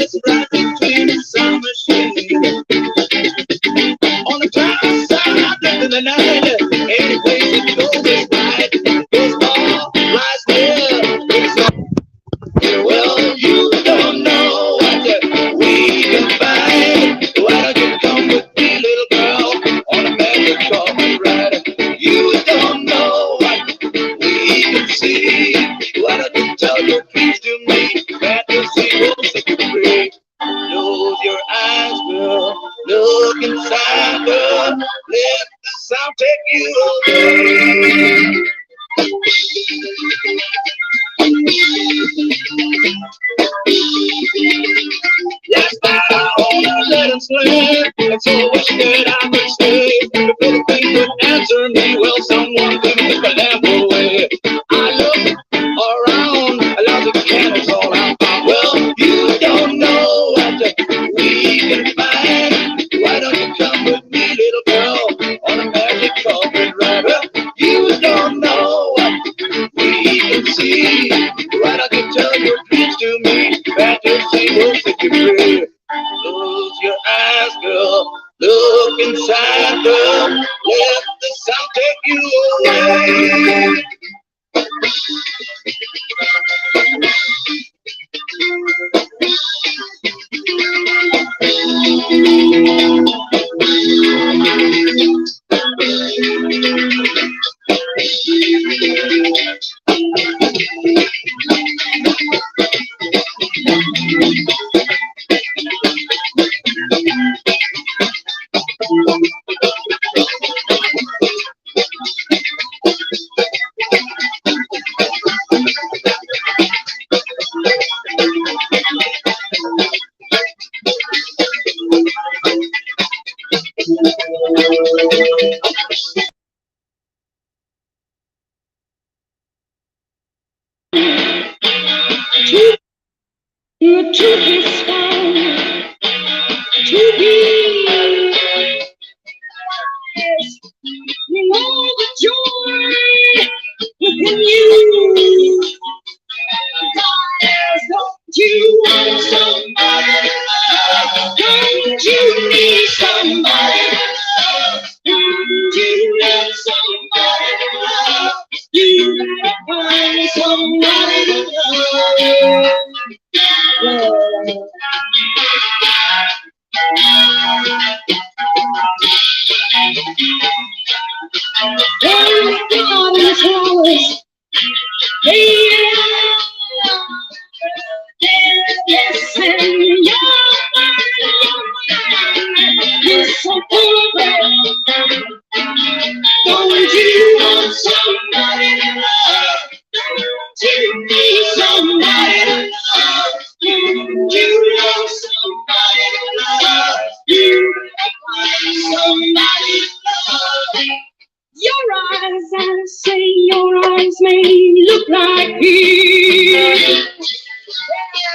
It's right between the sun machine. On the cloud side, in the night, any place it goes is right. Goes all lies there. Well, you don't know what we can find. Why don't you come with me, little girl, on a magic carpet ride? You don't know what we can see. Why don't you tell your dreams to me? Fantasy will set you free. Close your eyes, girl. Look inside, girl. Let the sound take you away. Last night I wanna let him slip, and so I wish that I could stay. If anything would answer me, well, someone could take my lamp away. I look around, I love the candles all out. Well, you don't know what we can find. Why don't you come with me, little girl, on a magic carpet ride? Well, you don't know what we can see. Why don't you tell your dreams to me? Fantasy will set you free. Close your eyes, girl. Look inside, girl. Let the sound take you away. The truth is found to be yes. You know the joy within you. Yes, don't you want somebody to love? Don't you need somebody to love? Don't you need somebody to love? You gotta find somebody to love. Well, God is flowers. Hey, yes, and your mind is so full of it. Don't you want somebody to love? Don't you need somebody to love? Don't you want somebody to love? You find somebody to love. Your eyes, I say your eyes may look like his.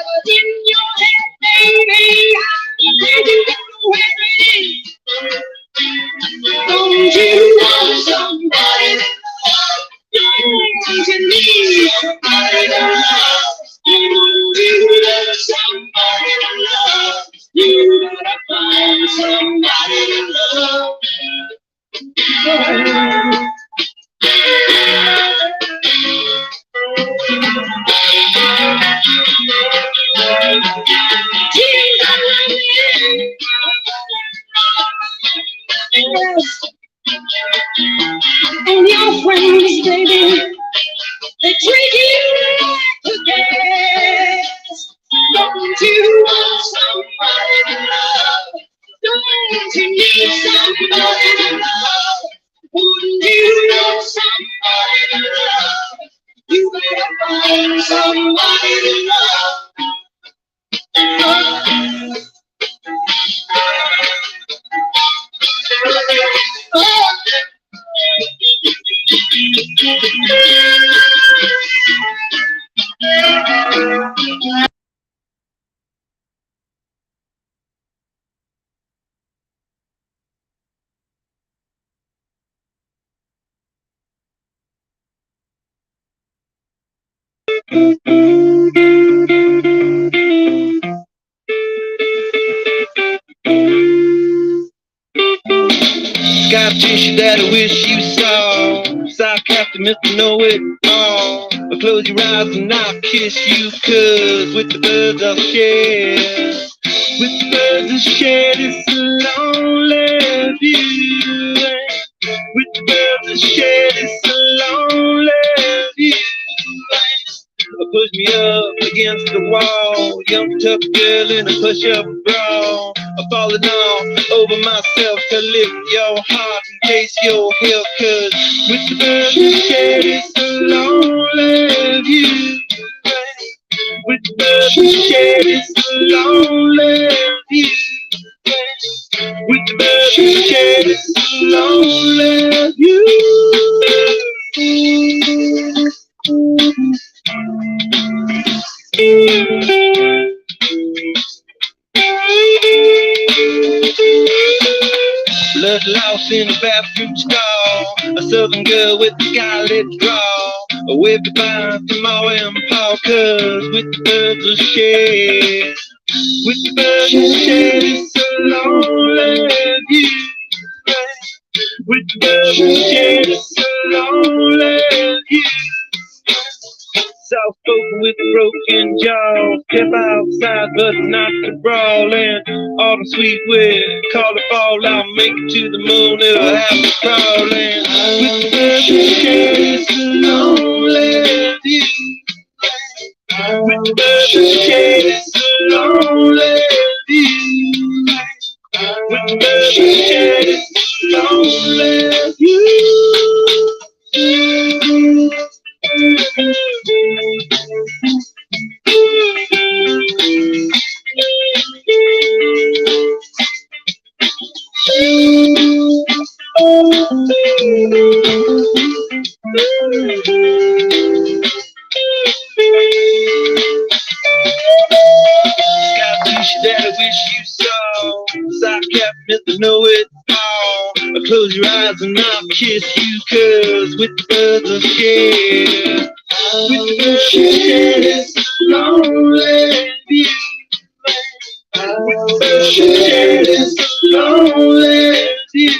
But in your head, baby, I think you know where it is. Don't you want somebody to love? Don't you need somebody to love? Don't you love somebody to love? You gotta find somebody to love. And your friends, baby, they treat you like a guest. Don't you want somebody to love? Don't you need somebody to love? Wouldn't you love somebody to love? You gotta find somebody to love. Got a tissue that I wish you saw. Sock after Mr. Know It All. But close your eyes and I'll kiss you, cause with the birds I'll share. With the birds I'll share this lonely view. With the birds I'll share this lonely view. Push me up against the wall. Young tough girl in a push-up bra. I'm falling all over myself to lift your heart and taste your help. Cause with the birds you share this lonely view. With the birds you share this lonely view. With the birds you share this lonely view. Blood lost in a bathroom stall. A southern girl with a scarlet draw. A wave goodbye to Ma and Pa, cause with the birds of shade. With the birds of shade, it's so lonely view. With the birds of shade, it's so lonely view. Soft spoken with a broken jaw. Step outside but not to brawl. And autumn sweet wind, call it fall. I'll make it to the moon, it'll have me crawling. With the birds and shades, it's a lonely view. With the birds and shades, it's a lonely view. With the birds and shades, it's a lonely view. That I wish you saw. Sock cap, Mr. Know It All. Close your eyes and I'll kiss you, cause with the birds of share. With the birds of share, it's a lonely view. With the birds of share, it's a lonely view.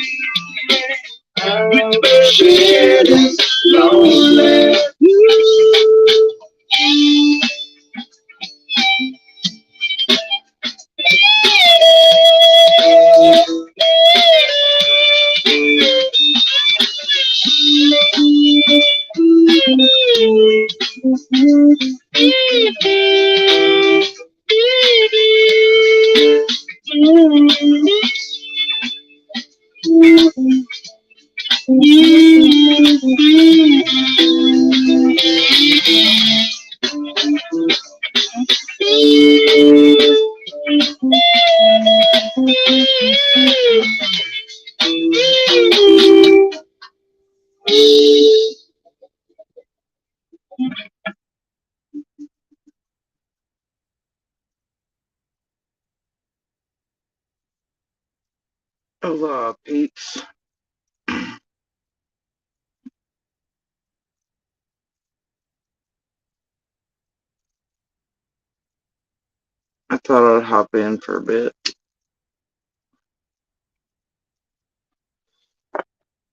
With the birds of share, it's a lonely view. Hola, peeps. I thought I'd hop in for a bit. I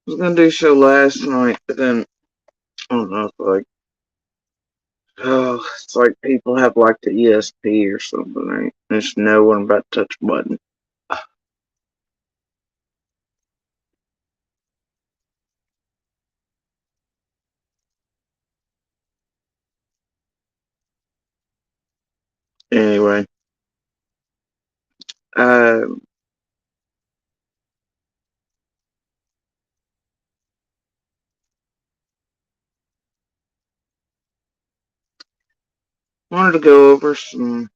was gonna do a show last night, but then I don't know, it's like people have like the ESP or something. Right? There's no one about to touch a button. Anyway, I wanted to go over some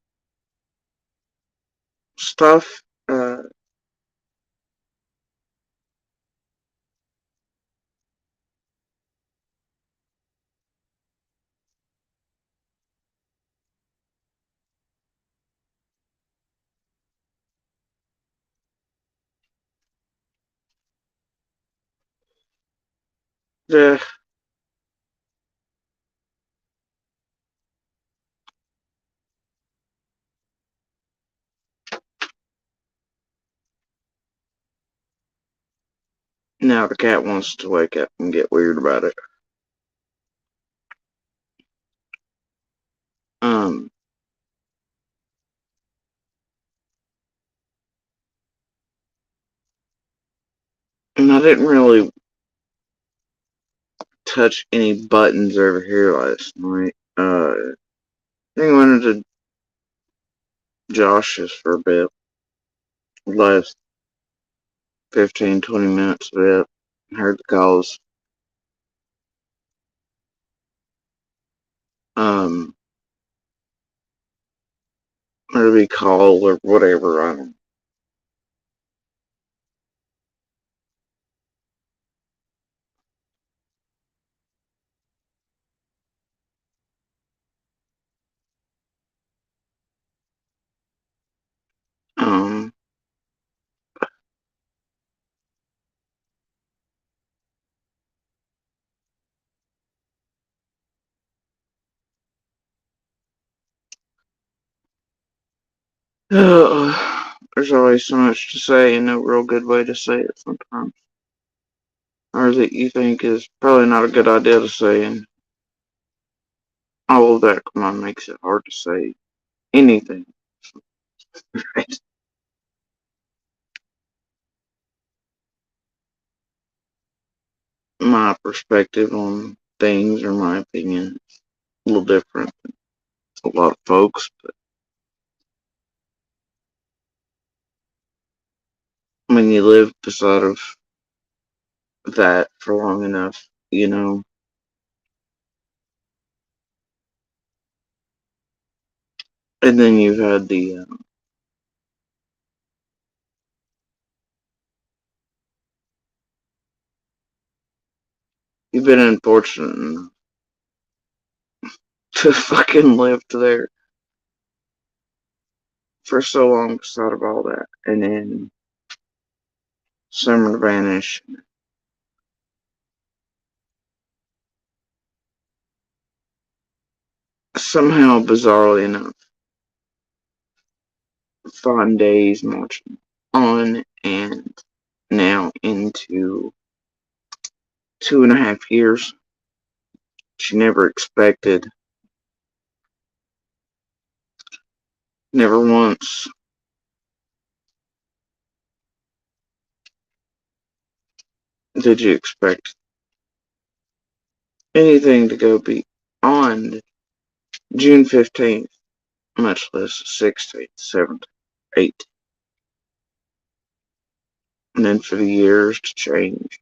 stuff. The Now the cat wants to wake up and get weird about it. Um, and I didn't really touch any buttons over here last night. I think I went into Josh's for a bit. Last 15, 20 minutes of it. Heard the calls. Um, or be call or whatever. I don't. Um, there's always so much to say and no real good way to say it sometimes. Or that you think is probably not a good idea to say, and all of that combined makes it hard to say anything. Right? My perspective on things or my opinion is a little different than a lot of folks, but when you live beside of that for long enough, you know, and then you've had you've been unfortunate enough to fucking live there for so long beside of all that, and then summer vanish. Somehow, bizarrely enough, fun days marching on, and now into 2.5 years. She never expected, never once did you expect anything to go beyond June 15th, much less 16th, 17th, 18th. And then for the years to change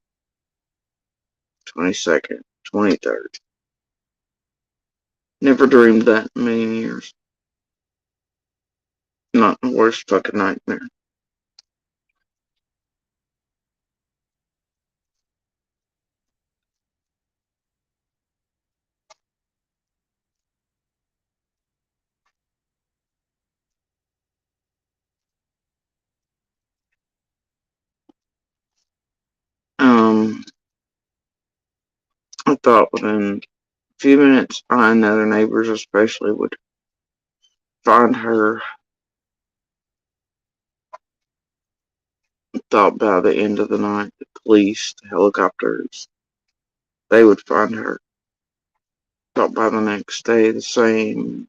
22nd, 23rd. Never dreamed that in a million years. Not the worst fucking nightmare. Um, I thought within a few minutes, I and other neighbors especially would find her. Thought by the end of the night, the police, the helicopters, they would find her. Thought by the next day, the same.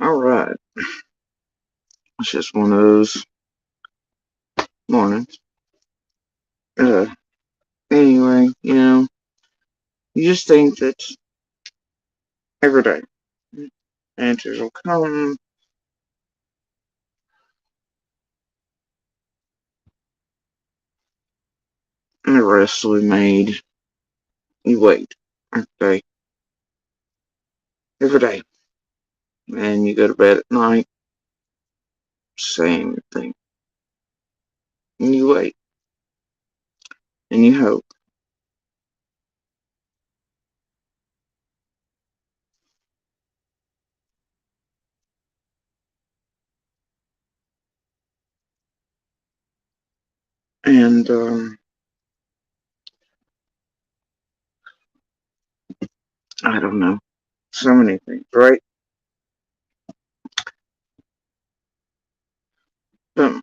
Alright. It's just one of those mornings. Uh, anyway, you just think that every day answers will come and the rest will be made. You wait every day, and you go to bed at night, same thing. And you wait, and you hope. And, I don't know. So many things, right? But,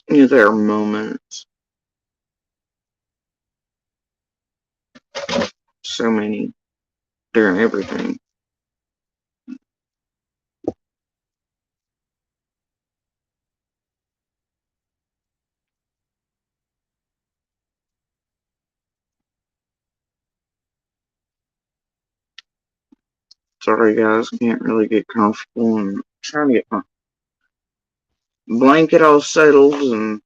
there are moments, so many, during everything. Sorry, guys, can't really get comfortable and trying to get my blanket all settled and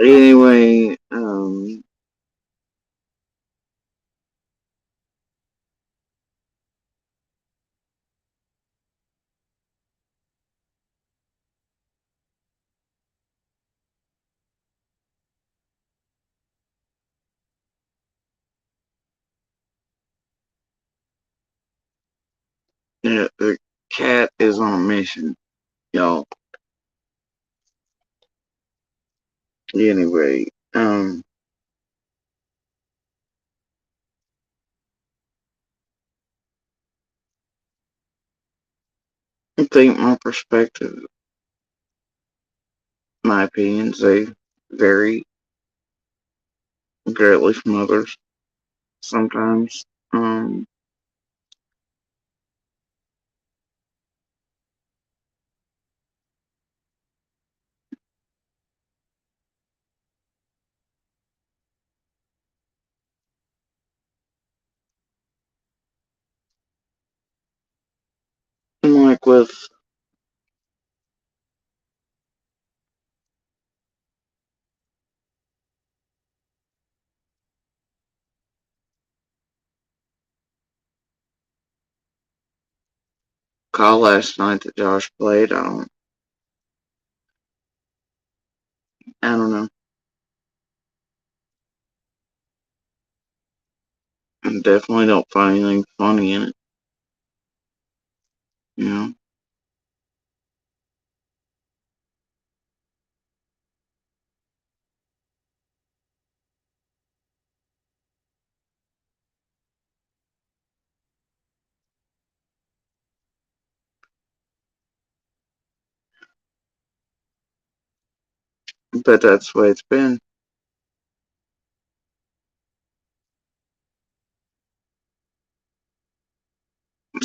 anyway, the cat is on a mission, y'all. Anyway, I think my perspective, my opinions, they vary greatly from others sometimes. Like with call last night that Josh played, I don't know. I definitely don't find anything funny in it, you know. But that's the way it's been.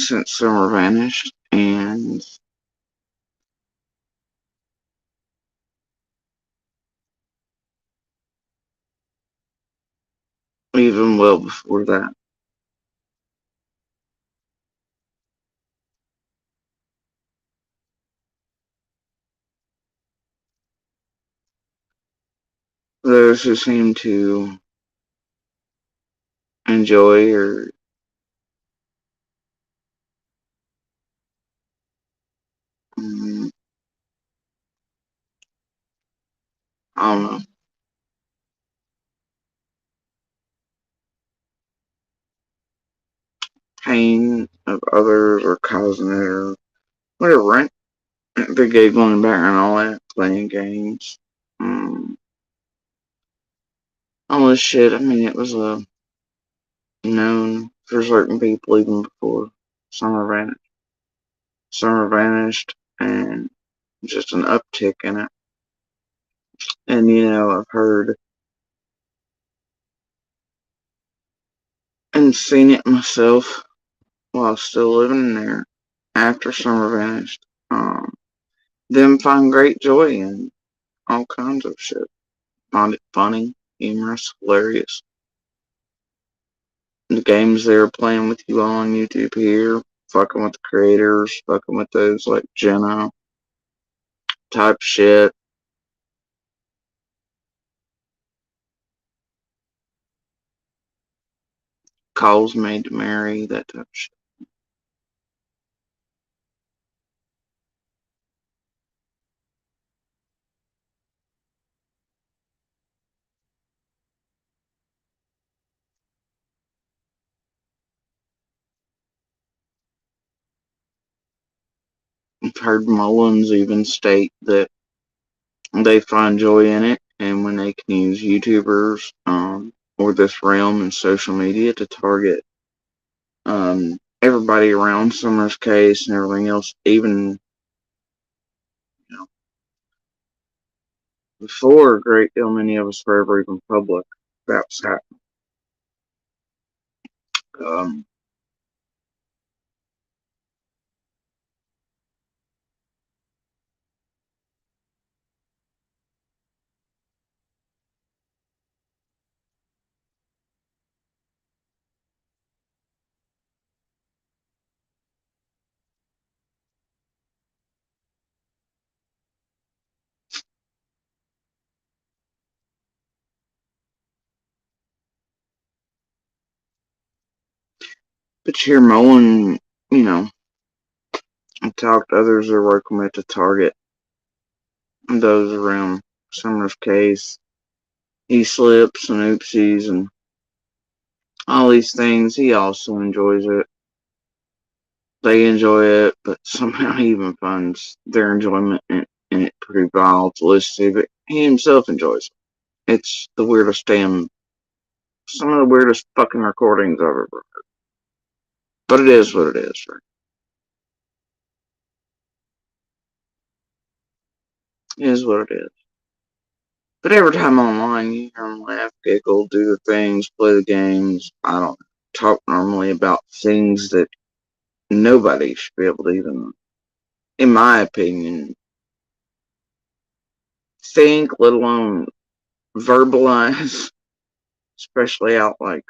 since summer vanished, and even well before that. Those who seem to enjoy or mm, I don't know, pain of others or causing it or whatever, right? The giggling back and all that, playing games. Mm, all this shit, I mean, it was known for certain people even before summer vanished. Summer vanished and just an uptick in it. And, I've heard and seen it myself while still living there after summer vanished. Them find great joy in all kinds of shit. Find it funny, humorous, hilarious. The games they're playing with you on YouTube here, fucking with the creators, fucking with those like Jenna type shit, calls made to marry, that type of shit. I've heard Mullins even state that they find joy in it, and when they can use YouTubers or this realm and social media to target everybody around Summer's case and everything else, even you know before a great deal many of us were ever even public about was happening. Um, but here Mullen, you know, talked to others that are working with to target those around Summer's case. He slips and oopsies and all these things. He also enjoys it. They enjoy it, but somehow he even finds their enjoyment in it pretty vile to listen to. But he himself enjoys it. It's the weirdest damn, some of the weirdest fucking recordings I've ever heard. But it is what it is, right? It is what it is. But every time online, you hear them laugh, giggle, do the things, play the games. I don't talk normally about things that nobody should be able to even, in my opinion, think, let alone verbalize, especially out like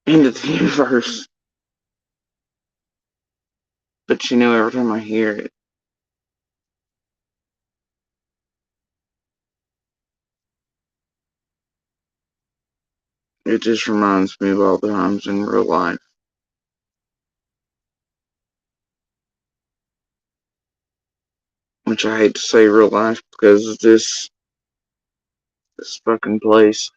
into the universe. But every time I hear it, it just reminds me of all the times in real life. Which I hate to say real life because of this fucking place.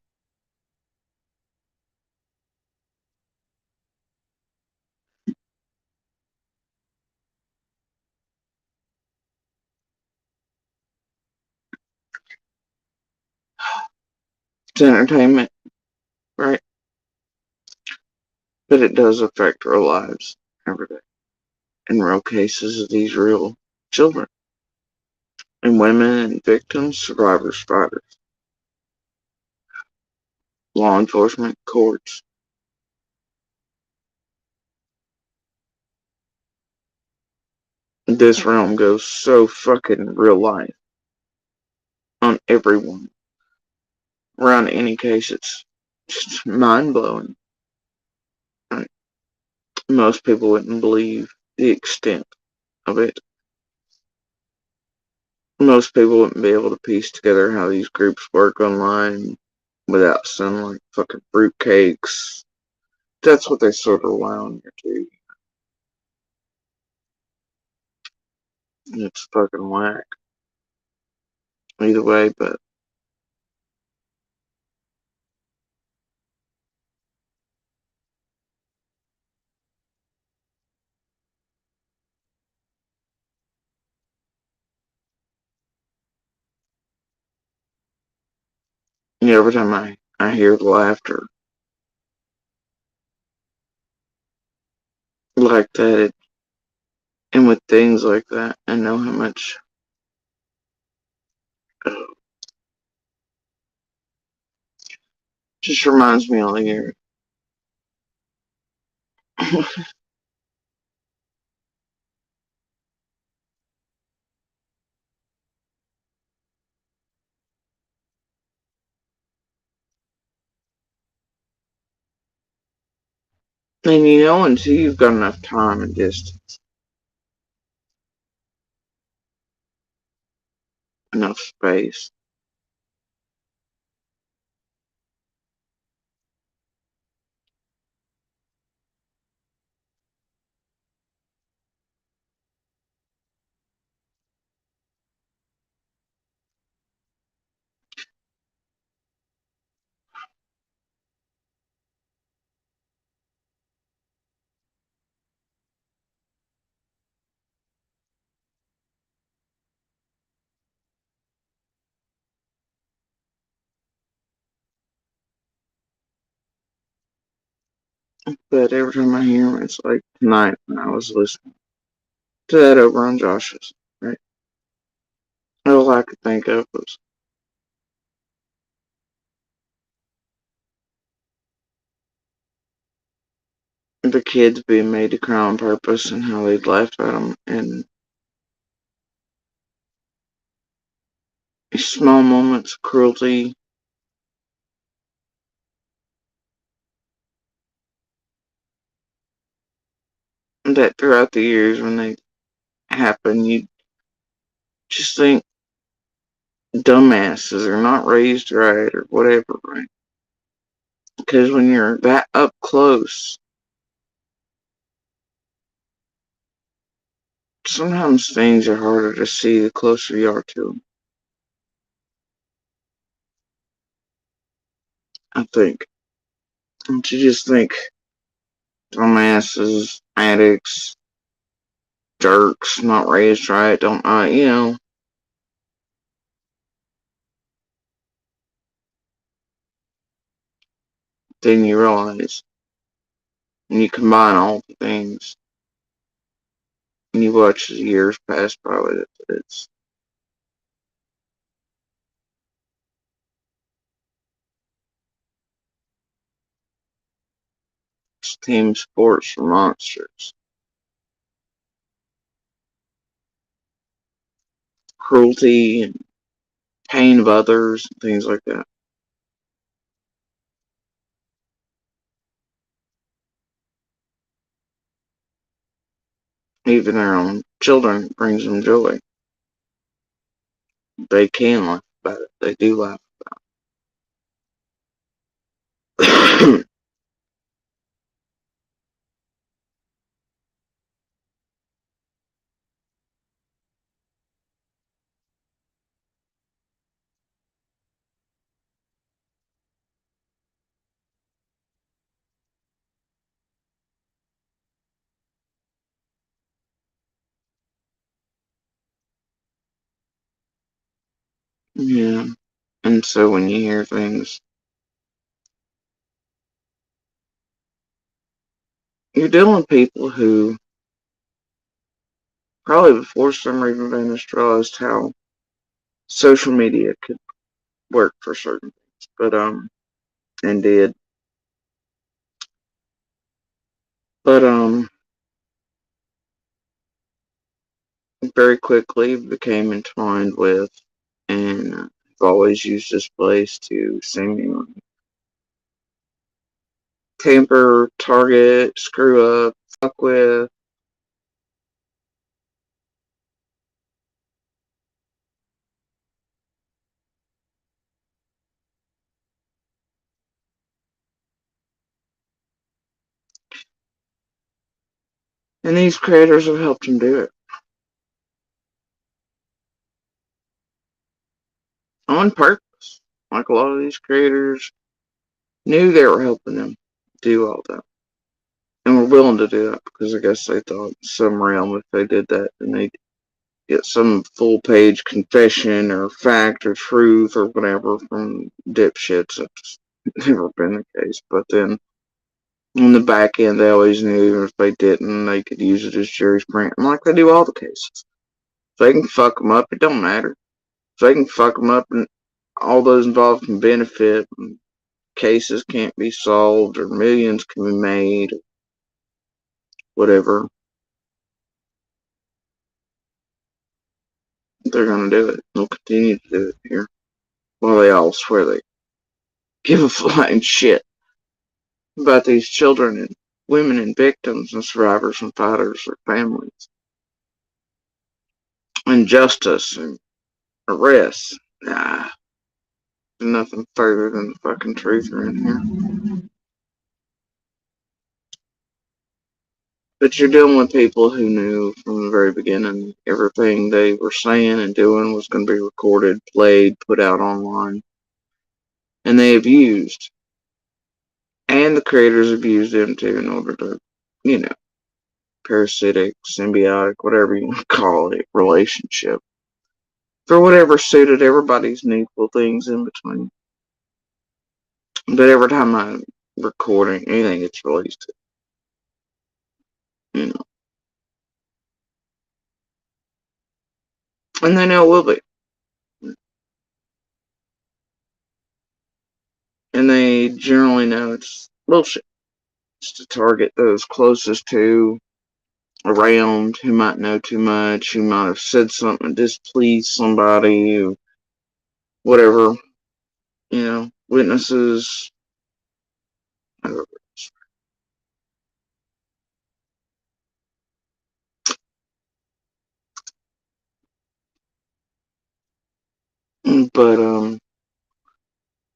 It's entertainment, right? But it does affect real lives every day. In real cases of these real children and women and victims, survivors, fighters, law enforcement, courts. This realm goes so fucking real life on everyone. Around any case, it's just mind blowing. Most people wouldn't believe the extent of it. Most people wouldn't be able to piece together how these groups work online without sounding like fucking fruitcakes. That's what they sort of rely on here too. It's fucking whack. Either way, but yeah, every time I hear the laughter like that, and with things like that, I know how much uh, just reminds me all year. And until you've got enough time and distance, enough space, but every time I hear them, it's like tonight when I was listening to that over on Josh's, right? All I could think of was the kids being made to cry on purpose and how they'd laugh at them, and small moments of cruelty that throughout the years when they happen, you just think dumbasses are not raised right or whatever, right? Because when you're that up close, sometimes things are harder to see the closer you are to them, I think. And you just think dumbasses, addicts, jerks, not raised right, don't then you realize, and you combine all the things, and you watch the years pass by with it, it's team sports for monsters. Cruelty and pain of others, things like that. Even their own children brings them joy. They can laugh about it. They do laugh. Yeah. And so when you hear things, you're dealing with people who probably before summer even vanished realized how social media could work for certain things. And did. But very quickly became entwined with, and have always used this place to seemingly tamper, target, screw up, fuck with. And these creators have helped him do it. On purpose. Like a lot of these creators knew they were helping them do all that. And were willing to do that because I guess they thought in some realm if they did that then they'd get some full page confession or fact or truth or whatever from dipshits. That's never been the case. But then on the back end, they always knew even if they didn't, they could use it as Jerry Springer. Like they do all the cases. If they can fuck them up, it don't matter. If they can fuck them up and all those involved can benefit, and cases can't be solved or millions can be made, or whatever, they're gonna do it. They'll continue to do it here. While they all swear they give a flying shit about these children and women and victims and survivors and fighters or families. And justice and arrests. Nah, nothing further than the fucking truth around here. But you're dealing with people who knew from the very beginning everything they were saying and doing was going to be recorded, played, put out online. And they have used, and the creators have used them too in order to, you know, parasitic, symbiotic, whatever you want to call it, relationship. For whatever suited everybody's needful things in between. But every time I'm recording anything gets released, you know. And they know it will be. And they generally know it's bullshit. It's to target those closest to, around, who might know too much, who might have said something to displease somebody, or whatever, you know, witnesses. But,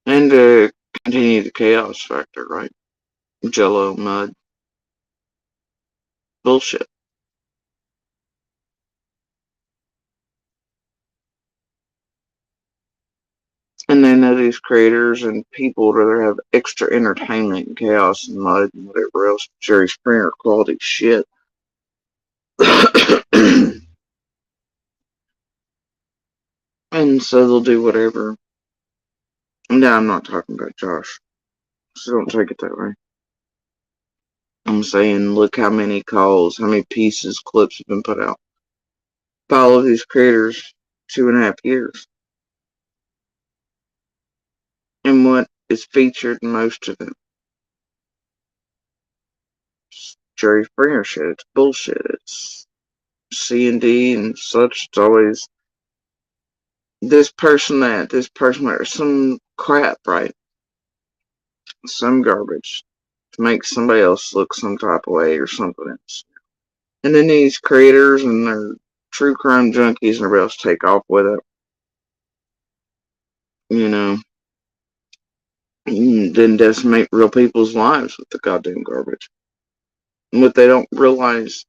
and to continue the chaos factor, right? Jello, mud, bullshit. And they know these creators and people would rather have extra entertainment and chaos and mud and whatever else Jerry Springer quality shit. And so they'll do whatever. No, I'm not talking about Josh. So don't take it that way. I'm saying, look how many calls, how many pieces, clips have been put out by all of these creators 2.5 years. And what is featured in most of them? It's Jerry Springer shit. It's bullshit. It's C&D and such. It's always this person that, this person that, or some crap, right? Some garbage to make somebody else look some type of way or something else. And then these creators and their true crime junkies and everybody else take off with it. You know, then decimate real people's lives with the goddamn garbage. And what they don't realize,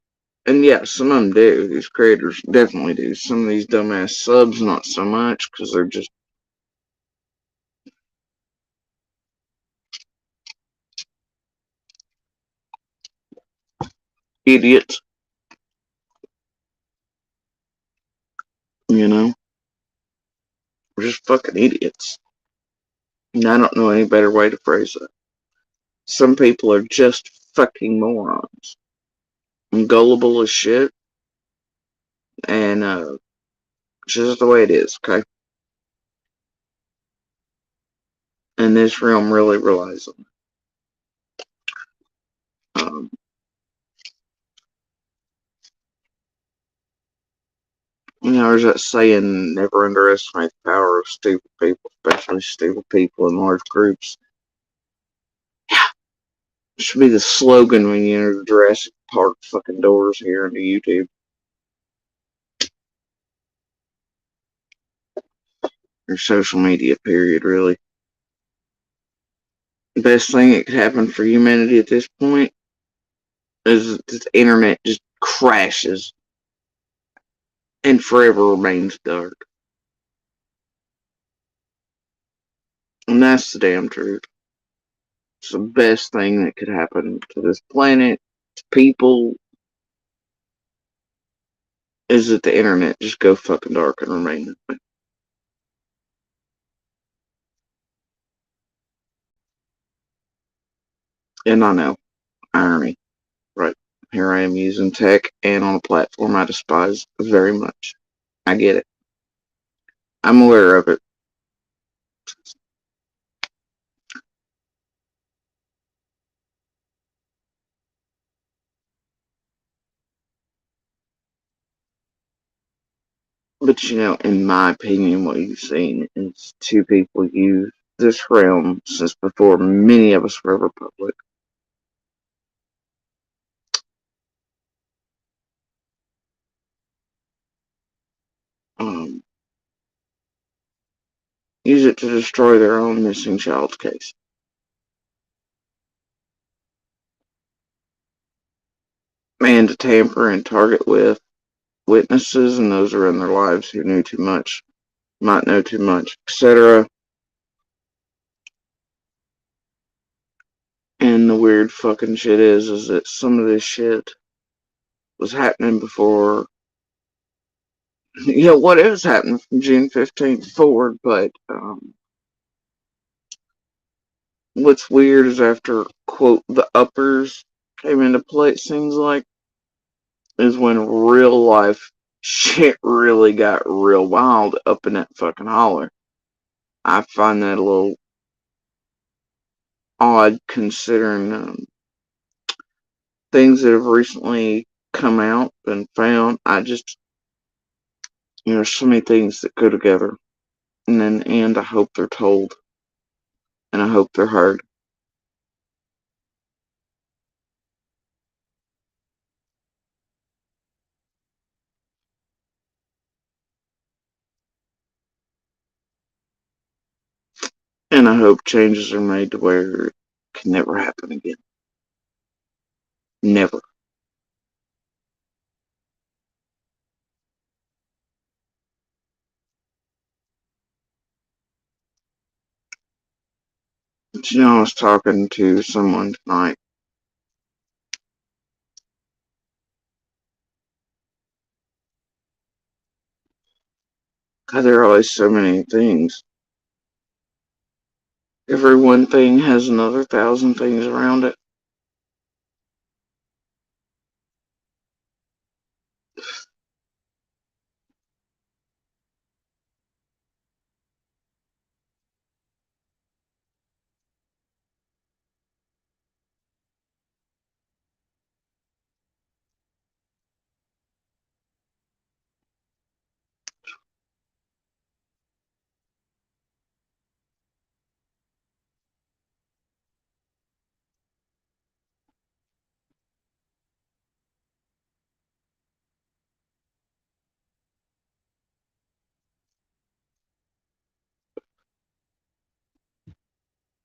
and yeah, some of them do, these creators definitely do. Some of these dumbass subs, not so much, because they're just idiots, you know? We're just fucking idiots. And I don't know any better way to phrase that. Some people are just fucking morons. And gullible as shit, and just the way it is, okay? And this realm really relies on it. there's that saying, never underestimate the power of stupid people, especially stupid people in large groups. It should be the slogan when you enter the Jurassic Park fucking doors here into YouTube. Or social media, period, really. The best thing that could happen for humanity at this point is that the internet just crashes and forever remains dark. And that's the damn truth. It's the best thing that could happen to this planet, to people, is that the internet just go fucking dark and remain. And I know, irony, right? Here I am using tech and on a platform I despise very much. I get it. I'm aware of it. But in my opinion, what you've seen is two people use this realm since before many of us were ever public. Um, use it to destroy their own missing child's case. And to tamper and target with witnesses and those around their lives who knew too much, might know too much, etc. And the weird fucking shit is that some of this shit was happening before. What is happening from June 15th forward, but what's weird is after, quote, the uppers came into play, it seems like, is when real life shit really got real wild up in that fucking holler. I find that a little odd considering things that have recently come out and found. There's so many things that go together. And in the end, I hope they're told. And I hope they're heard. And I hope changes are made to where it can never happen again. Never. But I was talking to someone tonight. God, there are always so many things. Every one thing has another thousand things around it.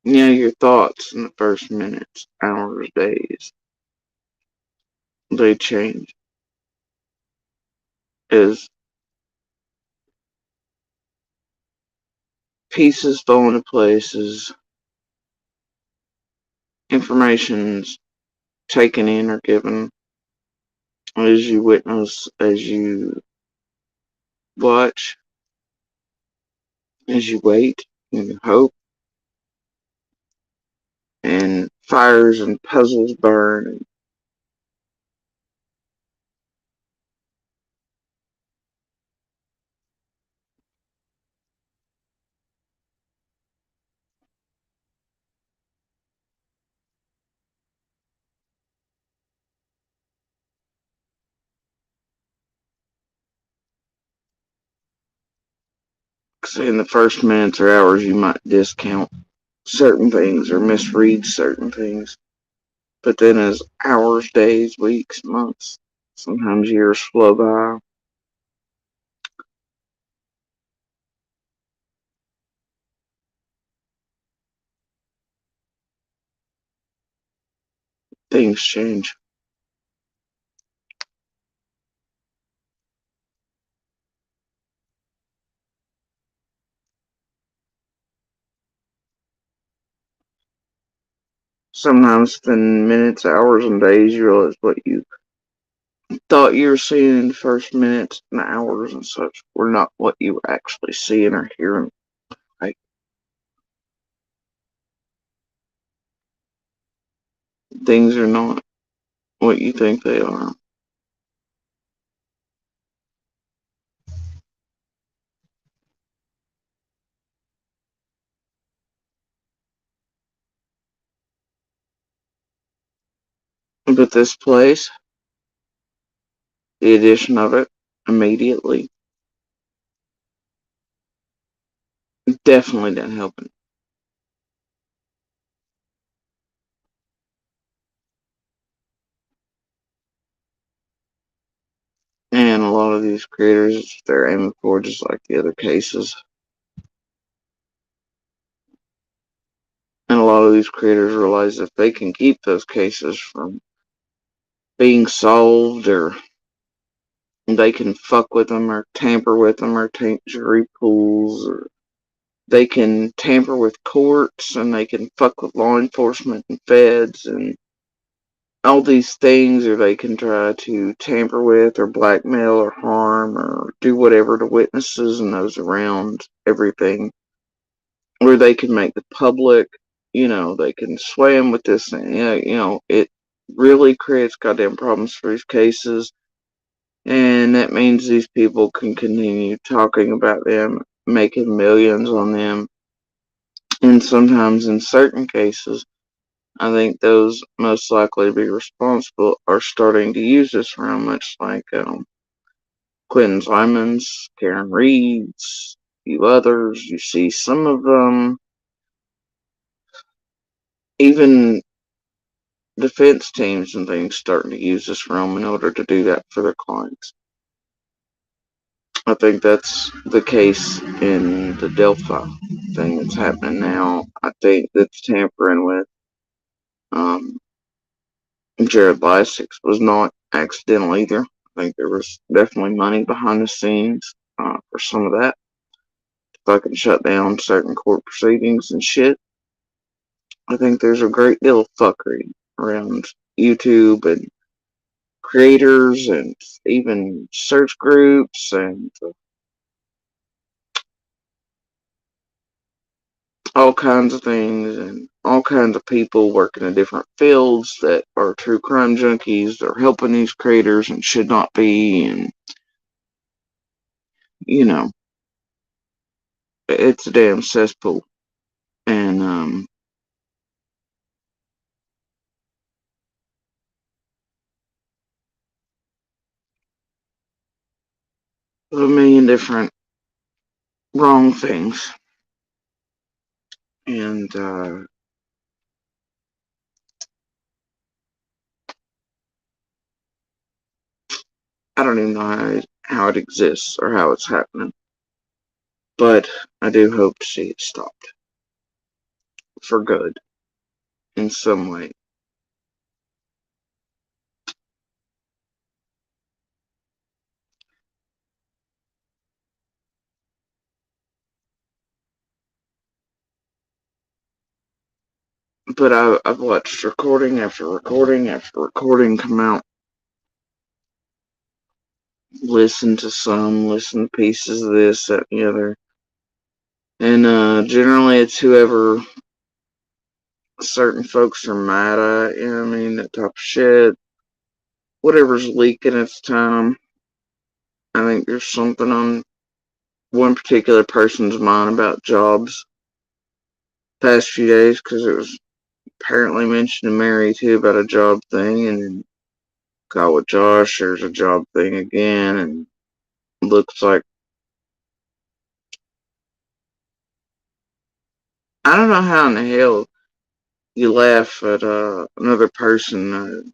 Your thoughts in the first minutes, hours, days, they change. As pieces fall into places, information's taken in or given, as you witness, as you watch, as you wait, and you hope, and fires and puzzles burn. 'Cause in the first minutes or hours, you might discount certain things or misread certain things. But then as hours, days, weeks, months, sometimes years flow by, things change. Sometimes within minutes, hours, and days, you realize what you thought you were seeing in the first minutes and hours and such were not what you were actually seeing or hearing. Like, things are not what you think they are. But this place, the addition of it immediately, definitely didn't help it. And a lot of these creators, they're aiming for just like the other cases. And a lot of these creators realize if they can keep those cases from being solved, or they can fuck with them or tamper with them or taint jury pools, or they can tamper with courts and they can fuck with law enforcement and feds and all these things, or they can try to tamper with or blackmail or harm or do whatever to witnesses and those around everything, where they can make the public, they can sway them with this thing. It really creates goddamn problems for these cases. And that means these people can continue talking about them, making millions on them. And sometimes in certain cases, I think those most likely to be responsible are starting to use this around, much like Quentin Simons, Karen Reed's, a few others. You see some of them, even defense teams and things, starting to use this realm in order to do that for their clients. I think that's the case in the Delphi thing that's happening now. I think that's tampering with um, Jared Lasix was not accidental either. I think there was definitely money behind the scenes for some of that. To fucking shut down certain court proceedings and shit. I think there's a great deal of fuckery around YouTube and creators and even search groups and all kinds of things, and all kinds of people working in different fields that are true crime junkies. They're helping these creators and should not be, and you know, it's a damn cesspool. And a million different wrong things. And I don't even know how it exists or how it's happening. But I do hope to see it stopped for good in some way. But I've watched recording after recording after recording come out, listen to some, listen to pieces of this, that, and the other. And generally it's whoever certain folks are mad at, I mean, that type of shit. Whatever's leaking at the time. I think there's something on one particular person's mind about jobs past few days, because it was apparently mentioned to Mary too about a job thing, and then got with Josh, there's a job thing again, and looks like I don't know how in the hell you laugh at another person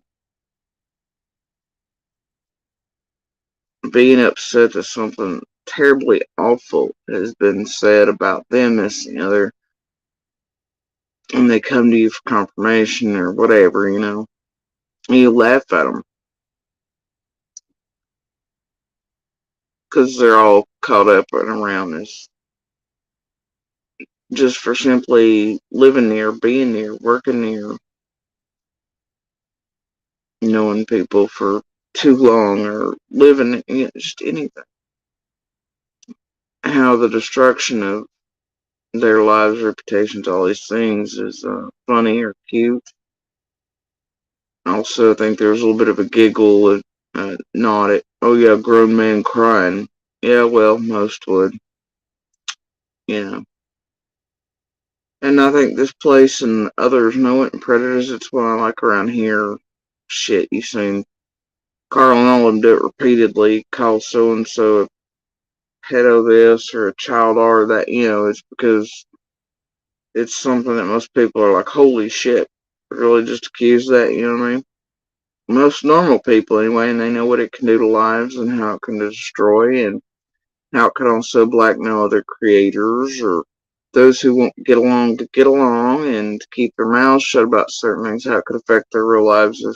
being upset that something terribly awful has been said about them, this and the other, and they come to you for confirmation or whatever, and you laugh at them because they're all caught up and around this just for simply living near, being near, working near, knowing people for too long or living, just anything. How the destruction of their lives, reputations, all these things is funny or cute. I also think there's a little bit of a giggle, nod at, oh yeah, grown man crying. Yeah, well, most would, you know. And I think this place and others know it, and Predators, it's what I like around here. Shit, you've seen Carl and all of them do it repeatedly, call so and so a pedo this or a child R that, it's because it's something that most people are like, holy shit, really just accuse that, you know what I mean? Most normal people anyway, and they know what it can do to lives and how it can destroy and how it can also blackmail other creators or those who won't get along to get along and keep their mouths shut about certain things, how it could affect their real lives if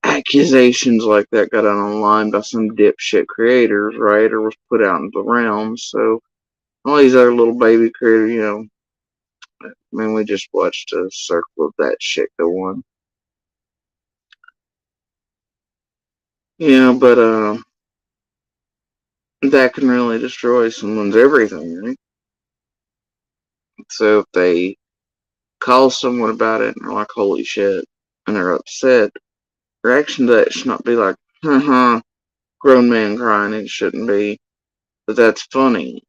accusations like that got out online by some dipshit creators, right, or was put out into the realm. So all these other little baby creators, I mean, we just watched a circle of that shit go on. But that can really destroy someone's everything, right? So if they call someone about it and they're like, holy shit, and they're upset, reaction to that should not be like, haha, grown man crying. It shouldn't be, but that's funny.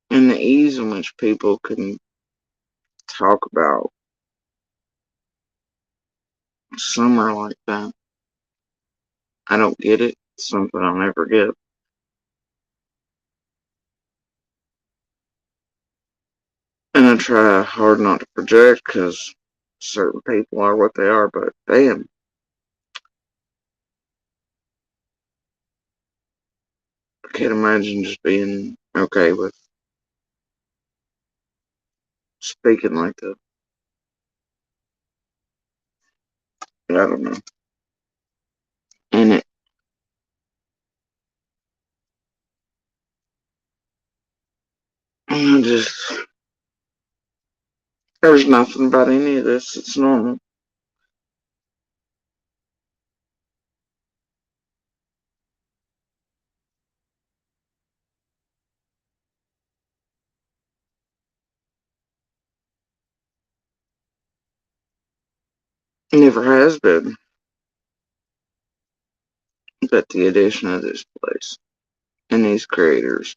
And the ease in which people can talk about summer like that, I don't get it. It's something I'll never get. And I try hard not to project because certain people are what they are, but damn, I can't imagine just being okay with speaking like that. I don't know. And I just, there's nothing about any of this. It's normal. It never has been. But the addition of this place and these creators,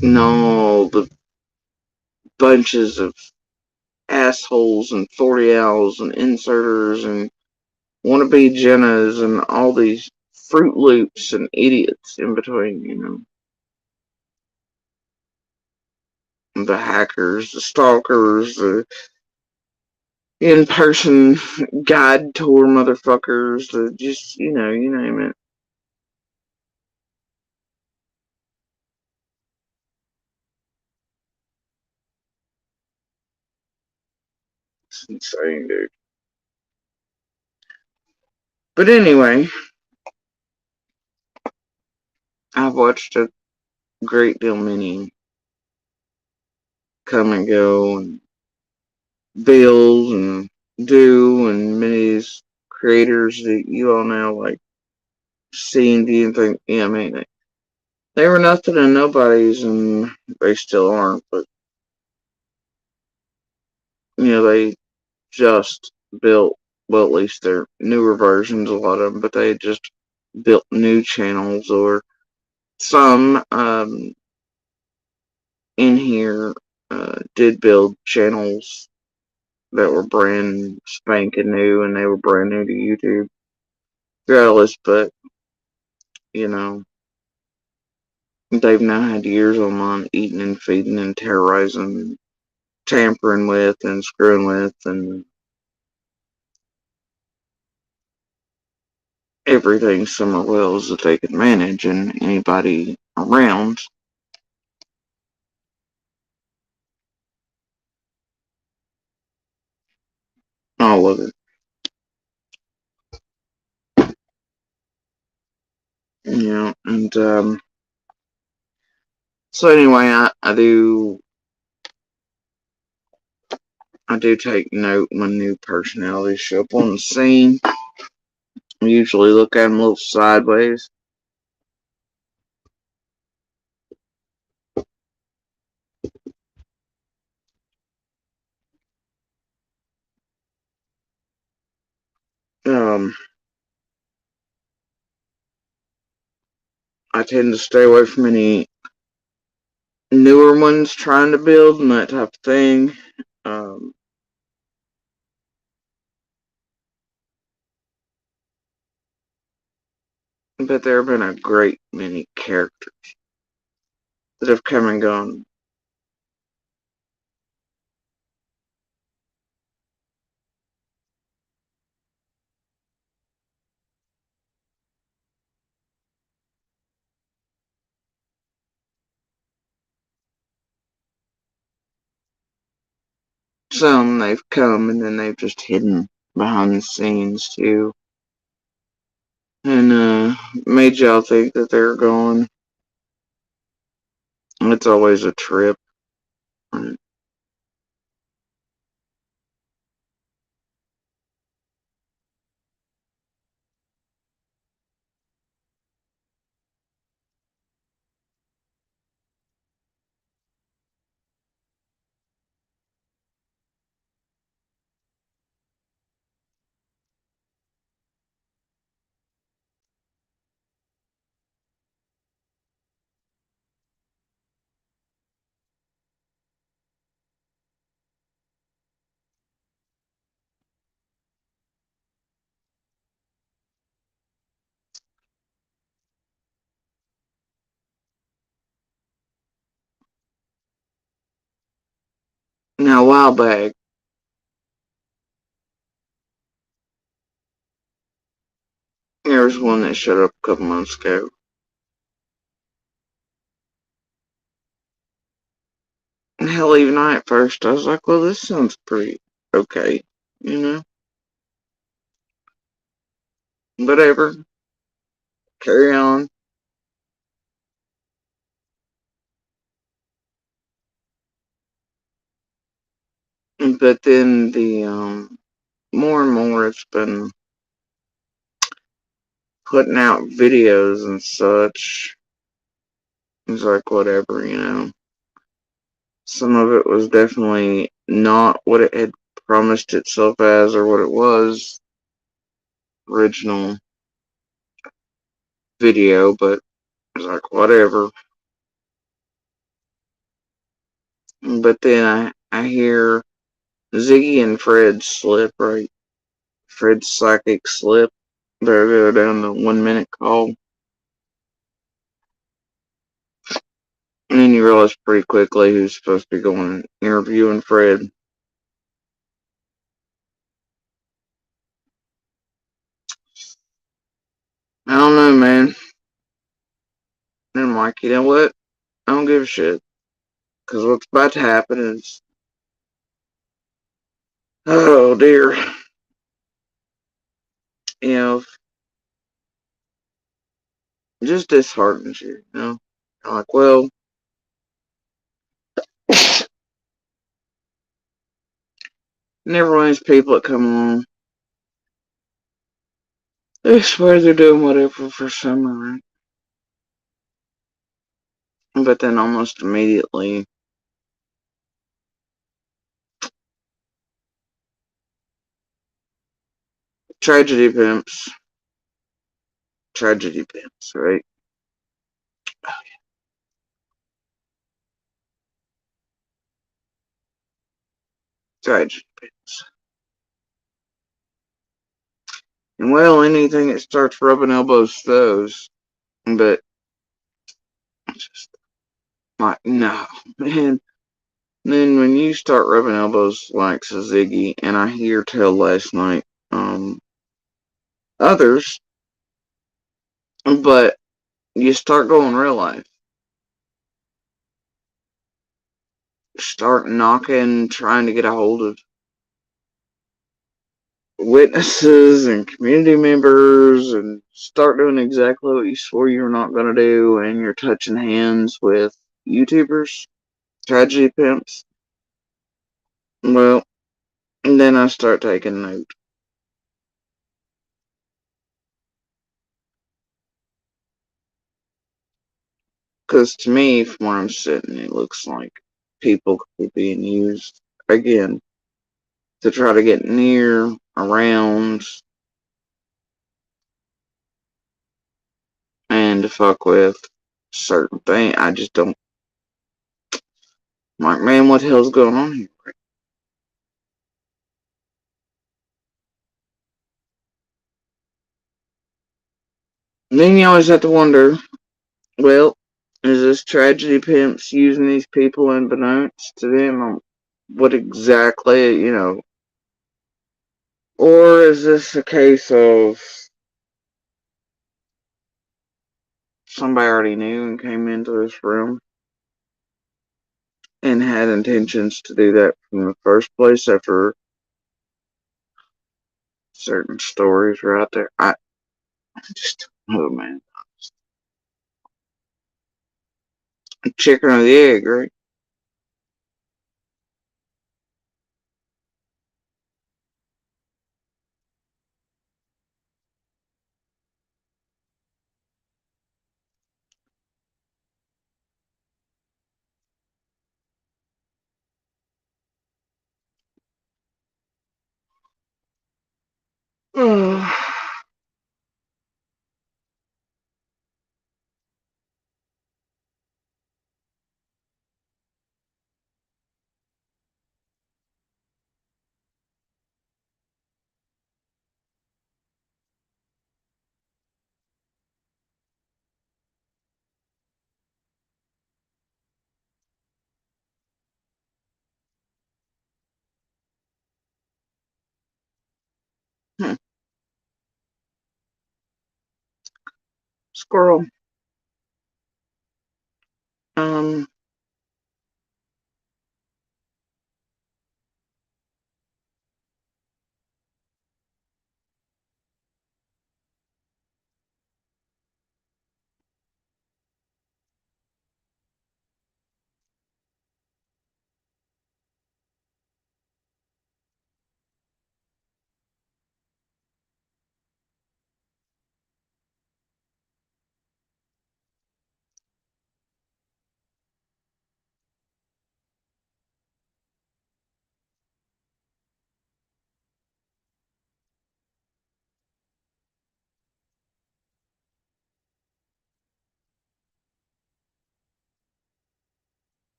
no, the bunches of assholes and 40 owls and inserters and wannabe Jennas and all these Fruit Loops and idiots in between, the hackers, the stalkers, the in-person guide tour motherfuckers, the just, you name it. It's insane, dude. But anyway, I've watched a great deal many come and go and build and do, and many of these creators that you all now like seeing, do you think, yeah, I mean, they were nothing and nobodies, and they still aren't, but, they just built, well, at least their newer versions, a lot of them, but they just built new channels, or some in here did build channels that were brand spanking new and they were brand new to YouTube. Regardless, but you know, they've now had years on mine eating and feeding and terrorizing, tampering with and screwing with and everything summer wells that they could manage and anybody around. All of it. You know, and so anyway, I do take note when new personalities show up on the scene. I usually look at them a little sideways. Um, I tend to stay away from any newer ones trying to build and that type of thing. Um, but there have been a great many characters that have come and gone. Some they've come and then they've just hidden behind the scenes too, and made y'all think that they're gone. It's always a trip. Now, a while back, there was one that showed up a couple months ago. And hell, even I at first, I was like, well, this sounds pretty okay, you know? Whatever, carry on. But then more and more it's been putting out videos and such. It's like, whatever, you know? Some of it was definitely not what it had promised itself as or what it was original video, but it's like, whatever. But then I hear Ziggy and Fred slip, right? Fred's psychic slip. They're down the 1 minute call. And then you realize pretty quickly who's supposed to be going and interviewing Fred. I don't know, man. And I'm like, you know what? I don't give a shit. Because what's about to happen is, oh dear, you know, just disheartens you, you know? I'm like, well, never mind these people that come along. They swear they're doing whatever for summer, right? But then almost immediately, tragedy pimps, tragedy pimps, right? tragedy pimps. And well, anything that starts rubbing elbows with those, but just like, no, man. Then when you start rubbing elbows like Ziggy, and I hear tell last night, others, but you start going real life. Start knocking, trying to get a hold of witnesses and community members, and start doing exactly what you swore you were not going to do, and you're touching hands with YouTubers, tragedy pimps. Well, and then I start taking note. Because to me, from where I'm sitting, it looks like people could be being used again to try to get near, around, and to fuck with certain things. I just don't. I'm like, man, what the hell's going on here? And then you always have to wonder, well, is this tragedy pimps using these people unbeknownst to them? What exactly, or is this a case of somebody already knew and came into this room and had intentions to do that from the first place after certain stories were out there? I just don't know, man. Chicken or the egg, right? Hmm. Squirrel. Um,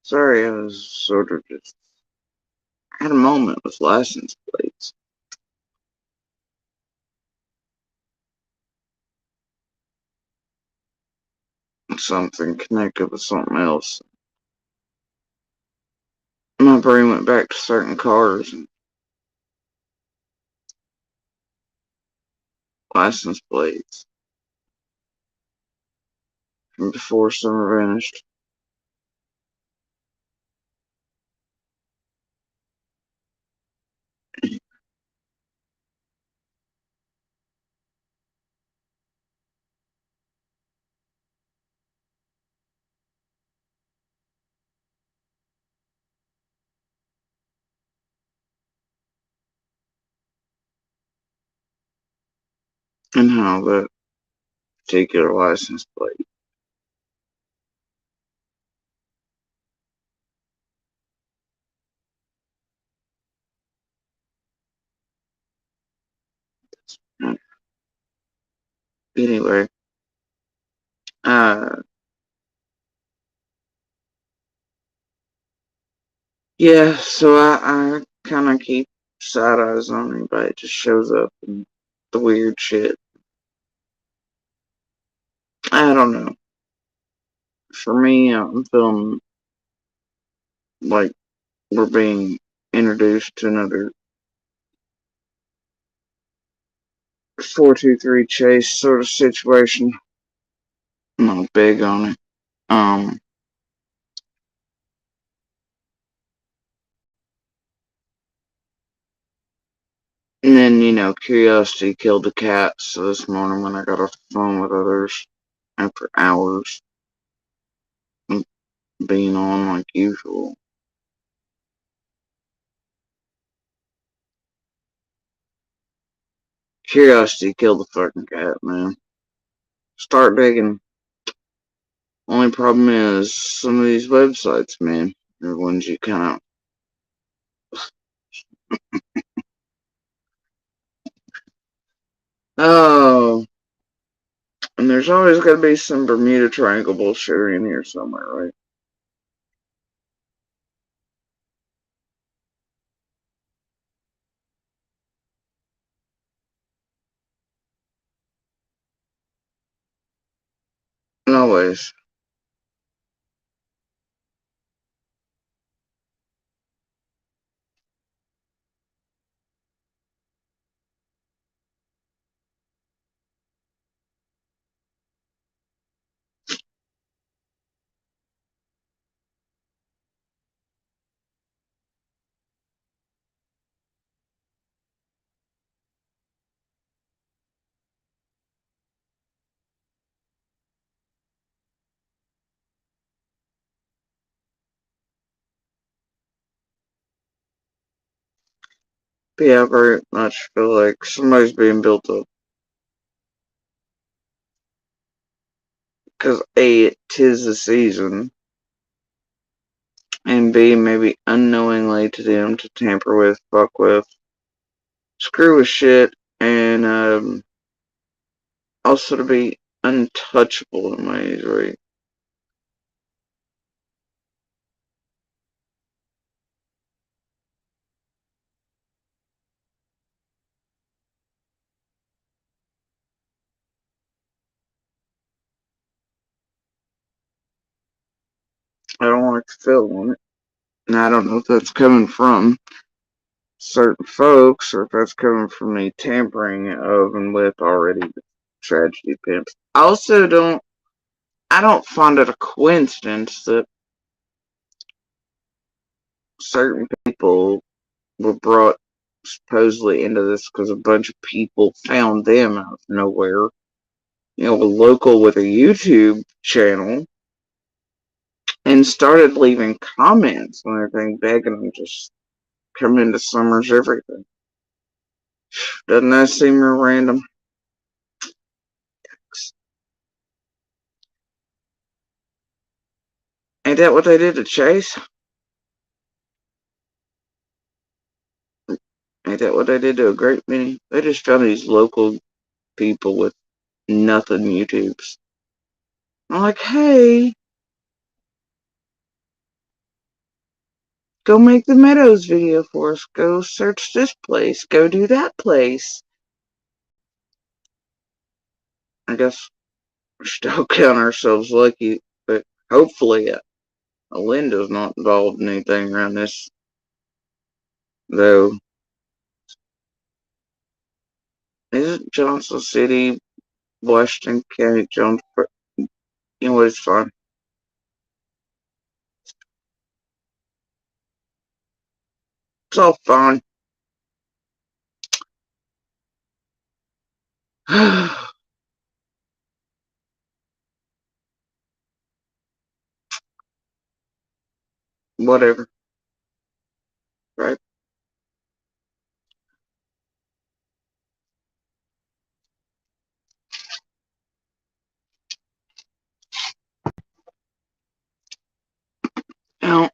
Sorry, I was sort of just had a moment with license plates. Something connected with something else. My brain went back to certain cars and license plates from before summer vanished. And how that particular license plate. Anyway, uh, yeah, so I kind of keep side eyes on anybody that just shows up and the weird shit. I don't know. For me, I'm feeling like we're being introduced to another 423 chase sort of situation. I'm not big on it. Um, and then, curiosity killed the cat. So this morning when I got off the phone with others after hours of being on like usual, curiosity killed the fucking cat, man. Start digging. Only problem is some of these websites, man, are ones you kind of. Oh, and there's always got to be some Bermuda Triangle bullshit in here somewhere, right? Always. But yeah, I very much feel like somebody's being built up. Because A, it tis the season, and B, maybe unknowingly to them to tamper with, fuck with, screw with shit, and also to be untouchable in ways, right? I don't like to feel on it. And I don't know if that's coming from certain folks or if that's coming from the tampering of and with already the tragedy pimps. I don't find it a coincidence that certain people were brought supposedly into this because a bunch of people found them out of nowhere. A local with a YouTube channel and started leaving comments and everything, begging them just come into Summers everything. Doesn't that seem real random? Ain't that what they did to Chase? Ain't that what they did to a great many? They just found these local people with nothing YouTubes. I'm like, hey, Go make the Meadows video for us. Go search this place. Go do that place. I guess we still count ourselves lucky, but hopefully Linda's not involved in anything around this, though. Isn't Johnson City, Washington County, Jonesboro? You know what? It's fine. It's all fine. Whatever, right? Now,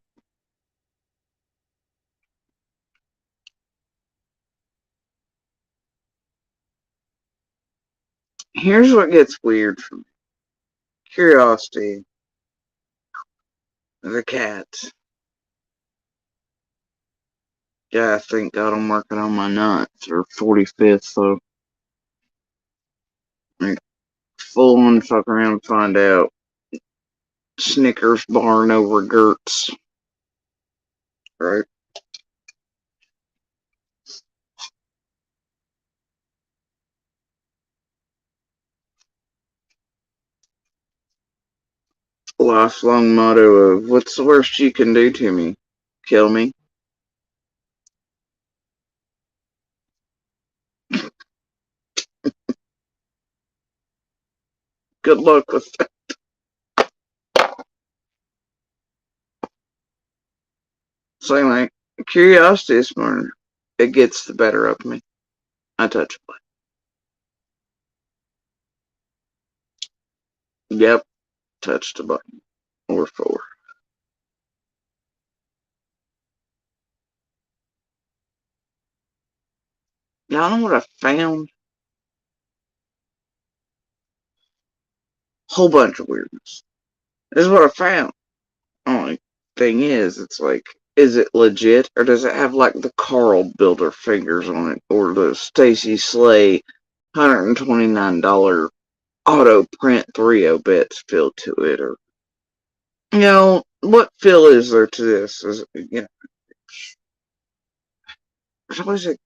here's what gets weird for me. Curiosity, the cats. Yeah, thank God I'm working on my 9th or 45th, so I'm full on fuck around and find out. Snickers bar, no regrets, right? Lifelong motto of what's the worst you can do to me? Kill me. Good luck with that. So anyway, curiosity this morning, it gets the better of me. I touch play. Yep, touch the button. Or 4. Y'all know what I found? Whole bunch of weirdness. This is what I found. Only thing is, it's like, is it legit or does it have like the Carl Builder figures on it or the Stacy Slay $129 auto print 3 bits filled to it, or what feel is there to this? Is there's always a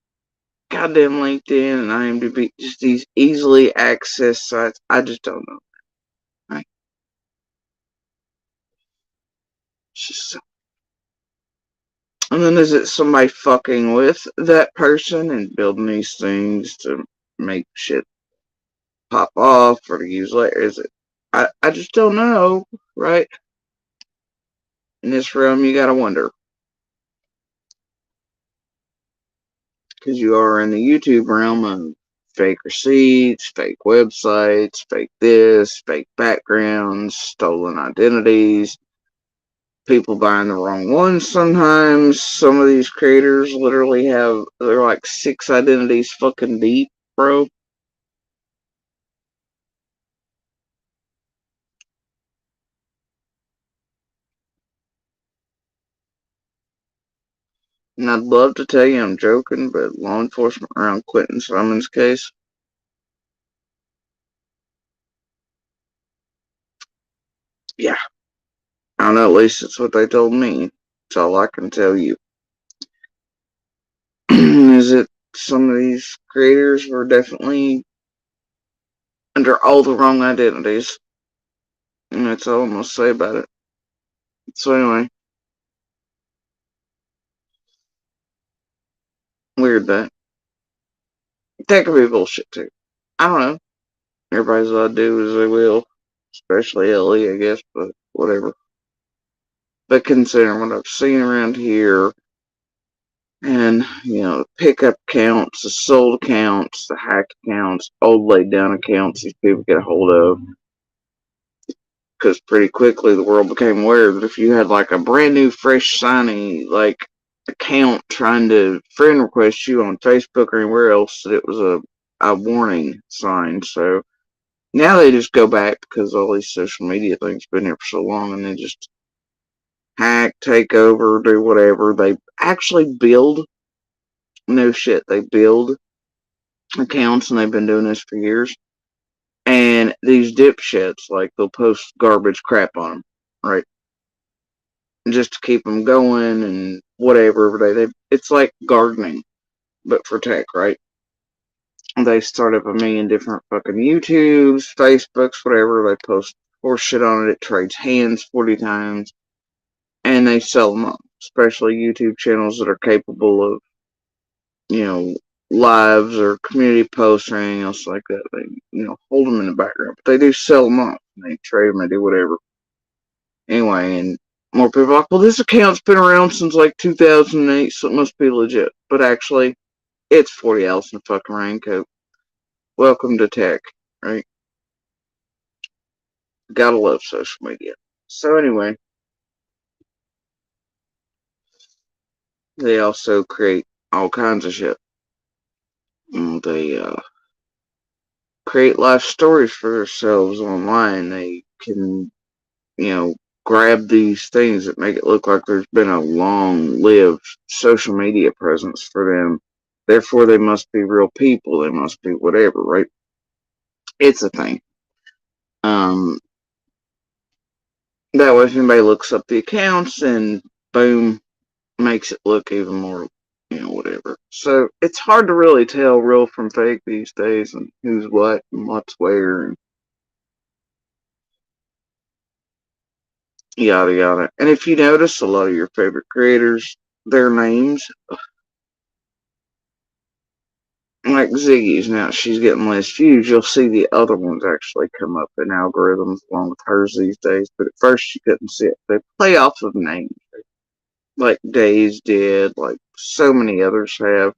goddamn LinkedIn and IMDb, just these easily accessed sites. I just don't know. Right? It's just so. And then is it somebody fucking with that person and building these things to make shit pop off or to use later? Is it? I just don't know, right? In this realm, you gotta wonder. Because you are in the YouTube realm of fake receipts, fake websites, fake this, fake backgrounds, stolen identities, people buying the wrong ones sometimes. Some of these creators literally they're like 6 identities fucking deep, bro. And I'd love to tell you I'm joking, but law enforcement around Quentin Simon's case, yeah, I don't know, at least that's what they told me. That's all I can tell you. Is it some of these creators were definitely under all the wrong identities. And that's all I'm going to say about it. So anyway, weird that. That could be bullshit too. I don't know. Everybody's allowed to do as they will. Especially Ellie, I guess, but whatever. But considering what I've seen around here, and, the pickup accounts, the sold accounts, the hack accounts, old laid down accounts these people get a hold of, because pretty quickly the world became aware that if you had like a brand new, fresh, shiny, like account trying to friend request you on Facebook or anywhere else, that it was a warning sign. So now they just go back because all these social media things been there for so long, and they just hack, take over, do whatever. They actually build, no shit, they build accounts and they've been doing this for years. And these dipshits, like, they'll post garbage crap on them, right? Just to keep them going and whatever every day. It's like gardening, but for tech, right? They start up a million different fucking YouTubes, Facebooks, whatever. They post horse shit on it. It trades hands 40 times. And they sell them up. Especially YouTube channels that are capable of, you know, lives or community posts or anything else like that. They, hold them in the background. But they do sell them up. They trade them, they do whatever. Anyway, and more people are like, well, this account's been around since like 2008, so it must be legit. But actually, it's 40 owls in a fucking raincoat. Welcome to tech, right? Gotta love social media. So anyway, they also create all kinds of shit. They create life stories for themselves online. They can, you know, grab these things that make it look like there's been a long-lived social media presence for them. Therefore, they must be real people. They must be whatever, right? It's a thing. Um, that way, if anybody looks up the accounts, and boom, makes it look even more, whatever. So it's hard to really tell real from fake these days, and who's what and what's where, and yada yada. And if you notice, a lot of your favorite creators, their names, like Ziggy's now, she's getting less views. You'll see the other ones actually come up in algorithms along with hers these days. But at first, you couldn't see it. They play off of names, like Days did, like so many others have.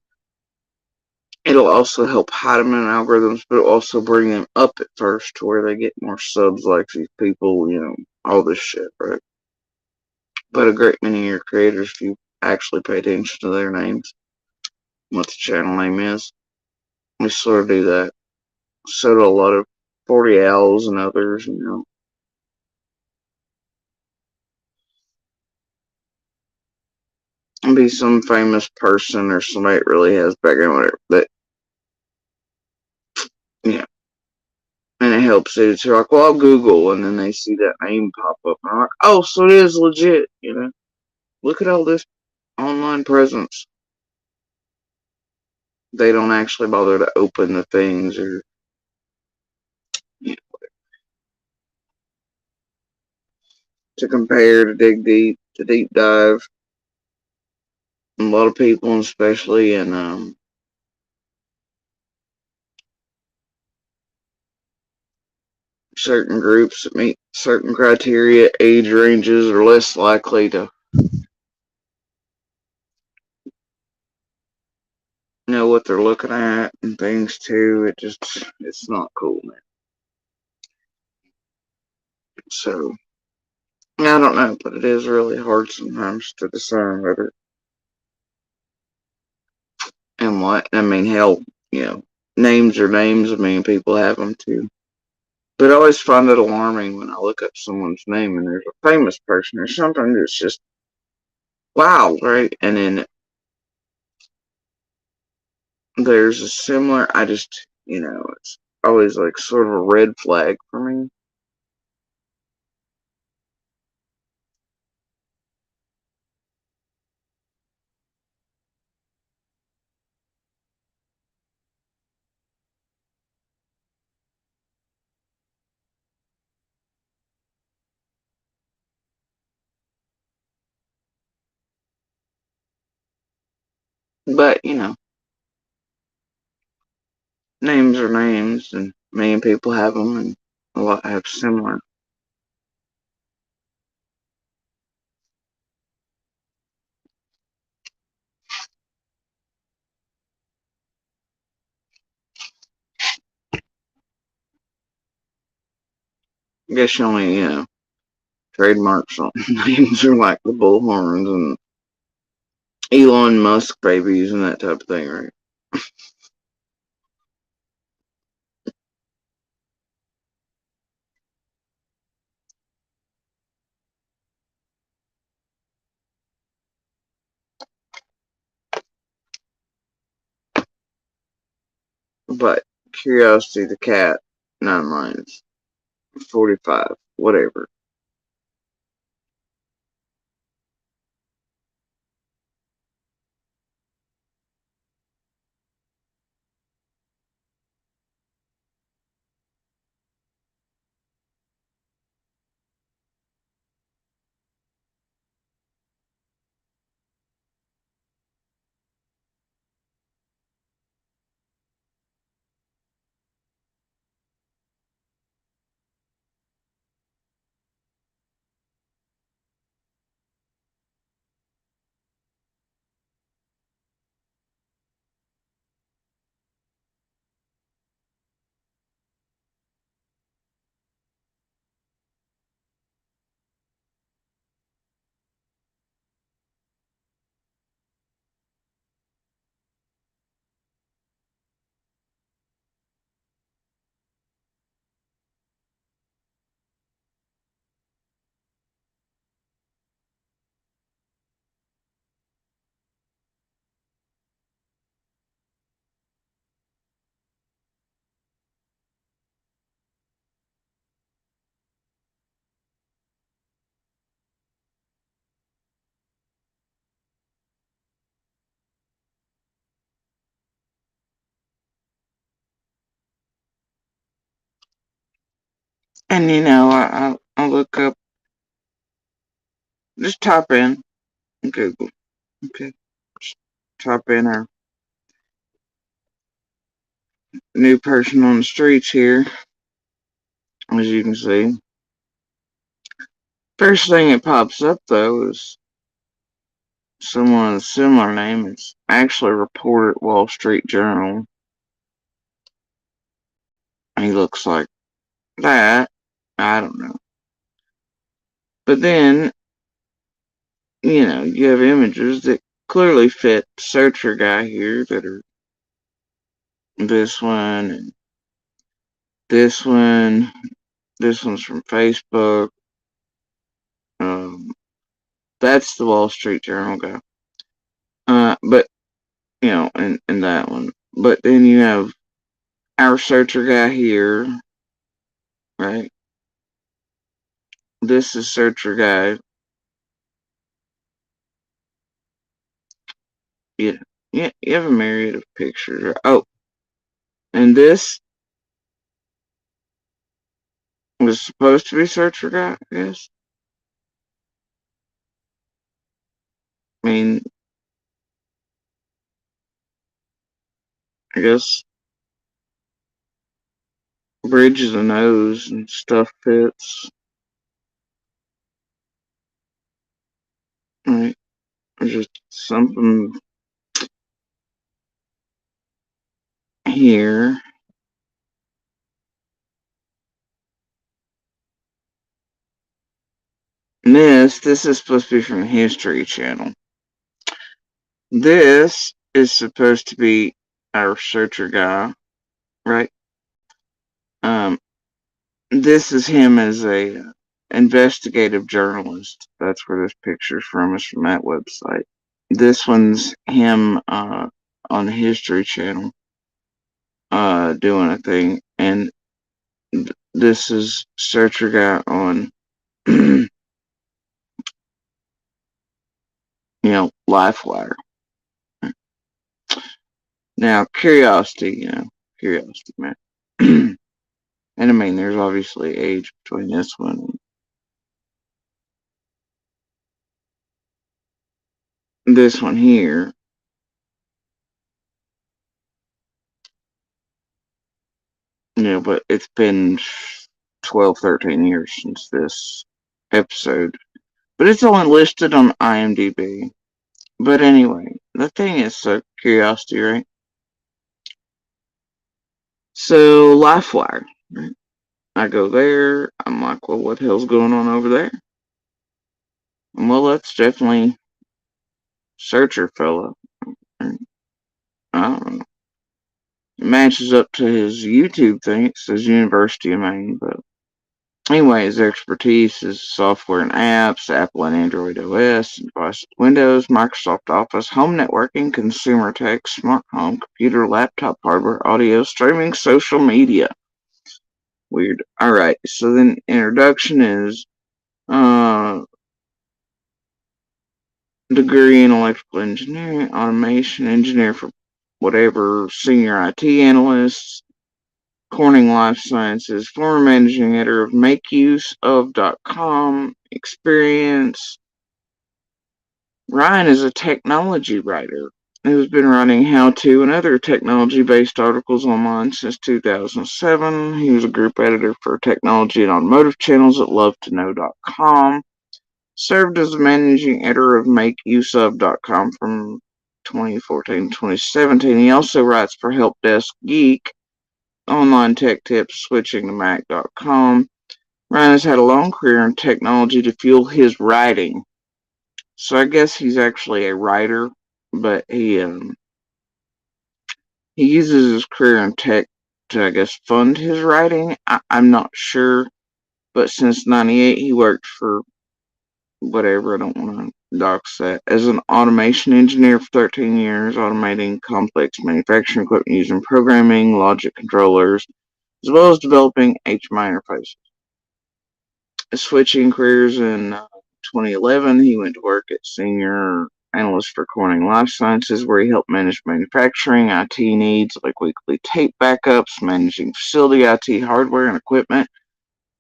It'll also help hide them in algorithms, but it'll also bring them up at first to where they get more subs like these people, all this shit, right? But a great many of your creators, if you actually pay attention to their names, what the channel name is, we sort of do that. So do a lot of 40 Owls and others. And be some famous person or somebody that really has background, whatever. But, yeah. And it helps it. It's like, well, I'll Google, and then they see that name pop up. And I'm like, oh, so it is legit. Look at all this online presence. They don't actually bother to open the things or, you know, to compare, to dig deep, to deep dive. A lot of people, especially in certain groups that meet certain criteria, age ranges, are less likely to know what they're looking at and things too. It's not cool, man. So, I don't know, but it is really hard sometimes to discern whether and what. I mean, hell, names are names. I mean, people have them too. But I always find it alarming when I look up someone's name and there's a famous person or something that's just wow, right? And then there's a similar, it's always like sort of a red flag for me. But, names are names and many people have them and a lot have similar. I guess you only, trademarks on names are like the bullhorns and Elon Musk babies and that type of thing, right? But Curiosity the cat, 9 lines, 45, whatever. And I look up, just type in Google, okay? Just type in our new person on the streets here, as you can see. First thing that pops up, though, is someone with a similar name. It's actually reported at Wall Street Journal. He looks like that. I don't know. But then, you have images that clearly fit searcher guy here that are this one and this one. This one's from Facebook. Um, that's the Wall Street Journal guy. But and that one. But then you have our searcher guy here, right? This is searcher guy. Yeah, yeah. You have a myriad of pictures. Oh, and this was supposed to be searcher guy, I guess. I mean, I guess bridge of the nose and stuff fits. Right? There's just something here. And this is supposed to be from the History Channel. This is supposed to be our searcher guy, right? Um, this is him as a investigative journalist. That's where this picture's from. Is from that website. This one's him on the History Channel doing a thing, and this is searcher guy on LifeWire. Now, curiosity, man. And I mean, there's obviously age between this one and this one here. But it's been 12, 13 years since this episode. But it's only listed on IMDb. But anyway, the thing is, curiosity, right? So, LifeWire, right? I go there. I'm like, well, what the hell's going on over there? And, well, that's definitely Searcher fella. Right? I don't know. It matches up to his YouTube thing. It says University of Maine, but Anyway, his expertise is software and apps, Apple and Android OS, devices, Windows, Microsoft Office, home networking, consumer tech, smart home, computer, laptop hardware, audio, streaming, social media. Weird. Alright, so then introduction is uh, degree in electrical engineering, automation, engineer for whatever, senior IT analyst, Corning Life Sciences, former managing editor of MakeUseOf.com, experience. Ryan is a technology writer who's been writing how-to and other technology-based articles online since 2007. He was a group editor for technology and automotive channels at LoveToKnow.com. Served as the managing editor of MakeUseOf.com from 2014 to 2017. He also writes for Help Desk Geek, online tech tips, switching to Mac.com. Ryan has had a long career in technology to fuel his writing. So I guess he's actually a writer, but he uses his career in tech to, I guess, fund his writing. I'm not sure, but since '98 he worked for whatever. I don't want to dox that. As an automation engineer for 13 years, automating complex manufacturing equipment using programming, logic controllers, as well as developing HMI interfaces. Switching careers in 2011, he went to work at senior analyst for Corning Life Sciences, where he helped manage manufacturing, IT needs like weekly tape backups, managing facility IT hardware and equipment.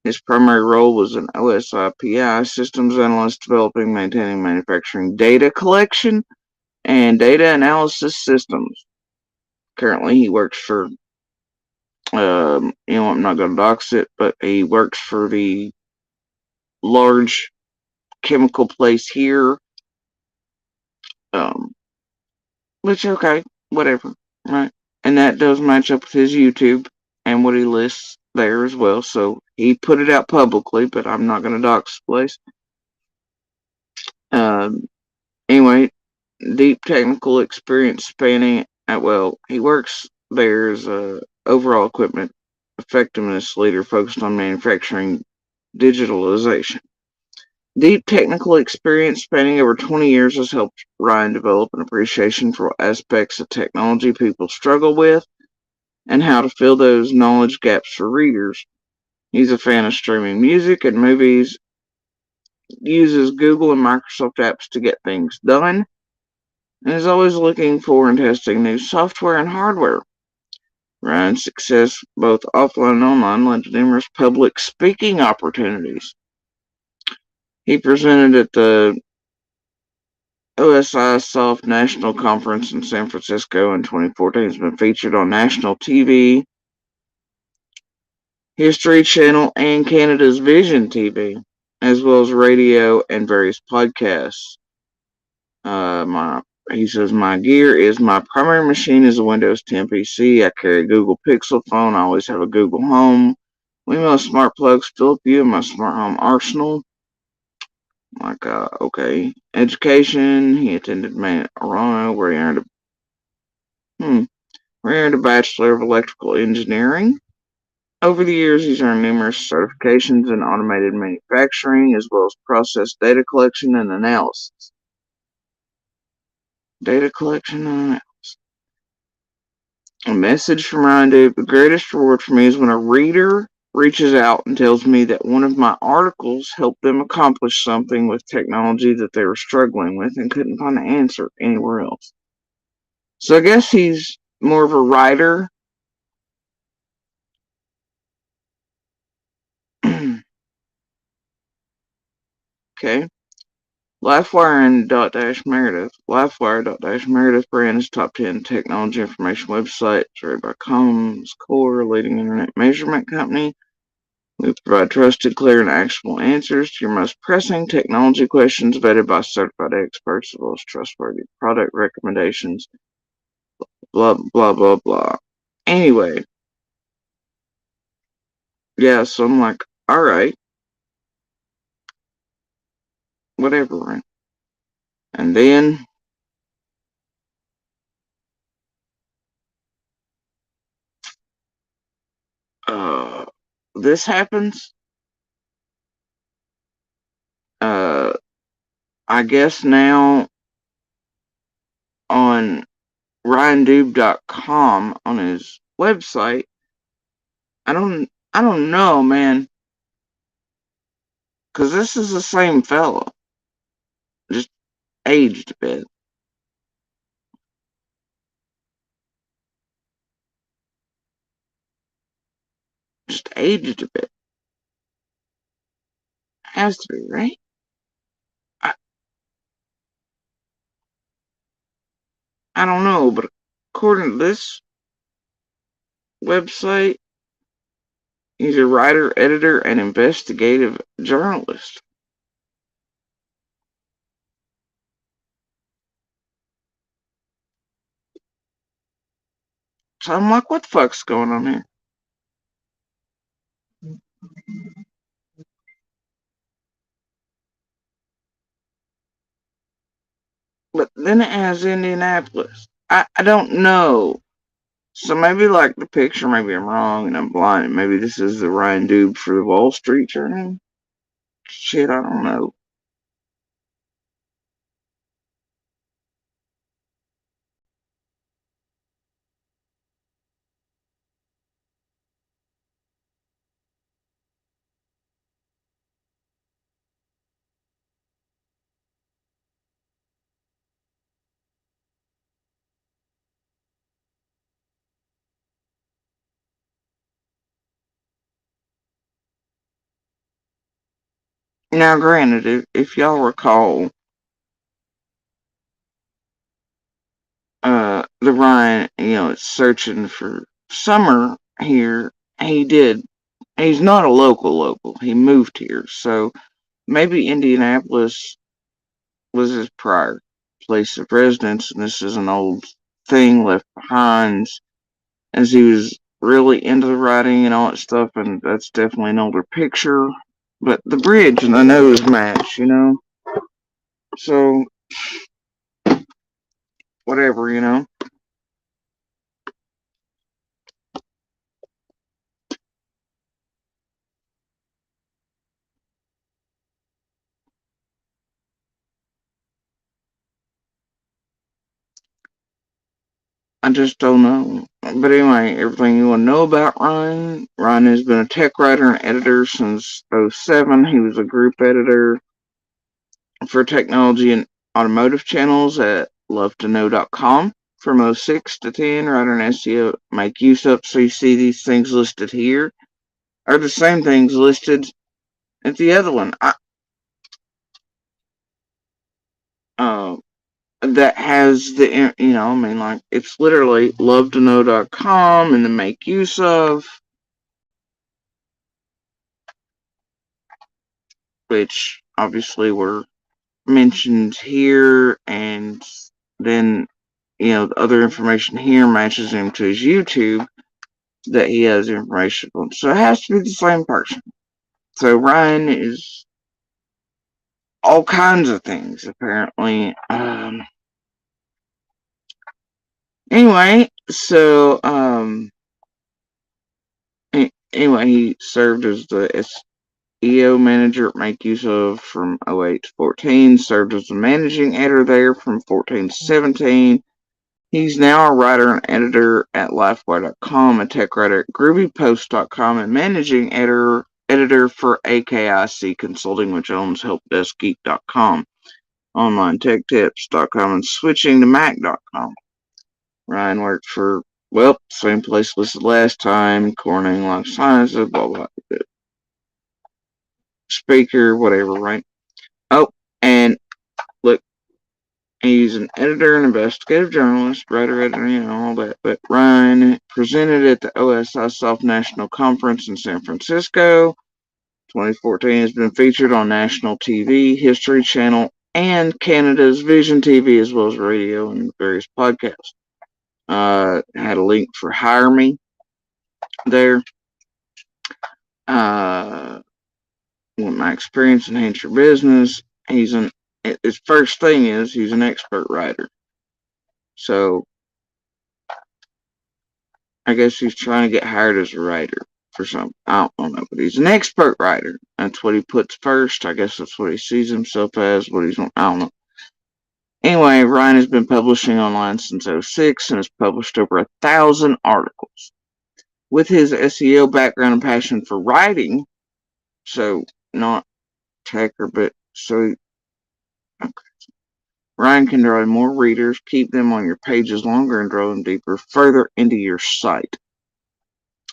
His primary role was an OSIPI systems analyst, developing, maintaining manufacturing data collection and data analysis systems. Currently, he works for, I'm not going to dox it, but he works for the large chemical place here. Um, which okay, whatever, right? And that does match up with his YouTube and what he lists there as well. So he put it out publicly, but I'm not going to dox the place. Um, anyway, deep technical experience spanning. He works there as a overall equipment effectiveness leader focused on manufacturing digitalization. Deep technical experience spanning over 20 years has helped Ryan develop an appreciation for aspects of technology people struggle with and how to fill those knowledge gaps for readers. He's a fan of streaming music and movies, uses Google and Microsoft apps to get things done, and is always looking for and testing new software and hardware. Ryan's success, both offline and online, led to numerous public speaking opportunities. He presented at the OSI Soft National Conference in San Francisco in 2014. Has been featured on national TV, History Channel, and Canada's Vision TV, as well as radio and various podcasts. He says, my gear is my primary machine is a Windows 10 PC. I carry a Google Pixel phone. I always have a Google Home. Wemo smart plugs fill up you in my smart home arsenal. Okay. Education. He attended Maine, Ohio, where he earned a Bachelor of Electrical Engineering. Over the years, he's earned numerous certifications in automated manufacturing, as well as process data collection and analysis. Data collection and analysis. A message from Ryan Duke. The greatest reward for me is when a reader reaches out and tells me that one of my articles helped them accomplish something with technology that they were struggling with and couldn't find an answer anywhere else. So I guess he's more of a writer. Okay. LifeWire and Meredith. LifeWire.Meredith brand is top 10 technology information website. Trade.com's core leading internet measurement company. We provide trusted, clear, and actionable answers to your most pressing technology questions vetted by certified experts as well as trustworthy product recommendations. Blah, blah, blah, blah. Anyway, yeah, so I'm like, alright, whatever. And then, uh, this happens. I guess now on ryandube.com on his website, I don't know, man, because this is the same fellow, just aged a bit. Just aged a bit. Has to be, right? I, I don't know, but according to this website, he's a writer, editor, and investigative journalist. So I'm like, what the fuck's going on here? But then it has Indianapolis. I don't know. So maybe like the picture, maybe I'm wrong and I'm blind. Maybe this is the Ryan Dube for the Wall Street Journal. Shit, I don't know. Now, granted, if y'all recall, the Ryan, it's searching for summer here. He did. He's not a local. He moved here, so maybe Indianapolis was his prior place of residence, and this is an old thing left behind as he was really into the writing and all that stuff, and that's definitely an older picture. But the bridge and the nose match. So, whatever. I just don't know. But anyway, everything you want to know about Ryan. Ryan has been a tech writer and editor since '07. He was a group editor for technology and automotive channels at lovetoknow.com from '06 to 10. Writer and SEO make use of. So you see these things listed here are the same things listed at the other one. Uh, that has I mean, like, it's literally lovetoknow.com and the make use of, which obviously were mentioned here, and then, the other information here matches him to his YouTube that he has information on. So it has to be the same person. So Ryan is all kinds of things, apparently. Anyway, so, anyway, he served as the EO manager at Make Use of from '08 to 14, served as the managing editor there from 14 to 17. He's now a writer and editor at lifewire.com, a tech writer at groovypost.com, and managing editor for AKIC Consulting, which owns helpdeskgeek.com, onlinetechtips.com, and switching to mac.com. Ryan worked for, well, same place listed last time, Corning Life Sciences, blah, blah, blah. Speaker, whatever, right? Oh, and look, he's an editor and investigative journalist, writer, editor, all that. But Ryan presented at the OSI Soft National Conference in San Francisco. 2014 has been featured on national TV, History Channel, and Canada's Vision TV, as well as radio and various podcasts. Had a link for Hire Me there. Want my experience enhance your business. His first thing is he's an expert writer. So I guess he's trying to get hired as a writer. or something. I don't know, but he's an expert writer. That's what he puts first. I guess that's what he sees himself as. I don't know. Anyway, Ryan has been publishing online since '06 and has published over 1,000 articles. With his SEO background and passion for writing, so not tech or but so okay. Ryan can draw in more readers, keep them on your pages longer, and draw them deeper further into your site.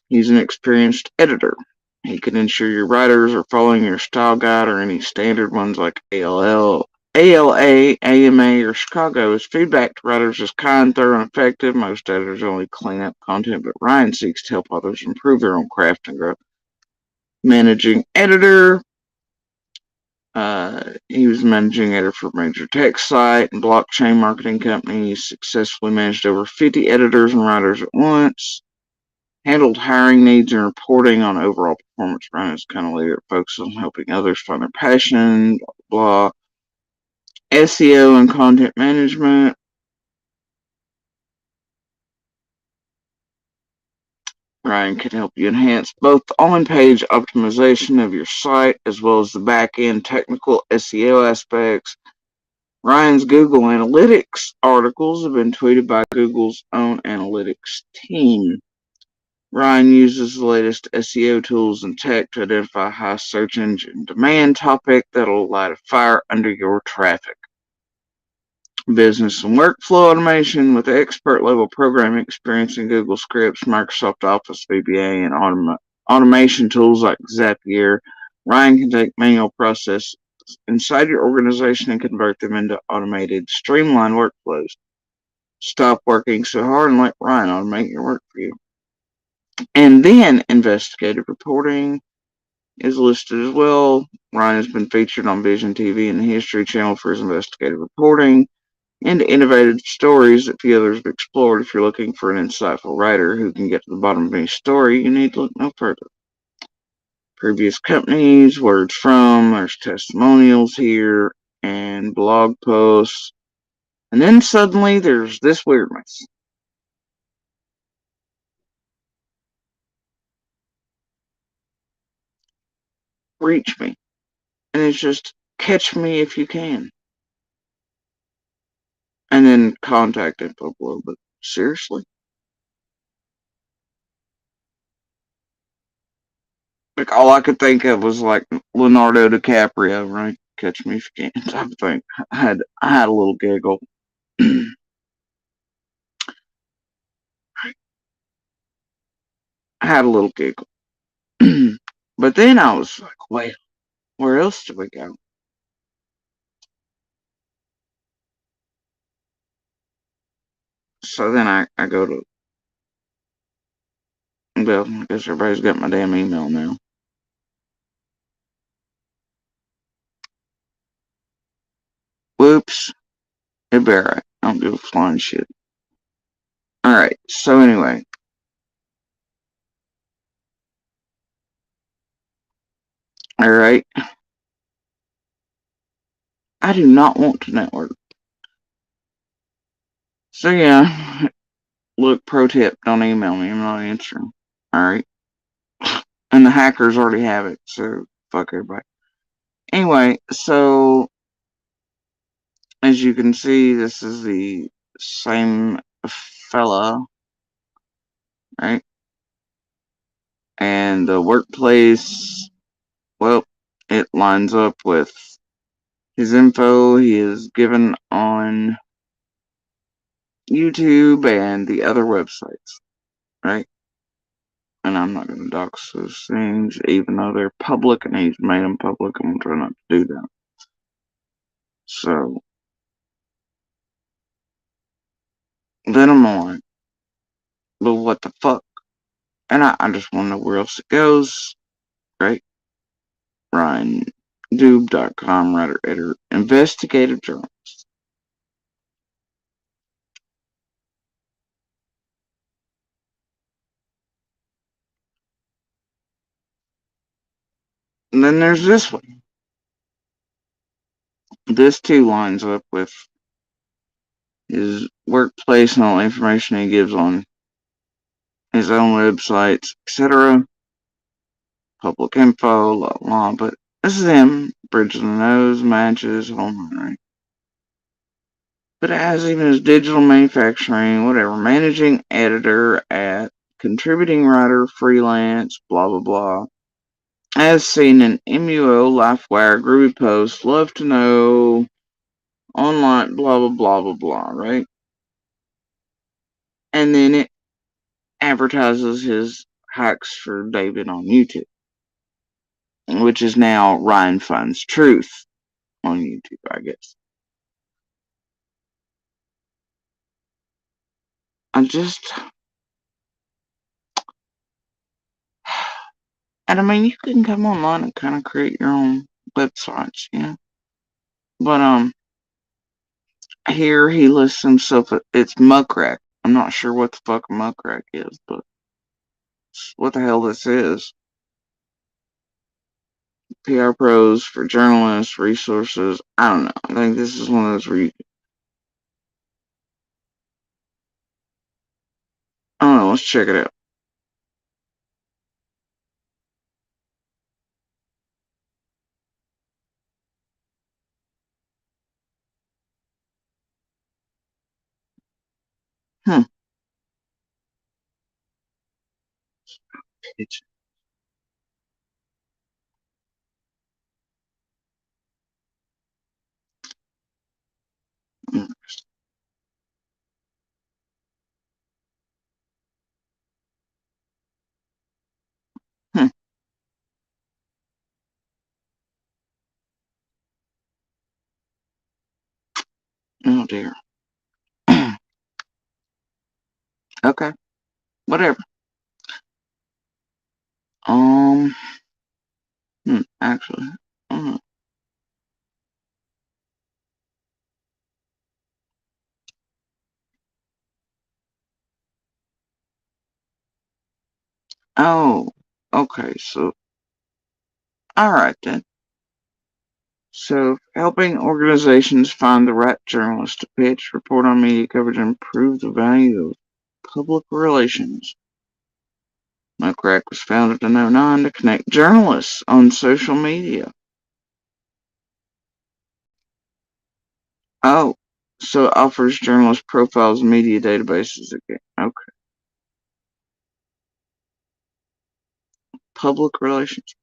He's an experienced editor. He can ensure your writers are following your style guide or any standard ones like ALA, AMA, or Chicago. His feedback to writers is kind, thorough, and effective. Most editors only clean up content, but Ryan seeks to help others improve their own craft and grow. Managing editor. He was managing editor for a major tech site and blockchain marketing company. He successfully managed over 50 editors and writers at once. Handled hiring needs and reporting on overall performance. Ryan is kind of leader focused on helping others find their passion, blah, blah. SEO and content management. Ryan can help you enhance both the on-page optimization of your site as well as the back-end technical SEO aspects. Ryan's Google Analytics articles have been tweeted by Google's own analytics team. Ryan uses the latest SEO tools and tech to identify high search engine demand topic that'll light a fire under your traffic. Business and workflow automation with expert level programming experience in Google Scripts, Microsoft Office VBA, and automation tools like Zapier. Ryan can take manual processes inside your organization and convert them into automated, streamlined workflows. Stop working so hard and let Ryan automate your work for you. And then investigative reporting is listed as well. Ryan has been featured on Vision TV and the History Channel for his investigative reporting and innovative stories that few others have explored. If you're looking for an insightful writer who can get to the bottom of any story, you need to look no further. Previous companies, words from, there's testimonials here, and blog posts. And then suddenly there's this weirdness. Reach me. And it's just catch me if you can. And then contact info below. But seriously? Like all I could think of was like Leonardo DiCaprio, right? Catch me if you can type of thing. I had a little giggle. I had a little giggle. But then I was like, wait, where else do we go? So then I go to, well, I guess everybody's got my damn email now. Whoops. It'd be alright. I don't give a flying shit. Alright, so anyway. Alright. I do not want to network. So yeah, look, pro tip, don't email me. I'm not answering. Alright. And the hackers already have it, so fuck everybody. Anyway, so as you can see, this is the same fella, right? And the workplace, well, it lines up with his info he is given on YouTube and the other websites, right? And I'm not going to dox those things, even though they're public and he's made them public. I'm going to try not to do that. So, then I'm like, but what the fuck? And I just want to know where else it goes, right? RyanDube.com, writer, editor, investigative journalist. And then there's this one. This too lines up with his workplace and all the information he gives on his own websites, etc. public info, blah, blah, but this is him, bridging the nose, matches, home run. But it has even his digital manufacturing, whatever, managing editor at contributing writer, freelance, blah, blah, blah. As seen in MUO, LifeWire, Groovy Post, Love to Know, online, blah, blah, blah, blah, blah, right? And then it advertises his hikes for David on YouTube, which is now Ryan Finds Truth on YouTube, I guess. And I mean, you can come online and kind of create your own websites, you know. But here he lists himself. It's Muckrack. I'm not sure what the fuck a Muckrack is, but what the hell this is. PR pros for journalists, resources. I don't know. I think this is one of those where you. I don't know. Let's check it out. Hmm. It's hmm. Oh dear. Okay. Whatever. Um. Actually. Mm. Oh. Okay. So. All right then. So, helping organizations find the right journalists to pitch, report on media coverage, and improve the value of public relations. MoCrack was founded in '09 to connect journalists on social media. Oh, so it offers journalist profiles and media databases again. Okay. Public relations.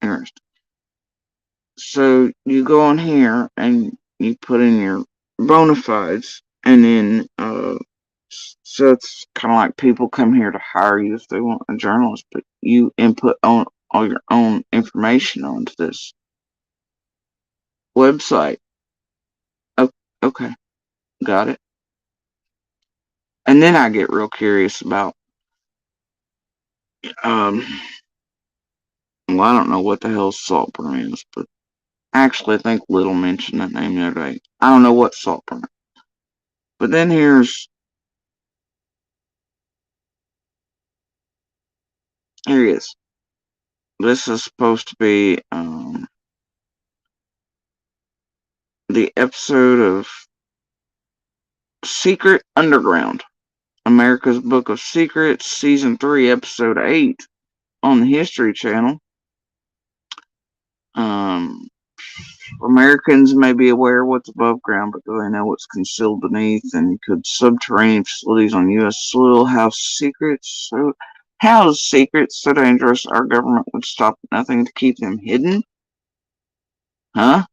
Interesting. So you go on here and you put in your bona fides, and then so it's kind of like people come here to hire you if they want a journalist, but you input on all your own information onto this website. Oh, okay, got it. And then I get real curious about um. Well, I don't know what the hell Saltburn is, but actually, I think Little mentioned that name the other day. I don't know what Saltburn. But then here he is. This is supposed to be the episode of Secret Underground, America's Book of Secrets, Season 3, Episode 8 on the History Channel. Um, Americans may be aware of what's above ground, but do they know what's concealed beneath? And could subterranean facilities on U.S. soil house secrets? So dangerous our government would stop at nothing to keep them hidden? Huh?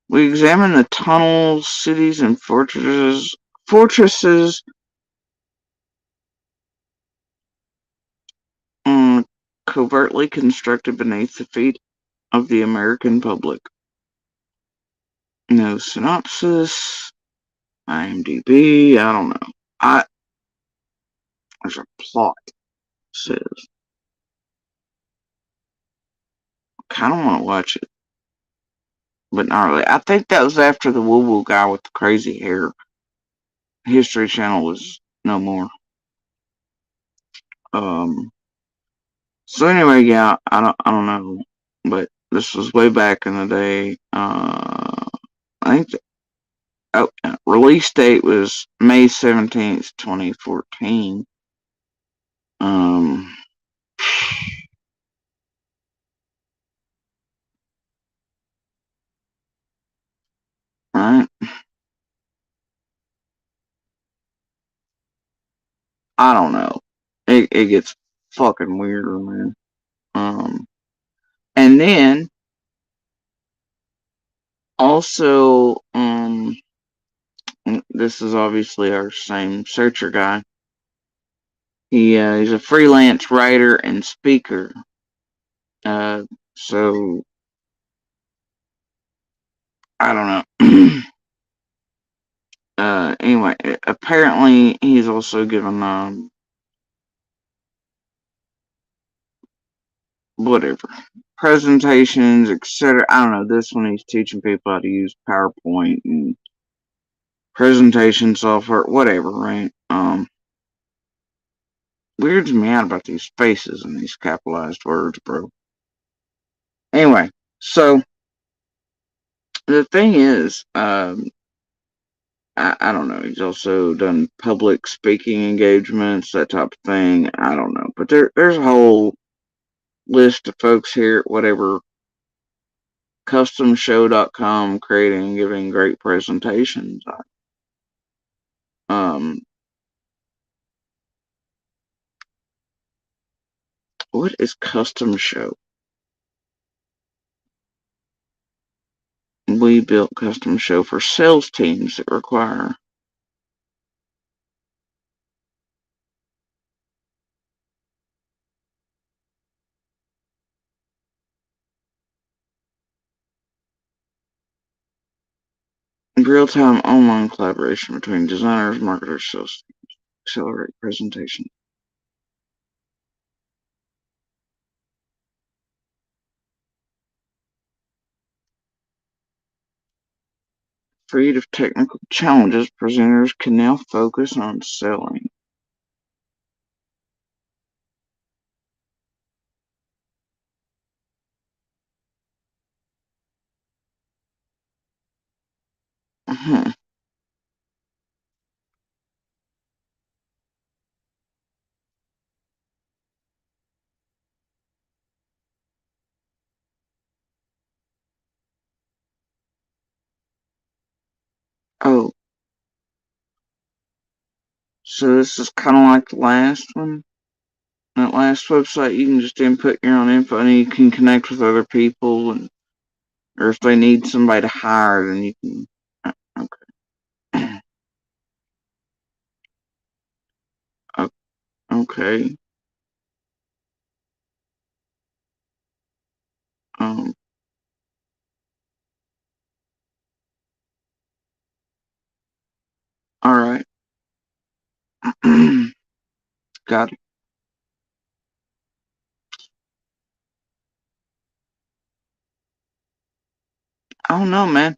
We examine the tunnels, cities, and fortresses covertly constructed beneath the feet of the American public. No synopsis. IMDb. I don't know. There's a plot. Says. Kind of want to watch it, but not really. I think that was after the woo woo guy with the crazy hair. History Channel was no more. Um. So anyway, yeah, I don't know, but this was way back in the day. I think release date was May 17th, 2014. Um, I don't know. It gets fucking weirder, man. Um, and then also, this is obviously our same searcher guy. He's a freelance writer and speaker. Uh, so I don't know. Anyway, apparently he's also given whatever presentations, etc. I don't know. This one he's teaching people how to use PowerPoint and presentation software, whatever, right? Weirds me out about these faces and these capitalized words, bro. Anyway, so the thing is, I don't know. He's also done public speaking engagements, that type of thing. I don't know, but there's a whole list of folks here at whatever customshow.com creating and giving great presentations. Um, what is Custom Show? We built Custom Show for sales teams that require. Real-time online collaboration between designers, marketers, sales teams. Accelerate presentation. Freed of technical challenges, presenters can now focus on selling. Uh-huh. Oh, so this is kind of like the last one. That last website, you can just input your own info and you can connect with other people, and or if they need somebody to hire, then you can. Okay. Okay. Um. All right. Got it. I don't know, man.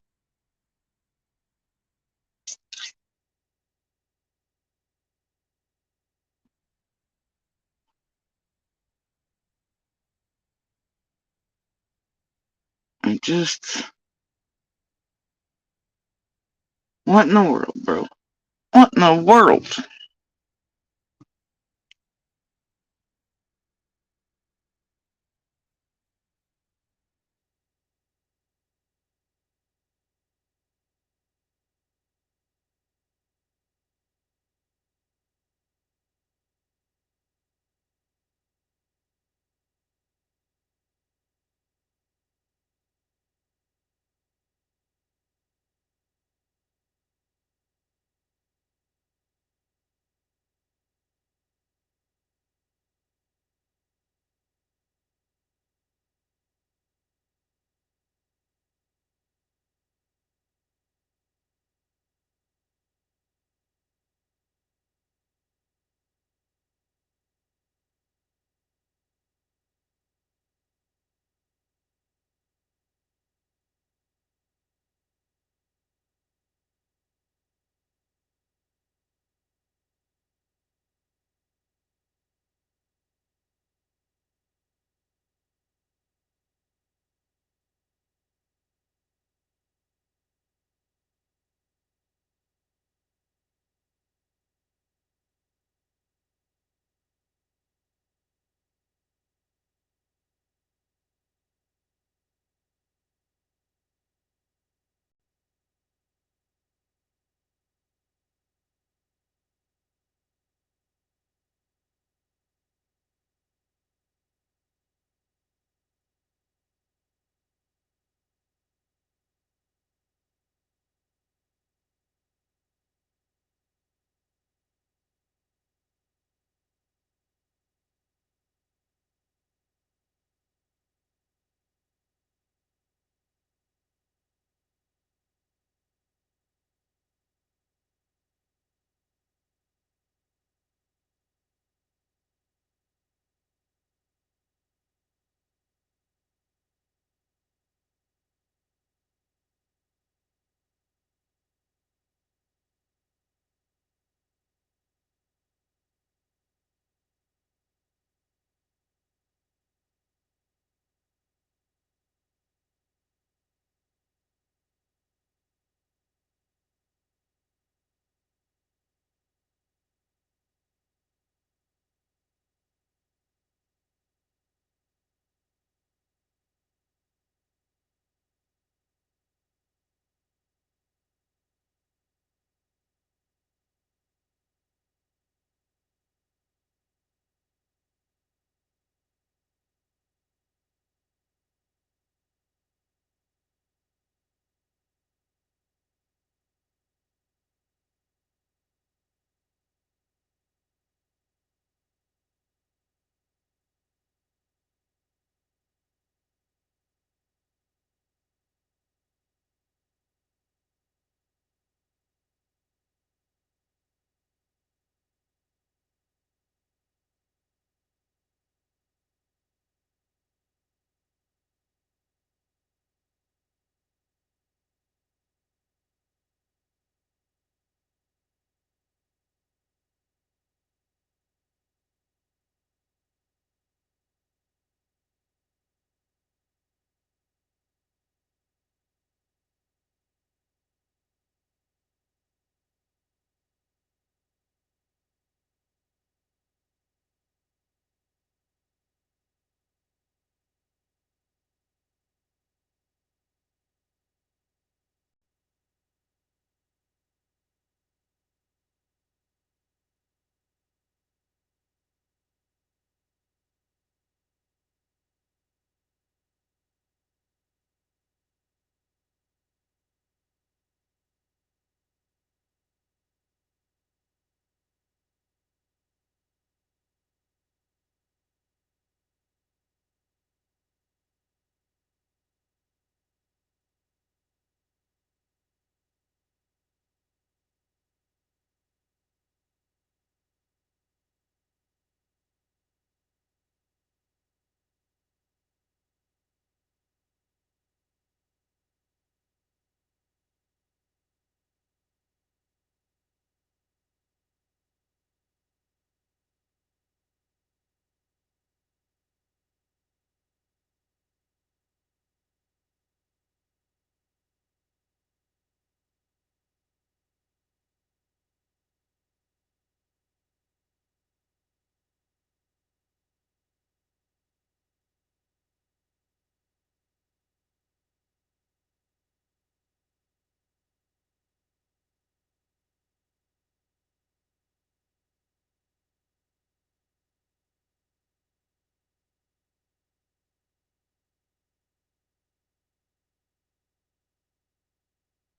I just. What in the world, bro? What in the world?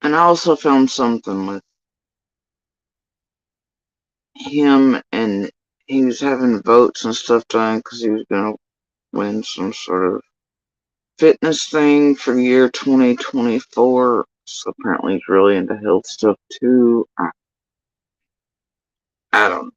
And I also found something with him, and he was having votes and stuff done because he was going to win some sort of fitness thing for the year 2024. So apparently he's really into health stuff too. I don't know.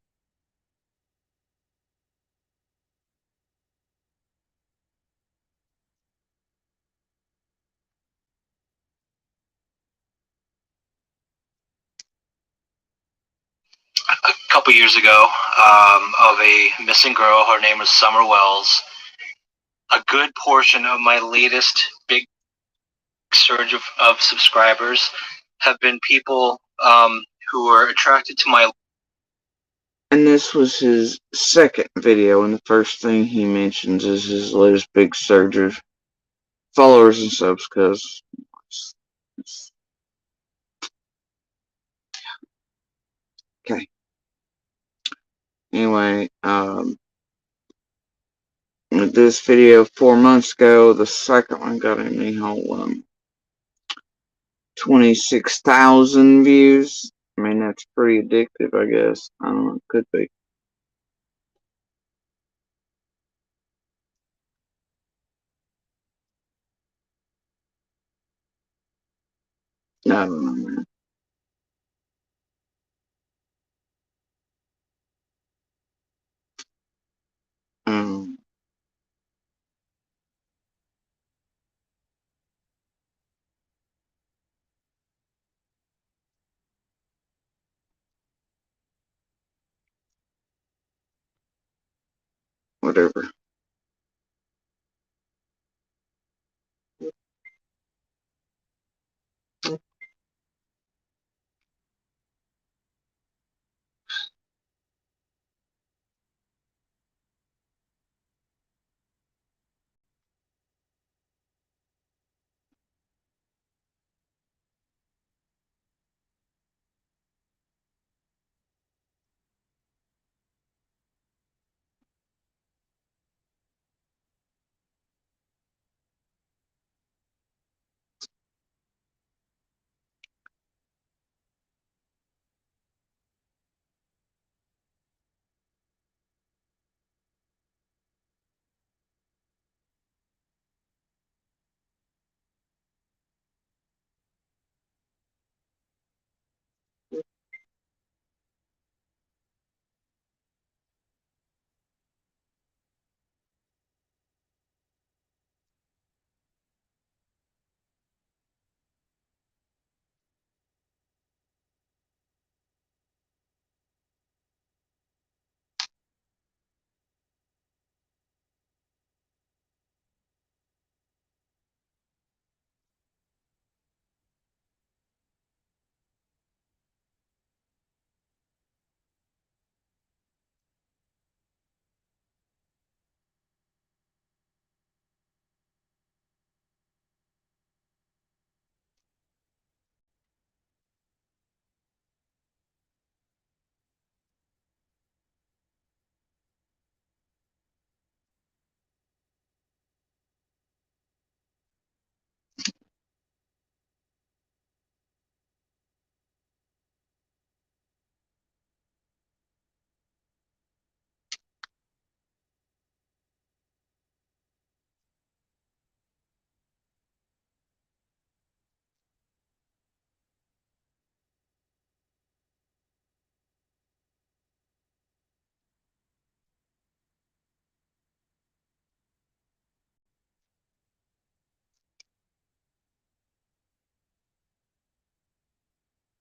A couple years ago, of a missing girl. Her name was Summer Wells. A good portion of my latest big surge of subscribers have been people who were attracted to my. And this was his second video, and the first thing he mentions is his latest big surge of followers and subs, because okay. Anyway, this video 4 months ago, the second one got him the whole 26,000 views. I mean, that's pretty addictive, I guess. I don't know, it could be. I don't know, man. Um, Whatever.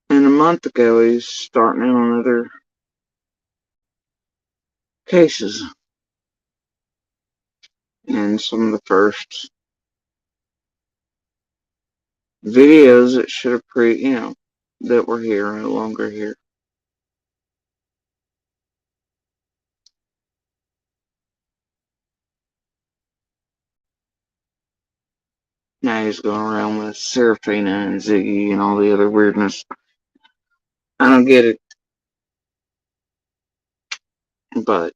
And a month ago, he's starting in on other cases. And some of the first videos that should have that were here are no longer here. Now he's going around with Serafina and Ziggy and all the other weirdness. I don't get it, but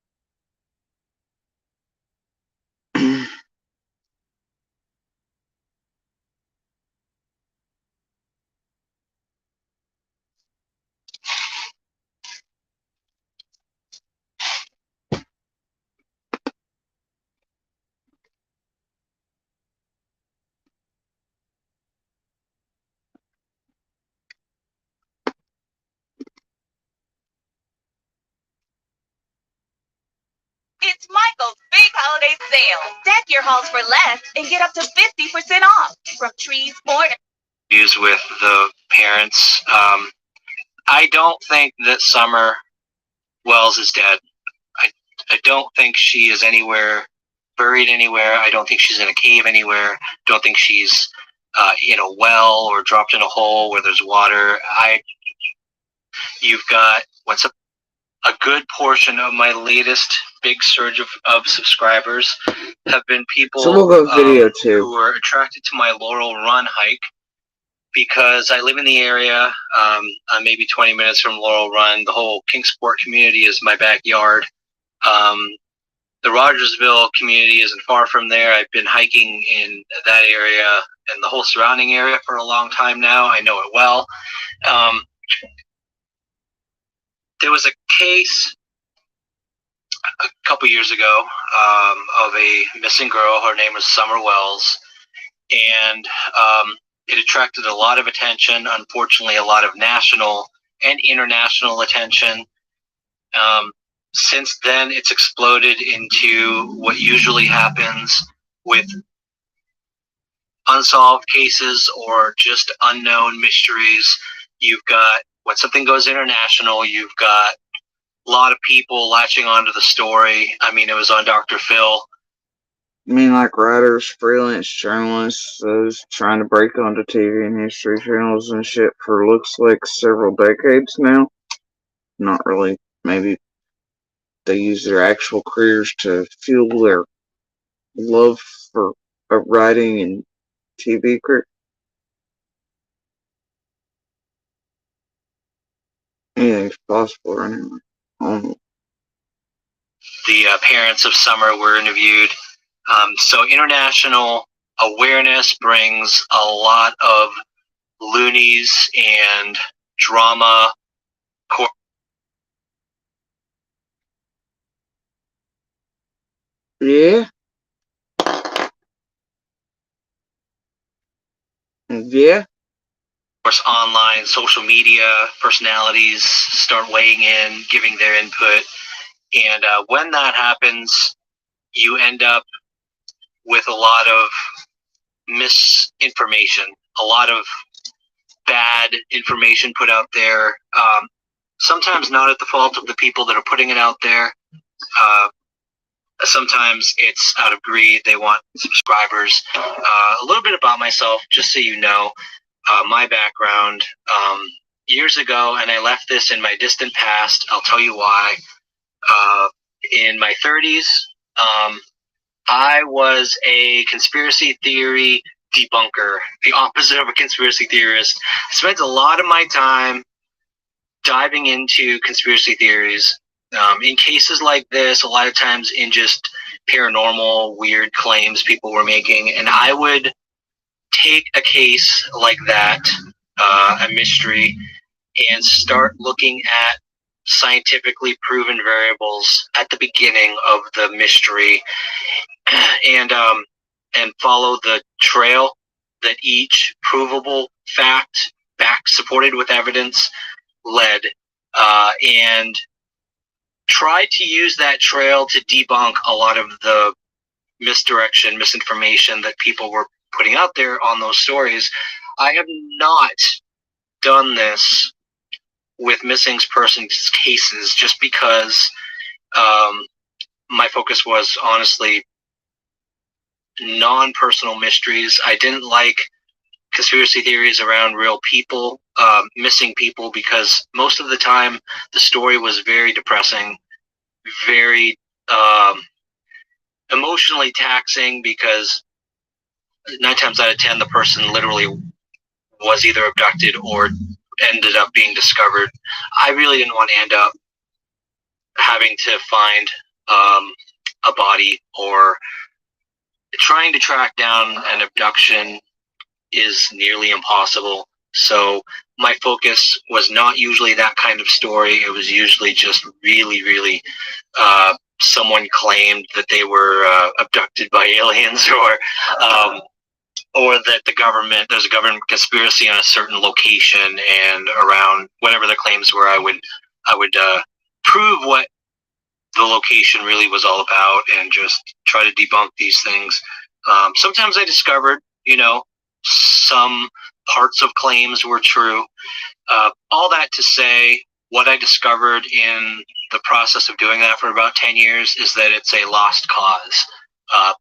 It's Michael's big holiday sale. Deck your halls for less and get up to 50% off from trees, more. Use with the parents. I don't think that Summer Wells is dead. I don't think she is anywhere buried anywhere. I don't think she's in a cave anywhere. Don't think she's in a well or dropped in a hole where there's water. You've got what's a good portion of my latest big surge of subscribers have been people who are attracted to my Laurel Run hike because I live in the area. I'm maybe 20 minutes from Laurel Run. The whole Kingsport community is my backyard. The Rogersville community isn't far from there. I've been hiking in that area and the whole surrounding area for a long time now. I know it well. There was a case a couple years ago of a missing girl. Her name was Summer Wells, and it attracted a lot of attention. Unfortunately, a lot of national and international attention. Since then, it's exploded into what usually happens with unsolved cases or just unknown mysteries. You've got, when something goes international, you've got a lot of people latching onto the story. I mean, it was on Dr. Phil. I mean, like writers, freelance journalists, those trying to break onto TV and history channels and shit for looks like several decades now. Not really. Maybe they use their actual careers to fuel their love for writing and TV career. Anything's possible right now. The parents of Summer were interviewed. So international awareness brings a lot of loonies and drama. Yeah. Yeah. Of course, online, social media personalities start weighing in, giving their input. And when that happens, you end up with a lot of misinformation, a lot of bad information put out there. Sometimes not at the fault of the people that are putting it out there. Sometimes it's out of greed. They want subscribers. A little bit about myself, just so you know, my background. Years ago, and I left this in my distant past, I'll tell you why. In my 30s, I was a conspiracy theory debunker, the opposite of a conspiracy theorist. I spent a lot of my time diving into conspiracy theories. In cases like this, a lot of times in just paranormal, weird claims people were making, and I would take a case like that, a mystery, and start looking at scientifically proven variables at the beginning of the mystery, and follow the trail that each provable fact, back supported with evidence, led, and try to use that trail to debunk a lot of the misdirection, misinformation that people were putting out there on those stories. I have not done this with missing persons cases just because my focus was honestly non-personal mysteries. I didn't like conspiracy theories around real people, missing people, because most of the time the story was very depressing, very emotionally taxing, because 9 times out of 10 the person literally was either abducted or ended up being discovered. I really didn't want to end up having to find a body, or trying to track down an abduction is nearly impossible. So my focus was not usually that kind of story. It was usually just really someone claimed that they were abducted by aliens, or that there's a government conspiracy on a certain location, and around whatever the claims were, I would prove what the location really was all about, and just try to debunk these things. Sometimes I discovered, some parts of claims were true. All that to say, what I discovered in the process of doing that for about 10 years is that it's a lost cause.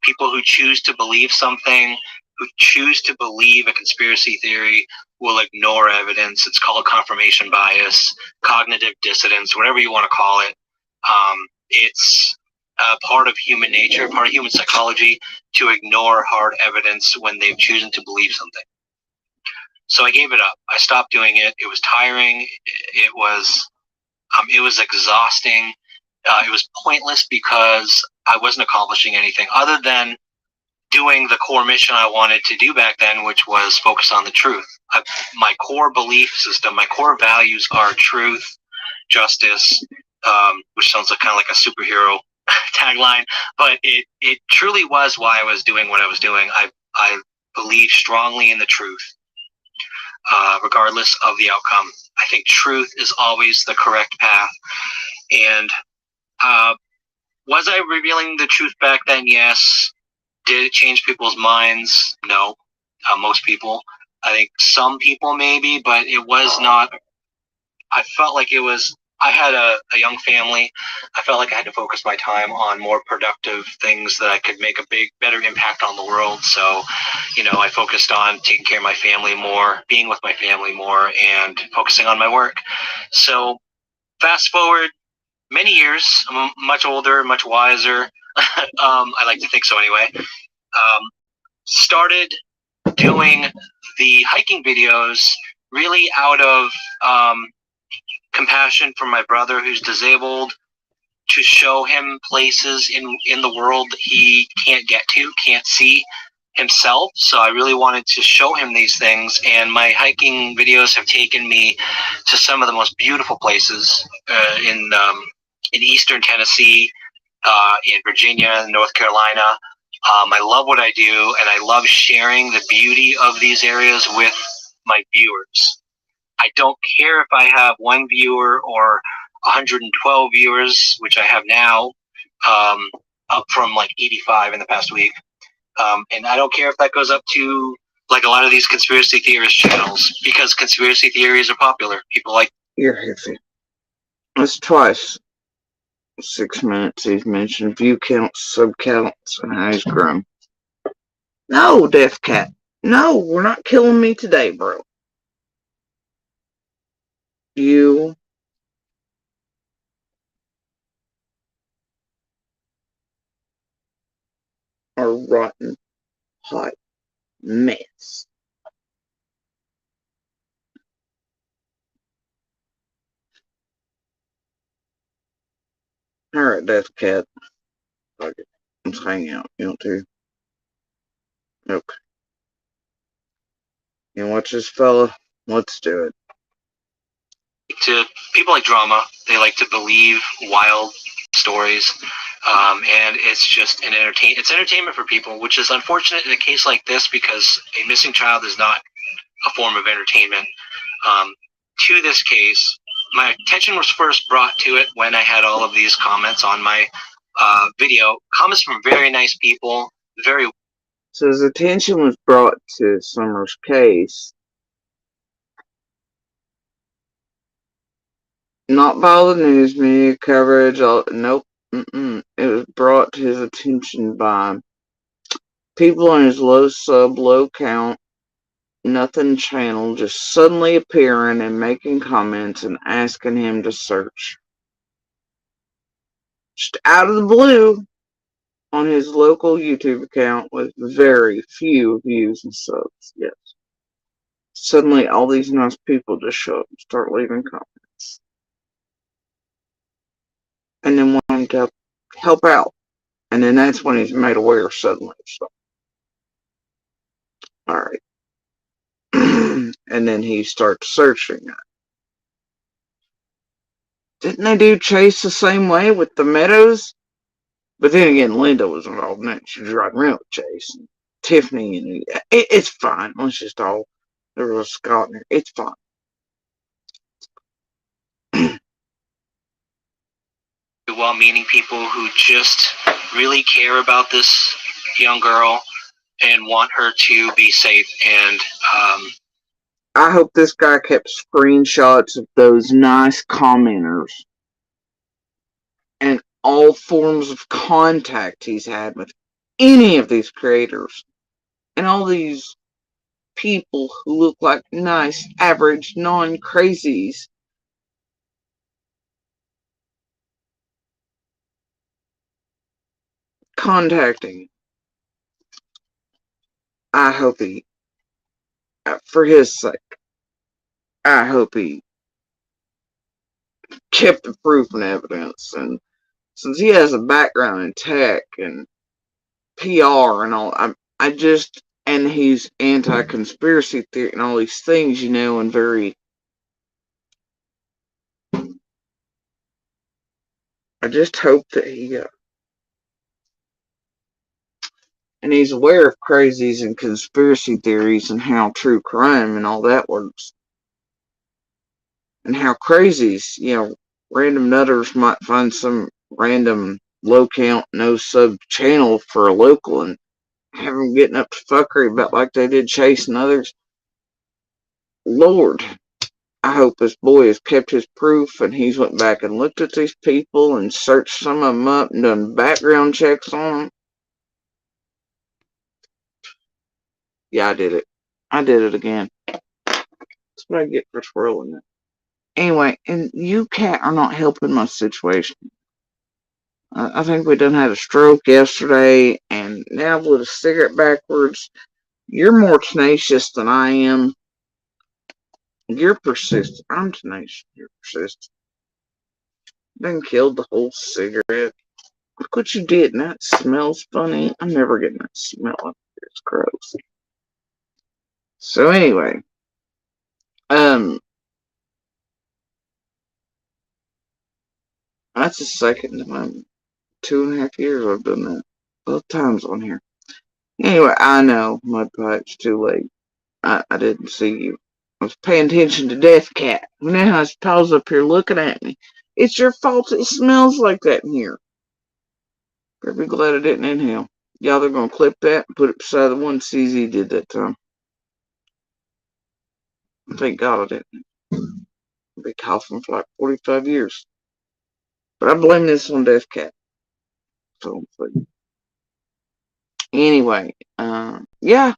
People who choose to believe something, who choose to believe a conspiracy theory, will ignore evidence. It's called confirmation bias, cognitive dissonance, whatever you want to call it. It's part of human nature, part of human psychology, to ignore hard evidence when they've chosen to believe something. So I gave it up. I stopped doing it. It was tiring. It was exhausting. It was pointless because I wasn't accomplishing anything other than doing the core mission I wanted to do back then, which was focus on the truth. My core belief system, my core values are truth, justice, which sounds kind of like a superhero tagline, but it truly was why I was doing what I was doing. I believe strongly in the truth, regardless of the outcome. I think truth is always the correct path. And was I revealing the truth back then? Yes. Did it change people's minds? No. Most people. I think some people maybe, but it was not. I felt like it was. I had a young family. I felt like I had to focus my time on more productive things that I could make a better impact on the world. So, I focused on taking care of my family more, being with my family more, and focusing on my work. So, fast forward many years, I'm much older, much wiser. I like to think so anyway. Started doing the hiking videos really out of compassion for my brother who's disabled, to show him places in the world that he can't get to, can't see himself. So I really wanted to show him these things, and my hiking videos have taken me to some of the most beautiful places in eastern Tennessee, in Virginia, North Carolina. I love what I do, and I love sharing the beauty of these areas with my viewers. I don't care if I have one viewer or 112 viewers, which I have now, up from like 85 in the past week. And I don't care if that goes up to like a lot of these conspiracy theorist channels, because conspiracy theories are popular. People like. You're iffy. That's twice 6 minutes he's mentioned view counts, sub counts, and how he's grown. No, Death Cat. No, we're not killing me today, bro. You are rotten hot mess. Alright, Death Cat. Fuck it. Let's hang out. You want to? Okay. You watch this fella? Let's do it. To people like drama, they like to believe wild stories, and it's just it's entertainment for people, which is unfortunate in a case like this, because a missing child is not a form of entertainment. To this case, my attention was first brought to it when I had all of these comments on my video. Comments from very nice people, very. So his attention was brought to Summer's case, not by all the news media coverage. Nope. It was brought to his attention by people on his low sub, low count, nothing channel just suddenly appearing and making comments and asking him to search. Just out of the blue on his local YouTube account with very few views and subs. Yes. Suddenly all these nice people just show up and start leaving comments. And then want him to help out. And then that's when he's made aware suddenly. So, alright. And then he starts searching. Didn't they do Chase the same way with the Meadows? But then again, Linda was involved in that. She was riding around with Chase. And Tiffany, and it's fine. Let's just all. There was Scott in there. It's fine. well-meaning people who just really care about this young girl and want her to be safe. And I hope this guy kept screenshots of those nice commenters and all forms of contact he's had with any of these creators and all these people who look like nice, average, non-crazies contacting. I hope he, for his sake, I hope he kept the proof and evidence. And since he has a background in tech and PR and all, I just, and he's anti-conspiracy theory and all these things, and very, I just hope that he, and he's aware of crazies and conspiracy theories and how true crime and all that works. And how crazies, random nutters might find some random low count, no sub channel for a local and have them getting up to fuckery about like they did chasing others. Lord, I hope this boy has kept his proof and he's went back and looked at these people and searched some of them up and done background checks on them. Yeah, I did it. I did it again. That's what I get for twirling it. Anyway, and you, Cat, are not helping my situation. I think we done had a stroke yesterday, and now lit a cigarette backwards. You're more tenacious than I am. You're persistent. I'm tenacious. You're persistent. Then killed the whole cigarette. Look what you did, and that smells funny. I'm never getting that smell up here. It's gross. So anyway, that's the second time. 2.5 years I've done that. Both times on here. Anyway, I know, Mudpie, it's too late. I didn't see you. I was paying attention to Death Cat. Now his pals up here looking at me. It's your fault it smells like that in here. Better be glad I didn't inhale. Y'all, they're gonna clip that and put it beside the one CZ did that time. Thank God I didn't. I've been coughing for like 45 years. But I blame this on Death Cat. So, anyway, yeah.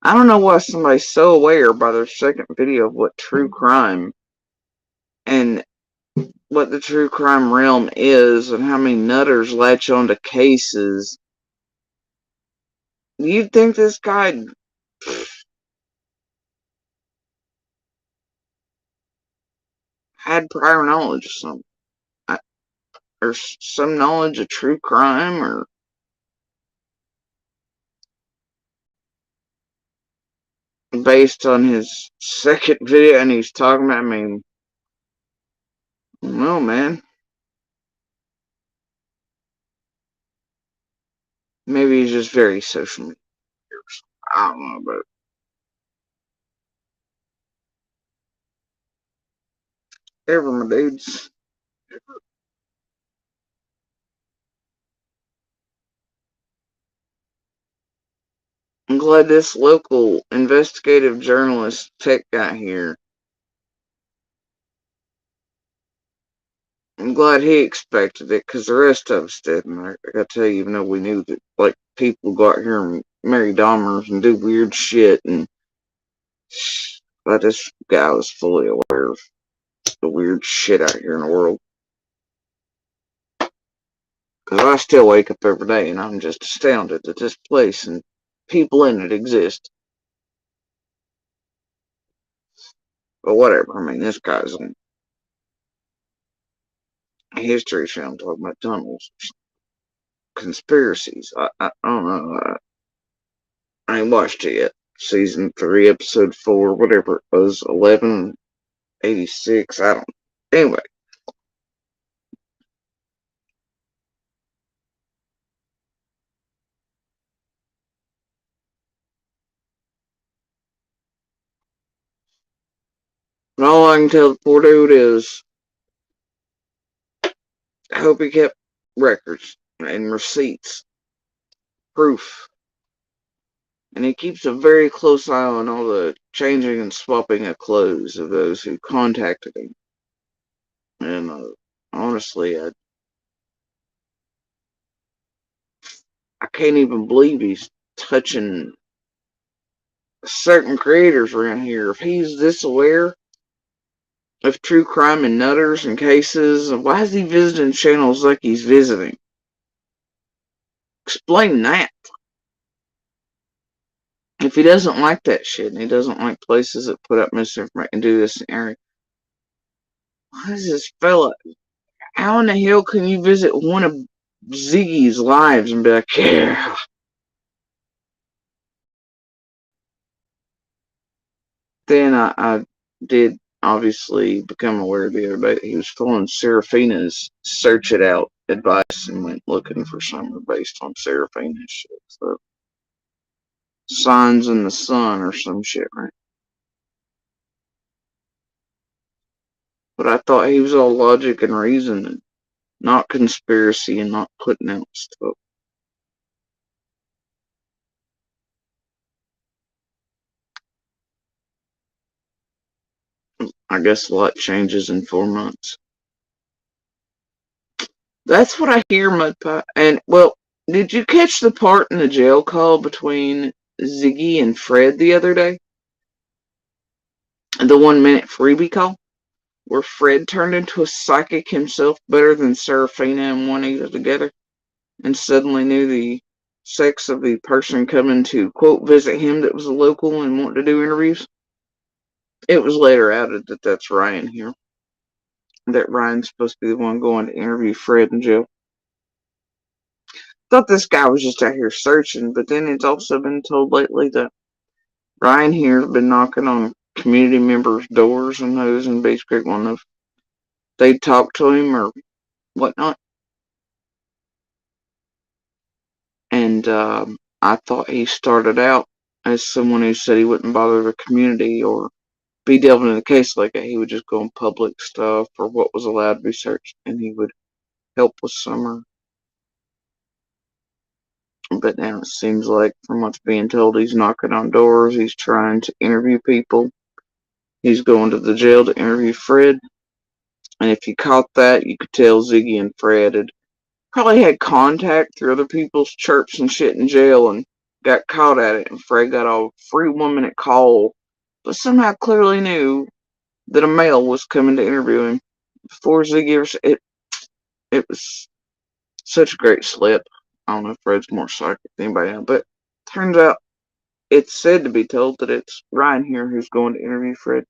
I don't know why somebody's so aware by their second video of what true crime and what the true crime realm is and how many nutters latch onto cases. You'd think this guy had prior knowledge of something. Or some knowledge of true crime, or based on his second video and he's talking about, I mean, no, man. Maybe he's just very social media. I don't know, but ever, my dudes. I'm glad this local investigative journalist tech guy here, I'm glad he expected it, because the rest of us didn't. I gotta tell you, even though we knew that, like, people go out here and marry Dahmers and do weird shit, and but this guy was fully aware of the weird shit out here in the world. Because I still wake up every day and I'm just astounded that this place and people in it exist. But whatever, I mean, this guy's on History Channel talking about tunnels, conspiracies. I don't know. I ain't watched it yet. Season 3, episode 4, whatever it was, 1186. I don't know. Anyway. All I can tell the poor dude is hope he kept records and receipts, proof. And he keeps a very close eye on all the changing and swapping of clothes of those who contacted him. And honestly, I can't even believe he's touching certain creators around here. If he's this aware of true crime and nutters and cases, why is he visiting channels like he's visiting? Explain that. If he doesn't like that shit and he doesn't like places that put up misinformation and do this area, why is this fella? How in the hell can you visit one of Ziggy's lives and be like, yeah? Then I did obviously become aware the other day that he was following Serafina's search it out advice and went looking for somewhere based on Serafina's shit. So, signs in the sun or some shit, right? But I thought he was all logic and reason and not conspiracy and not putting out stuff. I guess a lot changes in 4 months. That's what I hear, Mudpie. And, well, did you catch the part in the jail call between Ziggy and Fred the other day? The 1 minute freebie call? Where Fred turned into a psychic himself better than Serafina and Juanita together, and suddenly knew the sex of the person coming to, quote, visit him that was a local and wanted to do interviews? It was later outed that that's Ryan here. That Ryan's supposed to be the one going to interview Fred in jail. Thought this guy was just out here searching, but then it's also been told lately that Ryan here has been knocking on community members' doors and those in Beach Creek want to know if they'd talk to him or whatnot. And I thought he started out as someone who said he wouldn't bother the community or be delving in a case like that. He would just go on public stuff or what was allowed to be searched, and he would help with Summer. But now it seems like, from what's being told, he's knocking on doors. He's trying to interview people. He's going to the jail to interview Fred. And if you caught that, you could tell Ziggy and Fred had probably had contact through other people's chirps and shit in jail and got caught at it. And Fred got a free 1 minute call, but somehow clearly knew that a male was coming to interview him before Ziggy ever said it. It was such a great slip. I don't know if Fred's more psychic than anybody else, but turns out it's said to be told that it's Ryan here who's going to interview Fred.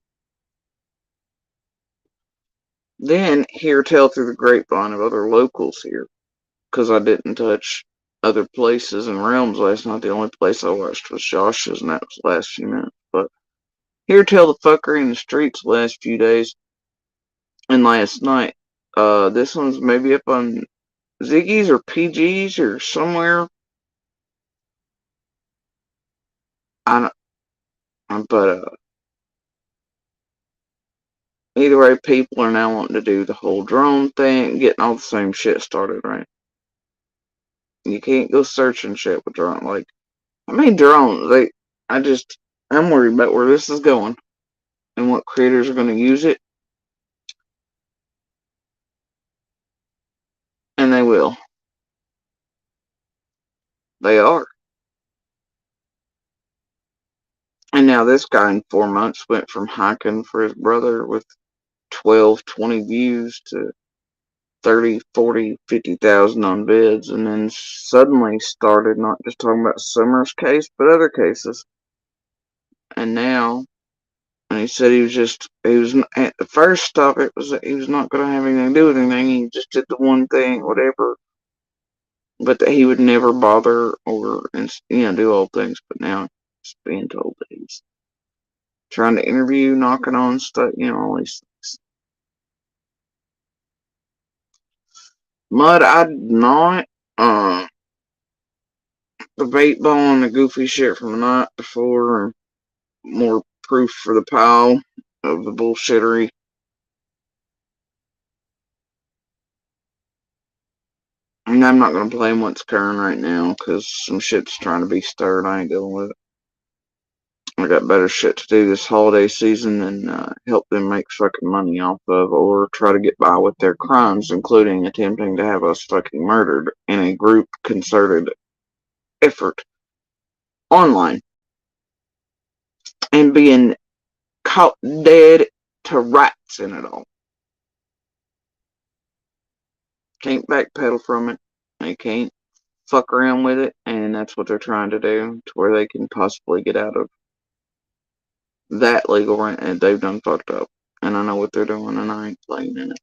Then hear tell through the grapevine of other locals here, because I didn't touch other places and realms last night. The only place I watched was Josh's, and that was the last few minutes. But hear tell the fuckery in the streets the last few days and last night. This one's maybe up on Ziggy's or PG's or somewhere. I don't, but either way, people are now wanting to do the whole drone thing, getting all the same shit started, right? You can't go searching shit with drone. Like, I mean, drones. I'm worried about where this is going and what creators are going to use it, and they will. They are. And now this guy in 4 months went from hiking for his brother with 12, 20 views to 30, 40, 50,000 on bids, and then suddenly started not just talking about Summer's case, but other cases. And now, and he said he was at the first stop, it was that he was not going to have anything to do with anything. He just did the one thing, whatever, but that he would never bother or, do all things. But now it's being told that he's trying to interview, knocking on stuff, all these things. Mud, I did not, debate ball on the goofy shit from the night before, and more proof for the pile of the bullshittery. I'm not going to blame what's occurring right now, because some shit's trying to be stirred. I ain't dealing with it. I got better shit to do this holiday season than help them make fucking money off of, or try to get by with their crimes, including attempting to have us fucking murdered in a group concerted effort online, and being caught dead to rights in it all. Can't backpedal from it. They can't fuck around with it, and that's what they're trying to do, to where they can possibly get out of that legal rent, and they've done fucked up. And I know what they're doing, and I ain't playing in it.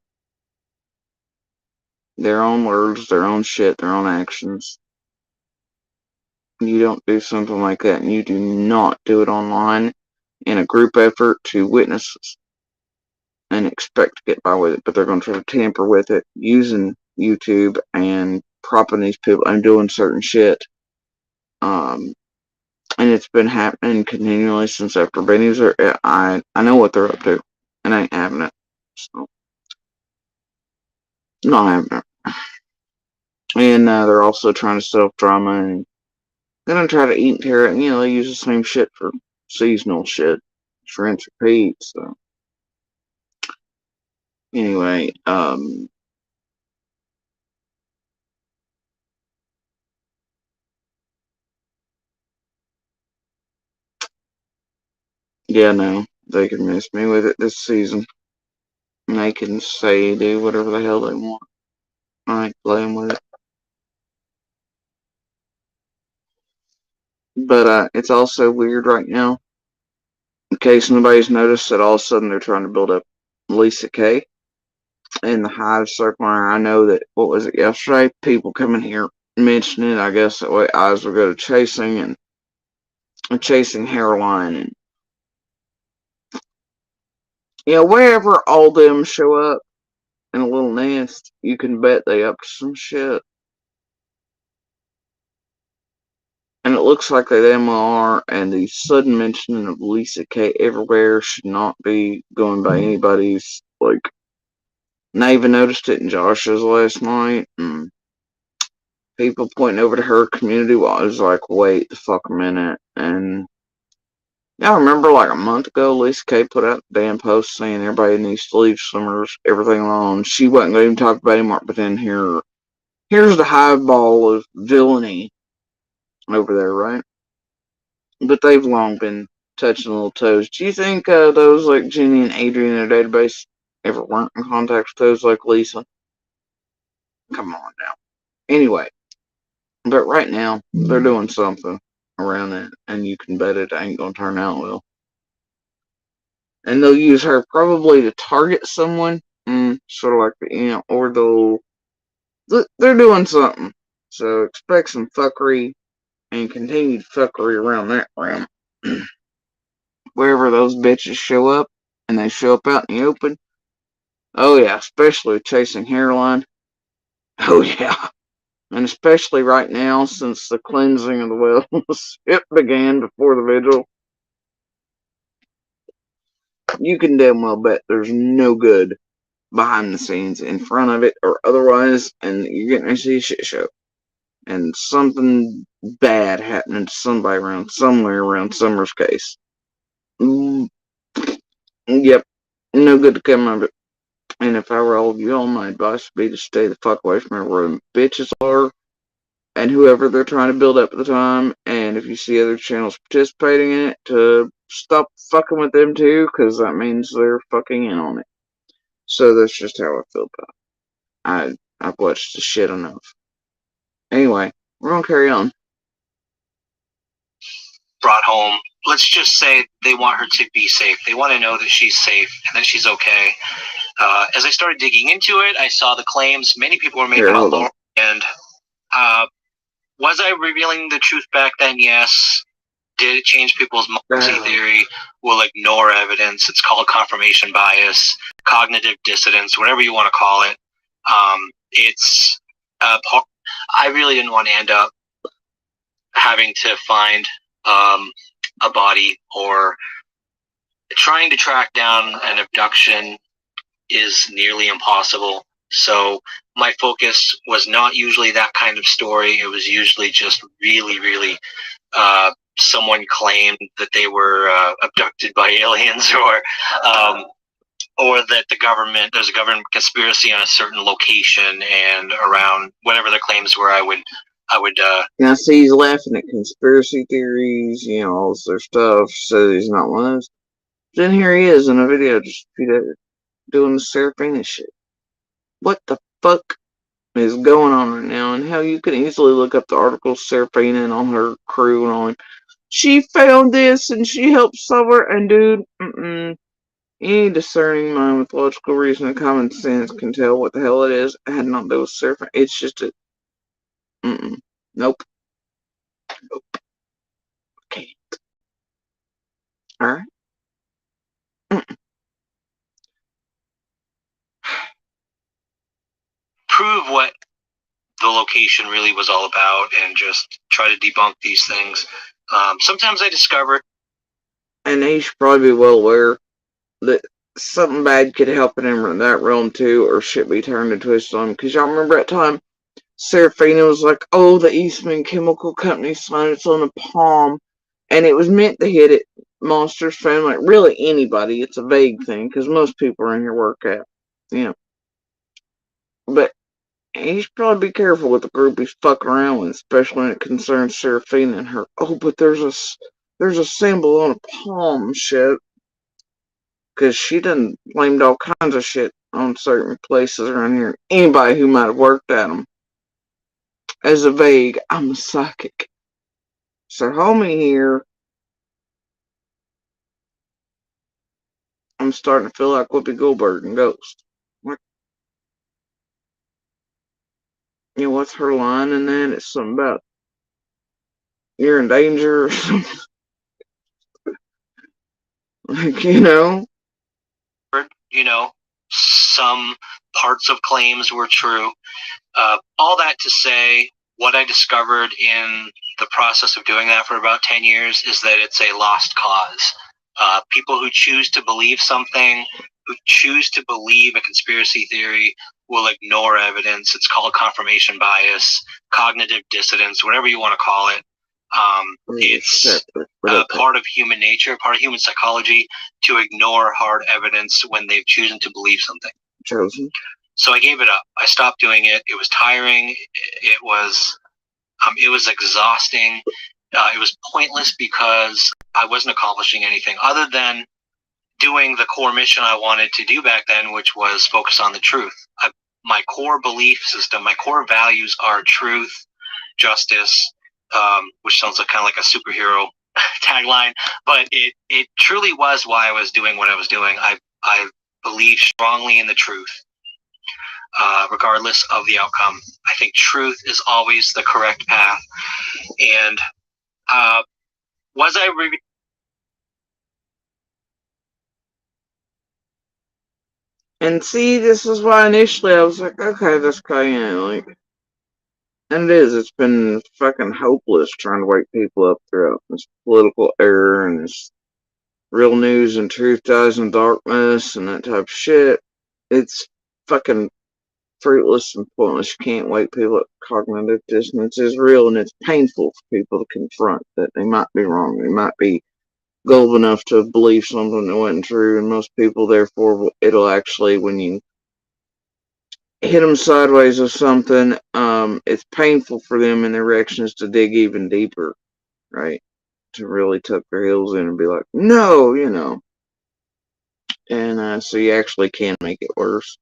Their own words, their own shit, their own actions. You don't do something like that, and you do not do it online in a group effort to witnesses and expect to get by with it. But they're going to try to tamper with it using YouTube and propping these people and doing certain shit. And it's been happening continually since after Benny's. I know what they're up to, and I ain't having it. So, not having it. And they're also trying to set up drama, and they're gonna try to eat and tear it. And, they use the same shit for seasonal shit, rinse repeat. So, anyway, yeah, no, they can miss me with it this season. And they can say, do whatever the hell they want. I ain't playing with it. But it's also weird right now. In case nobody's noticed, that all of a sudden they're trying to build up Lisa K in the Hive circle. I know that, what was it, yesterday? People coming here mentioning it. I guess that way eyes will go to chasing and chasing hairline. And, wherever all them show up in a little nest, you can bet they up to some shit. And it looks like they them are, and the sudden mentioning of Lisa K everywhere should not be going by anybody's, like, and I even noticed it in Josh's last night, and people pointing over to her community while I was like, wait the fuck a minute. And I remember like a month ago, Lisa K put out a damn post saying everybody needs to leave swimmers, everything alone. She wasn't going to even talk about anymore, but then here's the hive ball of villainy over there, right? But they've long been touching little toes. Do you think those like Jenny and Adrian in their database ever weren't in contact with those like Lisa? Come on now. Anyway, but right now they're doing something around that, and you can bet it ain't gonna turn out well. And they'll use her probably to target someone, sort of like or they're doing something. So expect some fuckery and continued fuckery around that realm. Wherever those bitches show up, and they show up out in the open. Oh yeah, especially chasing hairline. Oh yeah. And especially right now, since the cleansing of the wells, it began before the vigil. You can damn well bet there's no good behind the scenes, in front of it, or otherwise, and you're getting to see a shit show. And something bad happening to somebody somewhere around Summer's case. Yep, no good to come of it. And if I were all of you, all my advice would be to stay the fuck away from where the bitches are, and whoever they're trying to build up at the time. And if you see other channels participating in it, to stop fucking with them too, because that means they're fucking in on it. So that's just how I feel about it. I've watched the shit enough. Anyway, we're gonna carry on. Brought home. Let's just say they want her to be safe. They want to know that she's safe and that she's okay. As I started digging into it, I saw the claims many people were making about Laura. And was I revealing the truth back then? Yes. Did it change people's minds? Theory will ignore evidence. It's called confirmation bias, cognitive dissonance, whatever you want to call it. It's I really didn't want to end up having to find a body, or trying to track down an abduction is nearly impossible. So my focus was not usually that kind of story. It was usually just really, really someone claimed that they were abducted by aliens, or that there's a government conspiracy on a certain location and around whatever their claims were. I would Now, see, he's laughing at conspiracy theories, all this other stuff, says he's not one of those. Then here he is in a video just doing the Serafina shit. What the fuck is going on right now? And how you can easily look up the article Serafina and all her crew and all that. She found this and she helped solve it. And dude, any discerning mind with logical reason and common sense can tell what the hell it is. It had nothing to do with Serafina. It's just a, nope. Can't. Alright? prove what the location really was all about and just try to debunk these things. Sometimes I discover, And he should probably be well aware that something bad could happen in that realm too, or shit be turned into a slum. Because y'all remember that time Serafina was like, oh, the Eastman Chemical Company signed it's on a palm, and it was meant to hit it. Monsters fan, like really anybody. It's a vague thing because most people in here work at, But he should probably be careful with the group he's fucking around with, especially when it concerns Serafina and her. Oh, but there's a symbol on a palm, shit. Because she done blamed all kinds of shit on certain places around here. Anybody who might have worked at them. As a vague, I'm a psychic. So homie here, I'm starting to feel like Whoopi Goldberg and Ghost. Like, what's her line in that? It's something about you're in danger or something. Like, some parts of claims were true. All that to say, what I discovered in the process of doing that for about 10 years is that it's a lost cause. People who choose to believe something, who choose to believe a conspiracy theory, will ignore evidence. It's called confirmation bias, cognitive dissonance, whatever you want to call it. It's part of human nature, part of human psychology, to ignore hard evidence when they've chosen to believe something. Chosen. So I gave it up. I stopped doing it. It was tiring. It was exhausting. It was pointless because I wasn't accomplishing anything other than doing the core mission I wanted to do back then, which was focus on the truth. My core belief system, my core values are truth, justice, which sounds like kind of like a superhero tagline, but it truly was why I was doing what I was doing. I believe strongly in the truth, regardless of the outcome. I think truth is always the correct path. And was I And see, this is why initially I was like, okay, this guy, and it's been fucking hopeless trying to wake people up throughout this political error and this real news and truth dies in darkness and that type of shit. It's fucking fruitless and pointless. You can't wake people up. Cognitive dissonance is real and it's painful for people to confront that they might be wrong. They might be gullible enough to believe something that wasn't true, and most people, therefore, it'll actually, when you hit them sideways with something, it's painful for them and their reactions to dig even deeper, right? To really tuck their heels in and be like, no, And so you actually can make it worse.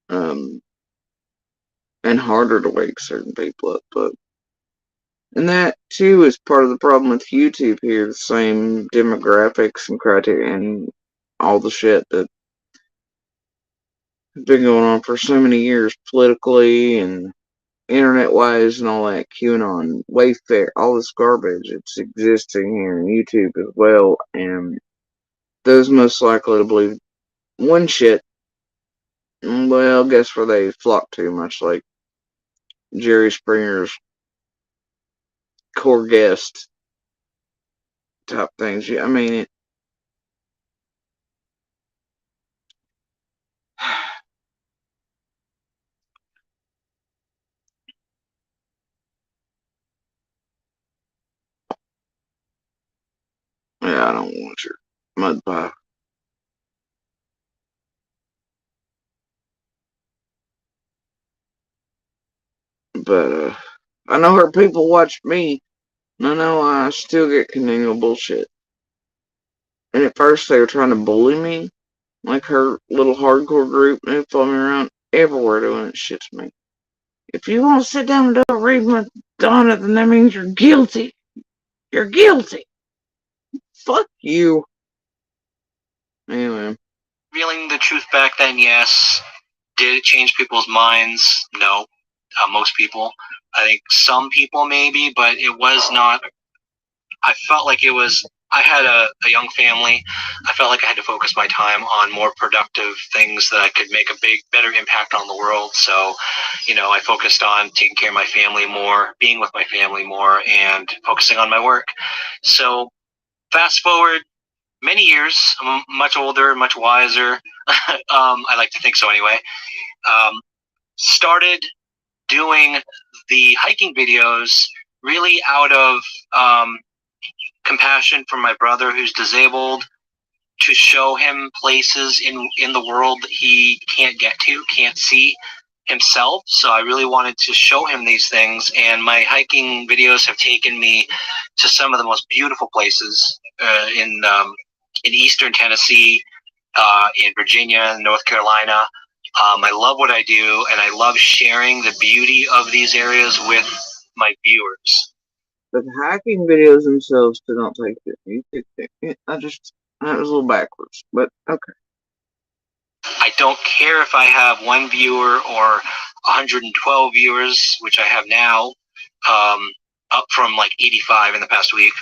And harder to wake certain people up, but. And that, too, is part of the problem with YouTube here. The same demographics and criteria and all the shit that has been going on for so many years politically and internet-wise and all that. QAnon, Wayfair, all this garbage. It's existing here on YouTube as well. And those most likely to believe one shit, well, guess where they flock to, much like Jerry Springer's core guest type things. I mean, Yeah, I don't want your mud pie. But, I know her people watch me, and I know I still get continual bullshit. And at first they were trying to bully me, like her little hardcore group, and they follow me around everywhere doing that shit to me. If you won't sit down and don't read with Donna, then that means you're guilty. You're guilty. Fuck you. Anyway. Revealing the truth back then, yes. Did it change people's minds? No. Most people. I think some people maybe, but it was not. I felt like it was. I had a young family. I felt like I had to focus my time on more productive things that could make a better impact on the world. So, I focused on taking care of my family more, being with my family more, and focusing on my work. So, fast forward many years, I'm much older, much wiser. I like to think so anyway. Started doing the hiking videos really out of compassion for my brother who's disabled, to show him places in the world that he can't get to, can't see himself. So I really wanted to show him these things, and my hiking videos have taken me to some of the most beautiful places in eastern Tennessee, in Virginia, North Carolina. I love what I do, and I love sharing the beauty of these areas with my viewers. But the hiking videos themselves do not take it. That was a little backwards, but okay. I don't care if I have 1 viewer or 112 viewers, which I have now, up from like 85 in the past week.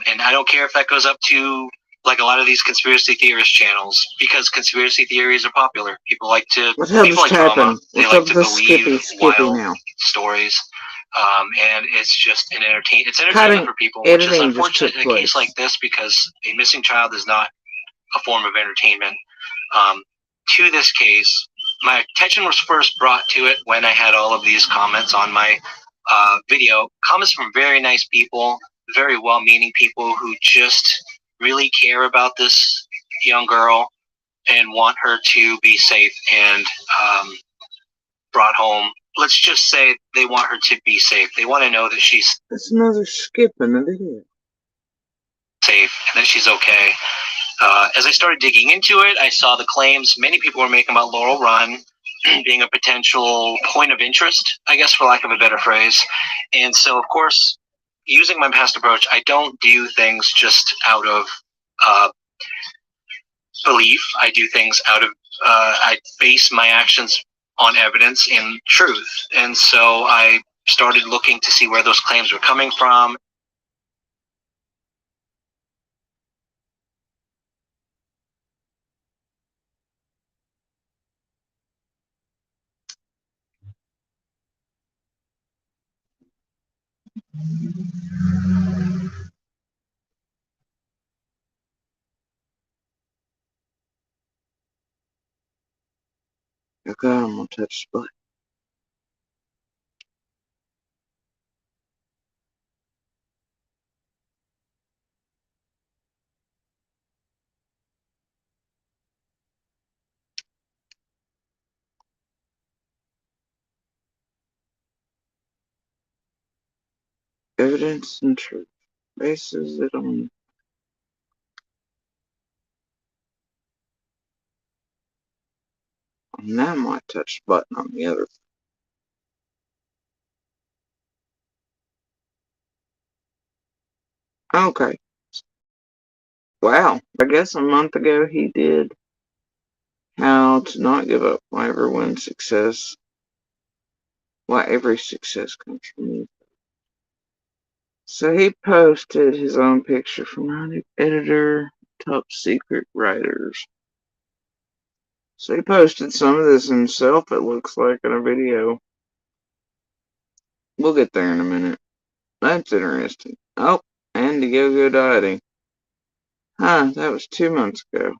And I don't care if that goes up to like a lot of these conspiracy theorist channels, because conspiracy theories are popular. People like to. What's up, People like drama. They like to believe Skippy now. Stories. And it's just an It's entertainment for people, which is unfortunate in a case like this, because a missing child is not a form of entertainment. To this case, my attention was first brought to it when I had all of these comments on my video. Comments from very nice people, very well-meaning people who just really care about this young girl and want her to be safe and brought home. Let's just say they want her to be safe. They want to know that she's. That's another skip in the video. Safe and that she's okay. As I started digging into it, I saw the claims many people were making about Laurel Run being a potential point of interest, I guess, for lack of a better phrase. And so, of course, using my past approach, I don't do things just out of belief. I do things out of, I base my actions on evidence and truth. And so I started looking to see where those claims were coming from. Okay, I'm gonna touch the button. Evidence and truth. Bases it on. Now I might touch the button on the other. Okay. Wow. I guess a month ago he did how to not give up. Why everyone's success. Why every success comes from you. So he posted his own picture from editor, top secret writers. So he posted some of this himself, it looks like, in a video. We'll get there in a minute. That's interesting. Oh, and the go-go dieting. Huh, that was 2 months ago.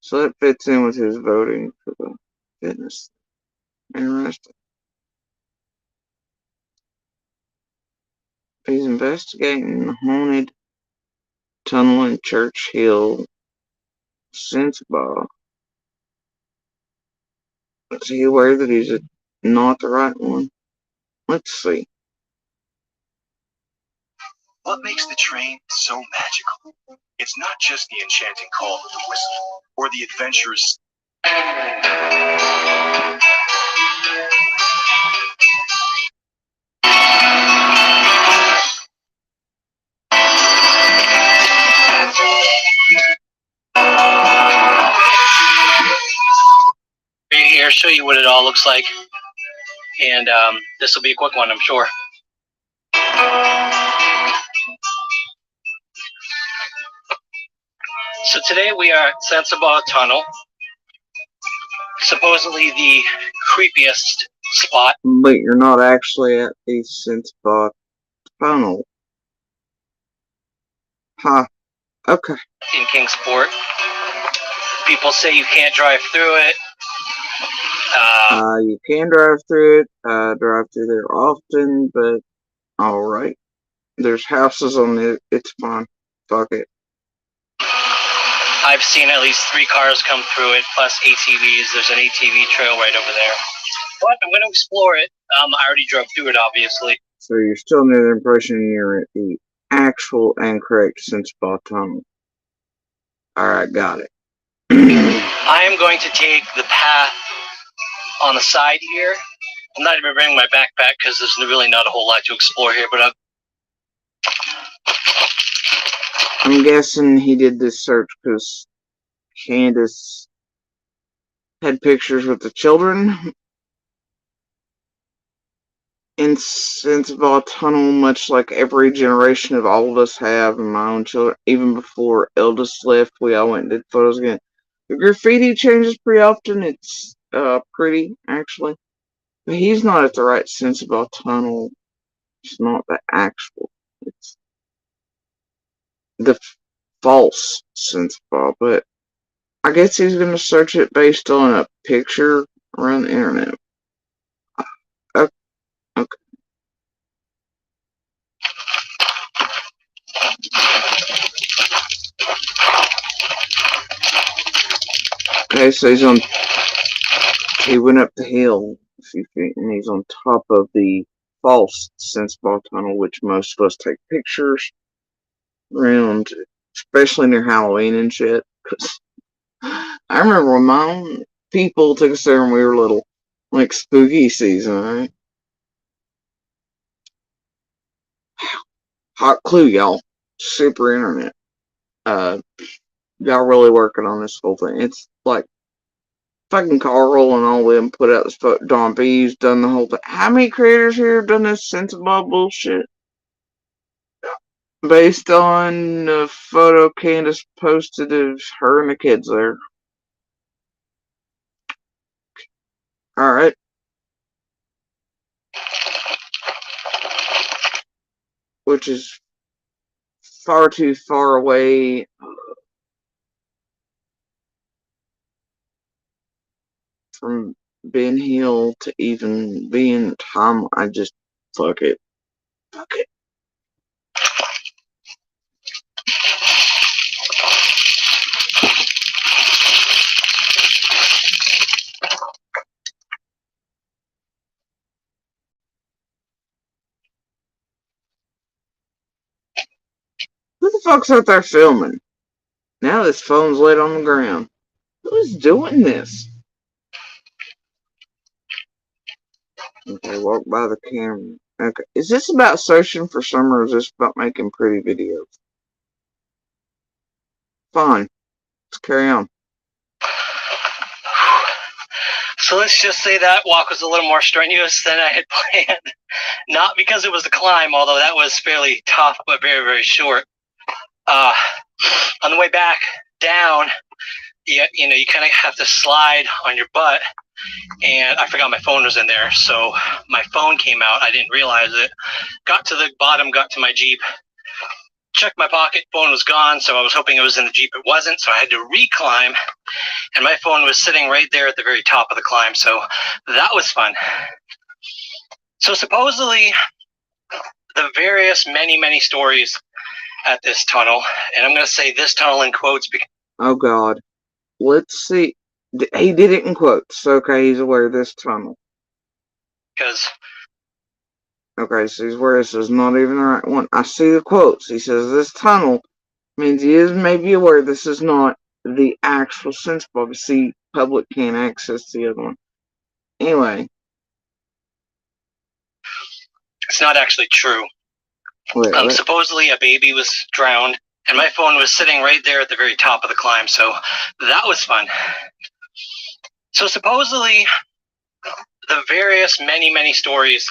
So that fits in with his voting for the fitness. Interesting. He's investigating the haunted Tunnel in Church Hill, Sensabaugh. Is he aware that he's not the right one? Let's see. What makes the train so magical? It's not just the enchanting call of the whistle, or the adventurous. Here, show you what it all looks like, and this will be a quick one, I'm sure. So today we are at Sensabaugh Tunnel, supposedly the creepiest spot. But you're not actually at the Sensabaugh Tunnel. Huh. Okay. In Kingsport. People say you can't drive through it. You can drive through it. Drive through there often, but alright. There's houses on it. It's fine. Fuck it. I've seen at least 3 cars come through it, plus ATVs. There's an ATV trail right over there. But I'm going to explore it. I already drove through it, obviously. So you're still under the impression you're at the actual and correct Sensabaugh Tunnel. Alright, got it. I am going to take the path on the side here. I'm not even bringing my backpack because there's really not a whole lot to explore here, but I'm guessing he did this search because Candace had pictures with the children in Sensabaugh Tunnel, much like every generation of all of us have, and my own children. Even before eldest left, we all went and did photos again. The graffiti changes pretty often. It's pretty, actually. But he's not at the right Sensabaugh Tunnel. It's not the actual. It's the false Sensabaugh, but I guess he's going to search it based on a picture around the internet. Okay. Okay, so he went up the hill a few feet, and he's on top of the false Sensabaugh Tunnel, which most of us take pictures around, especially near Halloween and shit. Cause I remember when my own people took us there when we were little, like spooky season, right? Hot clue, y'all. Super internet. Y'all really working on this whole thing. It's like fucking Carl and all them put out this photo. Don B's done the whole thing. How many creators here have done this Sensabaugh bullshit? Based on the photo Candace posted of her and the kids there. Alright. Which is far too far away. From Ben Hill to even being time. I just fuck it. Fuck it. Who the fuck's out there filming? Now this phone's laid on the ground. Who's doing this? Okay, walk by the camera. Okay, is this about searching for summer or is this about making pretty videos? Fine. Let's carry on. So let's just say that walk was a little more strenuous than I had planned. Not because it was the climb, although that was fairly tough, but very, very short. On the way back down, you kind of have to slide on your butt. And I forgot my phone was in there, so my phone came out. I didn't realize it. Got to the bottom, got to my Jeep. Checked my pocket, phone was gone, so I was hoping it was in the Jeep. It wasn't, so I had to reclimb. And my phone was sitting right there at the very top of the climb, so that was fun. So supposedly, the various many, many stories at this tunnel, and I'm going to say this tunnel in quotes because. Oh God. Let's see. He did it in quotes. Okay, he's aware of this tunnel. Because. Okay, so he's aware this is not even the right one. I see the quotes. He says this tunnel means he is maybe aware this is not the actual sense bug. See, public can't access the other one. Anyway. It's not actually true. Wait. Supposedly a baby was drowned, and my phone was sitting right there at the very top of the climb, so that was fun. So supposedly, the various many stories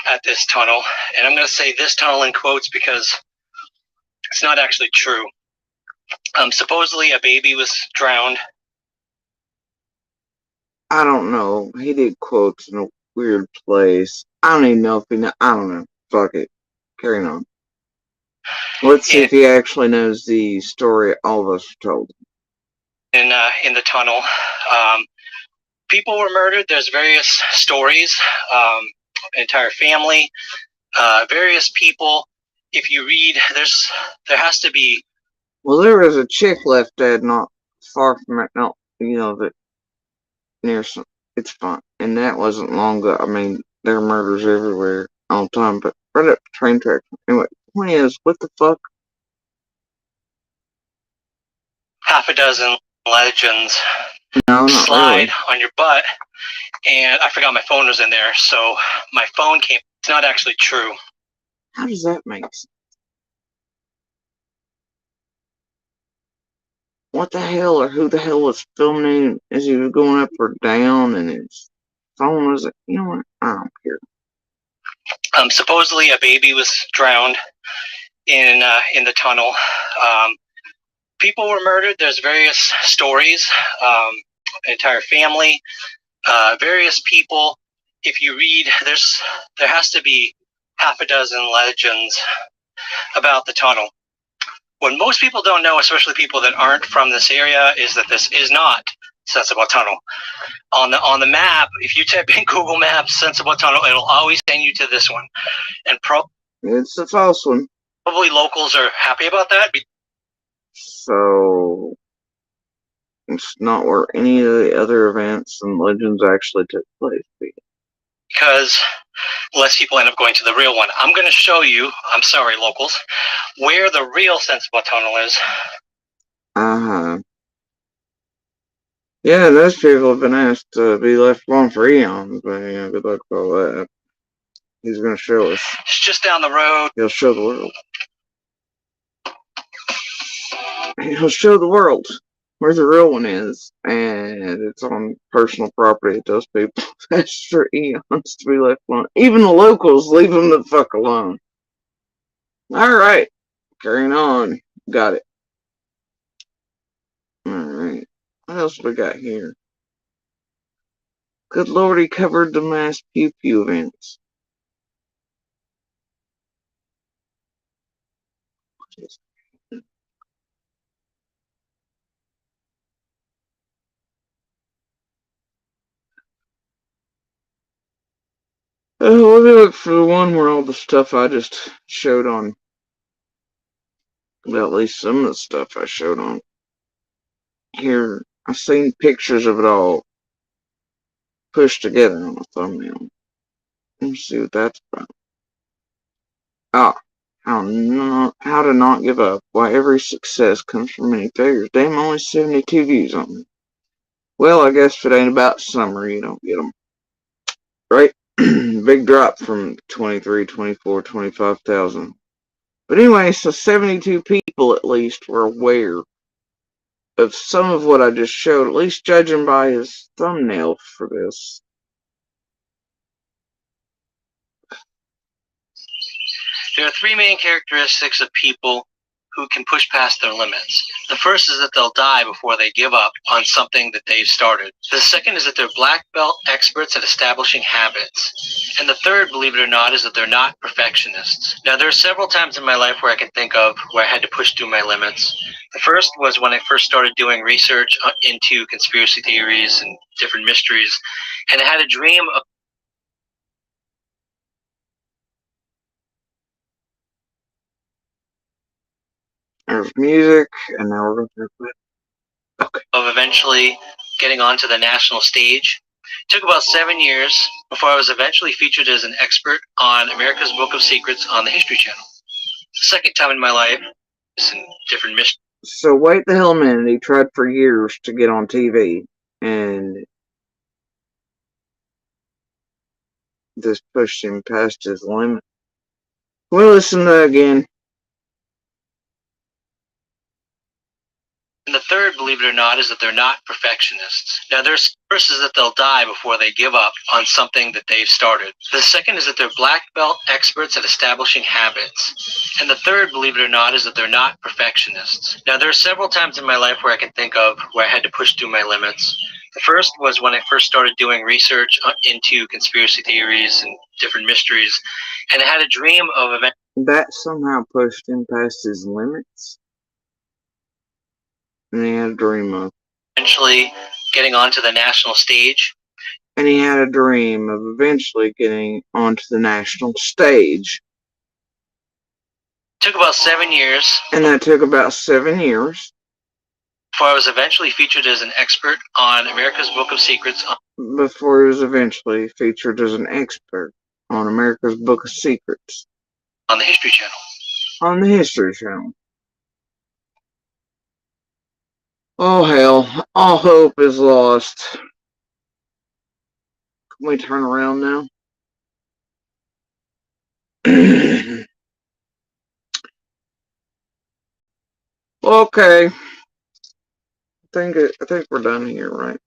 at this tunnel, and I'm going to say this tunnel in quotes because it's not actually true. Supposedly a baby was drowned. I don't know. He did quotes in a weird place. I don't even know if he know. I don't know. Fuck it. Carrying on. Let's see if he actually knows the story all of us are told. In the tunnel, people were murdered. There's various stories. Entire family, various people. If you read, there has to be. Well, there was a chick left dead not far from it. No, that near some. It's fine, and that wasn't long ago. I mean, there are murders everywhere all the time, but right up the train track. Anyway, the point is, what the fuck? Half a dozen legends. No, not slide really. On your butt, and I forgot my phone was in there, so my phone came. It's not actually true. How does that make sense? What the hell, or who the hell was filming as he was going up or down, and his phone was, what? I don't care. Supposedly a baby was drowned in the tunnel. People were murdered. There's various stories. Entire family, various people. If you read, there has to be half a dozen legends about the tunnel. What most people don't know, especially people that aren't from this area, is that this is not Sensible Tunnel. On the map, if you type in Google Maps Sensible Tunnel, it'll always send you to this one. And it's a false one. Probably locals are happy about that. So it's not where any of the other events and legends actually took place. Because less people end up going to the real one. I'm going to show you, I'm sorry, locals, where the real Sensible Tunnel is. Yeah, those people have been asked to be left alone for eons, but good luck with all that. He's going to show us. It's just down the road. He'll show the world. He'll show the world where the real one is, and it's on personal property. Those people asked for eons to be left alone. Even the locals leave them the fuck alone. Alright, carrying on. Got it. Alright, what else we got here? Good Lord, he covered the mass pew pew events. Let me look for the one where all the stuff I just showed on. Well, at least some of the stuff I showed on. Here, I've seen pictures of it all pushed together on a thumbnail. Let me see what that's about. How to not give up. Why every success comes from many failures. Damn, only 72 views on it. Well, I guess if it ain't about summer, you don't get them. Right? Big drop from 23, 24, 25,000. But anyway, so 72 people at least were aware of some of what I just showed, at least judging by his thumbnail for this. There are three main characteristics of people who can push past their limits. The first is that they'll die before they give up on something that they've started. The second is that they're black belt experts at establishing habits. And the third, believe it or not, is that they're not perfectionists. Now, there are several times in my life where I can think of where I had to push through my limits. The first was when I first started doing research into conspiracy theories and different mysteries, and I had a dream of There's music, and now we're going to play. Okay. Of eventually getting onto the national stage. It took about 7 years before I was eventually featured as an expert on America's Book of Secrets on the History Channel. The second time in my life, in different missions. So wait the hell a minute. He tried for years to get on TV, and this pushed him past his limit. We'll listen to that again. And the third, believe it or not, is that they're not perfectionists. Now, there's first is that they'll die before they give up on something that they've started. The second is that they're black belt experts at establishing habits. And the third, believe it or not, is that they're not perfectionists. Now, there are several times in my life where I can think of where I had to push through my limits. The first was when I first started doing research into conspiracy theories and different mysteries, and I had a dream of that somehow pushed him past his limits. And he had a dream of eventually getting onto the national stage. And he had a dream of eventually getting onto the national stage. It took about 7 years. And that took about 7 years. Before I was eventually featured as an expert on America's Book of Secrets. Before he was eventually featured as an expert on America's Book of Secrets. On the History Channel. On the History Channel. Oh hell, all hope is lost. Can we turn around now? Okay. I think we're done here, right?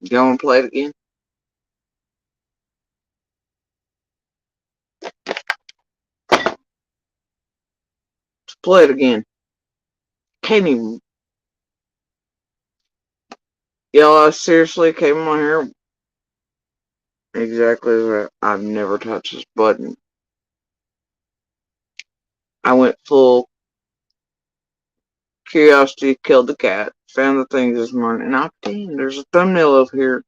Y'all want to play it again? Let's play it again. Can't even. Y'all, I seriously came on here exactly as I've never touched this button. I went full curiosity, killed the cat, found the things this morning, and damn, there's a thumbnail over here.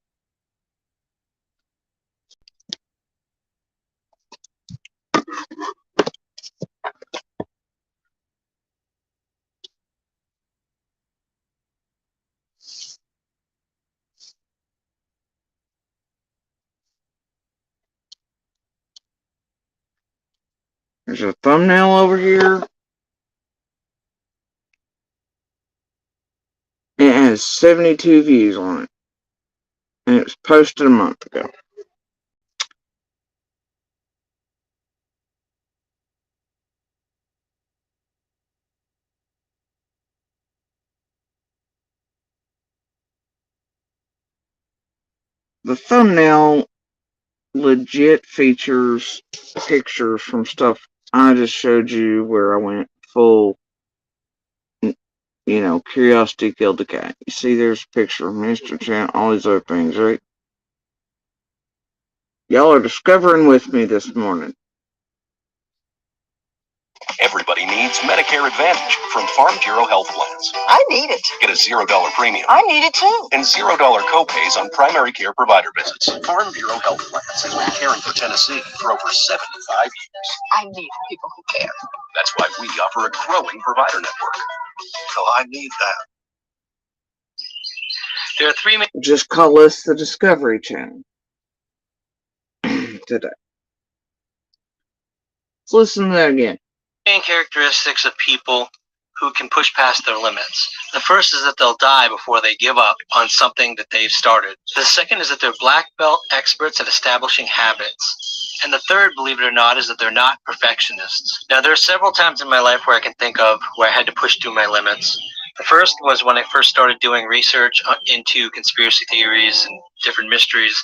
There's a thumbnail over here. It has 72 views on it. And it was posted a month ago. The thumbnail legit features pictures from stuff I just showed you where I went full, curiosity killed the cat. You see there's a picture of Mr. Chan, all these other things, right? Y'all are discovering with me this morning. Everybody needs Medicare Advantage from Farm Bureau Health Plans. I need it. Get a $0 premium. I need it too. And $0 copays on primary care provider visits. Farm Bureau Health Plans has been caring for Tennessee for over 75 years. I need people who care. That's why we offer a growing provider network. So I need that. There are three main. Just call us the Discovery Channel today. Let's listen to that again. Main characteristics of people who can push past their limits. The first is that they'll die before they give up on something that they've started. The second is that they're black belt experts at establishing habits. And the third, believe it or not, is that they're not perfectionists. Now, there are several times in my life where I can think of where I had to push through my limits. The first was when I first started doing research into conspiracy theories and different mysteries,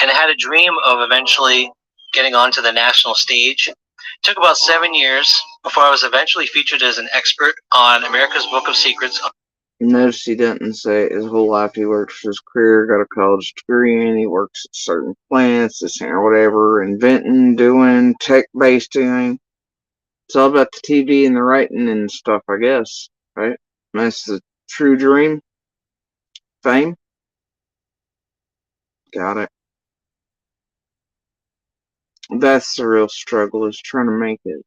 and I had a dream of eventually getting onto the national stage. It took about 7 years before I was eventually featured as an expert on America's Book of Secrets. Notice he doesn't say his whole life he worked for his career, got a college degree, and he works at certain plants, this and whatever, inventing, doing, tech-based doing. It's all about the TV and the writing and stuff, I guess, right? That's the true dream. Fame. Got it. That's the real struggle, is trying to make it.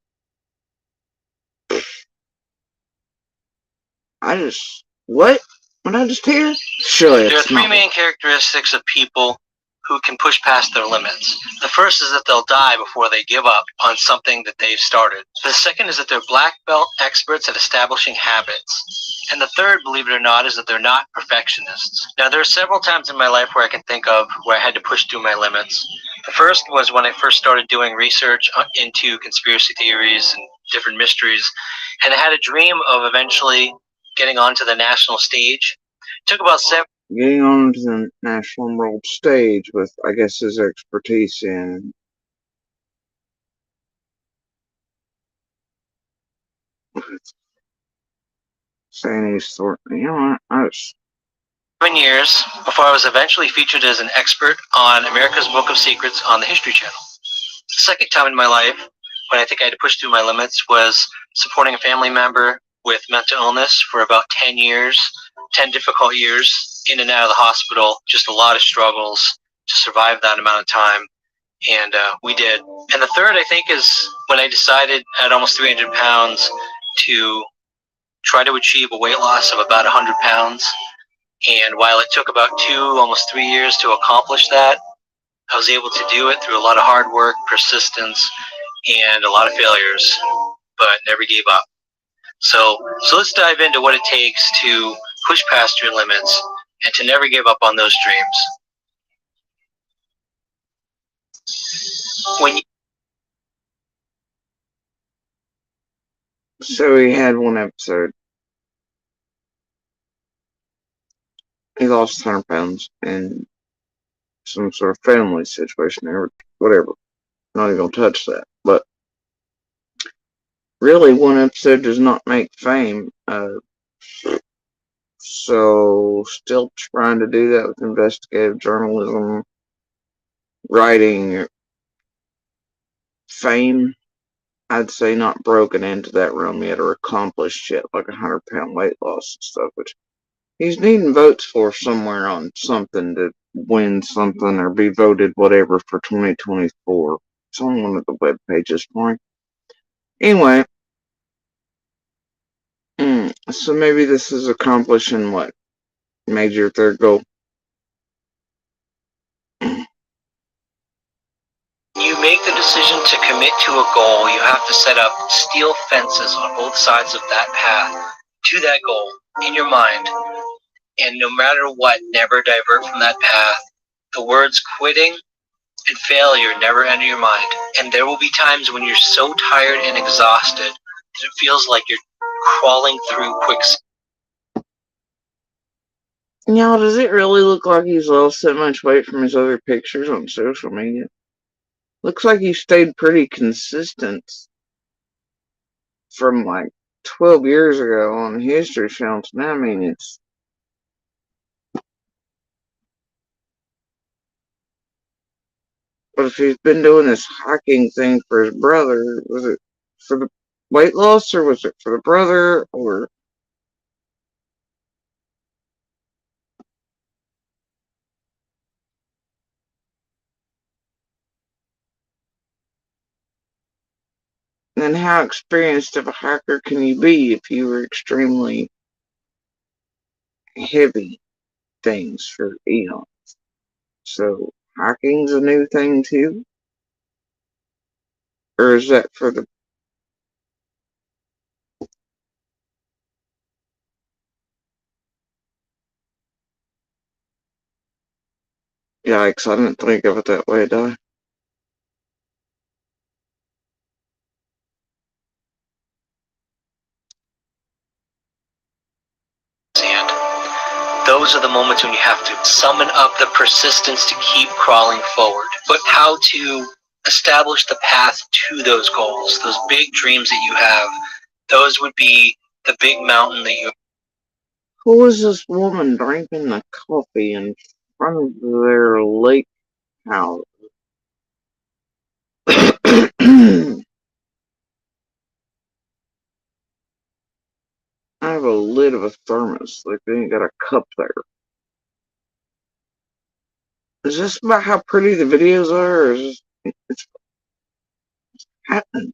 What? What I just hear? Surely There are it's three not. main characteristics of people who can push past their limits. The first is that they'll die before they give up on something that they've started. The second is that they're black belt experts at establishing habits. And the third, believe it or not, is that they're not perfectionists. Now, there are several times in my life where I can think of where I had to push through my limits. The first was when I first started doing research into conspiracy theories and different mysteries, and I had a dream of eventually getting onto the national stage. It took about 7 Getting on to the national and world stage with, I guess, his expertise in saying he's sort. You know, I was 7 years before I was eventually featured as an expert on America's Book of Secrets on the History Channel. The second time in my life when I think I had to push through my limits was supporting a family member with mental illness for about 10 years, 10 difficult years, in and out of the hospital, just a lot of struggles to survive that amount of time. And we did. And the third, I think, is when I decided at almost 300 pounds to try to achieve a weight loss of about 100 pounds. And while it took about 2, almost 3 years to accomplish that, I was able to do it through a lot of hard work, persistence, and a lot of failures, but never gave up. So let's dive into what it takes to push past your limits and to never give up on those dreams. When you so he had one episode. He lost 100 pounds in some sort of family situation or whatever. Not even gonna touch that. But really, one episode does not make fame. So still trying to do that with investigative journalism, writing, fame. I'd say not broken into that realm yet or accomplished yet, like 100-pound weight loss and stuff, which he's needing votes for somewhere on something to win something or be voted whatever for 2024. It's on one of the web pages for him. Anyway, so maybe this is accomplishing what? Major third goal. you make the decision to commit to a goal, you have to set up steel fences on both sides of that path to that goal in your mind. And no matter what, never divert from that path. The words quitting and failure never enter your mind. And there will be times when you're so tired and exhausted that it feels like you're crawling through quicksand. Now, does it really look like he's lost that much weight from his other pictures on social media? Looks like he stayed pretty consistent from like 12 years ago on the History Channel. Now, I mean, it's. But if he's been doing this hiking thing for his brother, was it for the weight loss or was it for the brother or. Then how experienced of a hiker can you be if you were extremely heavy things for eons? So hiking's a new thing too? Or is that for the. Yikes, I didn't think of it that way, did I? those are the moments when you have to summon up the persistence to keep crawling forward. But how to establish the path to those goals, those big dreams that you have, those would be the big mountain that you. Who is this woman drinking the coffee in front of their lake house? I have a lid of a thermos, like they ain't got a cup there. Is this about how pretty the videos are, or is this, it's happening?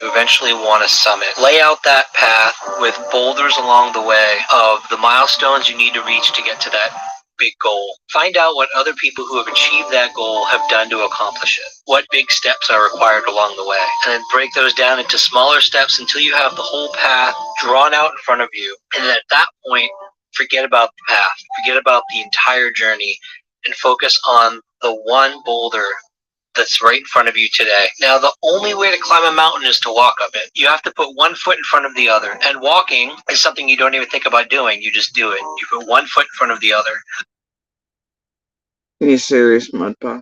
Eventually want to summit. Lay out that path with boulders along the way of the milestones you need to reach to get to that big goal. Find out what other people who have achieved that goal have done to accomplish it. What big steps are required along the way. And then break those down into smaller steps until you have the whole path drawn out in front of you. And then at that point, forget about the path. Forget about the entire journey and focus on the one boulder that's right in front of you today. Now, the only way to climb a mountain is to walk up it. You have to put one foot in front of the other. And walking is something you don't even think about doing. You just do it. You put one foot in front of the other. Are you serious, Mudpie?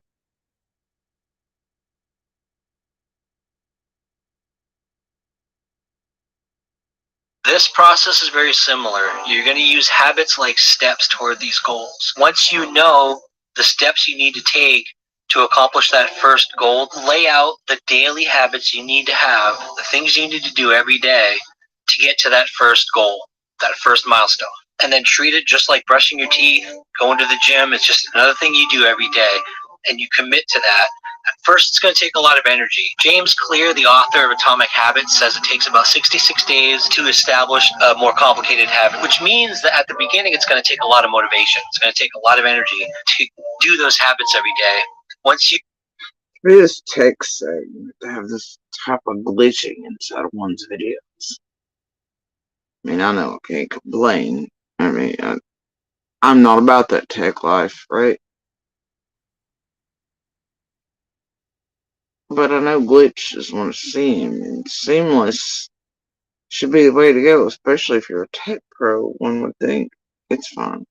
This process is very similar. You're going to use habits like steps toward these goals. Once you know the steps you need to take to accomplish that first goal, lay out the daily habits you need to have, the things you need to do every day to get to that first goal, that first milestone. And then treat it just like brushing your teeth, going to the gym. It's just another thing you do every day. And you commit to that. At first, it's going to take a lot of energy. James Clear, the author of Atomic Habits, says it takes about 66 days to establish a more complicated habit, which means that at the beginning, it's going to take a lot of motivation. It's going to take a lot of energy to do those habits every day. Once you This tech segment to have this type of glitching inside of one's videos. I mean, I know I can't complain. I mean, I'm not about that tech life, right? But I know glitches want to seem, and seamless should be the way to go, especially if you're a tech pro, one would think. It's fine.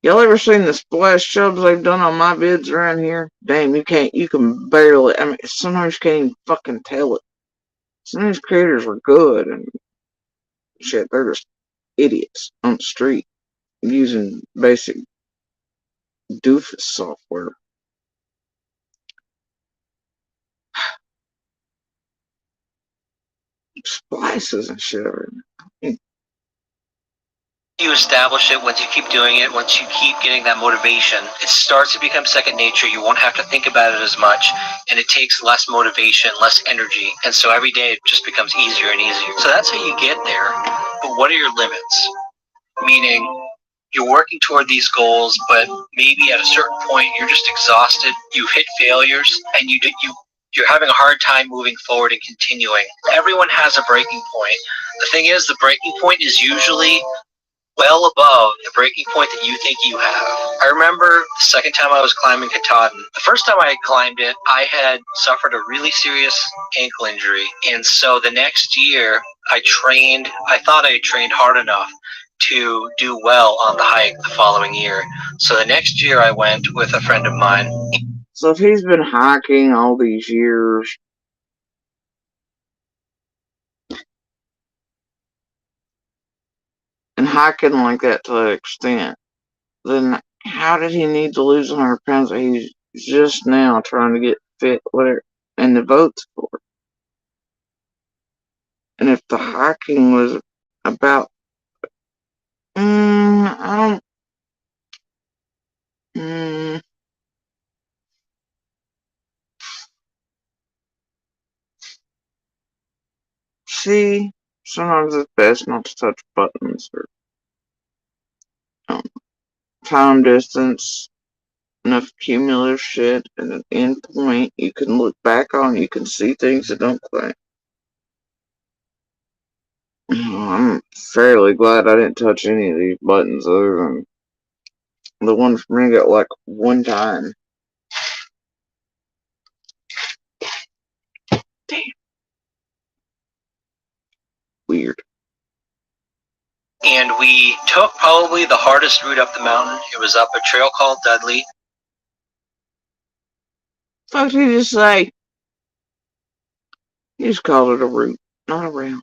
Y'all ever seen the splash jobs they've done on my vids around here? Damn, you can barely, I mean, sometimes you can't even fucking tell it. Some of these creators are good, and shit, they're just idiots on the street using basic doofus software. Splices and shit. You establish it, once you keep doing it, once you keep getting that motivation, it starts to become second nature. You won't have to think about it as much, and it takes less motivation, less energy, and so every day it just becomes easier and easier. So that's how you get there. But what are your limits? Meaning, you're working toward these goals, but maybe at a certain point you're just exhausted. You've hit failures, and you're having a hard time moving forward and continuing. Everyone has a breaking point. The thing is, the breaking point is usually well above the breaking point that you think you have. I remember the second time I was climbing Katahdin. The first time I had climbed it, I had suffered a really serious ankle injury. And so the next year, I thought I had trained hard enough to do well on the hike the following year. So the next year I went with a friend of mine. So if he's been hiking all these years, and hiking like that to that extent, then how did he need to lose 100 pounds that he's just now trying to get fit, whatever, and the votes for? And if the hiking was about, I don't, see, sometimes it's best not to touch buttons or um, time, distance, enough cumulative shit, and an end point you can look back on. You can see things that don't quite. I'm fairly glad I didn't touch any of these buttons other than the one for me got like one time. Damn. Weird. and we took probably the hardest route up the mountain. It was up a trail called Dudley. Fuck did he just say? He just called it a route, not a route.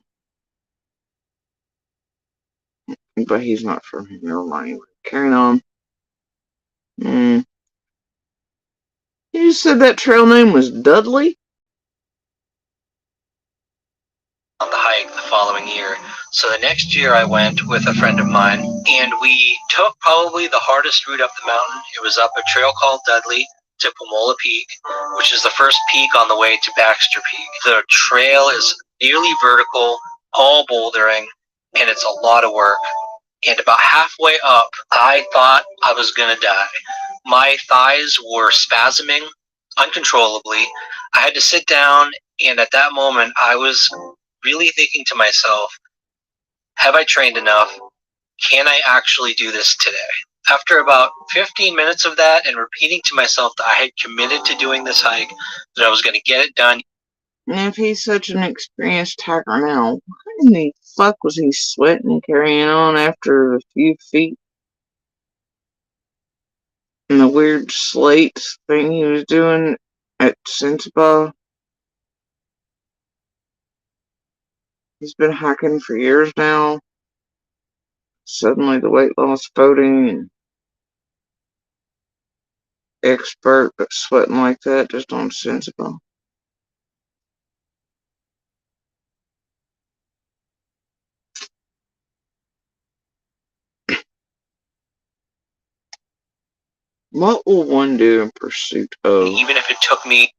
But he's not from here. Never mind. Carrying on. You just said that trail name was Dudley? On the hike the following year. So the next year I went with a friend of mine, and we took probably the hardest route up the mountain. It was up a trail called Dudley to Pomola Peak, which is the first peak on the way to Baxter Peak. The trail is nearly vertical, all bouldering, and it's a lot of work. And about halfway up, I thought I was gonna die. My thighs were spasming uncontrollably. I had to sit down, and at that moment I was really thinking to myself, have I trained enough? Can I actually do this today? After about 15 minutes of that and repeating to myself that I had committed to doing this hike, that I was going to get it done. And if he's such an experienced hiker now, why in the fuck was he sweating and carrying on after a few feet? And the weird slate thing he was doing at Sensiba. He's been hiking for years now. Suddenly the weight loss voting and expert, but sweating like that just on Sensiba. What will one do in pursuit of, Even if it took me,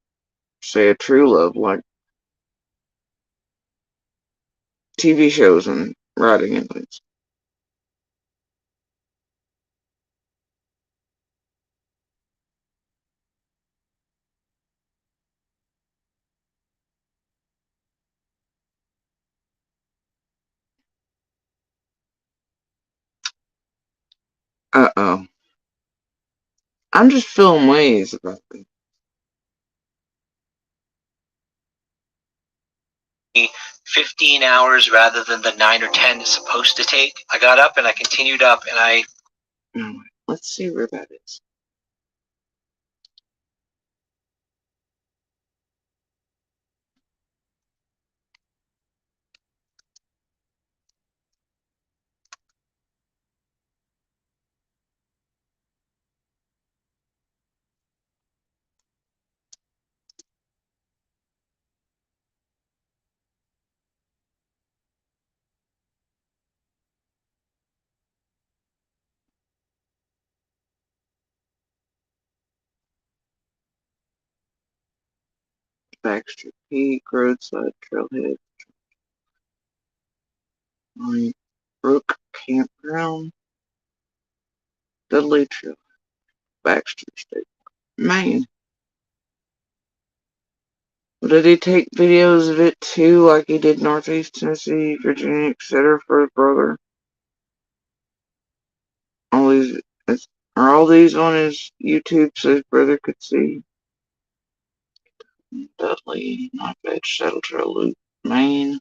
say, a true love like TV shows and writing and things? Uh-oh. I'm just feeling ways about this. 15 hours rather than the 9 or 10 it's supposed to take. I got up and I continued up, and I No, let's see where that is. Baxter Peak, roadside trailhead, Brook Campground, Dudley Trail, Baxter State, Maine. Did he take videos of it too, like he did Northeast Tennessee, Virginia, etc. for his brother? Are all these on his YouTube so his brother could see? Dudley, Not Bad Shuttle Trail Loop, Maine.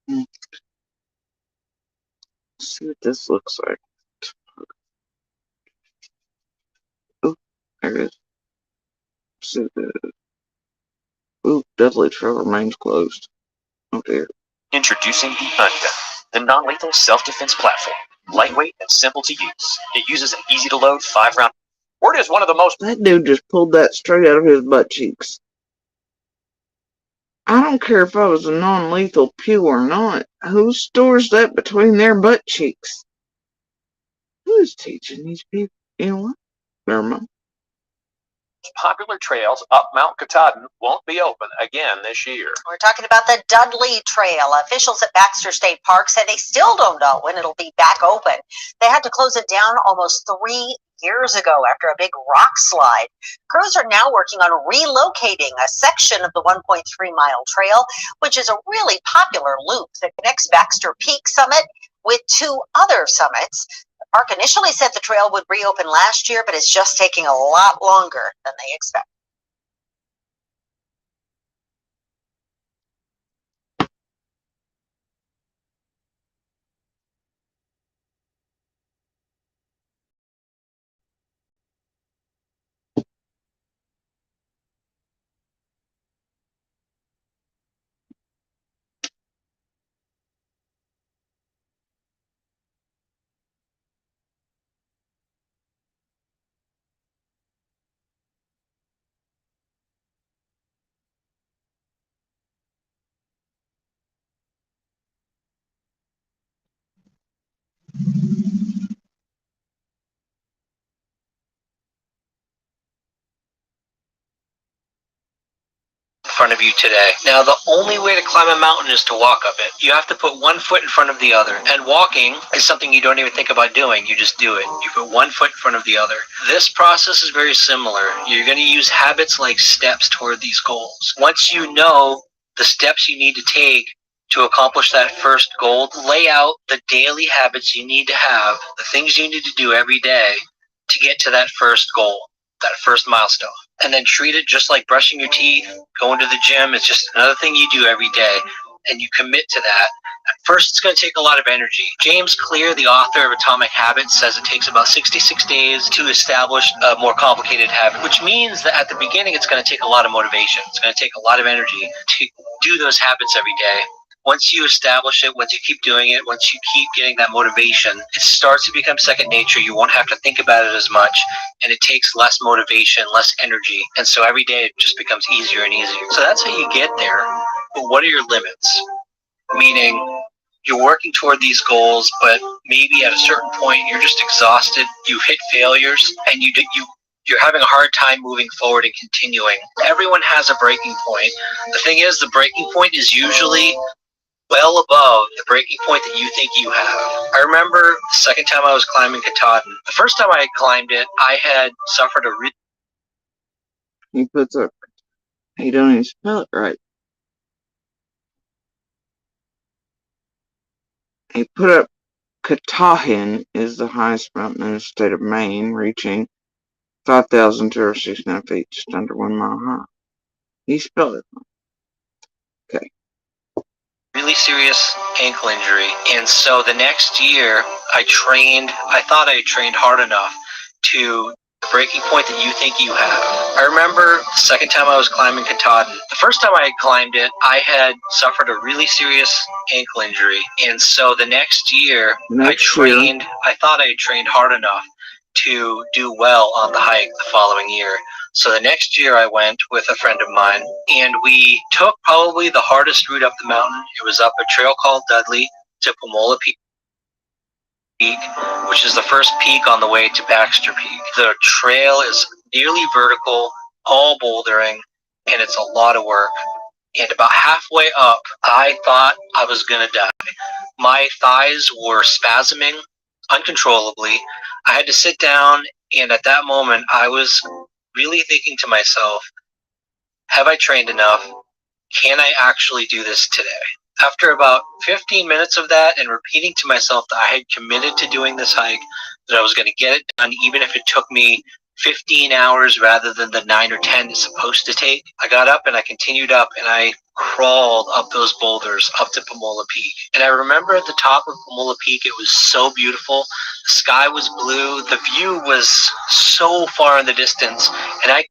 Let's see what this looks like. Oh, there it is. See the. Ooh, Dudley Trail remains closed. Oh dear. Introducing the Ungun, the non-lethal self-defense platform. Lightweight and simple to use. It uses an easy-to-load 5-round. Word is one of the most. That dude just pulled that straight out of his butt cheeks. I don't care if I was a non-lethal pew or not. Who stores that between their butt cheeks? Who is teaching these people? You know what? Never mind. Popular trails up Mount Katahdin won't be open again this year. We're talking about the Dudley Trail. Officials at Baxter State Park say they still don't know when it'll be back open. They had to close it down almost 3 years ago after a big rock slide. Crews are now working on relocating a section of the 1.3-mile trail, which is a really popular loop that connects Baxter Peak Summit with 2 other summits. The park initially said the trail would reopen last year, but it's just taking a lot longer than they expected. front of you today. Now, the only way to climb a mountain is to walk up it. You have to put one foot in front of the other. And walking is something you don't even think about doing. You just do it. You put one foot in front of the other. This process is very similar. You're going to use habits like steps toward these goals. Once you know the steps you need to take to accomplish that first goal, lay out the daily habits you need to have, the things you need to do every day to get to that first goal, that first milestone. And then treat it just like brushing your teeth, going to the gym. It's just another thing you do every day, and you commit to that. At first, it's going to take a lot of energy. James Clear, the author of Atomic Habits, says it takes about 66 days to establish a more complicated habit, which means that at the beginning, it's going to take a lot of motivation. It's going to take a lot of energy to do those habits every day. Once you establish it, once you keep doing it, once you keep getting that motivation, it starts to become second nature. You won't have to think about it as much, and it takes less motivation, less energy. And so every day it just becomes easier and easier. So that's how you get there. But what are your limits? Meaning, you're working toward these goals, but maybe at a certain point you're just exhausted, you've hit failures, and you're having a hard time moving forward and continuing. Everyone has a breaking point. The thing is, the breaking point is usually well above the breaking point that you think you have. I remember the second time I was climbing Katahdin. The first time I had climbed it, I had suffered a really... He puts up. He don't even spell it right. He put up Katahdin is the highest mountain in the state of Maine, reaching 5,269 feet, just under 1 mile high. He spelled it wrong. Okay. really serious ankle injury. And so the next year I thought I trained hard enough to the breaking point that you think you have. I remember the second time I was climbing Katahdin. The first time I had climbed it, I had suffered a really serious ankle injury. And so the next year I thought I had trained hard enough to do well on the hike the following year. So the next year I went with a friend of mine, and we took probably the hardest route up the mountain. It was up a trail called Dudley to Pomola Peak, which is the first peak on the way to Baxter Peak. The trail is nearly vertical, all bouldering, and it's a lot of work. And about halfway up, I thought I was going to die. My thighs were spasming uncontrollably. I had to sit down, and at that moment, I was really thinking to myself, have I trained enough? Can I actually do this today? After about 15 minutes of that and repeating to myself that I had committed to doing this hike, that I was going to get it done, even if it took me 15 hours rather than the 9 or 10 it's supposed to take, I got up and I continued up and I crawled up those boulders up to Pomola Peak. And I remember at the top of Pomola Peak, it was so beautiful. The sky was blue. The view was so far in the distance. And I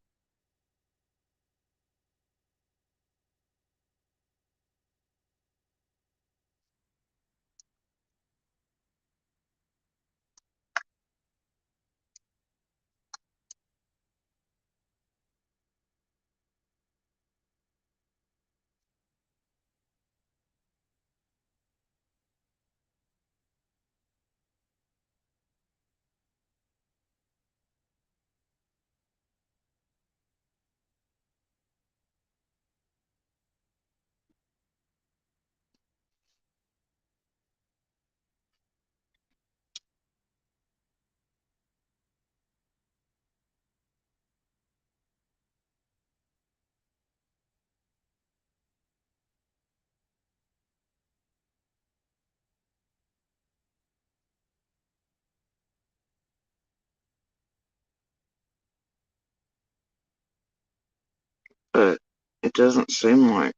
But it doesn't seem like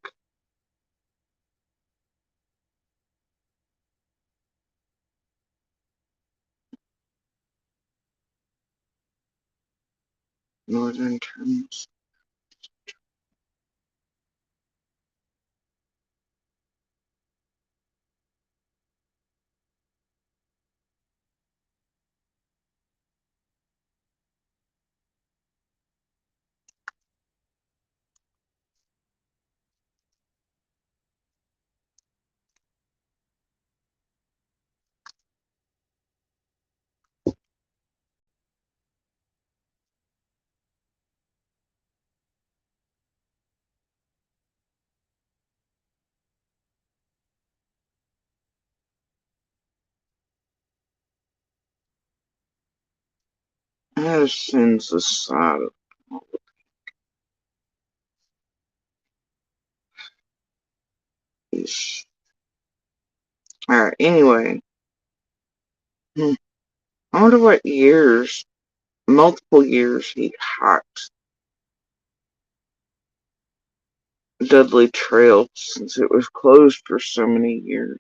northern terms. Addison's the side of this. Alright, anyway. I wonder what years, multiple years, he hiked Dudley Trail since it was closed for so many years.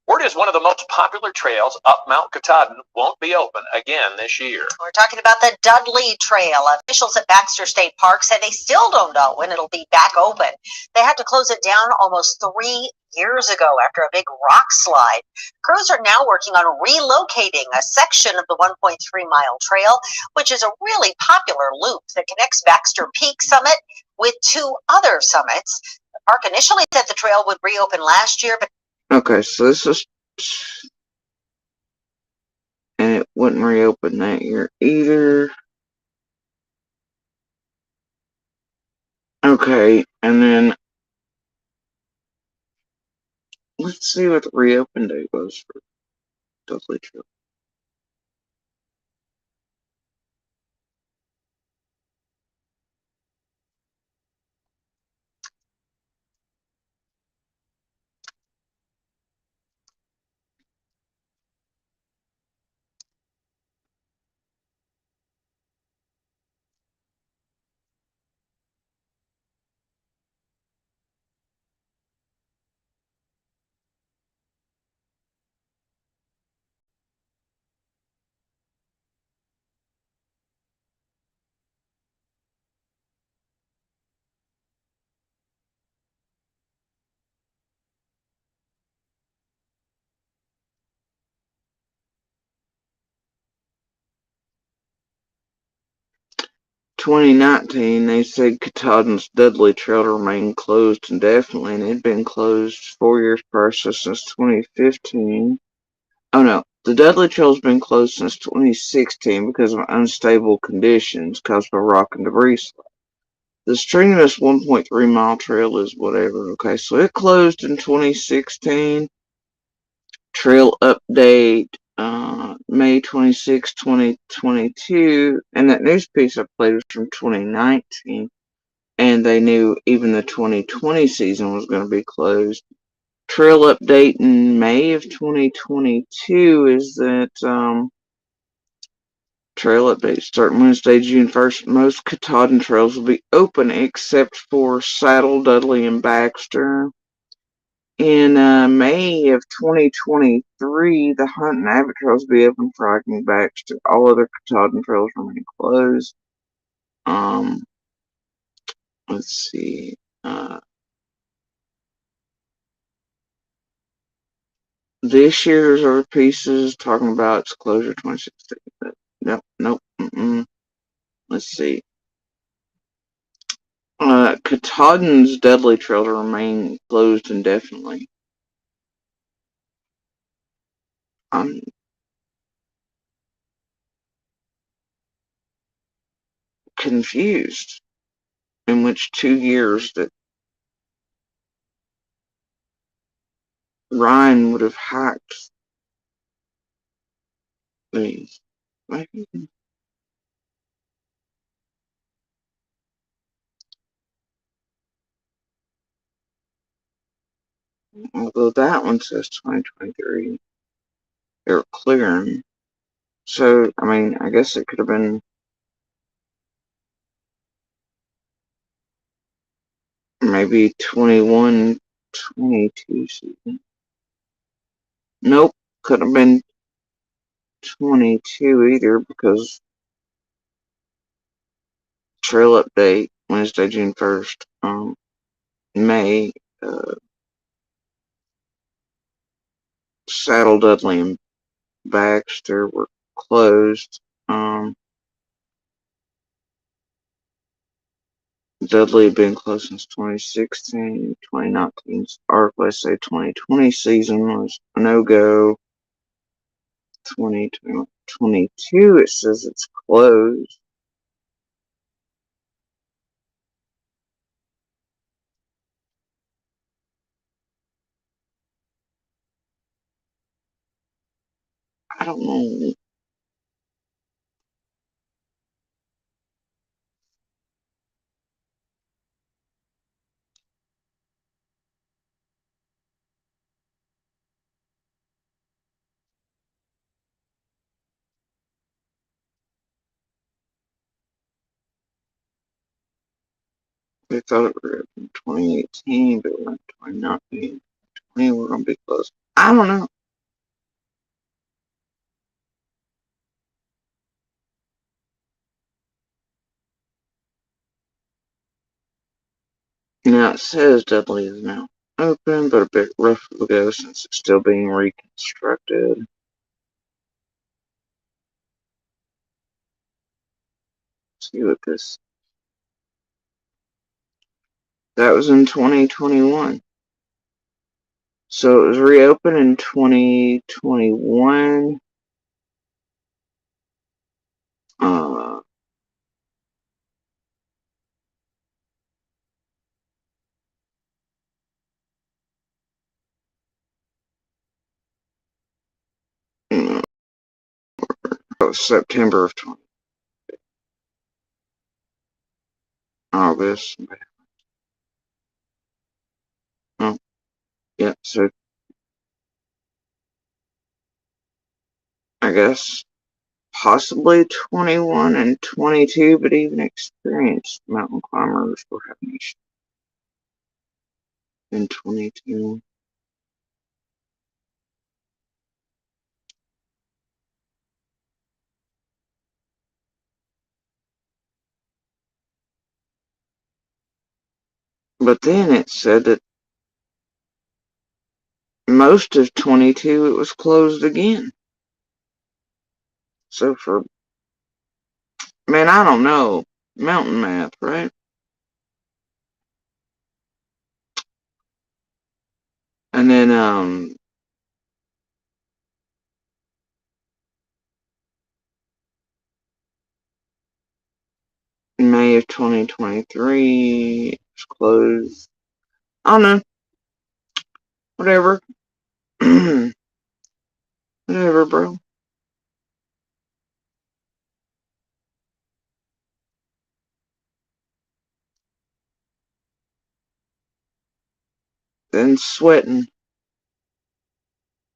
Word is one of the most popular trails up Mount Katahdin won't be open again this year. We're talking about the Dudley Trail. Officials at Baxter State Park say they still don't know when it'll be back open. They had to close it down almost 3 years ago after a big rock slide. Crews are now working on relocating a section of the 1.3-mile trail, which is a really popular loop that connects Baxter Peak Summit with 2 other summits. The park initially said the trail would reopen last year, but Okay, so this is, and it wouldn't reopen that year either. Okay, and then let's see what the reopen date was for Dudley Trail. 2019, they said Katahdin's Dudley Trail remained closed indefinitely, and it had been closed 4 years prior, so since 2015. Oh no, the Dudley Trail's been closed since 2016 because of unstable conditions caused by rock and debris. The strenuous 1.3-mile trail is whatever. Okay, so it closed in 2016. Trail update May 26, 2022. And that news piece I played was from 2019. And they knew even the 2020 season was going to be closed. Trail update in May of 2022 is that trail update starting Wednesday, June 1st. Most Katahdin trails will be open except for Saddle, Dudley, and Baxter. In May of 2023, the Hunt and Abbott trails will be open for hiking Baxter. All other Katahdin trails remain closed. Let's see. This year's other pieces talking about its closure 2016. Nope. Let's see. Katahdin's Dudley Trail to remain closed indefinitely. I'm confused. In which 2 years that Ryan would have hacked these. Although that one says 2023. They're clearing. So, I mean, I guess it could have been maybe 21, 22 season. Nope, could have been 22 either because trail update Wednesday, June 1st. May, Saddle, Dudley, and Baxter were closed. Dudley had been closed since 2016. 2019's article say 2020 season was a no-go. 2022 it says it's closed. don't know. They thought it was in 2018, but we're in 2019. 20, we're going to be close. I don't know. Now it says Dudley is now open, but a bit rough to go since it's still being reconstructed. Let's see what this. That was in 2021. So it was reopened in 2021. No, it was September of 20 August. Oh, yeah. So I guess possibly 21 and 22, but even experienced mountain climbers were having issues in 22. But then it said that most of 22 it was closed again. So for, man, I don't know, mountain math, right? And then May of 2023 it was closed. I don't know. Whatever. Whatever, bro. Then sweating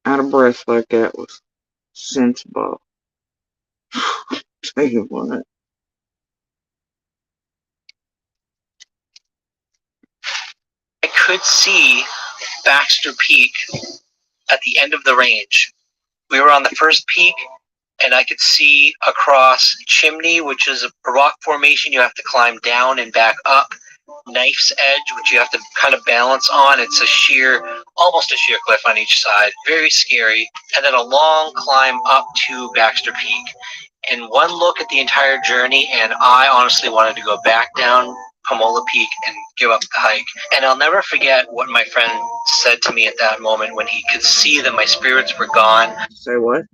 out of breath like that was sensible. Tell you what. I could see Baxter Peak at the end of the range. We were on the first peak, and I could see across Chimney, which is a rock formation you have to climb down and back up. Knife's Edge, which you have to kind of balance on. It's a sheer, almost a sheer cliff on each side. Very scary. And then a long climb up to Baxter Peak. And one look at the entire journey, and I honestly wanted to go back down Pomola Peak and give up the hike. And I'll never forget what my friend said to me at that moment when he could see that my spirits were gone. Say what?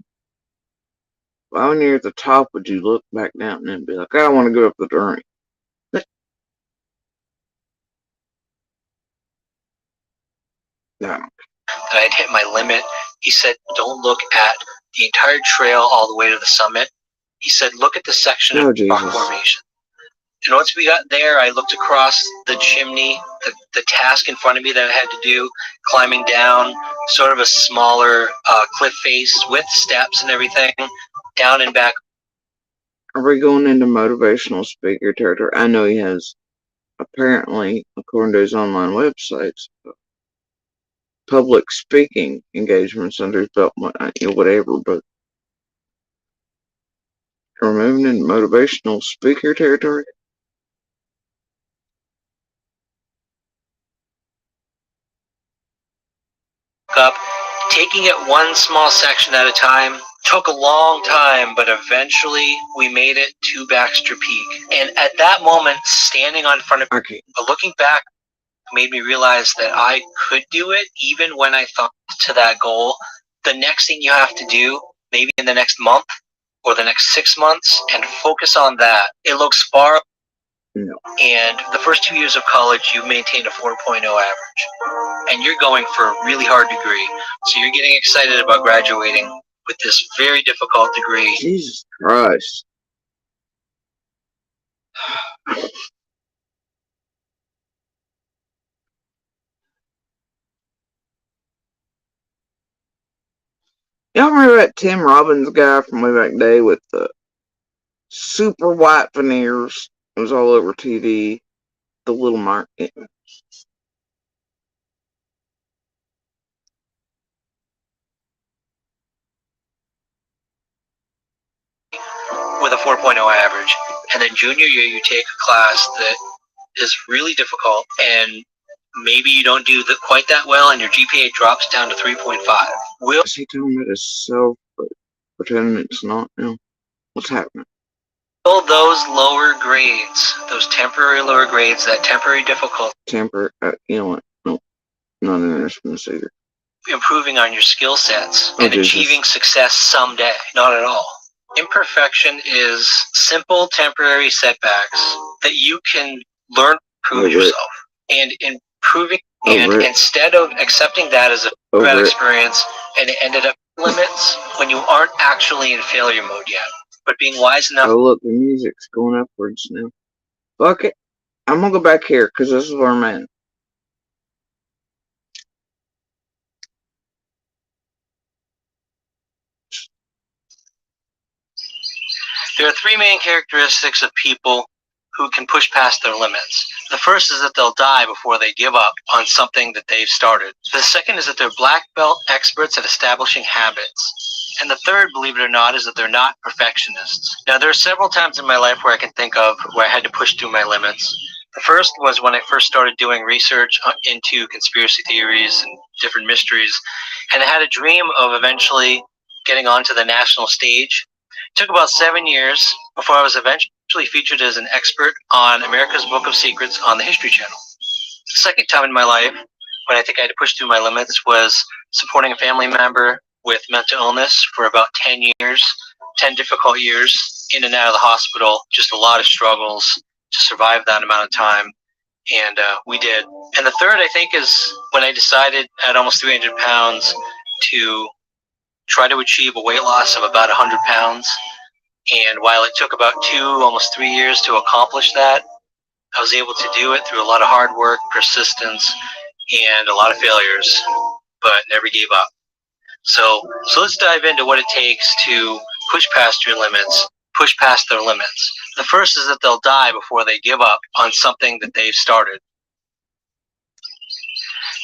Why when you're at the top would you look back down and be like, I want to go up the journey? No. That I'd hit my limit. He said, don't look at the entire trail all the way to the summit. He said, look at the section Oh, of rock Jesus. formation. And once we got there, I looked across the chimney, the task in front of me that I had to do, climbing down sort of a smaller cliff face with steps and everything, down and back. Are we going into motivational speaker territory? I know he has, apparently, according to his online websites, public speaking engagements under his belt, whatever, but are we moving into motivational speaker territory? Up, taking it one small section at a time. Took a long time, but eventually we made it to Baxter Peak. And at that moment, standing on front of Okay. looking back made me realize that I could do it even when I thought to that goal. The next thing you have to do, maybe in the next month or the next 6 months, and focus on that. It looks far. No. And the first 2 years of college, you maintain a 4.0 average. And you're going for a really hard degree. So you're getting excited about graduating. with this very difficult degree. Jesus Christ. Y'all remember that Tim Robbins guy from way back day with the super white veneers? It was all over TV. The little mark. With a 4.0 average. And then junior year, you take a class that is really difficult, and maybe you don't do quite that well, and your GPA drops down to 3.5. Is he telling me to self, but pretending it's not now? What's happening? Will those lower grades, those temporary lower grades, that temporary difficulty, You know what? No, not interested in this either. improving on your skill sets and Jesus. achieving success someday? Not at all. Imperfection is simple temporary setbacks that you can learn to improve yourself. And improving, and instead of accepting that as a bad experience, and it ended up limits when you aren't actually in failure mode yet, but being wise enough. Oh look, the music's going upwards now. Fuck it. I'm gonna go back here, because this is where I'm at. There are three main characteristics of people who can push past their limits. The first is that they'll die before they give up on something that they've started. The second is that they're black belt experts at establishing habits. And the third, believe it or not, is that they're not perfectionists. Now, there are several times in my life where I can think of where I had to push through my limits. The first was when I first started doing research into conspiracy theories and different mysteries, and I had a dream of eventually getting onto the national stage. It took about 7 years before I was eventually featured as an expert on America's Book of Secrets on the History Channel. The second time in my life when I think I had to push through my limits was supporting a family member with mental illness for about 10 years, 10 difficult years, in and out of the hospital, just a lot of struggles to survive that amount of time, and we did. And the third, I think, is when I decided at almost 300 pounds to try to achieve a weight loss of about 100 pounds. And while it took about 2, almost 3 years to accomplish that, I was able to do it through a lot of hard work, persistence, and a lot of failures, but never gave up. So let's dive into what it takes to push past your limits, push past their limits. The first is that they'll die before they give up on something that they've started.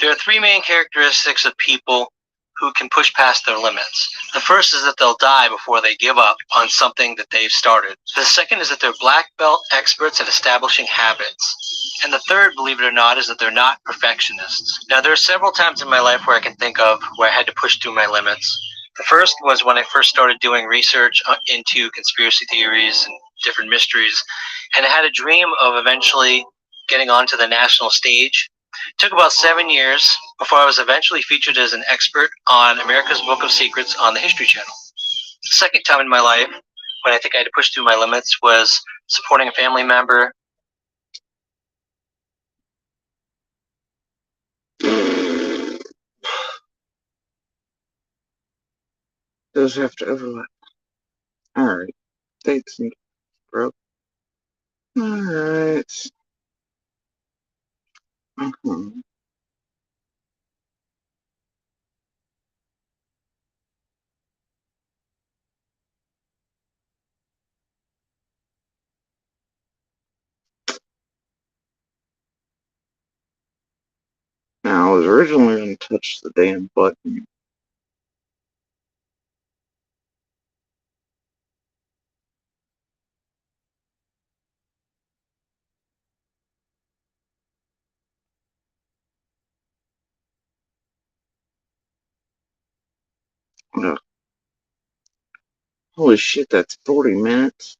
There are three main characteristics of people who can push past their limits. The first is that they'll die before they give up on something that they've started. The second is that they're black belt experts at establishing habits. And the third, believe it or not, is that they're not perfectionists. Now, there are several times in my life where I can think of where I had to push through my limits. The first was when I first started doing research into conspiracy theories and different mysteries, and I had a dream of eventually getting onto the national stage. It took about 7 years before I was eventually featured as an expert on America's Book of Secrets on the History Channel. The second time in my life when I think I had to push through my limits was supporting a family member. Those have to overlap. Alright. Thanks, bro. Alright. Now, I was originally going to touch the damn button. Holy shit, that's 40 minutes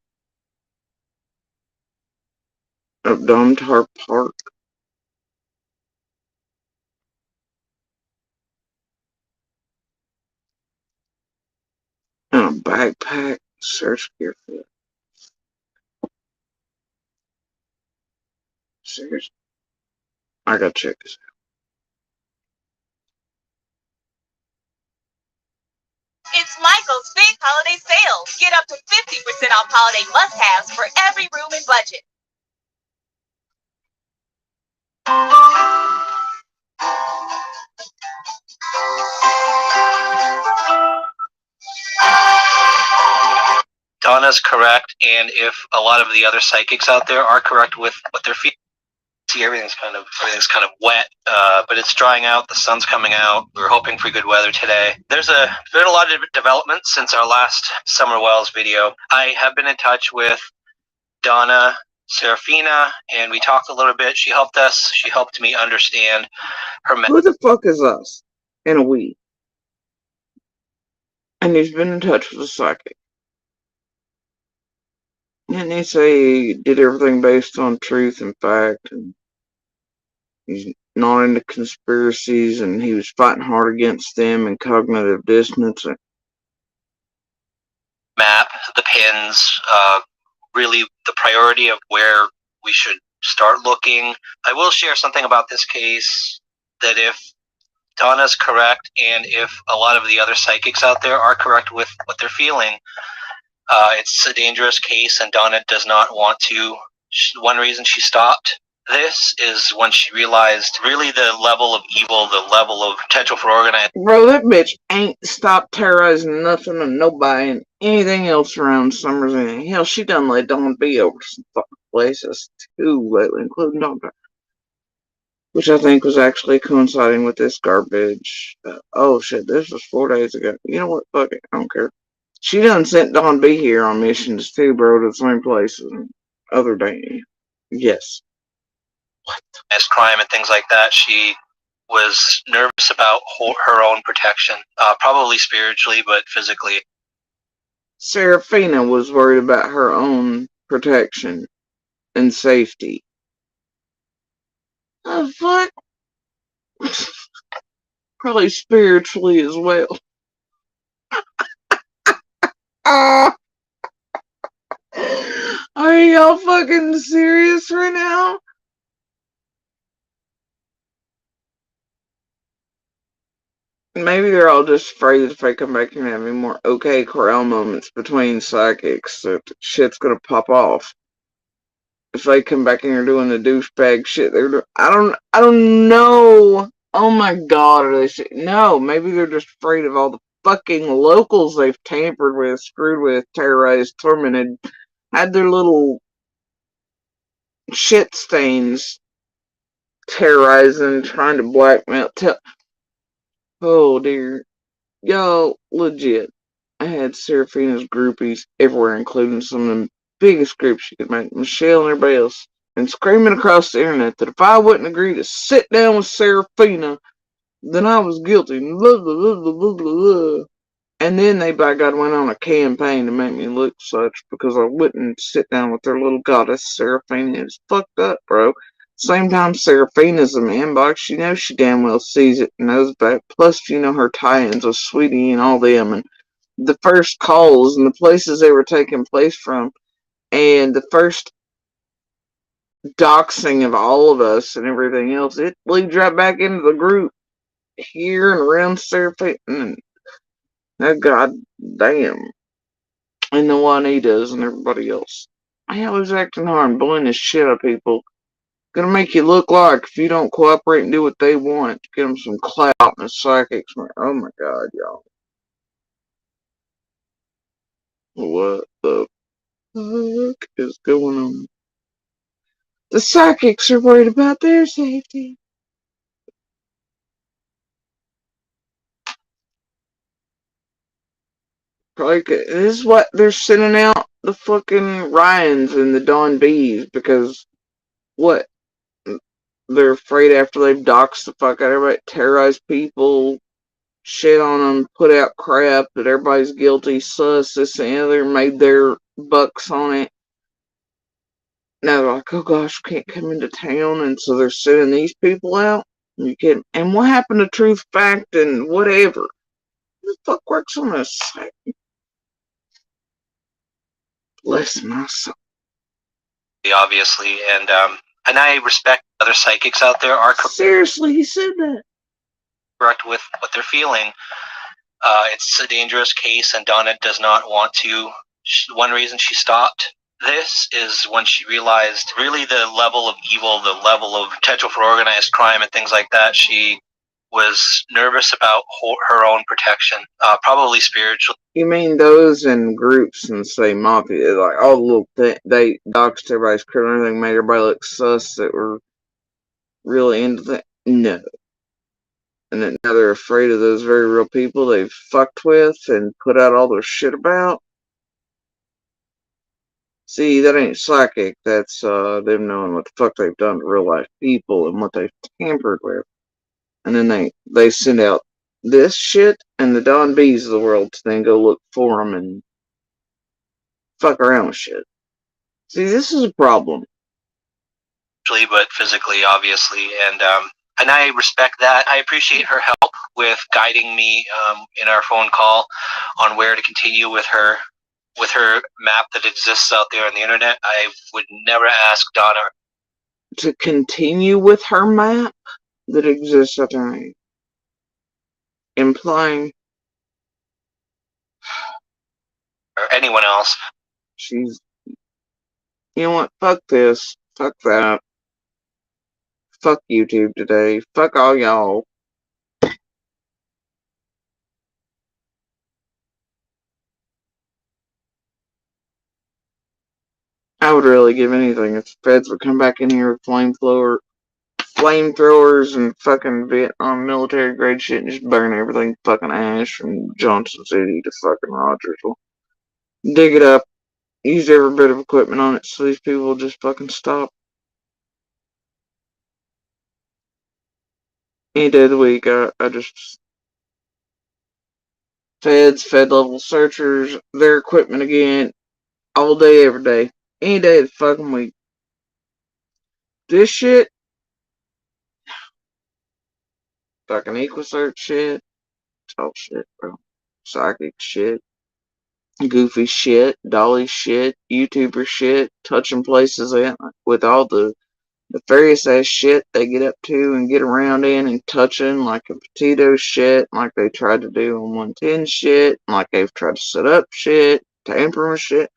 of Domtar Park. And a backpack. Search gear for that. Seriously? I gotta check this out. It's Michael's big holiday sale. Get up to 50% off holiday must-haves for every room and budget. Donna's correct, and if a lot of the other psychics out there are correct with what they're feeling, see everything's kind of wet, but it's drying out. The sun's coming out. We're hoping for good weather today. There's been a lot of developments since our last Summer Wells video. I have been in touch with Donna Serafina, and we talked a little bit. She helped us. She helped me understand her. Who the fuck is us? And a we. And he's been in touch with a psychic. Didn't he say he did everything based on truth and fact, and he's not into conspiracies, and he was fighting hard against them and cognitive dissonance? Map, the pins, really the priority of where we should start looking. I will share something about this case, that if Donna's correct and if a lot of the other psychics out there are correct with what they're feeling, it's a dangerous case, and Donna does not want to. One reason she stopped this is when she realized really the level of evil, the level of potential for organized. Bro, that bitch ain't stopped terrorizing nothing and nobody and anything else around Summers. And hell, she done let Dawn be over some fucking places too lately, including Doctor, which I think was actually coinciding with this garbage. Oh shit, this was 4 days ago. You know what? Fuck it, I don't care. She done sent Dawn B here on missions too, bro, to the same places and other day. Yes. What? As crime and things like that, she was nervous about her own protection, probably spiritually, but physically. Serafina was worried about her own protection and safety. Oh, fuck. Probably spiritually as well. Are y'all fucking serious right now? Maybe they're all just afraid that if they come back and have any more okay corral moments between psychics, that shit's gonna pop off. If they come back in here doing the douchebag shit they're doing, I don't know. Oh my god, are they no, maybe they're just afraid of all the fucking locals they've tampered with, screwed with, terrorized, tormented, had their little shit stains terrorizing, trying to blackmail. Oh dear. Yo, legit. I had Serafina's groupies everywhere, including some of the biggest groups you could make, Michelle and everybody else, and screaming across the internet that if I wouldn't agree to sit down with Serafina, then I was guilty. Blah, blah, blah, blah, blah, blah. And then they, by God, went on a campaign to make me look such because I wouldn't sit down with their little goddess Serafina. It's fucked up, bro. Same time, Serafina's in my inbox. You know she damn well sees it and knows about it. Plus, you know her tie-ins with Sweetie and all them, and the first calls and the places they were taking place from, and the first doxing of all of us and everything else. It leads right back into the group here and around Serafina. And that goddamn. And the Juanitas and everybody else. Hell, who's acting hard and blowing the shit out of people? Gonna make you look like if you don't cooperate and do what they want, get them some clout and the psychics. Oh my god, y'all. What the fuck is going on? The psychics are worried about their safety. Like, this is what they're sending out the fucking Ryans and the Dawn B's because what? They're afraid after they've doxed the fuck out of everybody, terrorized people, shit on them, put out crap that everybody's guilty, sus, this and the other, made their bucks on it. Now they're like, oh gosh, can't come into town, and so they're sending these people out. You can, and what happened to truth, fact, and whatever? Who the fuck works on this? Bless my soul. Obviously, and I respect other psychics out there are seriously, he said that. Correct with what they're feeling. It's a dangerous case, and Donna does not want to. One reason she stopped this is when she realized really the level of evil, the level of potential for organized crime and things like that. She was nervous about her own protection, probably spiritual. You mean those in groups and say mafia, like all the little they doxed everybody's criminal, everything, made everybody look sus that were really into that? No. And that now they're afraid of those very real people they've fucked with and put out all their shit about? See, that ain't psychic, that's them knowing what the fuck they've done to real life people and what they've tampered with. And then they send out this shit and the Don B's of the world to then go look for them and fuck around with shit. See, this is a problem. But physically, obviously, and I respect that. I appreciate her help with guiding me in our phone call on where to continue with her map that exists out there on the internet. I would never ask Donna To continue with her map that exists out there, implying or anyone else. she's, you know what, fuck this, fuck that, fuck YouTube today, fuck all y'all. I would really give anything if the feds would come back in here with flamethrowers and fucking Vietnam military grade shit and just burn everything fucking ash from Johnson City to fucking Rogersville. Dig it up, use every bit of equipment on it so these people will just fucking stop. Any day of the week, I just... Fed level searchers, their equipment again, all day, every day. Any day of the fucking week. This shit, fucking EquaSearch shit, it's all shit, bro. Psychic shit, goofy shit, dolly shit, YouTuber shit, touching places with all the nefarious ass shit they get up to and get around in and touching, like a Petito shit, like they tried to do on 110 shit, like they've tried to set up shit, tampering with shit.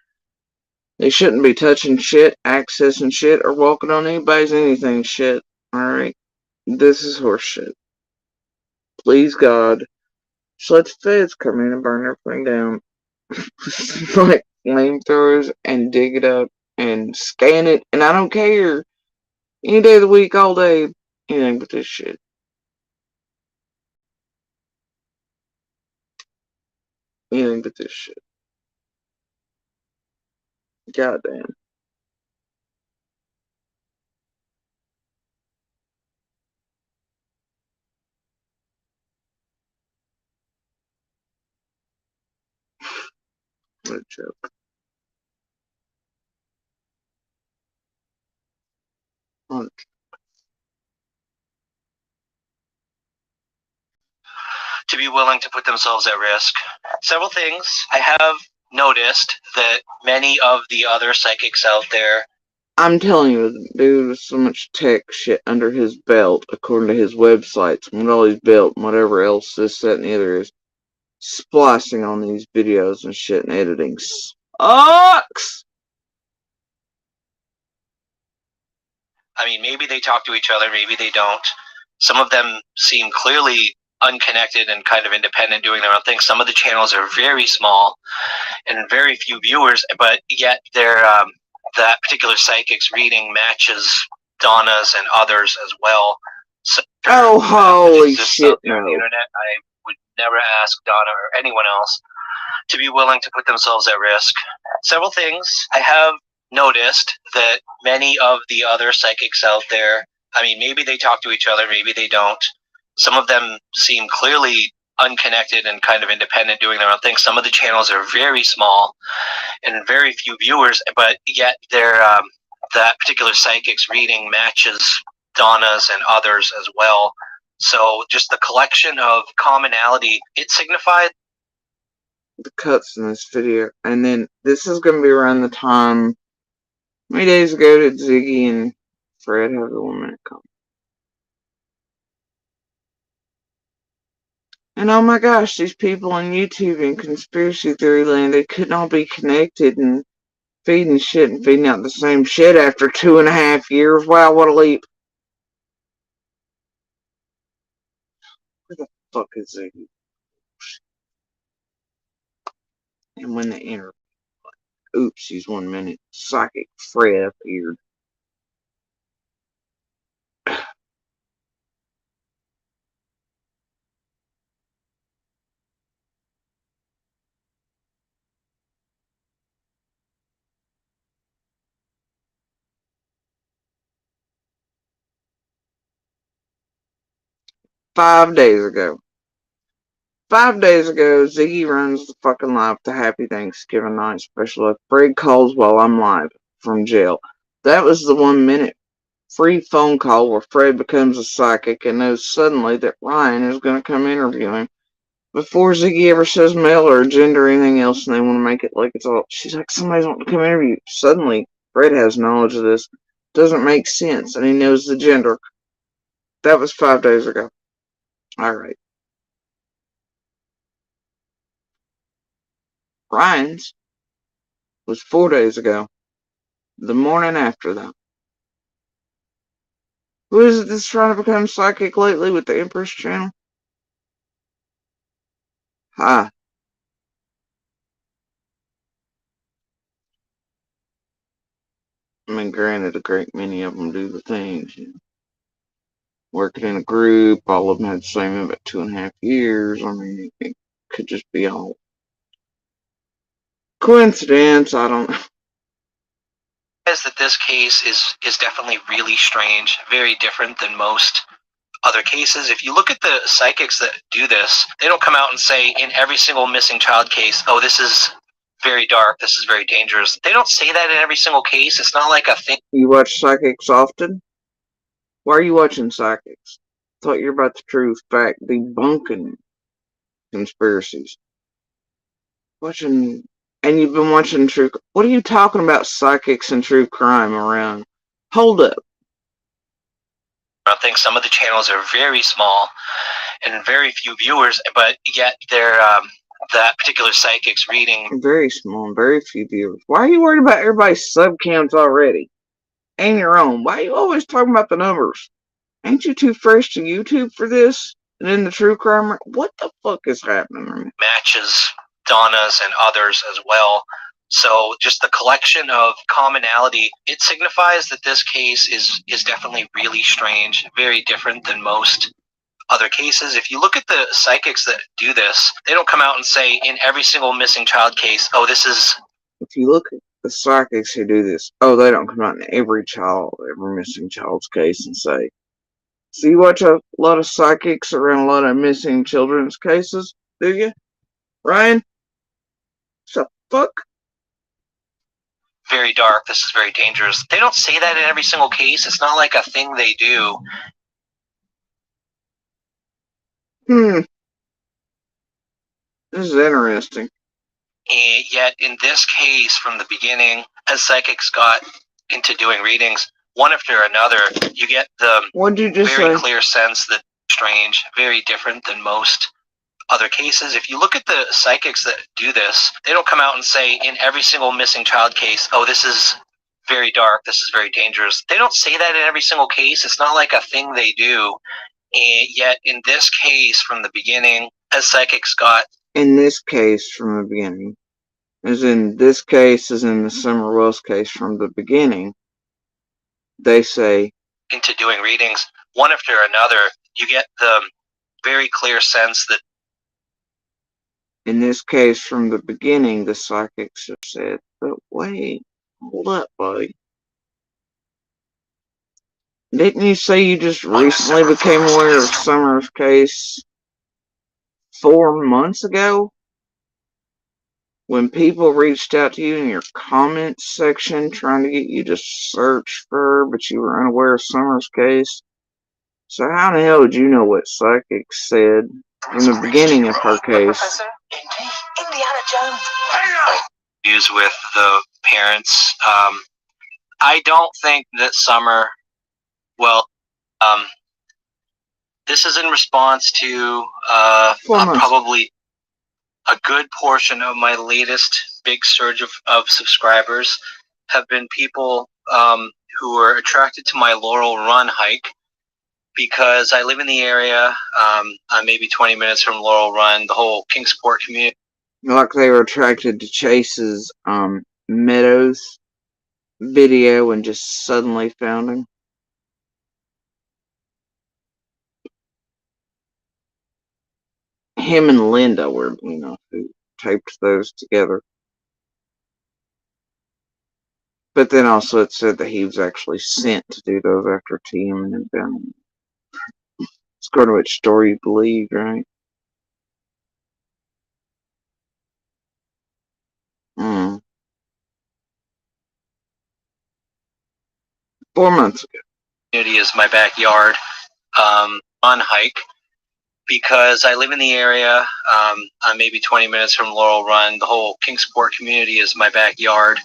They shouldn't be touching shit, accessing shit, or walking on anybody's anything shit, alright? This is horseshit. Please God, just let the feds come in and burn everything down. Like flamethrowers and dig it up and scan it, and I don't care. Any day of the week, all day, anything but this shit. Anything but this shit. Goddamn. What a joke. What a To be willing to put themselves at risk. Several things. I have noticed that many of the other psychics out there. I'm telling you, the dude with so much tech shit under his belt, according to his websites, and what all he's built, and whatever else this, that, and the other is, splicing on these videos and shit and editing sucks! I mean, maybe they talk to each other, maybe they don't. Some of them seem clearly unconnected and kind of independent, doing their own thing. Some of the channels are very small and very few viewers, but yet they're that particular psychic's reading matches Donna's and others as well. So, Oh, holy shit, no. On the internet, I would never ask Donna or anyone else to be willing to put themselves at risk. Several things. I have noticed that many of the other psychics out there, I mean, maybe they talk to each other, maybe they don't. Some of them seem clearly unconnected and kind of independent, doing their own thing. Some of the channels are very small and very few viewers, but yet they're that particular psychic's reading matches Donna's and others as well. So just the collection of commonality, it signified the cuts in this video. And then this is going to be around the time, many days ago did Ziggy and Fred have the 1 minute comment. And oh my gosh, these people on YouTube and conspiracy theory land, they couldn't all be connected and feeding shit and feeding out the same shit after 2.5 years. Wow, what a leap. Where the fuck is Ziggy? And when they enter, oopsies, 1 minute. Psychic Fred appeared. 5 days ago. 5 days ago, Ziggy runs the fucking live to Happy Thanksgiving Night special. If Fred calls while I'm live from jail. That was the 1 minute free phone call where Fred becomes a psychic and knows suddenly that Ryan is going to come interview him. Before Ziggy ever says male or gender or anything else, and they want to make it like it's all. She's like, somebody's wanting to come interview. Suddenly, Fred has knowledge of this. Doesn't make sense, and he knows the gender. That was 5 days ago. Alright. Ryan's was 4 days ago. The morning after that. Who is it that's trying to become psychic lately with the Empress channel? Hi. I mean, granted, a great many of them do the things, you know. Working in a group, all of them had the same about 2.5 years. I mean, it could just be all coincidence. I don't know. Is that this case is definitely really strange, very different than most other cases. If you look at the psychics that do this, they don't come out and say in every single missing child case, oh, this is very dark, this is very dangerous. They don't say that in every single case. It's not like a thing. You watch psychics often? Why are you watching psychics? I thought you were about the truth, fact, debunking conspiracies. Watching, and you've been watching true. What are you talking about, psychics and true crime around? Hold up. I think some of the channels are very small and very few viewers, but yet they're that particular psychic's reading. Very small and very few viewers. Why are you worried about everybody's sub counts already? And your own. Why are you always talking about the numbers? Ain't you too fresh to YouTube for this? And then the true crime. What the fuck is happening? Matches Donna's and others as well. So just the collection of commonality, it signifies that this case is definitely really strange, very different than most other cases. If you look at the psychics that do this, they don't come out and say in every single missing child case, oh, this is... If you look at the psychics who do this, oh, they don't come out in every missing child's case and say. So you watch a lot of psychics around a lot of missing children's cases, do you? Ryan? What the fuck? Very dark, this is very dangerous. They don't say that in every single case. It's not like a thing they do. This is interesting. And yet, in this case, from the beginning, as psychics got into doing readings, one after another, you get the very clear sense that strange, very different than most other cases. If you look at the psychics that do this, they don't come out and say in every single missing child case, oh, this is very dark, this is very dangerous. They don't say that in every single case. It's not like a thing they do. And yet, in this case, from the beginning, as psychics got... In this case, from the beginning, as in this case, as in the Summer Wells case, from the beginning, they say... Into doing readings, one after another, you get the very clear sense that... In this case, from the beginning, the psychics have said, but wait, hold up, buddy. Didn't you say you just recently became aware of Summer's case 4 months ago? When people reached out to you in your comments section trying to get you to search for her, but you were unaware of Summer's case? So how the hell did you know what psychics said in the beginning of her case? Indiana Jones. Use with the parents. I don't think that Summer, well, This is in response to 4 months. probably a good portion of my latest big surge of subscribers have been people who were attracted to my Laurel Run hike because I live in the area. I'm maybe 20 minutes from Laurel Run, the whole Kingsport community. Like they were attracted to Chase's Meadows video and just suddenly found him. Him and Linda were, who taped those together. But then also it said that he was actually sent to do those after TM and found him. It's according to which story you believe, right? 4 months ago. Community is my backyard on hike because I live in the area. I'm maybe 20 minutes from Laurel Run. The whole Kingsport community is my backyard.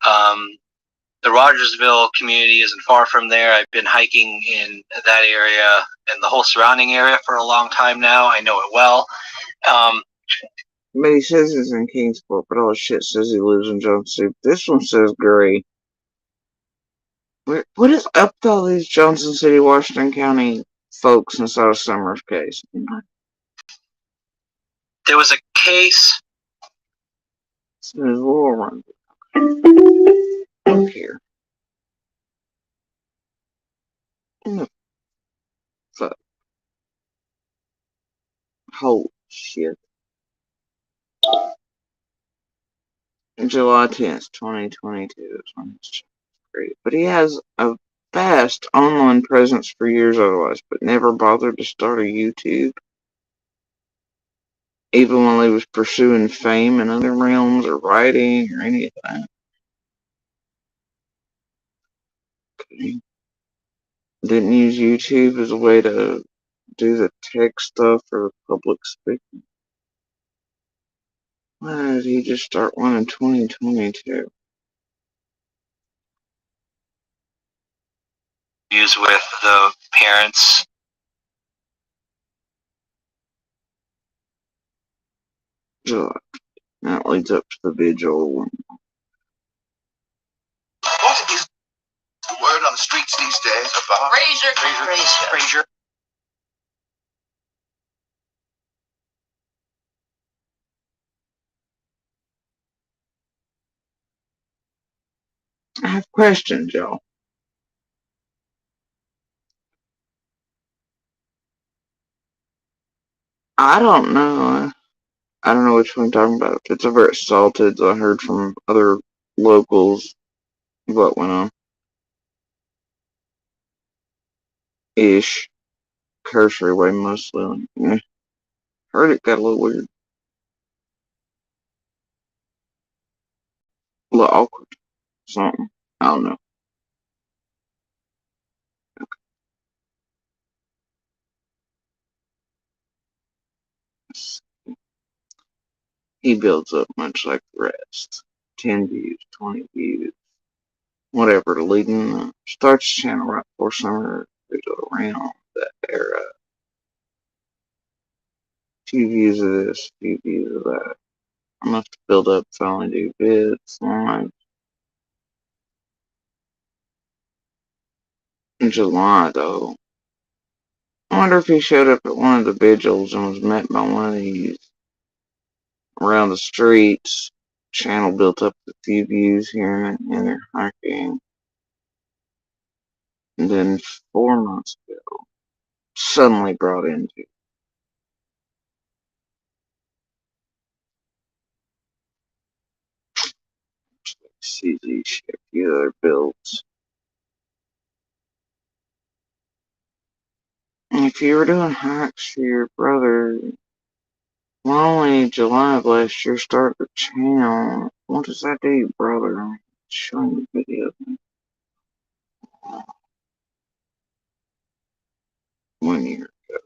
The Rogersville community isn't far from there. I've been hiking in that area and the whole surrounding area for a long time now. I know it well. But he says he's in Kingsport, but all the shit says he lives in Johnson. This one says Gray. What is up with all these Johnson City, Washington County folks inside of Summers case? There was a case. It's a little run. Look here. Fuck. Holy shit. July 10th, 2022 is when it's great. But he has a vast online presence for years otherwise, but never bothered to start a YouTube. Even while he was pursuing fame in other realms or writing or any of that. Okay. Didn't use YouTube as a way to do the tech stuff or public speaking. Why did he just start one in 2022? Use with the parents. July. That leads up to the vigil. What is the word on the streets these days about Frazier. I have questions, y'all. I don't know. I don't know which one I'm talking about. If it's over at Salted, I heard from other locals what went on. Ish. Cursory way, mostly. Heard it got a little weird. A little awkward. Something. I don't know. He builds up much like the rest. 10 views, 20 views, whatever, leading starts channel right before summer, around that era. Few views of this, few views of that. Enough to build up, finally do vids, live. In July, though, I wonder if he showed up at one of the vigils and was met by one of these around the streets. Channel built up a few views here and they're hiking. And then 4 months ago, suddenly brought into CZ shit, the other builds. If you were doing hikes for your brother, why only July of last year start the channel? What does that do, brother? Showing the video. 1 year ago.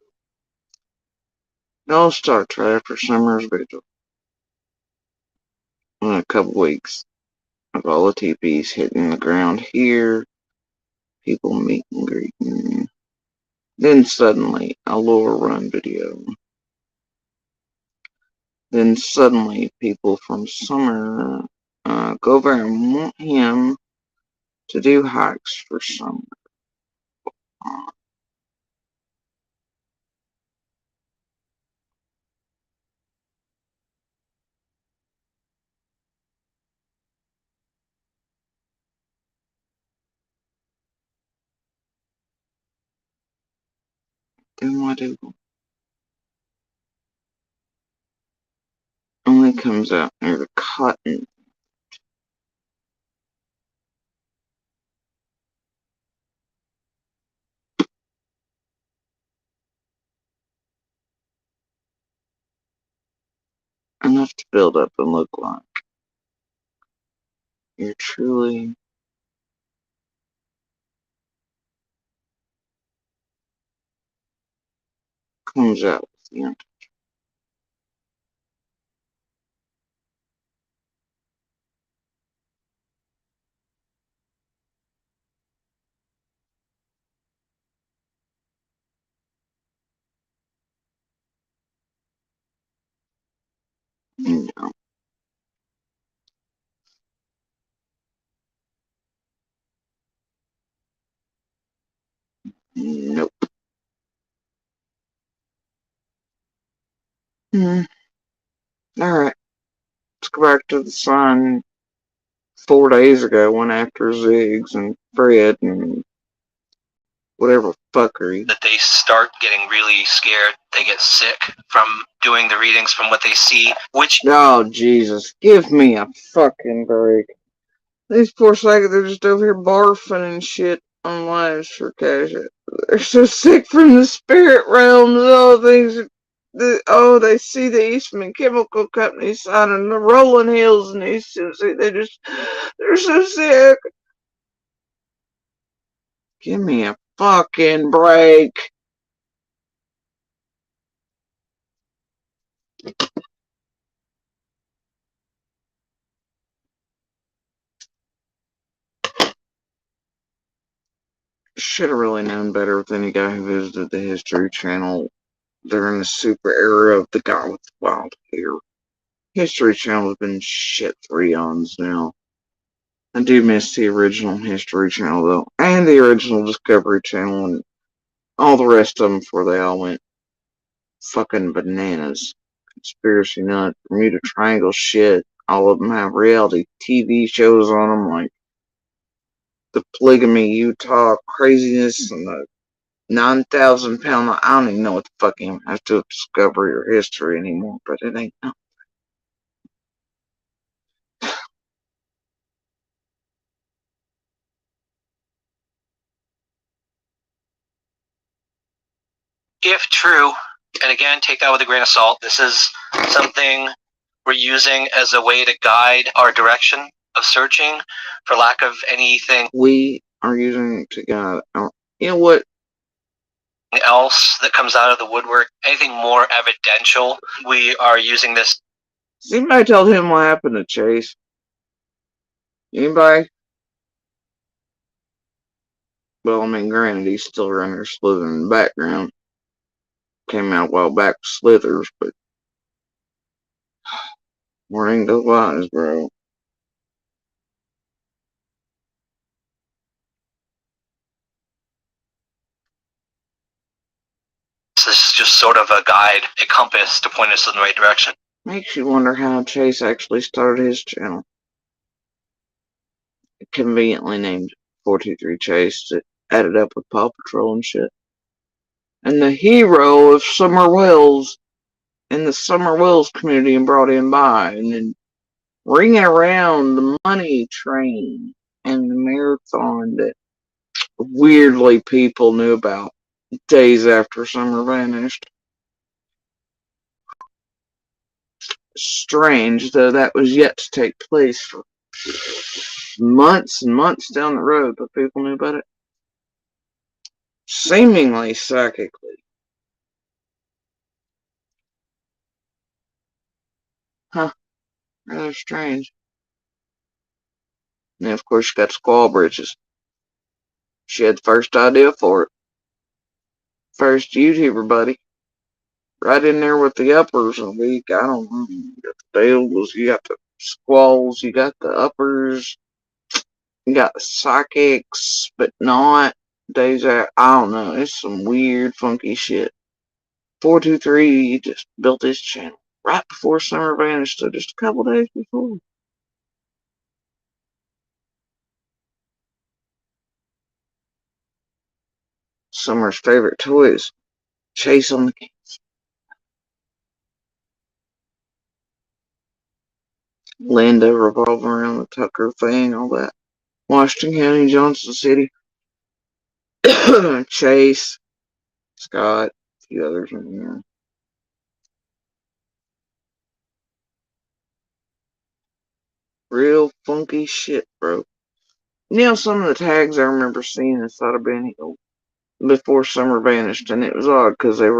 It'll start right after summer's vigil. In a couple weeks of all the teepees hitting the ground here, people meet and greeting. Then suddenly, a lore run video. Then suddenly, people from Summer go over and want him to do hikes for Summer. Then what do? Only comes out near the cotton. Enough to build up and look like you're truly comes out with the end. No, nope. Alright, let's go back to the sun 4 days ago, one after Ziggs and Fred and whatever fuckery. That they start getting really scared. They get sick from doing the readings from what they see, which... Oh, Jesus, give me a fucking break. These poor psychics, they're just over here barfing and shit on lives for cash. They're so sick from the spirit realms, all things. They see the Eastman Chemical Company sign on the rolling hills in East Tennessee. They're so sick. Give me a fucking break. Should have really known better with any guy who visited the History Channel during the super era of the guy with the wild hair. History Channel has been shit for eons now. I do miss the original History Channel though, and the original Discovery Channel, and all the rest of them before they all went fucking bananas. Conspiracy nut, Bermuda Triangle shit. All of them have reality TV shows on them, like the polygamy Utah craziness and the 9,000 pound. I don't even know what the fucking has to do with Discovery or History anymore, but it ain't no. If true, and again, take that with a grain of salt, this is something we're using as a way to guide our direction of searching, for lack of anything We are using to guide our. You know what? else that comes out of the woodwork, anything more evidential. We are using this. Has anybody told him what happened to Chase? Anybody? Well, I mean, granted, he's still around here slithering in the background. Came out a while back with Slithers, but where ain't those lies, bro? This is just sort of a guide, a compass to point us in the right direction. Makes you wonder how Chase actually started his channel. Conveniently named 423 Chase that added up with Paw Patrol and shit. And the hero of Summer Wells in the Summer Wells community and brought him by. And then ringing around the money train and the marathon that weirdly people knew about days after Summer vanished. Strange, though that was yet to take place for months and months down the road, but people knew about it. Seemingly psychically. Huh. Rather strange. And then, of course, you got Squall Bridges. She had the first idea for it. First YouTuber, buddy. Right in there with the uppers a week. I don't know. You got the Dales, you got the Squalls, you got the uppers, you got the psychics, but not days out. I don't know. It's some weird, funky shit. 423 just built this channel right before Summer vanished, so just a couple days before. Summer's favorite toys. Chase on the game. Linda revolving around the Tucker thing, all that. Washington County, Johnson City. Chase, Scott, a few others in here. Real funky shit, bro. You know, some of the tags I remember seeing inside of Benny before Summer vanished, and it was odd because there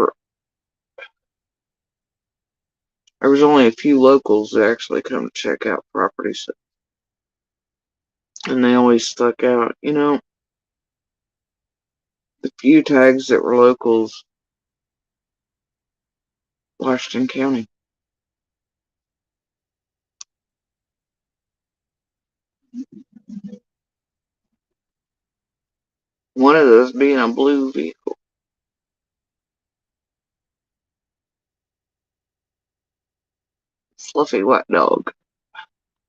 was only a few locals that actually come to check out properties, and they always stuck out. You know, the few tags that were locals, Washington County. One of those being a blue vehicle. Fluffy white dog.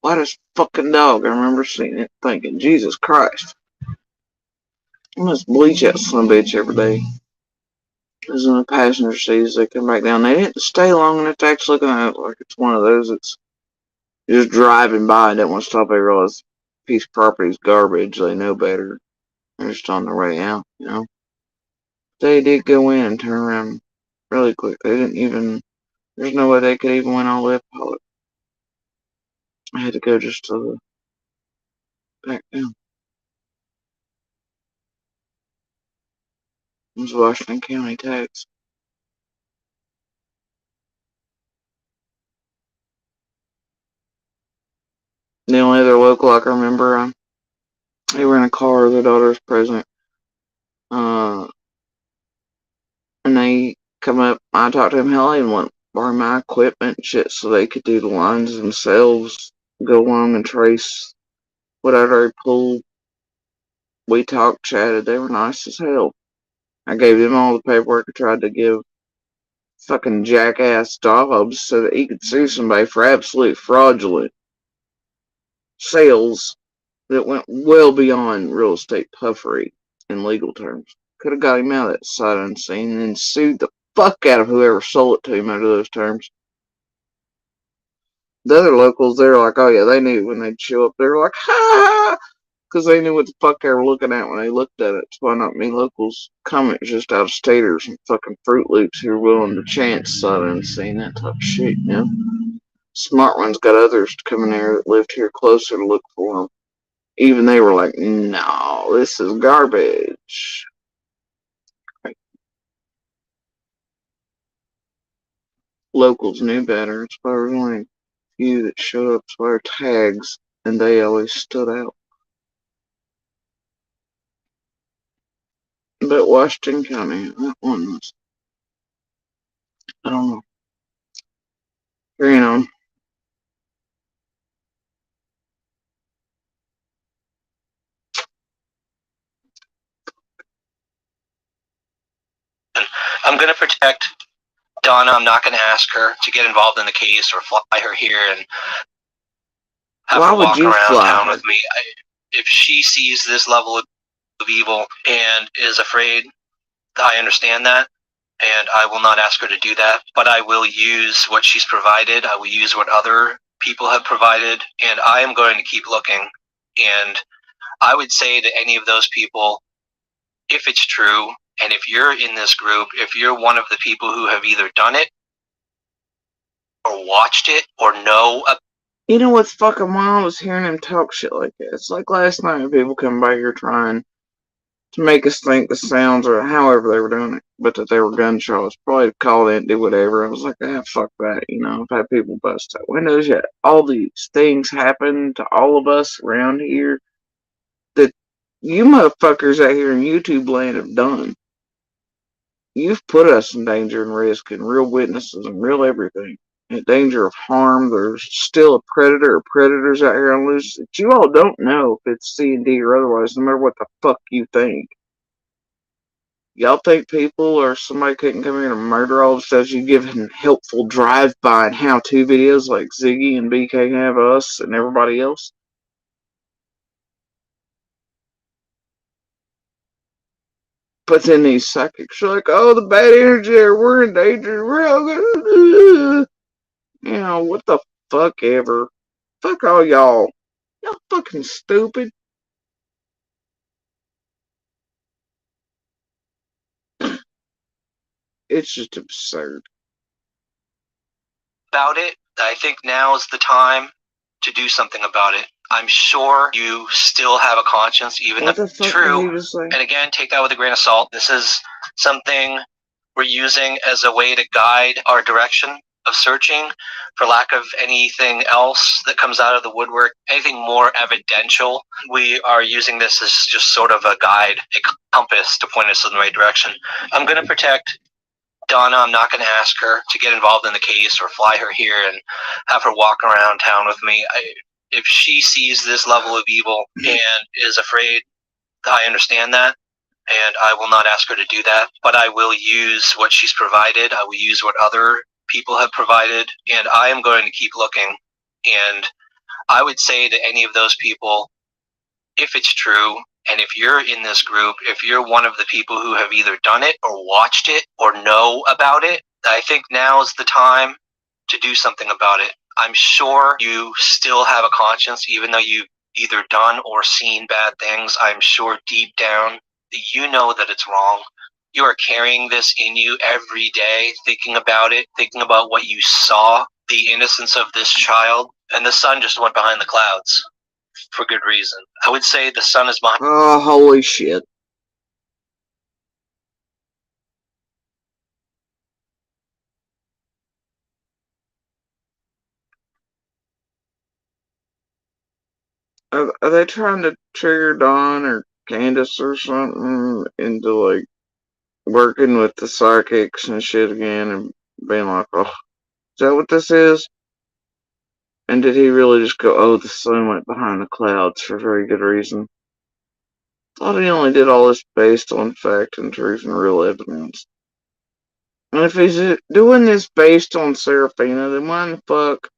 Whitest fucking dog. I remember seeing it thinking, Jesus Christ. I must bleach that son bitch every day. As in the passenger seats, they come back down. They didn't stay long enough to actually look at it like it's one of those that's just driving by and don't want to stop. They realize the piece of property is garbage. They know better. They're just on their way out, you know. They did go in and turn around really quick. They didn't even, there's no way they could even win all the up. I had to go just to the back down. It was Washington County tax. The only other local I can remember, they were in a car, their daughter was pregnant. And they come up, I talked to him, hell, they want to borrow my equipment and shit so they could do the lines themselves, go along and trace whatever they pulled. We talked, chatted, they were nice as hell. I gave them all the paperwork I tried to give fucking jackass jobs so that he could sue somebody for absolute fraudulent sales that went well beyond real estate puffery in legal terms. Could have got him out of that sight unseen and then sued the fuck out of whoever sold it to him under those terms. The other locals, they're like, oh yeah, they knew when they'd show up. They were like, ha, because they knew what the fuck they were looking at when they looked at it. That's why not many locals comment just out of staters and fucking Fruit Loops who are willing to chance sight unseen, that type of shit, you know. Smart ones got others coming there that lived here closer to look for them. Even they were like, no, this is garbage. Locals knew better. It's why there was only a few that showed up to wear tags, and they always stood out. But Washington County, that one was, I don't know. You know, I'm going to protect Donna. I'm not going to ask her to get involved in the case or fly her here and have why her would walk you around fly town her? with me. If she sees this level of evil and is afraid, I understand that, and I will not ask her to do that, but I will use what she's provided. I will use what other people have provided, and I am going to keep looking. And I would say to any of those people, if it's true, and if you're in this group, if you're one of the people who have either done it or watched it or know. You know what's fucking wild is hearing him talk shit like that. It's like last night when people come by here trying to make us think the sounds or however they were doing it, but that they were gunshots. Probably called in, do whatever. I was like, ah, fuck that. You know, I've had people bust out windows yet. All these things happen to all of us around here that you motherfuckers out here in YouTube land have done. you've put us in danger and risk and real witnesses and real everything. In danger of harm. There's still a predator or predators out here on loose that you all don't know if it's C&D or otherwise, no matter what the fuck you think. Y'all think people or somebody couldn't come here and murder all of us as you giving helpful drive-by and how-to videos like Ziggy and BK have us and everybody else? But then these psychics are like, oh, the bad energy there, we're in danger, we're all gonna... You know, what the fuck ever. Fuck all y'all. Y'all fucking stupid. It's just absurd. About it, I think now is the time to do something about it. I'm sure you still have a conscience, even What though the fuck true. did he just say? And again, take that with a grain of salt. This is something we're using as a way to guide our direction of searching, for lack of anything else that comes out of the woodwork, anything more evidential. We are using this as just sort of a guide, a compass to point us in the right direction. I'm going to protect Donna. I'm not going to ask her to get involved in the case or fly her here and have her walk around town with me. If she sees this level of evil and is afraid, I understand that, and I will not ask her to do that, but I will use what she's provided. I will use what other people have provided, and I am going to keep looking. And I would say to any of those people, if it's true, and if you're in this group, if you're one of the people who have either done it or watched it or know about it, I think now is the time to do something about it. I'm sure you still have a conscience, even though you've either done or seen bad things. I'm sure deep down that you know that it's wrong. You are carrying this in you every day, thinking about it, thinking about what you saw, the innocence of this child, and the sun just went behind the clouds for good reason. I would say the sun is behind. Oh, holy shit. Are they trying to trigger Dawn or Candace or something into, like, working with the psychics and shit again and being like, oh, is that what this is? And did he really just go, oh, the sun went behind the clouds for very good reason? Thought he only did all this based on fact and truth and real evidence. And if he's doing this based on Serafina, then why the fuck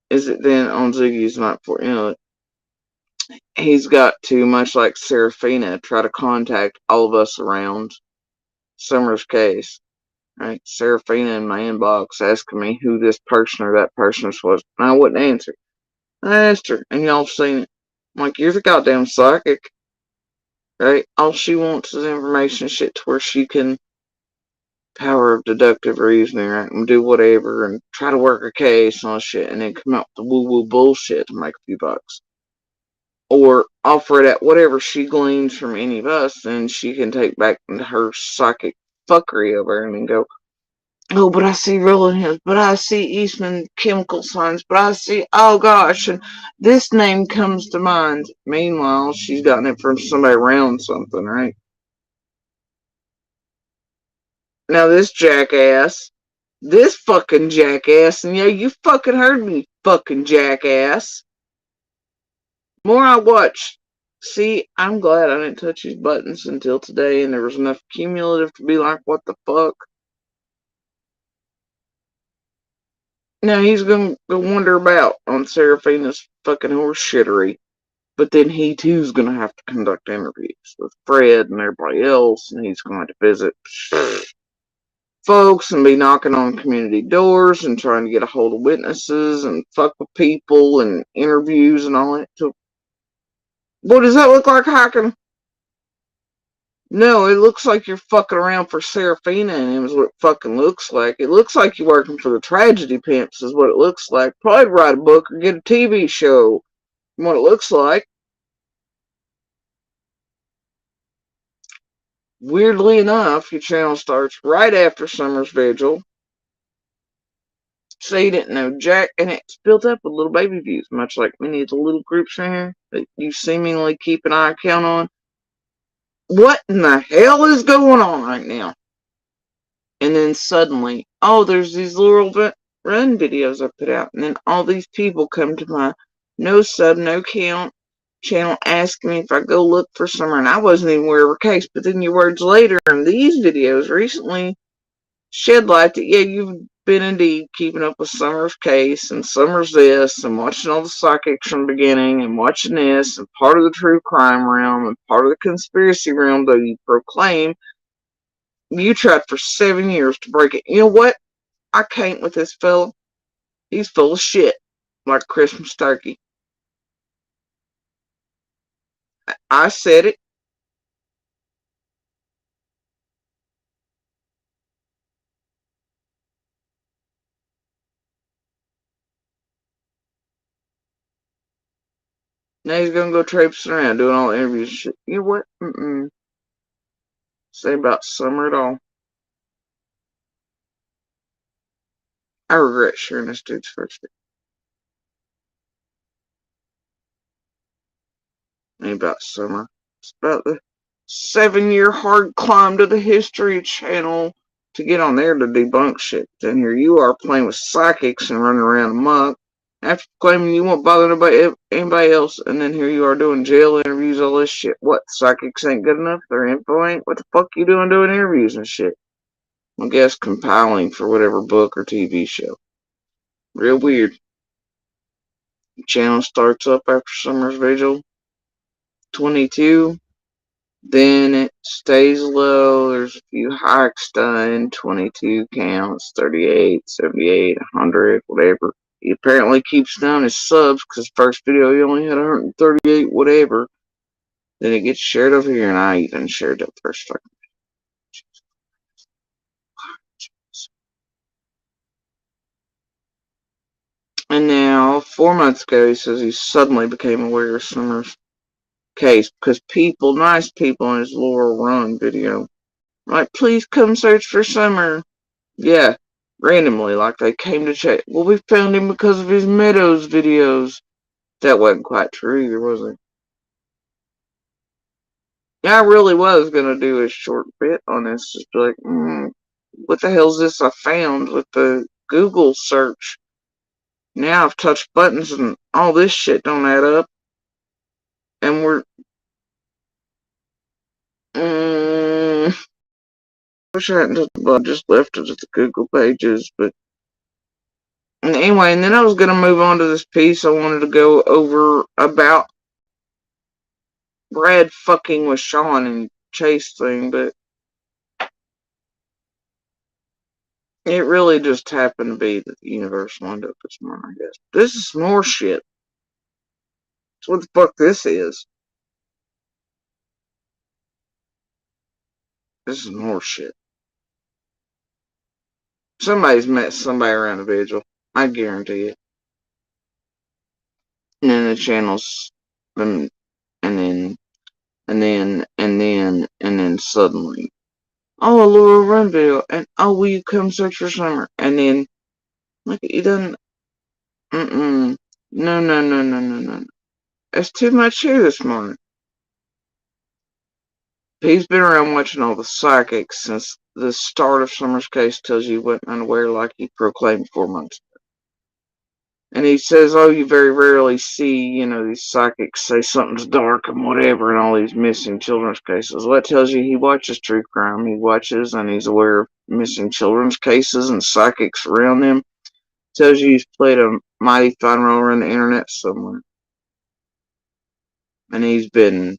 is it then on Ziggy's not for, you know, he's got to, much like Serafina, try to contact all of us around Summer's case. Right? Serafina in my inbox asking me who this person or that person was. And I wouldn't answer. I asked her, and y'all have seen it. I'm like, you're the goddamn psychic. Right? All she wants is information shit to where she can power of deductive reasoning, right? And do whatever and try to work a case and all shit and then come out with the woo-woo bullshit to make a few bucks. Or offer it at whatever she gleans from any of us, and she can take back into her psychic fuckery over and then go, oh, but I see rolling hills, but I see Eastman chemical signs, but I see, oh gosh, and this name comes to mind. Meanwhile, she's gotten it from somebody around something, right? Now this fucking jackass, and yeah, you fucking heard me, fucking jackass. More I watch. See, I'm glad I didn't touch these buttons until today, and there was enough cumulative to be like, what the fuck? Now he's gonna go wander about on Serafina's fucking horse shittery. But then he too's gonna have to conduct interviews with Fred and everybody else, and he's going to visit folks and be knocking on community doors and trying to get a hold of witnesses and fuck with people and interviews and all that. So, what does that look like, Hacken? No, it looks like you're fucking around for Serafina and him is what it fucking looks like. It looks like you're working for the Tragedy Pimps is what it looks like. Probably write a book or get a TV show from what it looks like. Weirdly enough, your channel starts right after Summer's Vigil. So you didn't know Jack, and it's built up with little baby views, much like many of the little groups in here that you seemingly keep an eye count on. What in the hell is going on right now? And then suddenly, oh, there's these little run videos I put out. And then all these people come to my no sub, no count channel asking me if I go look for Summer. And I wasn't even aware of her case. But then your words later in these videos recently shed light that, yeah, you've been indeed keeping up with Summer's case and Summer's this and watching all the psychics from the beginning and watching this and part of the true crime realm and part of the conspiracy realm that you proclaim. You tried for 7 years to break it. You know what? I can't with this fella. He's full of shit. Like a Christmas turkey. I said it. Now he's gonna go traipsing around doing all the interviews and shit. You know what? Say about Summer at all. I regret sharing this dude's first video. Ain't about Summer. It's about the 7-year hard climb to the History Channel to get on there to debunk shit. Then here you are playing with psychics and running around amok after claiming you won't bother anybody else, and then here you are doing jail interviews, all this shit. What, psychics ain't good enough? Their info ain't? What the fuck you doing interviews and shit? I guess compiling for whatever book or TV show. Real weird. The channel starts up after Summer's Vigil 22. Then it stays low. There's a few hikes done. 22 counts, 38, 78, 100, whatever. He apparently keeps down his subs because first video he only had 138, whatever. Then it gets shared over here, and I even shared that first fucking. And now, 4 months ago, he says he suddenly became aware of Summer's case because people, nice people in his Laurel Run video, like, please come search for Summer. Yeah, randomly, like they came to check. Well, we found him because of his Meadows videos. That wasn't quite true either, was it? Yeah, I really was gonna do a short bit on this. Just be like, what the hell's this I found with the Google search? Now I've touched buttons and all this shit don't add up. And we're, wish I hadn't just left it at the Google pages, but anyway, and then I was gonna move on to this piece I wanted to go over about Brad fucking with Sean and Chase thing, but it really just happened to be that the universe lined up this morning, I guess. This is more shit. That's what the fuck this is. This is more shit. Somebody's met somebody around the vigil. I guarantee it. And then the channels, and then, and then suddenly, oh, a Laura Run video, and oh, will you come search for Summer? And then, like, he doesn't, no, no, no, no, no, no. There's too much here this morning. He's been around watching all the psychics since the start of Summer's case tells you he wasn't unaware like he proclaimed 4 months ago. And he says, oh, you very rarely see, these psychics say something's dark and whatever in all these missing children's cases. Well, that tells you he watches true crime. He watches and he's aware of missing children's cases and psychics around them. Tells you he's played a mighty fine role around the internet somewhere. And he's been,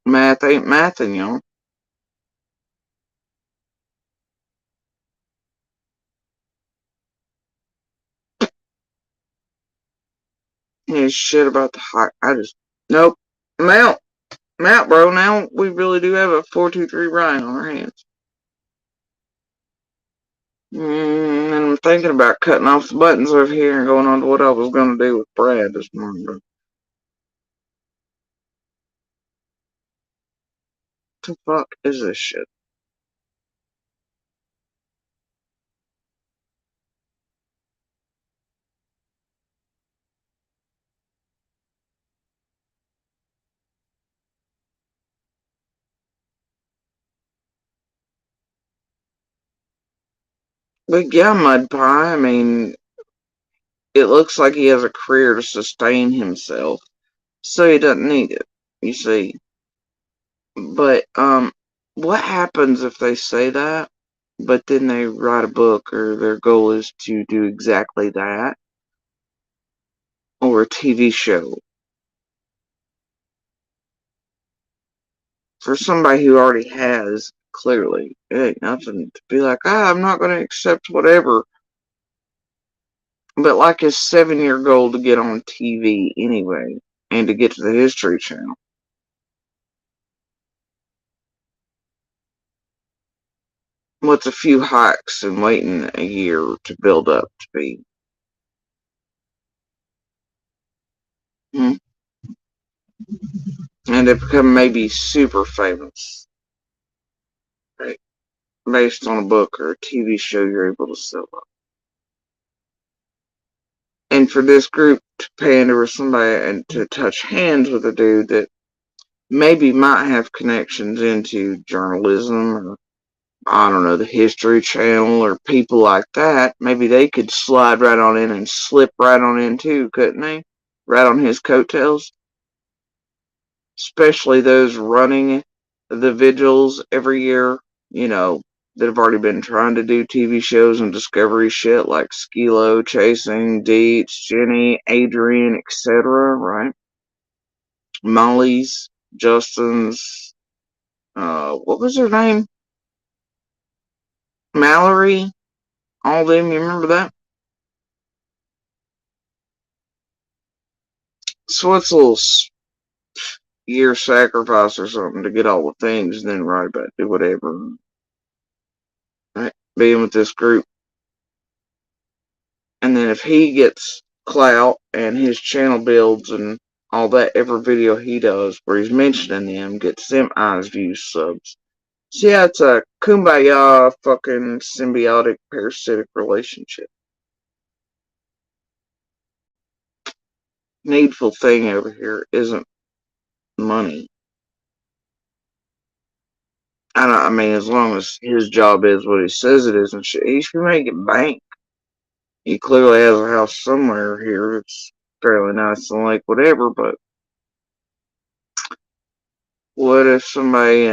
math ain't mathing, y'all. His shit about the high. Nope. Mount, bro. Now we really do have a 4-2-3 Ryan on our hands. And I'm thinking about cutting off the buttons over here and going on to what I was going to do with Brad this morning. But what the fuck is this shit? But yeah, Mud Pie, I mean, it looks like he has a career to sustain himself, so he doesn't need it, you see. But, what happens if they say that, but then they write a book, or their goal is to do exactly that, or a TV show? For somebody who already has, clearly, it ain't nothing to be like, I'm not going to accept whatever. But like his 7-year goal to get on TV anyway, and to get to the History Channel. What's a few hikes and waiting a year to build up to be? Hmm? And to become maybe super famous, right? Based on a book or a TV show you're able to sell up. And for this group to pander with somebody and to touch hands with a dude that maybe might have connections into journalism, or I don't know, the History Channel or people like that, maybe they could slide right on in and slip right on in too, couldn't they? Right on his coattails. Especially those running the vigils every year, you know, that have already been trying to do TV shows and Discovery shit like Skilo, Chasing, Deets, Jenny, Adrian, etc., right? Molly's, Justin's, what was her name? Mallory, all them, you remember that? So it's a little year sacrifice or something to get all the things and then right back do whatever. Right? Being with this group. And then if he gets clout and his channel builds and all that, every video he does where he's mentioning them gets them eyes, views, subs. So yeah, it's a kumbaya fucking symbiotic parasitic relationship. Needful thing over here isn't money. I mean, as long as his job is what he says it is and shit, he should make it bank. He clearly has a house somewhere here. It's fairly nice and like whatever, but what if somebody,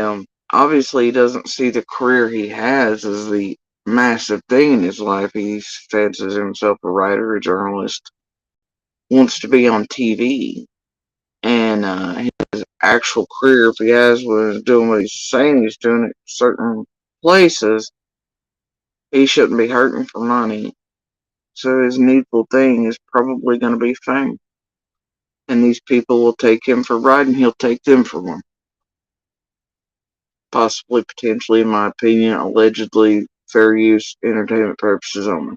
obviously doesn't see the career he has as the massive thing in his life. He fancies himself a writer, a journalist, wants to be on TV, and his actual career, if he has one, is doing what he's saying he's doing at certain places. He shouldn't be hurting for money. So his needful thing is probably going to be fame. And these people will take him for right, and he'll take them for one. Possibly, potentially, in my opinion, allegedly fair use, entertainment purposes only.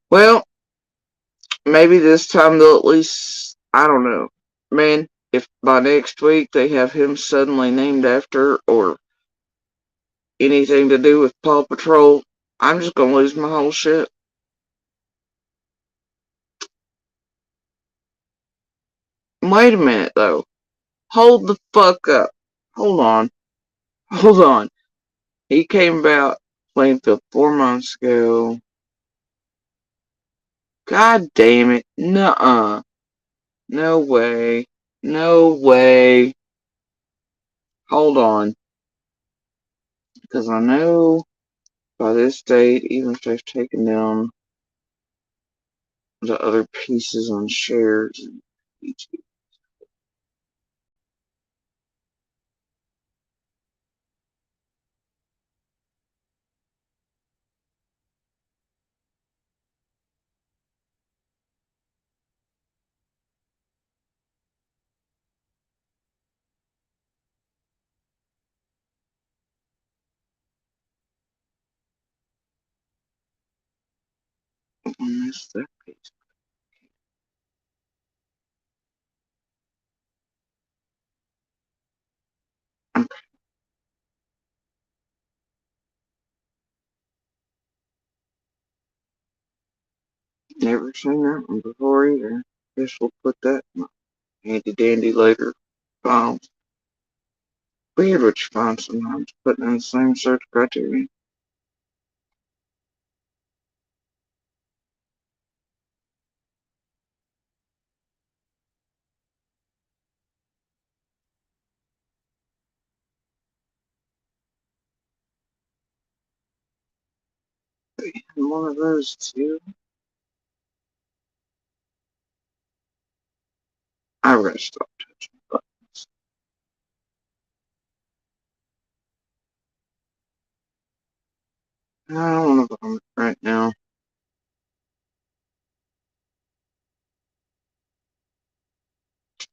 Well, maybe this time they'll at least, I don't know. Man, if by next week they have him suddenly named after or anything to do with Paw Patrol, I'm just gonna lose my whole shit. Wait a minute though. Hold the fuck up. Hold on. Hold on. He came about Plainfield 4 months ago. God damn it. Nuh-uh. No way. No way. Hold on. Because I know by this date, even if they've taken down the other pieces on shares and YouTube. I missed that piece. Never seen that one before either. Guess we'll put that in my handy dandy later files. Weird what you find sometimes putting in the same search criteria. And one of those two. I've got to stop touching buttons. I don't want to vomit right now.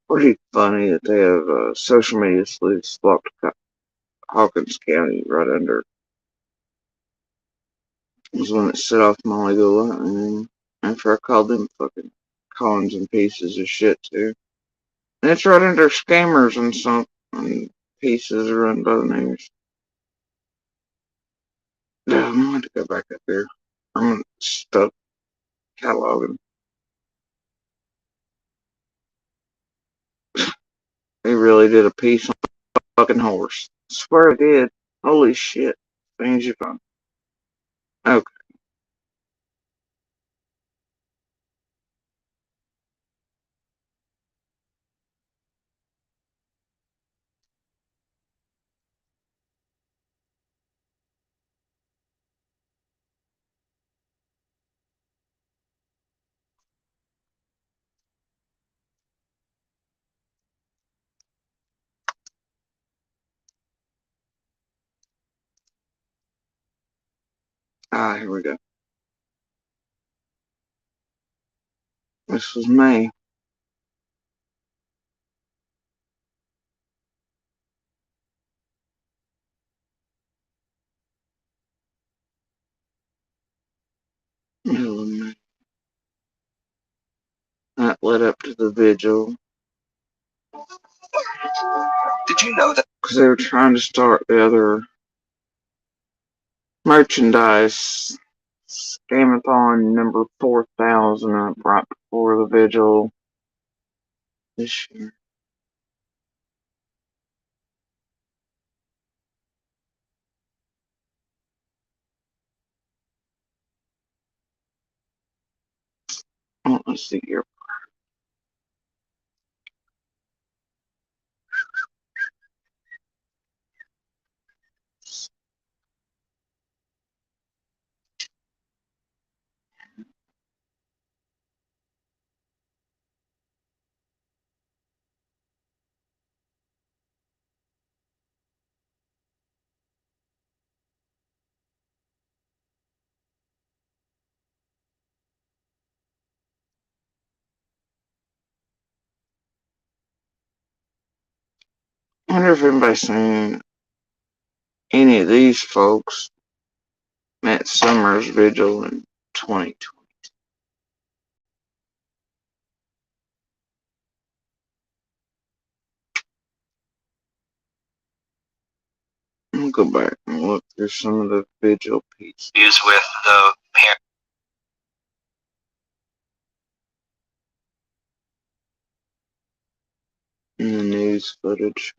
Pretty funny that they have social media sleuths blocked Hawkins County right under. Was one that set off my ego, and after I called them fucking Collins and pieces of shit too. And it's right under scammers and some and pieces are run by the news. Yeah, I'm going to go back up there. I'm gonna stop cataloging. They really did a piece on the fucking horse. I swear I did. Holy shit. Things you find. Okay. Here we go. This was May. Middle of May. That led up to the vigil. Did you know that? Because they were trying to start the other merchandise. Scamathon number 4,000 up right before the vigil this year. Oh, let's see here. I wonder if anybody's seen any of these folks at Summer's Vigil in 2020. I'll go back and look through some of the vigil pieces. Is with the parent. In the news footage.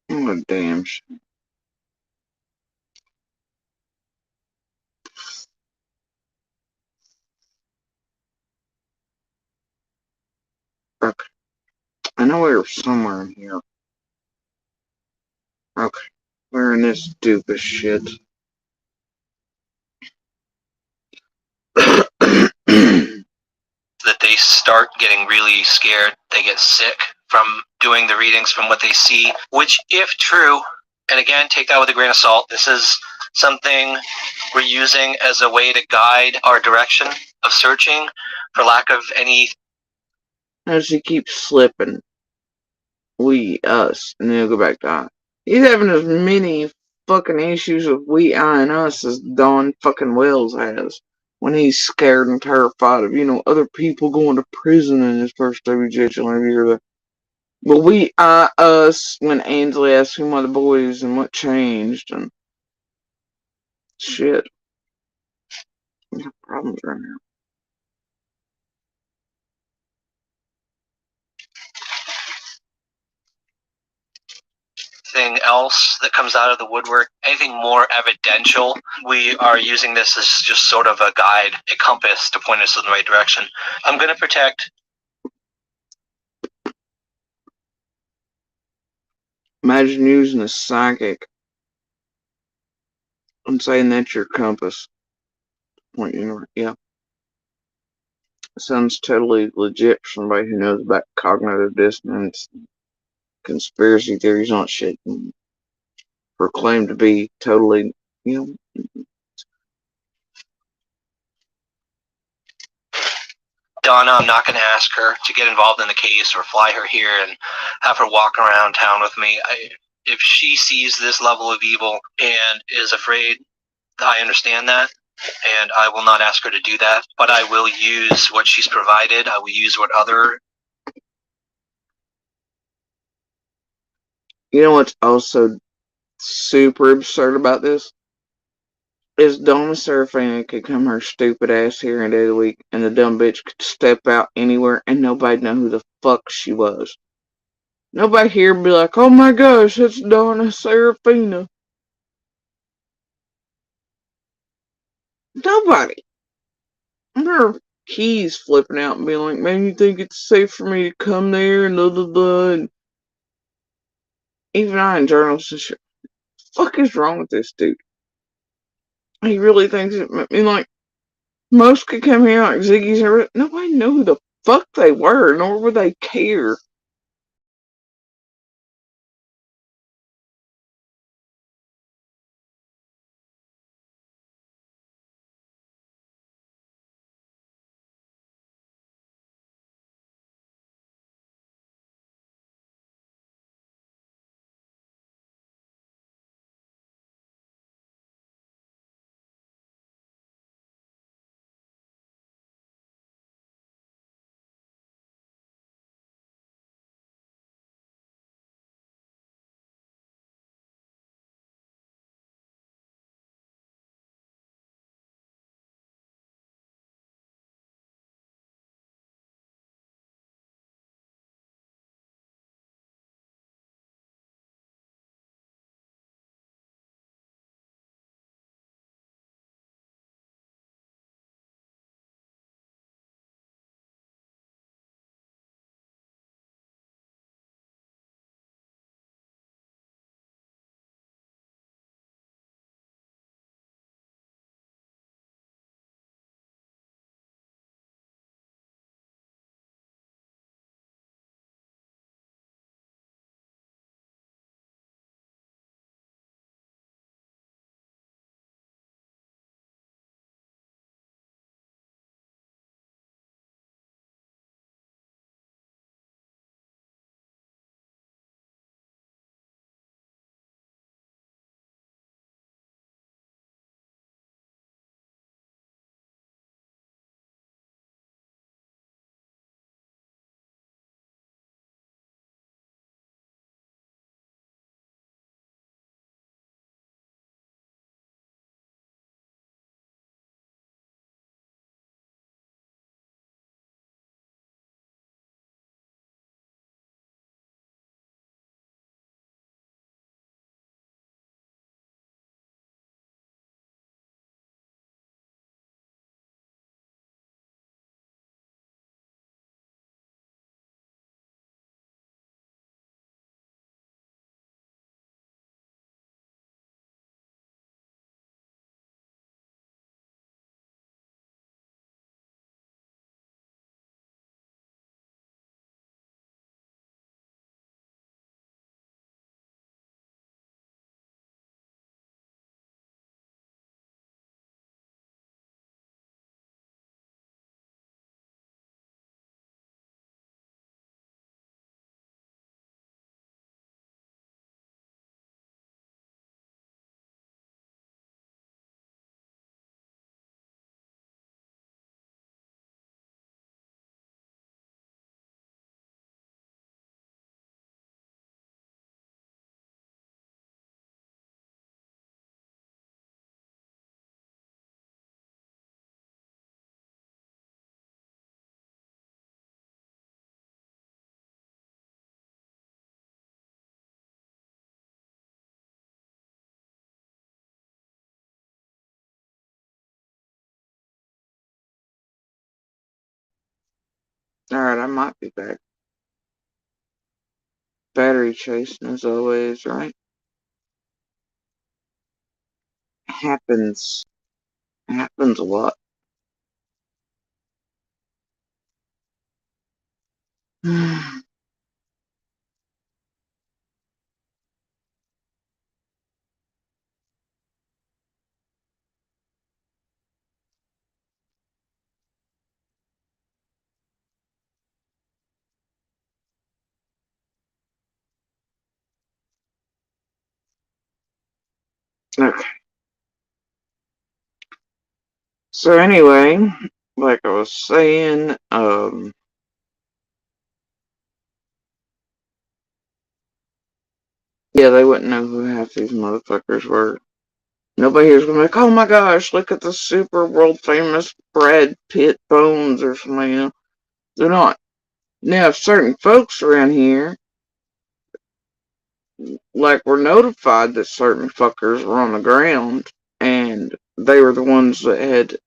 What a damn shame. Okay. I know we were somewhere in here. Okay. We're in this stupid shit. That they start getting really scared. They get sick from doing the readings from what they see, which, if true, and again, take that with a grain of salt, this is something we're using as a way to guide our direction of searching for lack of any. As he keeps slipping. We, us, and then he'll go back to I. He's having as many fucking issues with we, I, and us as Don fucking Wells has. when he's scared and terrified of, other people going to prison in his first WJH interview. But us, when Ainsley asked who my the boys and what changed and shit. We have problems right now. Anything else that comes out of the woodwork, anything more evidential, we are using this as just sort of a guide, a compass to point us in the right direction. I'm going to protect. Imagine using a psychic and saying that's your compass. Point you, yeah. Sounds totally legit for somebody who knows about cognitive dissonance, conspiracy theories on shit, and proclaimed to be totally, Donna, I'm not going to ask her to get involved in the case or fly her here and have her walk around town with me. If she sees this level of evil and is afraid, I understand that, and I will not ask her to do that, but I will use what she's provided. I will use what other... You know what's also super absurd about this? Is Donna Serafina could come her stupid ass here in a day of the week, and the dumb bitch could step out anywhere and nobody know who the fuck she was. Nobody here would be like, oh my gosh, it's Donna Serafina. Nobody. Her keys flipping out and being like, man, you think it's safe for me to come there and blah blah blah. And even I in journals and shit. What the fuck is wrong with this dude? He really thinks it. I mean, like, most could come here like Ziggy's and everything. Nobody knew who the fuck they were, nor would they care. Alright, I might be back. Battery chasing as always, right? Happens. Happens a lot. Okay. So anyway, like I was saying, yeah, they wouldn't know who half these motherfuckers were. Nobody here's gonna be like, oh my gosh, look at the super world famous Brad Pitt bones or something. You know? They're not. Now, if certain folks around here, like, were notified that certain fuckers were on the ground, and they were the ones that had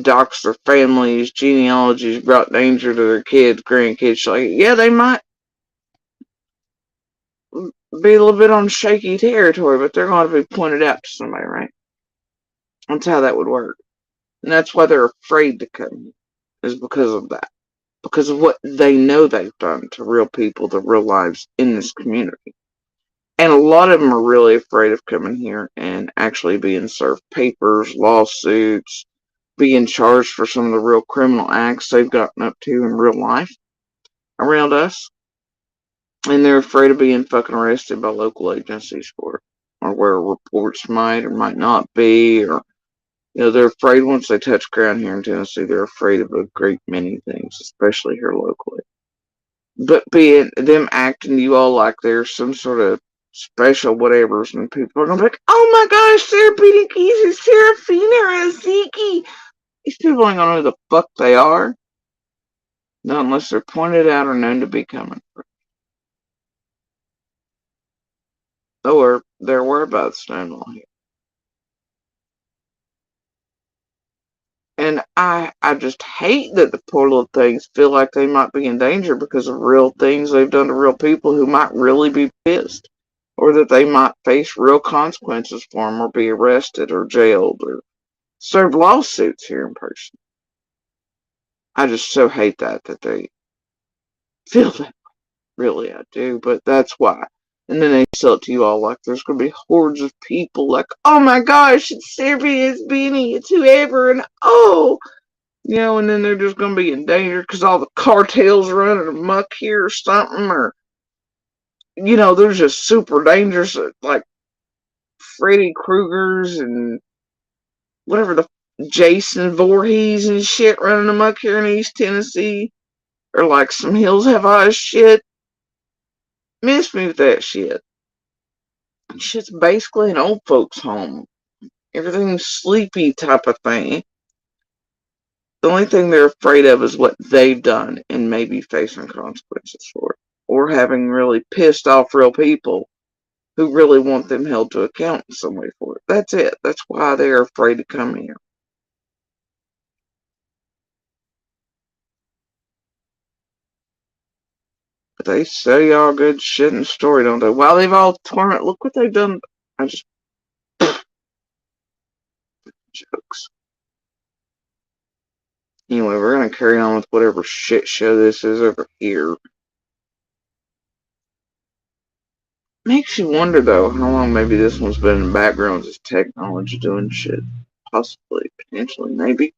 doxed their families, genealogies, brought danger to their kids, grandkids, like, yeah, they might be a little bit on shaky territory, but they're going to be pointed out to somebody, right? That's how that would work. And that's why they're afraid to come here, is because of that. Because of what they know they've done to real people, to real lives in this community. And a lot of them are really afraid of coming here and actually being served papers, lawsuits, being charged for some of the real criminal acts they've gotten up to in real life around us. And they're afraid of being fucking arrested by local agencies for it. Or where reports might or might not be, or they're afraid once they touch ground here in Tennessee, they're afraid of a great many things, especially here locally. But being them acting to you all like there's some sort of special whatevers, and people are gonna be like, oh my gosh, therapeutic is Serafina or Ziki. These people ain't gonna know who the fuck they are. Not unless they're pointed out or known to be coming. Or their whereabouts known on here. And I just hate that the poor little things feel like they might be in danger because of real things they've done to real people who might really be pissed. Or that they might face real consequences for them or be arrested or jailed or serve lawsuits here in person. I just so hate that they feel that. Really, I do. But that's why. And then they sell it to you all like there's going to be hordes of people like, oh my gosh, it's Serbia, it's Benny, it's whoever, and oh, and then they're just going to be in danger because all the cartels running amok here or something, or, there's just super dangerous, like Freddy Krueger's and whatever the Jason Voorhees and shit running amok here in East Tennessee, or like some Hills Have Eyes shit. Miss me with that shit. Shit's basically an old folks' home. Everything's sleepy type of thing. The only thing they're afraid of is what they've done and maybe facing consequences for it. Or having really pissed off real people who really want them held to account in some way for it. That's it. That's why they're afraid to come here. But they sell y'all good shit and story, don't they? While they've all torn it, look what they've done. I just jokes. Anyway, we're gonna carry on with whatever shit show this is over here. Makes you wonder though, how long maybe this one's been in the background as technology doing shit. Possibly, potentially, maybe.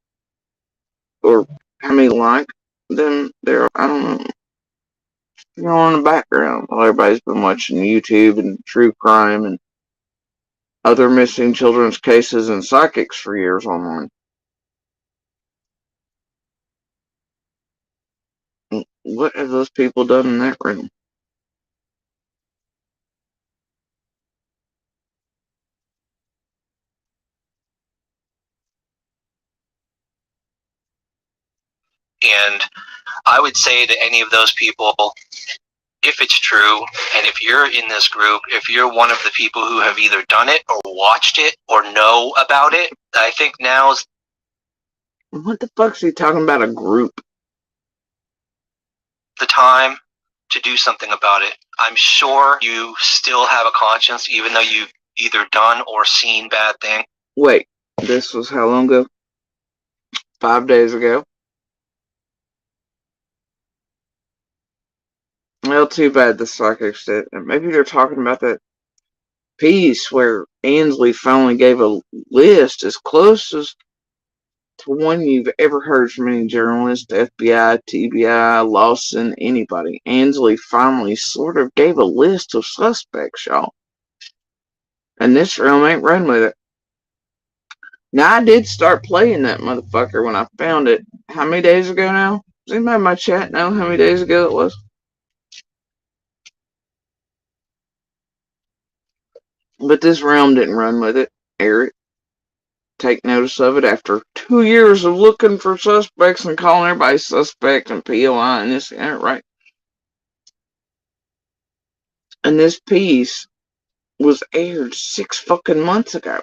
Or how many like them there, I don't know. In the background while everybody's been watching YouTube and true crime and other missing children's cases and psychics for years online. What have those people done in that room? And I would say to any of those people, if it's true, and if you're in this group, if you're one of the people who have either done it or watched it or know about it, I think now's... What the fuck's he talking about, a group? the time to do something about it. I'm sure you still have a conscience, even though you've either done or seen bad things. Wait, this was how long ago? 5 days ago? Well, too bad the psychics did. Maybe they're talking about that piece where Ansley finally gave a list as close as to one you've ever heard from any journalist, FBI, TBI, Lawson, anybody. Ansley finally sort of gave a list of suspects, y'all. And this realm ain't run with it. Now, I did start playing that motherfucker when I found it. How many days ago now? Does anybody in my chat know how many days ago it was? But this realm didn't run with it, Eric. Take notice of it after 2 years of looking for suspects and calling everybody suspect and POI and this and that, right? And this piece was aired 6 fucking months ago.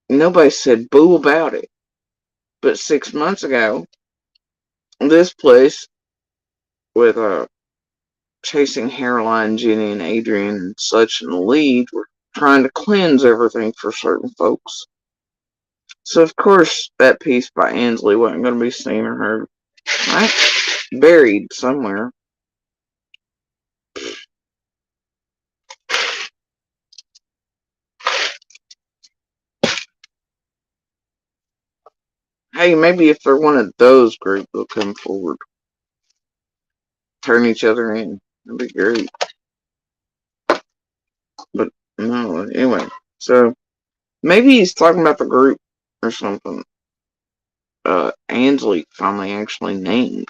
Nobody said boo about it. But 6 months ago, this place with Chasing Hairline, Jenny and Adrian and such in the lead were trying to cleanse everything for certain folks. So of course that piece by Ansley wasn't going to be seen or heard. Right? Buried somewhere. Hey, maybe if they're one of those groups, they'll come forward. Turn each other in. That'd be great. But no, anyway. So maybe he's talking about the group or something. Ansley finally actually named.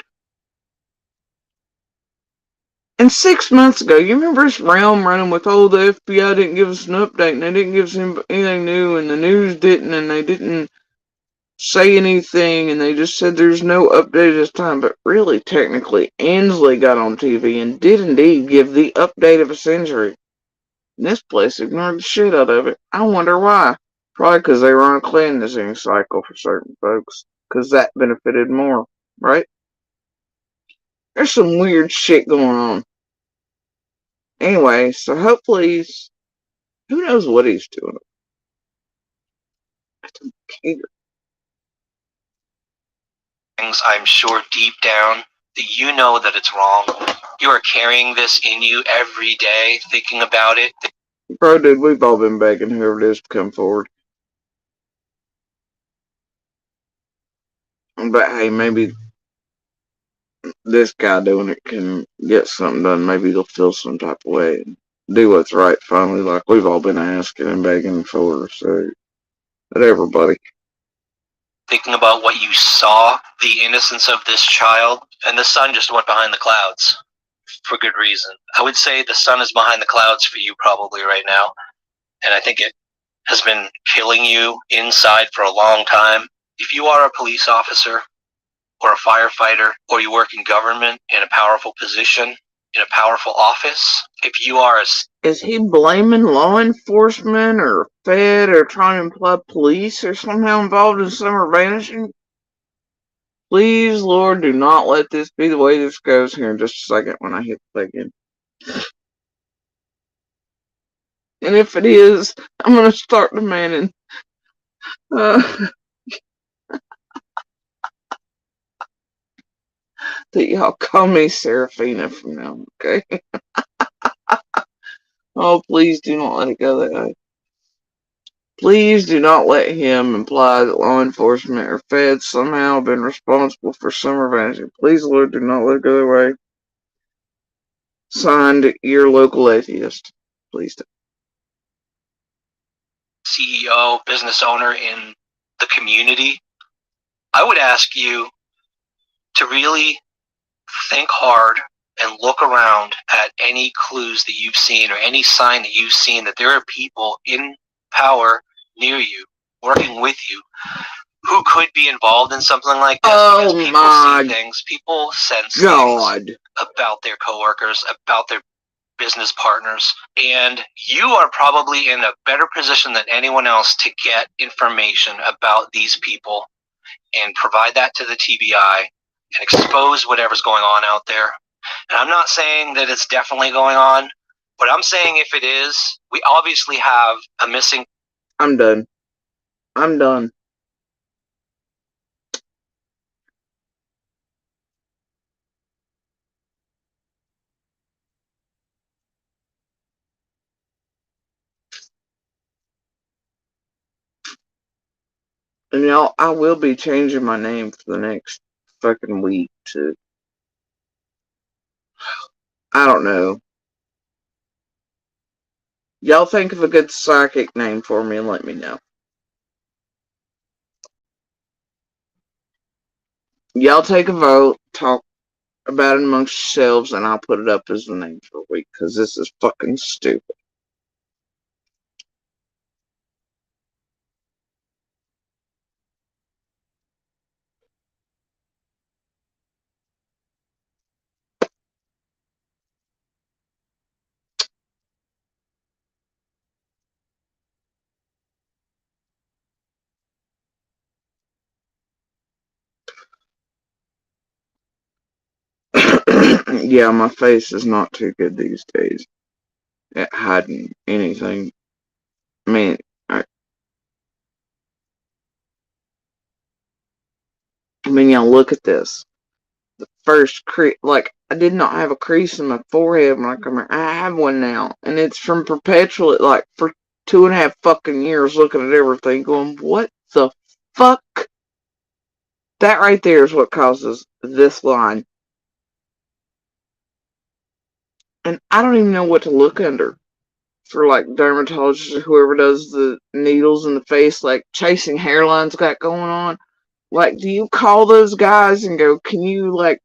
And 6 months ago, you remember this realm running with, oh, the FBI didn't give us an update and they didn't give us anything new and the news didn't and they didn't say anything and they just said there's no update this time. But really, technically, Ansley got on TV and did indeed give the update of a century. And this place ignored the shit out of it. I wonder why. Probably because they were on a cleansing cycle for certain folks. Because that benefited more, right? There's some weird shit going on. Anyway, so hopefully who knows what he's doing? I don't care. I'm sure deep down that you know that it's wrong. You are carrying this in you every day, thinking about it. Bro, dude, we've all been begging whoever it is to come forward. But hey, maybe this guy doing it can get something done. Maybe he'll feel some type of way and do what's right finally, like we've all been asking and begging for. So, whatever, buddy. Thinking about what you saw, the innocence of this child, and the sun just went behind the clouds for good reason. I would say the sun is behind the clouds for you probably right now, and I think it has been killing you inside for a long time. If you are a police officer or a firefighter or you work in government in a powerful position, in a powerful office, if you are Is he blaming law enforcement or Fed or trying to imply police are somehow involved in summer vanishing? Please, Lord, do not let this be the way this goes here in just a second when I hit play again. And if it is, I'm going to start demanding that y'all call me Serafina from now on, okay? Oh, please do not let it go that way. Please do not let him imply that law enforcement or feds somehow have been responsible for summer vanishing. Please, Lord, do not let it go that way. Signed, your local atheist. Please do. CEO, business owner in the community, I would ask you to really think hard and look around at any clues that you've seen or any sign that you've seen that there are people in power near you, working with you, who could be involved in something like this. Oh because people my see things, people sense God. things about their coworkers, about their business partners, and you are probably in a better position than anyone else to get information about these people and provide that to the TBI and expose whatever's going on out there. And I'm not saying that it's definitely going on, but I'm saying if it is, we obviously have a missing. I'm done. I'm done. And y'all, I will be changing my name for the next fucking week to, I don't know. Y'all think of a good psychic name for me and let me know. Y'all take a vote, talk about it amongst yourselves, and I'll put it up as the name for a week, because this is fucking stupid. Yeah, my face is not too good these days at hiding anything. I mean, y'all look at this. The first crease, like, I did not have a crease in my forehead when I come here. I have one now, and it's from perpetually, like, for 2.5 fucking years looking at everything going, what the fuck? That right there is what causes this line. And I don't even know what to look under for, like, dermatologists or whoever does the needles in the face, like, chasing hairlines got going on. Like, do you call those guys and go, can you, like,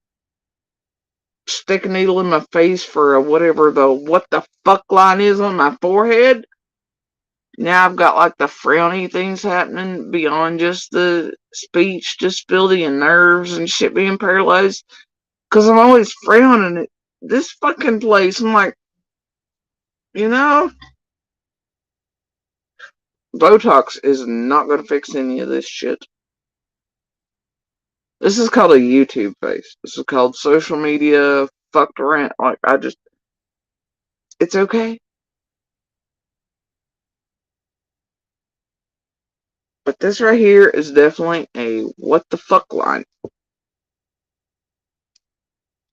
stick a needle in my face for whatever the what the fuck line is on my forehead? Now I've got, like, the frowny things happening beyond just the speech disability and nerves and shit being paralyzed. Because I'm always frowning at this fucking place. I'm like, you know, Botox is not going to fix any of this shit. This is called a YouTube face. This is called social media fucked around. Like, it's okay. But this right here is definitely a what the fuck line.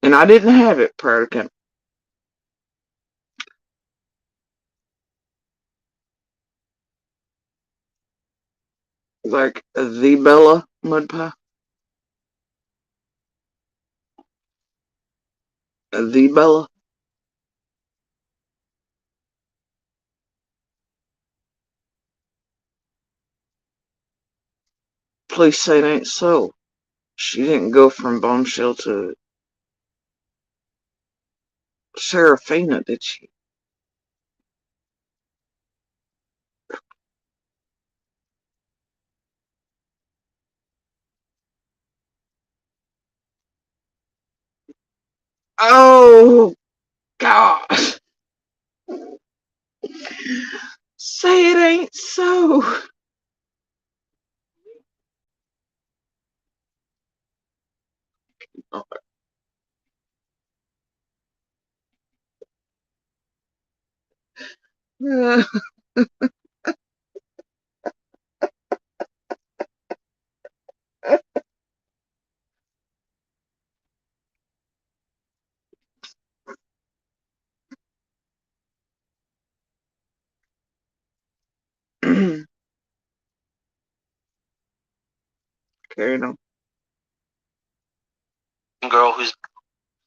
And I didn't have it prior to coming. Like the Bella mud pie. The Bella. Please say it ain't so. She didn't go from Bombshell to Serafina, did she? Oh, God. Say it ain't so. Carry on. Girl who's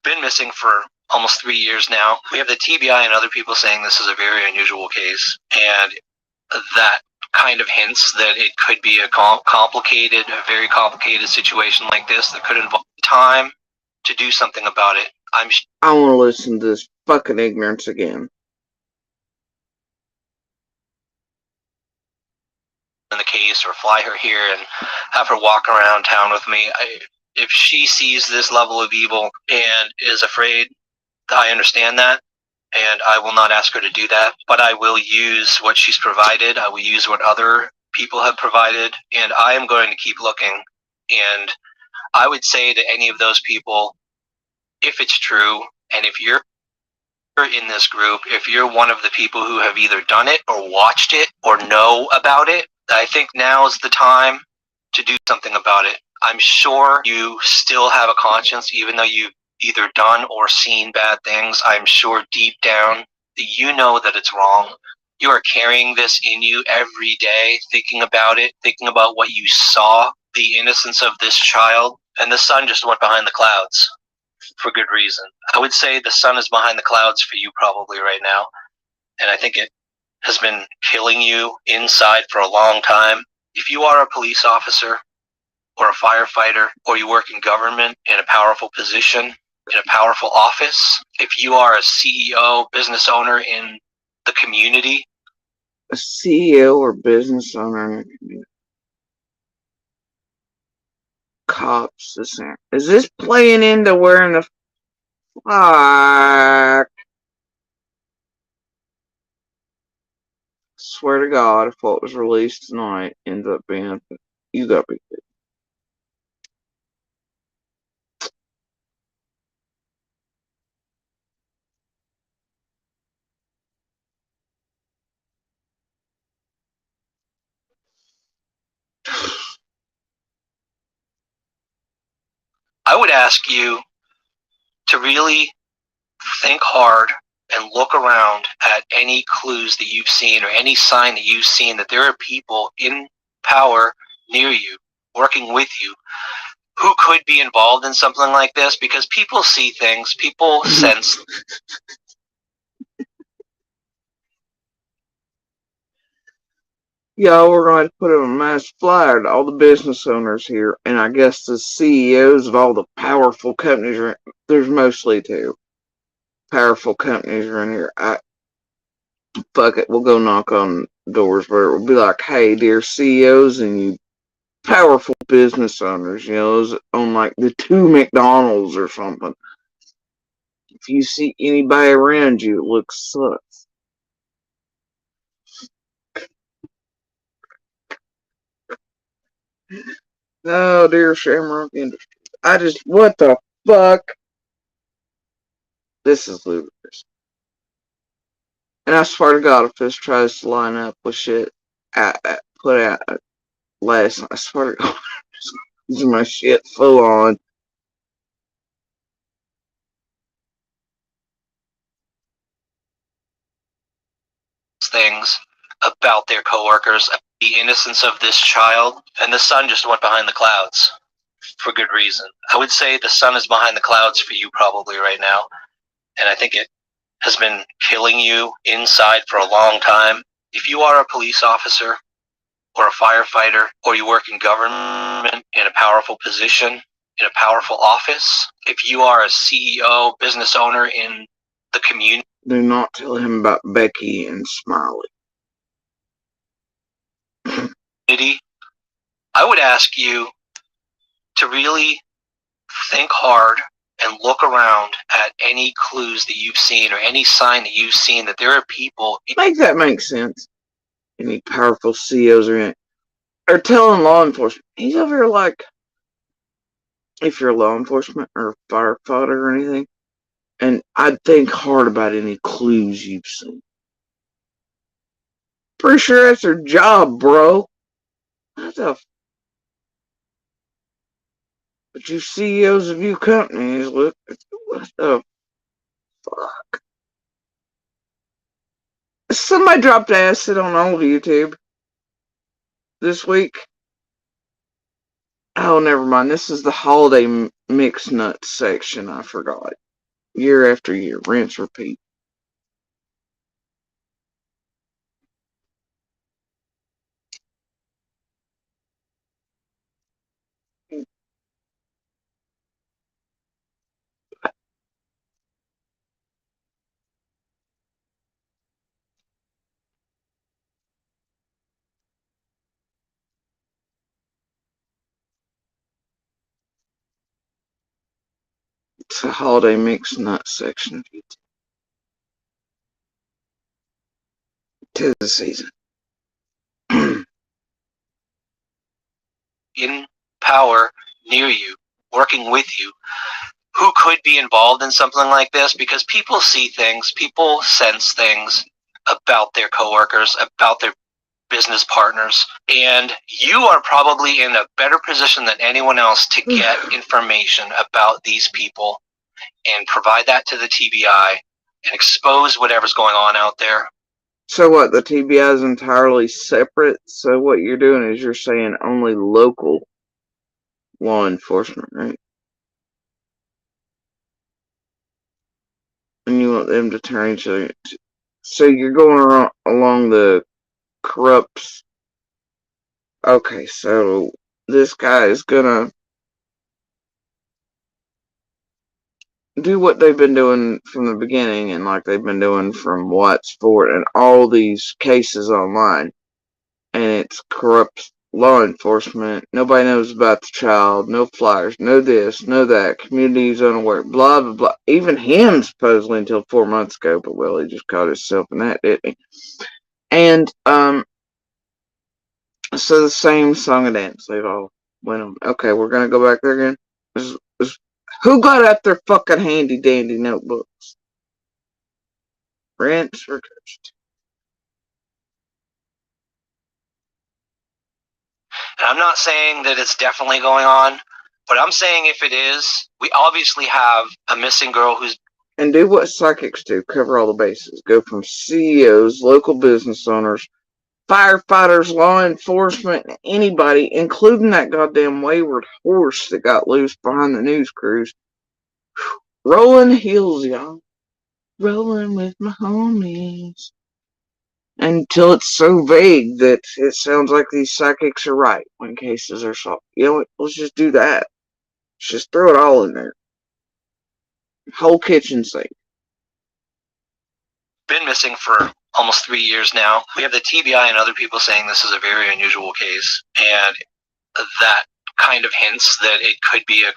been missing for almost 3 years now. We have the TBI and other people saying this is a very unusual case, and that kind of hints that it could be a a very complicated situation like this that could involve time to do something about it. I want to listen to this fucking ignorance again. In the case, or fly her here and have her walk around town with me. If she sees this level of evil and is afraid, I understand that, and I will not ask her to do that, but I will use what she's provided. I will use what other people have provided, and I am going to keep looking. And I would say to any of those people, if it's true, And if you're in this group, if you're one of the people who have either done it or watched it or know about it, I think now is the time to do something about it. I'm sure you still have a conscience, even though you've either done or seen bad things. I'm sure deep down that you know that it's wrong. You are carrying this in you every day, thinking about it, thinking about what you saw, the innocence of this child, and the sun just went behind the clouds for good reason. I would say the sun is behind the clouds for you probably right now, and I think it has been killing you inside for a long time. If you are a police officer or a firefighter, or you work in government in a powerful position, in a powerful office, if you are a CEO, business owner in the community, A CEO or business owner in the community. Cops, is this playing into wearing the flag? Swear to God, if what was released tonight ends up being, you gotta be kidding. I would ask you to really think hard and look around at any clues that you've seen or any sign that you've seen that there are people in power near you, working with you, who could be involved in something like this, because people see things, people sense. Yeah, we're going to put a mass flyer to all the business owners here, and I guess the CEOs of all the powerful companies. There's mostly two powerful companies around here. Fuck it, we'll go knock on doors where it will be like, hey, dear CEOs and you powerful business owners, those on like the two McDonald's or something. If you see anybody around you, it looks sus. Oh, dear Shamrock Industries. What the fuck? This is ludicrous. And I swear to God, if this tries to line up with shit put out last night, I swear to God, this is my shit full on. Things about their coworkers, the innocence of this child, and the sun just went behind the clouds for good reason. I would say the sun is behind the clouds for you probably right now, and I think it has been killing you inside for a long time. If you are a police officer or a firefighter, or you work in government in a powerful position, in a powerful office, if you are a CEO, business owner in the community, Do not tell him about Becky and Smiley. I would ask you to really think hard and look around at any clues that you've seen or any sign that you've seen that there are people. Make that make sense. Any powerful CEOs are telling law enforcement. He's over here like, if you're law enforcement or a firefighter or anything, and I'd think hard about any clues you've seen. Pretty sure that's their job, bro. What the? But you CEOs of you companies, look, what the fuck? Somebody dropped acid on old YouTube this week. Oh, never mind. This is the holiday mixed nuts section. I forgot. Year after year, rinse, repeat. It's a holiday mixed nuts section of YouTube. 'Tis the season. In power near you, working with you, who could be involved in something like this, because people see things, people sense things about their coworkers, about their business partners, and you are probably in a better position than anyone else to get information about these people and provide that to the TBI and expose whatever's going on out there. So what, the TBI is entirely separate? So what you're doing is you're saying only local law enforcement, right? And you want them to turn each other. So you're going along the corrupt. Okay, so this guy is gonna do what they've been doing from the beginning, and like they've been doing from Watts Fort and all these cases online, and it's corrupt law enforcement. Nobody knows about the child, no flyers, no this, no that, community's unaware, blah blah blah. Even him supposedly until 4 months ago, but well, he just caught himself in that, didn't he? And so the same song and dance they've all went on. Okay, we're gonna go back there again. Who got out their fucking handy dandy notebooks? Rinse or touched? And I'm not saying that it's definitely going on, but I'm saying if it is, we obviously have a missing girl who's... And do what psychics do, cover all the bases. Go from CEOs, local business owners, firefighters, law enforcement, anybody, including that goddamn wayward horse that got loose behind the news crews. Rolling hills, y'all. Rolling with my homies. Until it's so vague that it sounds like these psychics are right when cases are solved. You know what? Let's just do that. Let's just throw it all in there. Whole kitchen sink. Been missing for almost 3 years now. We have the TBI and other people saying this is a very unusual case, and that kind of hints that it could be a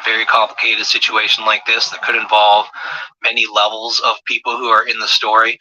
very complicated situation like this that could involve many levels of people who are in the story.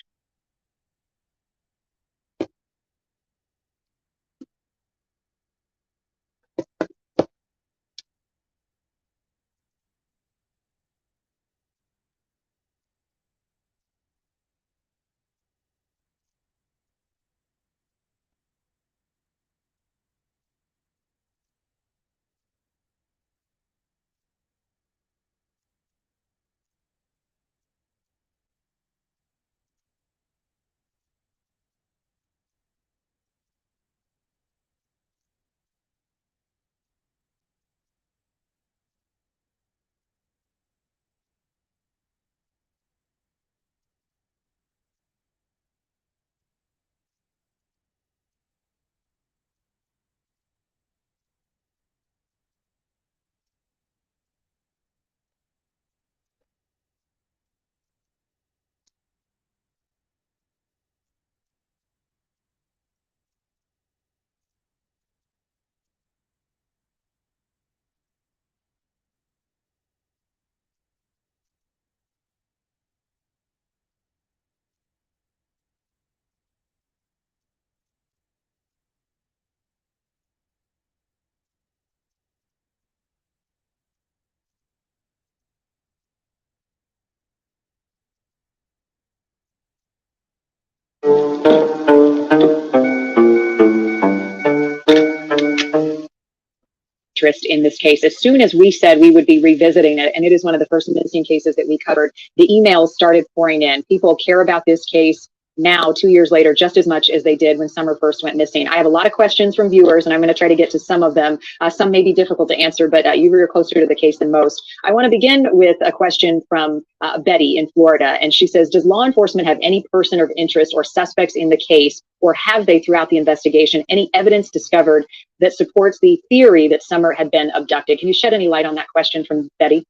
Interest in this case. As soon as we said we would be revisiting it, and it is one of the first missing cases that we covered, the emails started pouring in. People care about this case now, 2 years later, just as much as they did when Summer first went missing. I have a lot of questions from viewers, and I'm going to try to get to some of them. Some may be difficult to answer, but you were closer to the case than most. I want to begin with a question from Betty in Florida, and she says, does law enforcement have any person of interest or suspects in the case, or have they throughout the investigation any evidence discovered that supports the theory that Summer had been abducted? Can you shed any light on that question from Betty?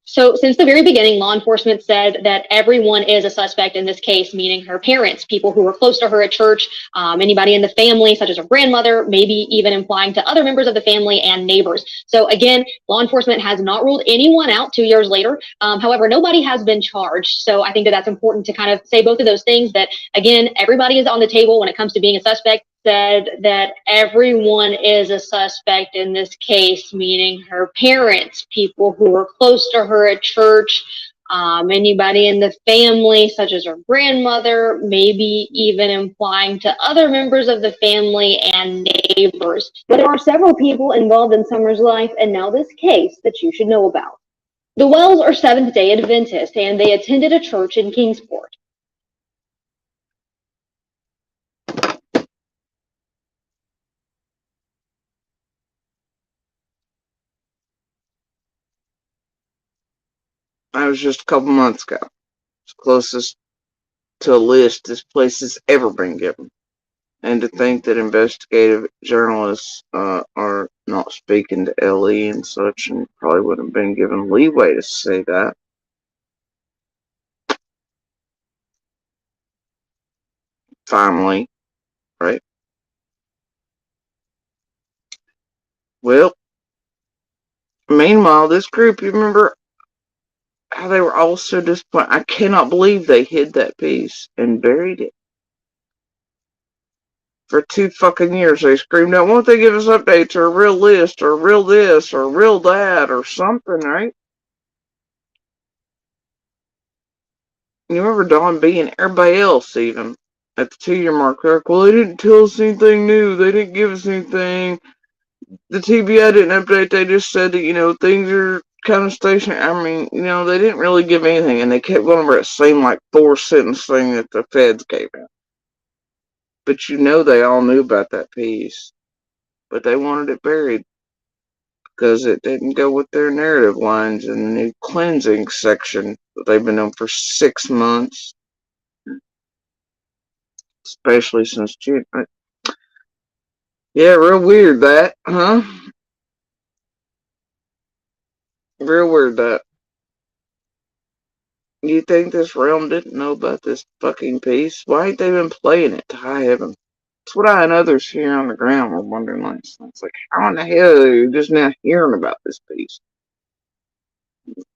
So since the very beginning, law enforcement said that everyone is a suspect in this case, meaning her parents, people who were close to her at church, anybody in the family, such as her grandmother, maybe even implying to other members of the family and neighbors. So again, law enforcement has not ruled anyone out 2 years later. However, nobody has been charged. So I think that that's important to kind of say both of those things, that again, everybody is on the table when it comes to being a suspect. said that everyone is a suspect in this case, meaning her parents, people who were close to her at church, anybody in the family, such as her grandmother, maybe even implying to other members of the family and neighbors. But there are several people involved in Summer's life and now this case that you should know about. The Wells are Seventh-day Adventists, and they attended a church in Kingsport. That was just a couple months ago. It's closest to a list this place has ever been given. And to think that investigative journalists are not speaking to LE and such, and probably wouldn't have been given leeway to say that. Finally, right? Well, meanwhile, this group, you remember how they were all so disappointed? I cannot believe they hid that piece and buried it. For 2 fucking years, they screamed out, won't they give us updates or a real list or a real this or a real that or something, right? You remember Don B and everybody else even at the 2-year mark, they're like, well, they didn't tell us anything new. They didn't give us anything. The TBI didn't update. They just said that, things are kind of stationary. I mean, they didn't really give anything. And they kept going over that same, 4-sentence thing that the feds gave out. But they all knew about that piece. But they wanted it buried because it didn't go with their narrative lines in the new cleansing section that they've been on for 6 months. Especially since June. Yeah, real weird that, huh? Real weird that. You think this realm didn't know about this fucking piece? Why ain't they been playing it to high heaven? That's what I and others here on the ground were wondering last night. It's like, how in the hell are you just now hearing about this piece?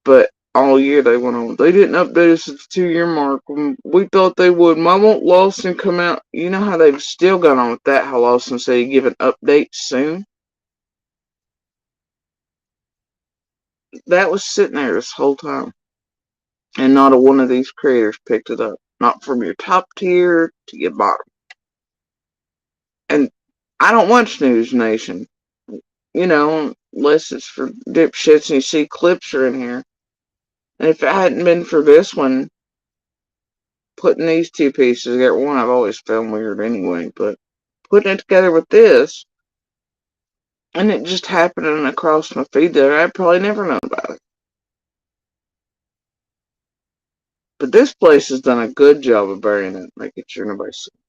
But all year they went on. They didn't update us at the 2-year mark. We thought they would. Why won't Lawson come out? You know how they've still gone on with that? How Lawson said he'd give an update soon? That was sitting there this whole time. And not a one of these creators picked it up. Not from your top tier to your bottom. And I don't watch News Nation. Unless it's for dipshits and you see clips are in here. And if it hadn't been for this one, putting these 2 pieces together, one I've always found weird anyway, but putting it together with this, and it just happening across my feed there, I'd probably never known about it. But this place has done a good job of burying it, making sure nobody sees it.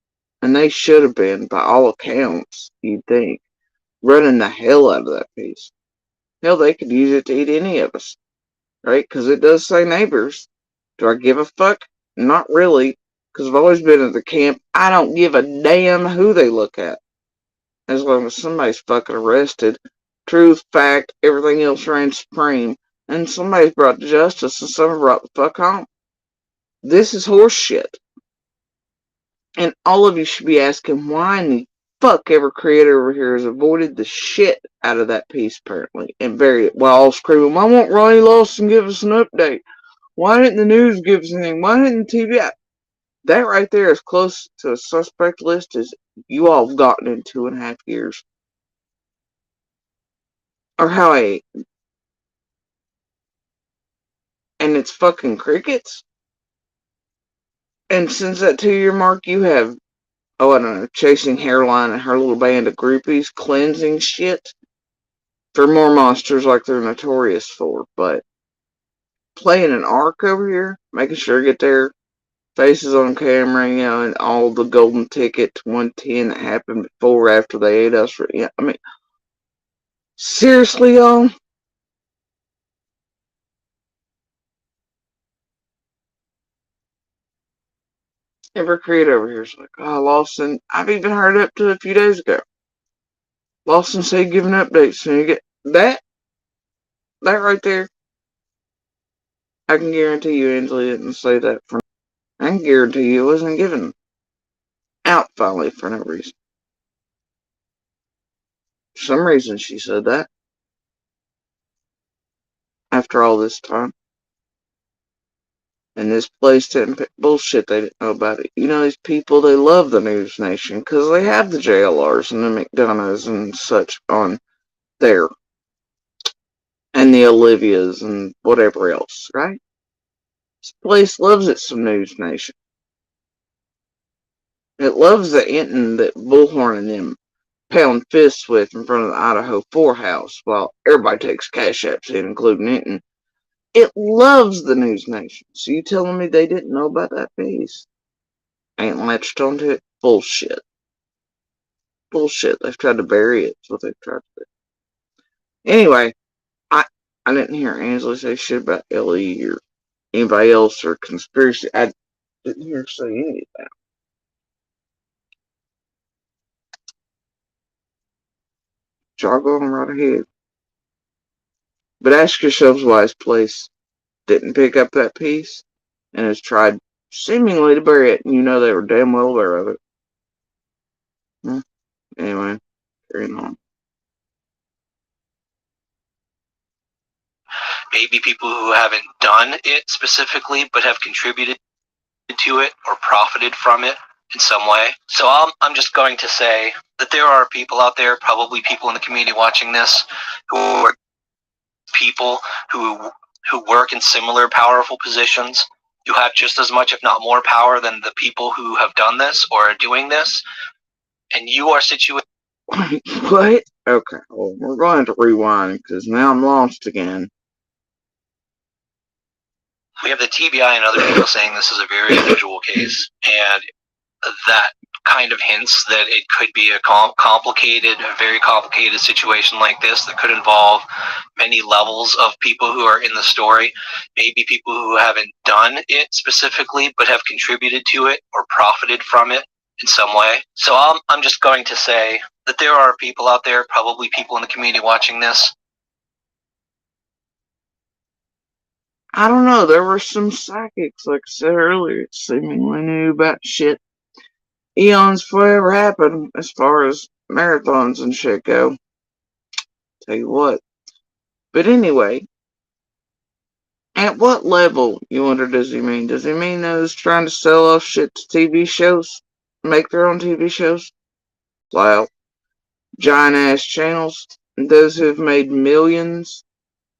And they should have been, by all accounts, you'd think, running the hell out of that piece. Hell, they could use it to eat any of us, right? Because it does say neighbors. Do I give a fuck? Not really, because I've always been at the camp. I don't give a damn who they look at. As long as somebody's fucking arrested. Truth, fact, everything else reigns supreme. And somebody's brought to justice and someone brought the fuck home. This is horse shit. And all of you should be asking why in the fuck every creator over here has avoided the shit out of that piece apparently and buried it while all screaming, why won't Ronnie Lawson give us an update? Why didn't the news give us anything? Why didn't the TV? That right there is close to a suspect list as you all have gotten in 2.5 years. Or how and it's fucking crickets. And since that 2-year mark, you have, I don't know, Chasing Hairline and her little band of groupies cleansing shit for more monsters like they're notorious for. But playing an arc over here, making sure to get their faces on camera, and all the golden ticket to 110 that happened before or after they ate us. I mean, seriously, y'all? Every creator over here is like, oh, Lawson. I've even heard up to a few days ago. Lawson said he'd give an update soon. You get that right there. I can guarantee you Angela didn't say that I can guarantee you it wasn't given out finally for no reason. For some reason she said that. After all this time. And this place didn't bullshit, they didn't know about it. You know, these people, they love the News Nation because they have the JLRs and the McDonoughs and such on there. And the Olivias and whatever else, right? This place loves it some News Nation. It loves the Enton that Bullhorn and them pound fists with in front of the Idaho 4 house while everybody takes cash apps in, including Enton. It loves the News Nation. So you telling me they didn't know about that piece? Ain't latched onto it? Bullshit. Bullshit. They've tried to bury it. That's what they've tried to do. Anyway, I didn't hear Angela say shit about Ellie or anybody else or conspiracy. I didn't hear her say any of that. Y'all go on right ahead. But ask yourselves why this place didn't pick up that piece and has tried seemingly to bury it, and you know they were damn well aware of it. Anyway, carrying on. Maybe people who haven't done it specifically but have contributed to it or profited from it in some way. So I'm just going to say that there are people out there, probably people in the community watching this, who are people who work in similar powerful positions, who have just as much, if not more, power than the people who have done this or are doing this. And you are situated. What? Okay, well, we're going to rewind because now I'm lost again. We have the TBI and other people saying this is a very unusual case, and that kind of hints that it could be a very complicated situation like this that could involve many levels of people who are in the story, maybe people who haven't done it specifically but have contributed to it or profited from it in some way. So I'm just going to say that there are people out there, probably people in the community watching this. I don't know, there were some psychics, like I said earlier, seemingly knew about shit eons before it ever happened as far as marathons and shit go. Tell you what. But anyway, at what level, you wonder, does he mean? Does he mean those trying to sell off shit to TV shows? Make their own TV shows? Wow. Giant ass channels? Those who've made millions,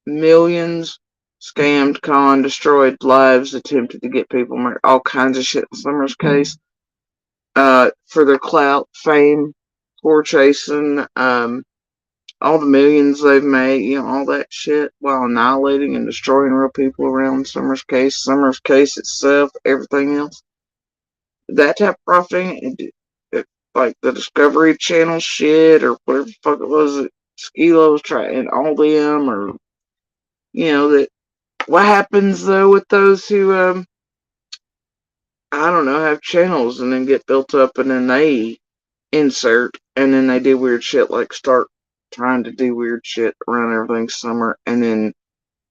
scammed, conned, destroyed lives, attempted to get people married, all kinds of shit in Summer's case. For their clout, fame, poor chasing, all the millions they've made, you know, all that shit, while annihilating and destroying real people around Summer's case itself, everything else. That type of profiting, like the Discovery Channel shit, or whatever the fuck it was that Skilo was trying, and all them, or, you know, that, what happens though with those who, I don't know, have channels and then get built up and then they insert and then they do weird shit, like start trying to do weird shit around everything Summer, and then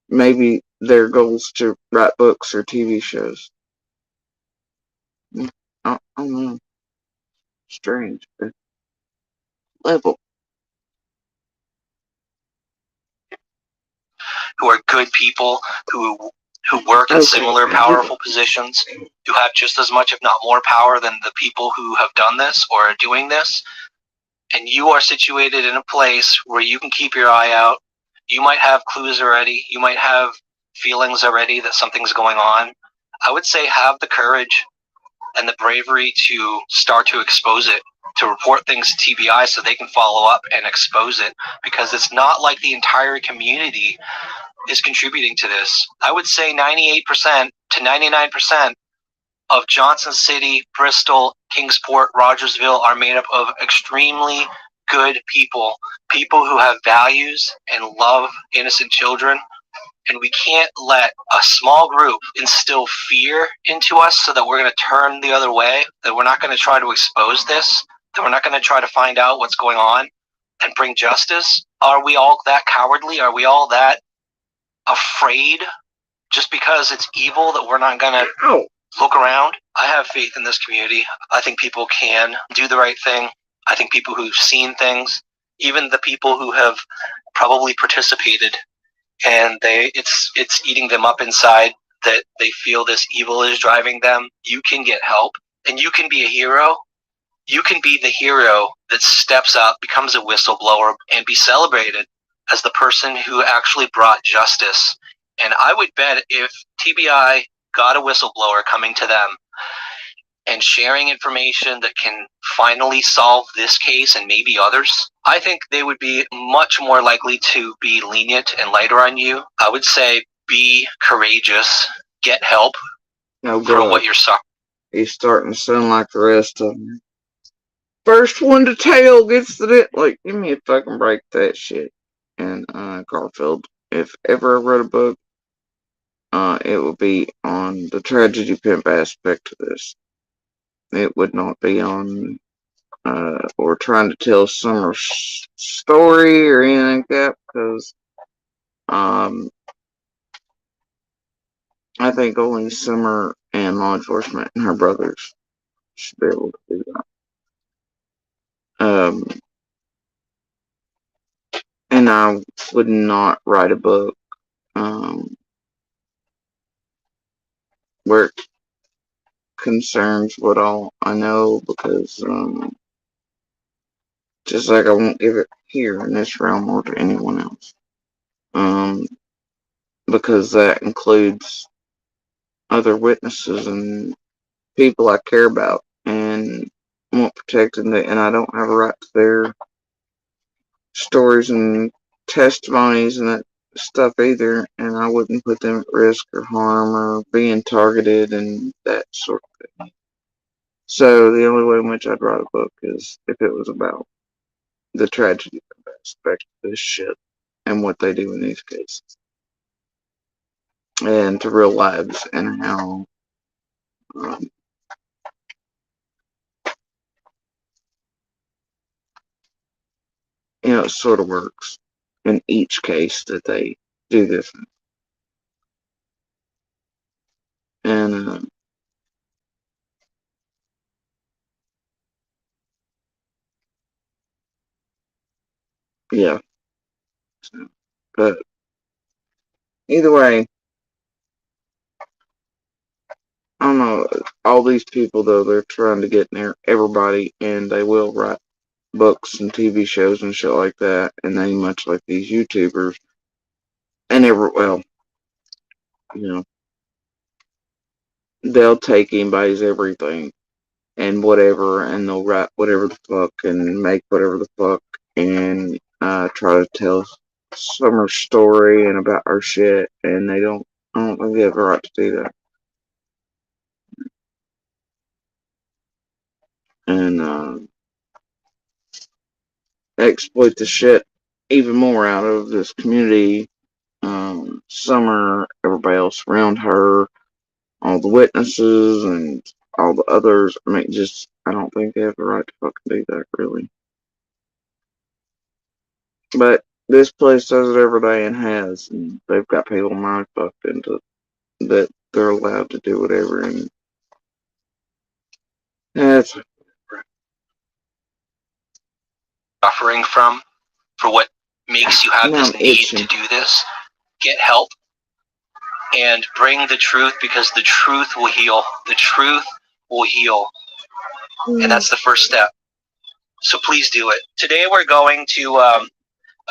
maybe their goals to write books or TV shows. I don't know. Strange. But level. Who are good people who work in similar powerful positions, who have just as much, if not more, power than the people who have done this or are doing this. And you are situated in a place where you can keep your eye out. You might have clues already. You might have feelings already that something's going on. I would say have the courage and the bravery to start to expose it, to report things to TBI so they can follow up and expose it, because it's not like the entire community is contributing to this. I would say 98% to 99% of Johnson City, Bristol, Kingsport, Rogersville are made up of extremely good people, people who have values and love innocent children. And we can't let a small group instill fear into us so that we're going to turn the other way, that we're not going to try to expose this, that we're not going to try to find out what's going on and bring justice. Are we all that cowardly? Are we all that afraid just because it's evil that we're not going to look around? I have faith in this community. I think people can do the right thing. I think people who've seen things even the people who have probably participated and it's eating them up inside, that they feel this evil is driving them. You can get help, and you can be a hero. You can be the hero that steps up, becomes a whistleblower, and be celebrated as the person who actually brought justice. And I would bet if TBI got a whistleblower coming to them and sharing information that can finally solve this case and maybe others, I think they would be much more likely to be lenient and lighter on you. I would say be courageous, get help Oh, for God. what you're suffering. He's starting to sound like the rest of them. First one to tell gets the like, give me a fucking break, that shit. And Garfield, if ever I wrote a book, it would be on the tragedy pimp aspect of this. It would not be on or trying to tell Summer's story or anything like that, because I think only Summer and law enforcement and her brothers should be able to do that. And I would not write a book where it concerns what all I know, because just like I won't give it here in this realm or to anyone else, because that includes other witnesses and people I care about and want protected, and I don't have a right to their stories and testimonies and that stuff either, and I wouldn't put them at risk or harm or being targeted and that sort of thing. So the only way in which I'd write a book is if it was about the tragedy aspect of this shit and what they do in these cases, and to real lives, and how it sort of works in each case that they do this. And yeah, so, but either way, I don't know, all these people though, they're trying to get near everybody, and they will write books and TV shows and shit like that, and they much like these YouTubers, and they'll take anybody's everything and whatever, and they'll write whatever the fuck and make whatever the fuck, and try to tell Summer's story and about her shit, and I don't think they have a right to do that. And exploit the shit even more out of this community. Summer, everybody else around her, all the witnesses, and all the others. I mean, I don't think they have the right to fucking do that, really. But this place does it every day and has, and they've got people mind fucked into that they're allowed to do whatever, and that's Suffering from, for what makes you have this need to do this. Get help and bring the truth, because the truth will heal. The truth will heal. And that's the first step. So please do it. Today we're going to a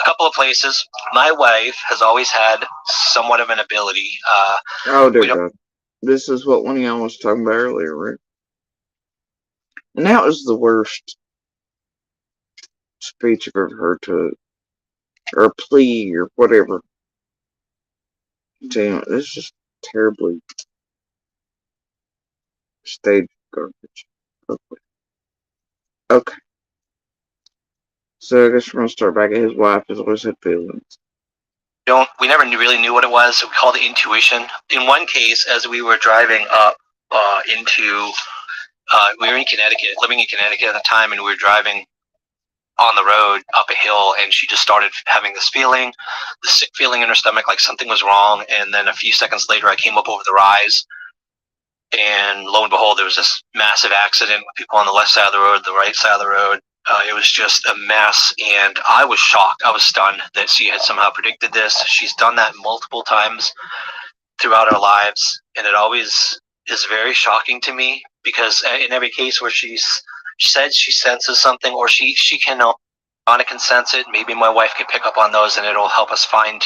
couple of places. My wife has always had somewhat of an ability. Oh, dear God. This is what one of y'all was talking about earlier, right? And that was the worst speech I've ever heard or plea, or whatever. Damn, this is just terribly staged garbage. Okay. So I guess we're gonna start back at his wife has always had feelings. We never really knew what it was. So we called it intuition. In one case, as we were driving up we were in Connecticut, living in Connecticut at the time, and we were driving on the road up a hill, and she just started having this feeling, the sick feeling in her stomach, like something was wrong. And then a few seconds later, I came up over the rise, and lo and behold, there was this massive accident with people on the left side of the road, the right side of the road. It was just a mess, and I was shocked. I was stunned that she had somehow predicted this. She's done that multiple times throughout our lives, and it always is very shocking to me because in every case where she said she senses something, or she can sense it, maybe my wife could pick up on those, and it'll help us find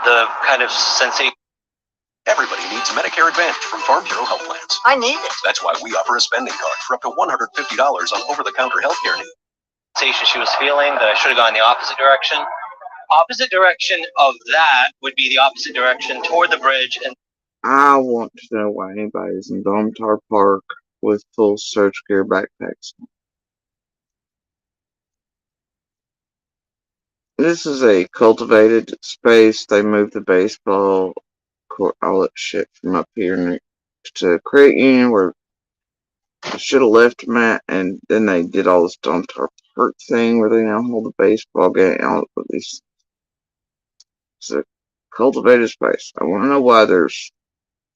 the kind of sensation. Everybody needs Medicare Advantage from Farm Bureau Health Plans. I need it. That's why we offer a spending card for up to $150 on over-the-counter healthcare needs. Sensation she was feeling that I should have gone the opposite direction. Opposite direction of that would be the opposite direction toward the bridge. And I want to know why anybody's in Domtar Park with full search gear backpacks. This is a cultivated space. They moved the baseball court, all that shit from up here to Credit Union, where I should have left them at, and then they did all this Domtar Park thing where they now hold the baseball game out with these. It's a cultivated space. I want to know why there's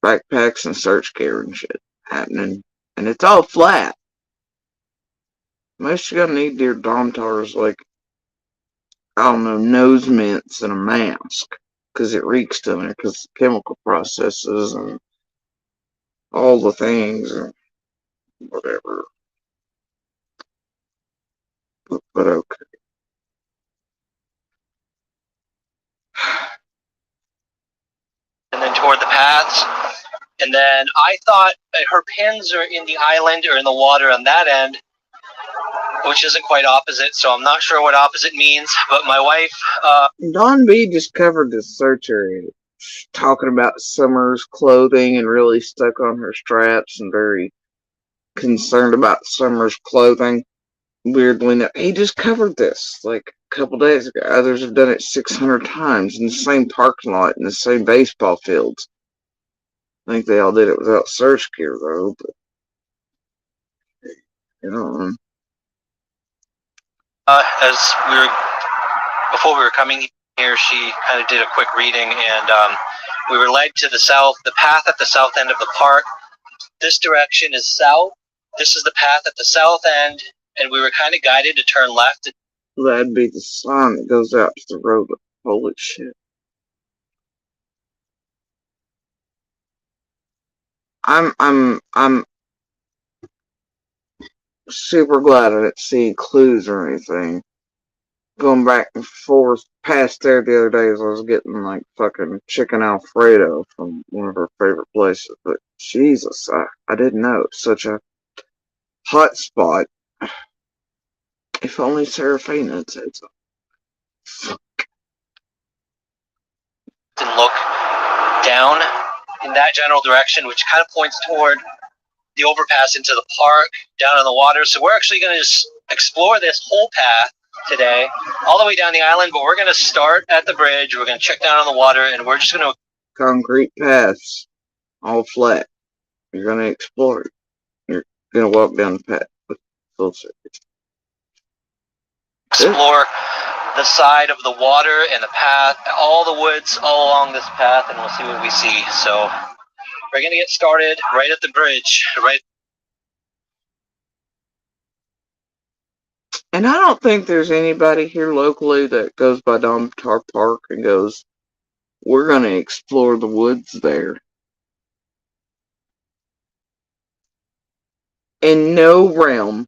backpacks and search gear and shit happening, and it's all flat. Most you're gonna need your Domtars, like, I don't know, nose mints and a mask, because it reeks down there, because chemical processes and all the things and whatever. But okay. and then toward the paths. And then I thought her pins are in the island or in the water on that end, which isn't quite opposite, so I'm not sure what opposite means. But my wife, Don B just covered the search area, talking about Summer's clothing and really stuck on her straps and very concerned about Summer's clothing. Weirdly, he just covered this like a couple days ago. Others have done it 600 times in the same parking lot in the same baseball fields. I think they all did it without search gear though, but you know. as before we were coming here, she kind of did a quick reading, and we were led to the south, the path at the south end of the park. This direction is south. This is the path at the south end, and we were kind of guided to turn left. That'd be the sign that goes out to the road. Holy shit. I'm super glad I didn't see clues or anything. Going back and forth past there the other day as I was getting like fucking chicken Alfredo from one of our favorite places. But Jesus, I didn't know it was such a hot spot. If only Serafina had said so. And look down in that general direction, which kind of points toward the overpass into the park, down in the water. So we're actually going to just explore this whole path today, all the way down the island, but we're going to start at the bridge. We're going to check down on the water, and we're just going to... Concrete paths, all flat. You're going to explore it. You're going to walk down the path with full circuit. Explore the side of the water and the path, all the woods all along this path, and we'll see what we see. So we're going to get started right at the bridge, right. And I don't think there's anybody here locally that goes by Domtar Park and goes, we're going to explore the woods there. In no realm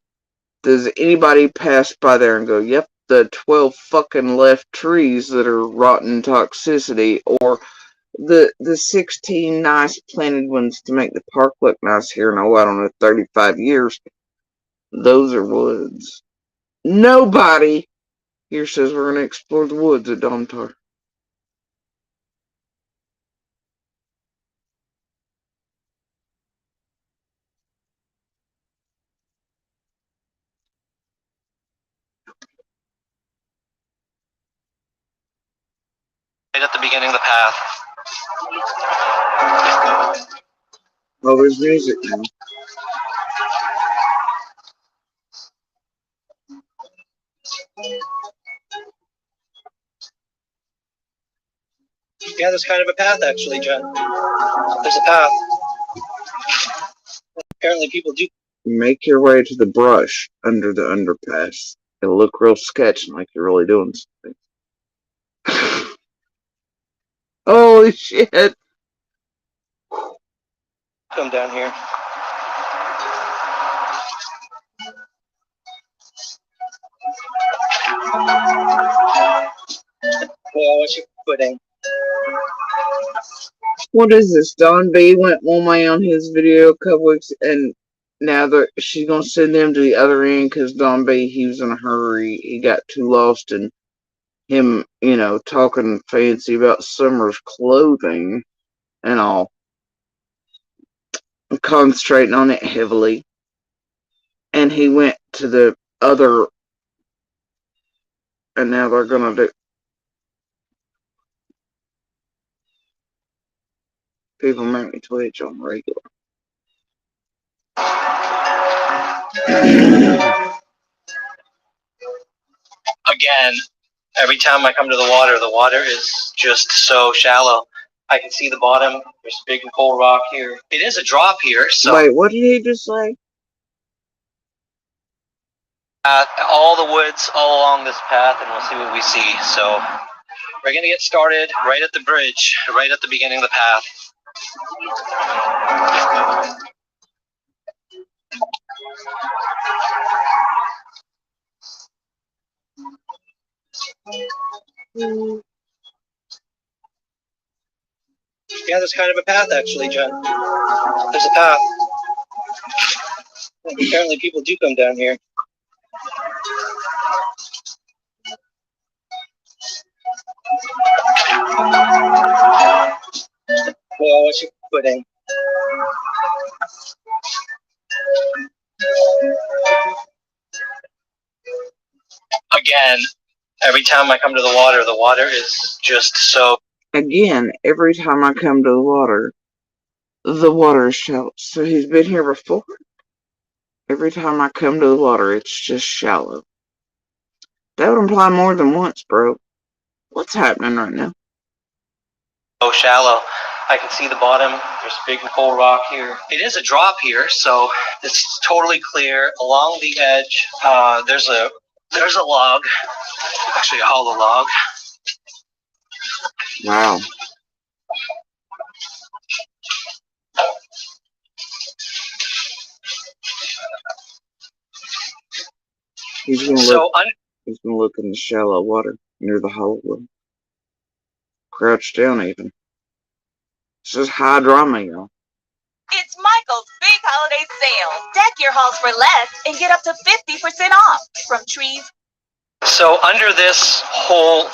does anybody pass by there and go, yep, the 12 fucking left trees that are rotten toxicity, or the 16 nice planted ones to make the park look nice here in, I don't know, 35 years. Those are woods. Nobody here says we're going to explore the woods at Domtar. Right at the beginning of the path. Oh, there's music now. Yeah, there's kind of a path, actually, Jen. There's a path. Apparently people do make your way to the brush under the underpass. It'll look real sketchy, like you're really doing something. Holy shit! Come down here. Well, what's your footing? What is this? Don B went one way on his video a couple weeks, and now she's gonna send them to the other end because Don B, he was in a hurry. He got too lost in him, talking fancy about Summer's clothing and all, concentrating on it heavily. And he went to the other, and now they're gonna do. People make me twitch on regular. Again, every time I come to the water is just so shallow. I can see the bottom. There's big coal rock here. It is a drop here, so Wait, what did he just say? all the woods all along this path, and we'll see what we see. So we're gonna get started right at the bridge, right at the beginning of the path. Yeah, there's kind of a path actually, Jen. There's a path. Apparently people do come down here. Well, what's your footing? Again, every time I come to the water is just so. Again, every time I come to the water is shallow. So he's been here before. Every time I come to the water, it's just shallow. That would imply more than once, bro. What's happening right now? So shallow. I can see the bottom. There's big coal rock here. It is a drop here, so it's totally clear. Along the edge, there's a log, actually a hollow log. Wow. He's gonna look in the shallow water near the hollow one. Crouch down even. This is high drama, y'all. It's Michael's big holiday sale. Deck your halls for less and get up to 50% off from trees. So under this whole,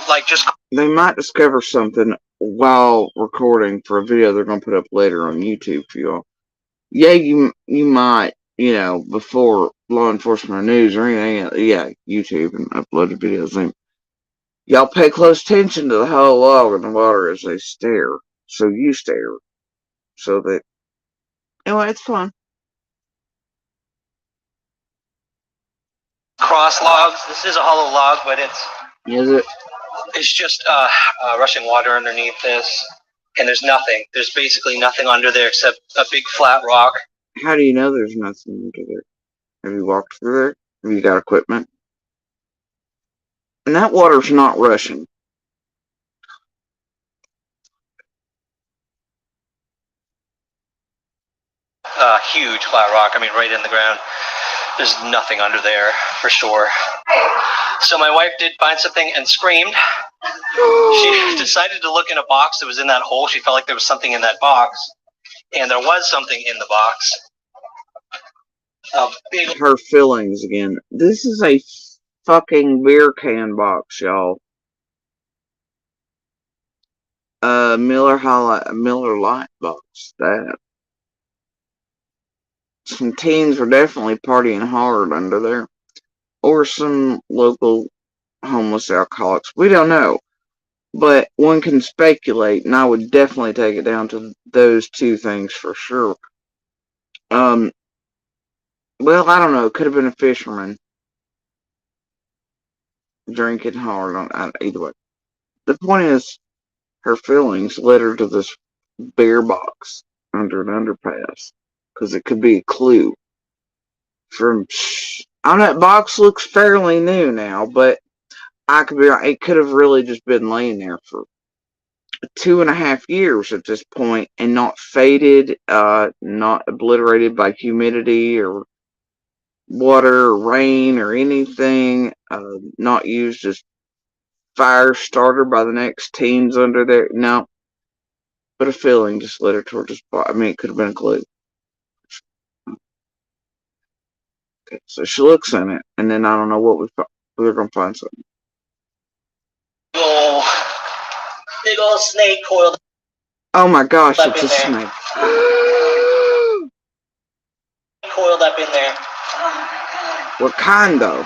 They might discover something while recording for a video they're gonna put up later on YouTube for y'all. Yeah, you might, before law enforcement news or anything, yeah, YouTube and uploaded videos. And y'all pay close attention to the whole log in the water as they stare. So you stare. So that, anyway, it's fun. cross logs. This is a hollow log, but Is it's just rushing water underneath this, and there's nothing. There's basically nothing under there except a big flat rock. How do you know there's nothing under there? Have you walked through there? Have you got equipment? And that water's not rushing. Huge flat rock. I mean, right in the ground. There's nothing under there for sure. So my wife did find something and screamed. She decided to look in a box that was in that hole. She felt like there was something in that box, and there was something in the box. Her feelings again. This is a fucking beer can box, y'all. Miller Lite box. That. Some teens were definitely partying hard under there. Or some local homeless alcoholics. We don't know. But one can speculate, and I would definitely take it down to those two things for sure. Well, I don't know. It could have been a fisherman drinking hard on either way. The point is, her feelings led her to this beer box under an underpass because it could be a clue. from, I know that box looks fairly new now, but I could be right. It could have really just been laying there for 2.5 years at this point and not faded, not obliterated by humidity or water or rain or anything, not used as fire starter by the next teens under there. No, but a feeling just led her towards the spot. I mean, it could have been a glue. Okay, so she looks in it, and then I don't know what we were gonna find something. Big old snake coiled. Oh my gosh, it's a snake. Coiled up in there. What kind though?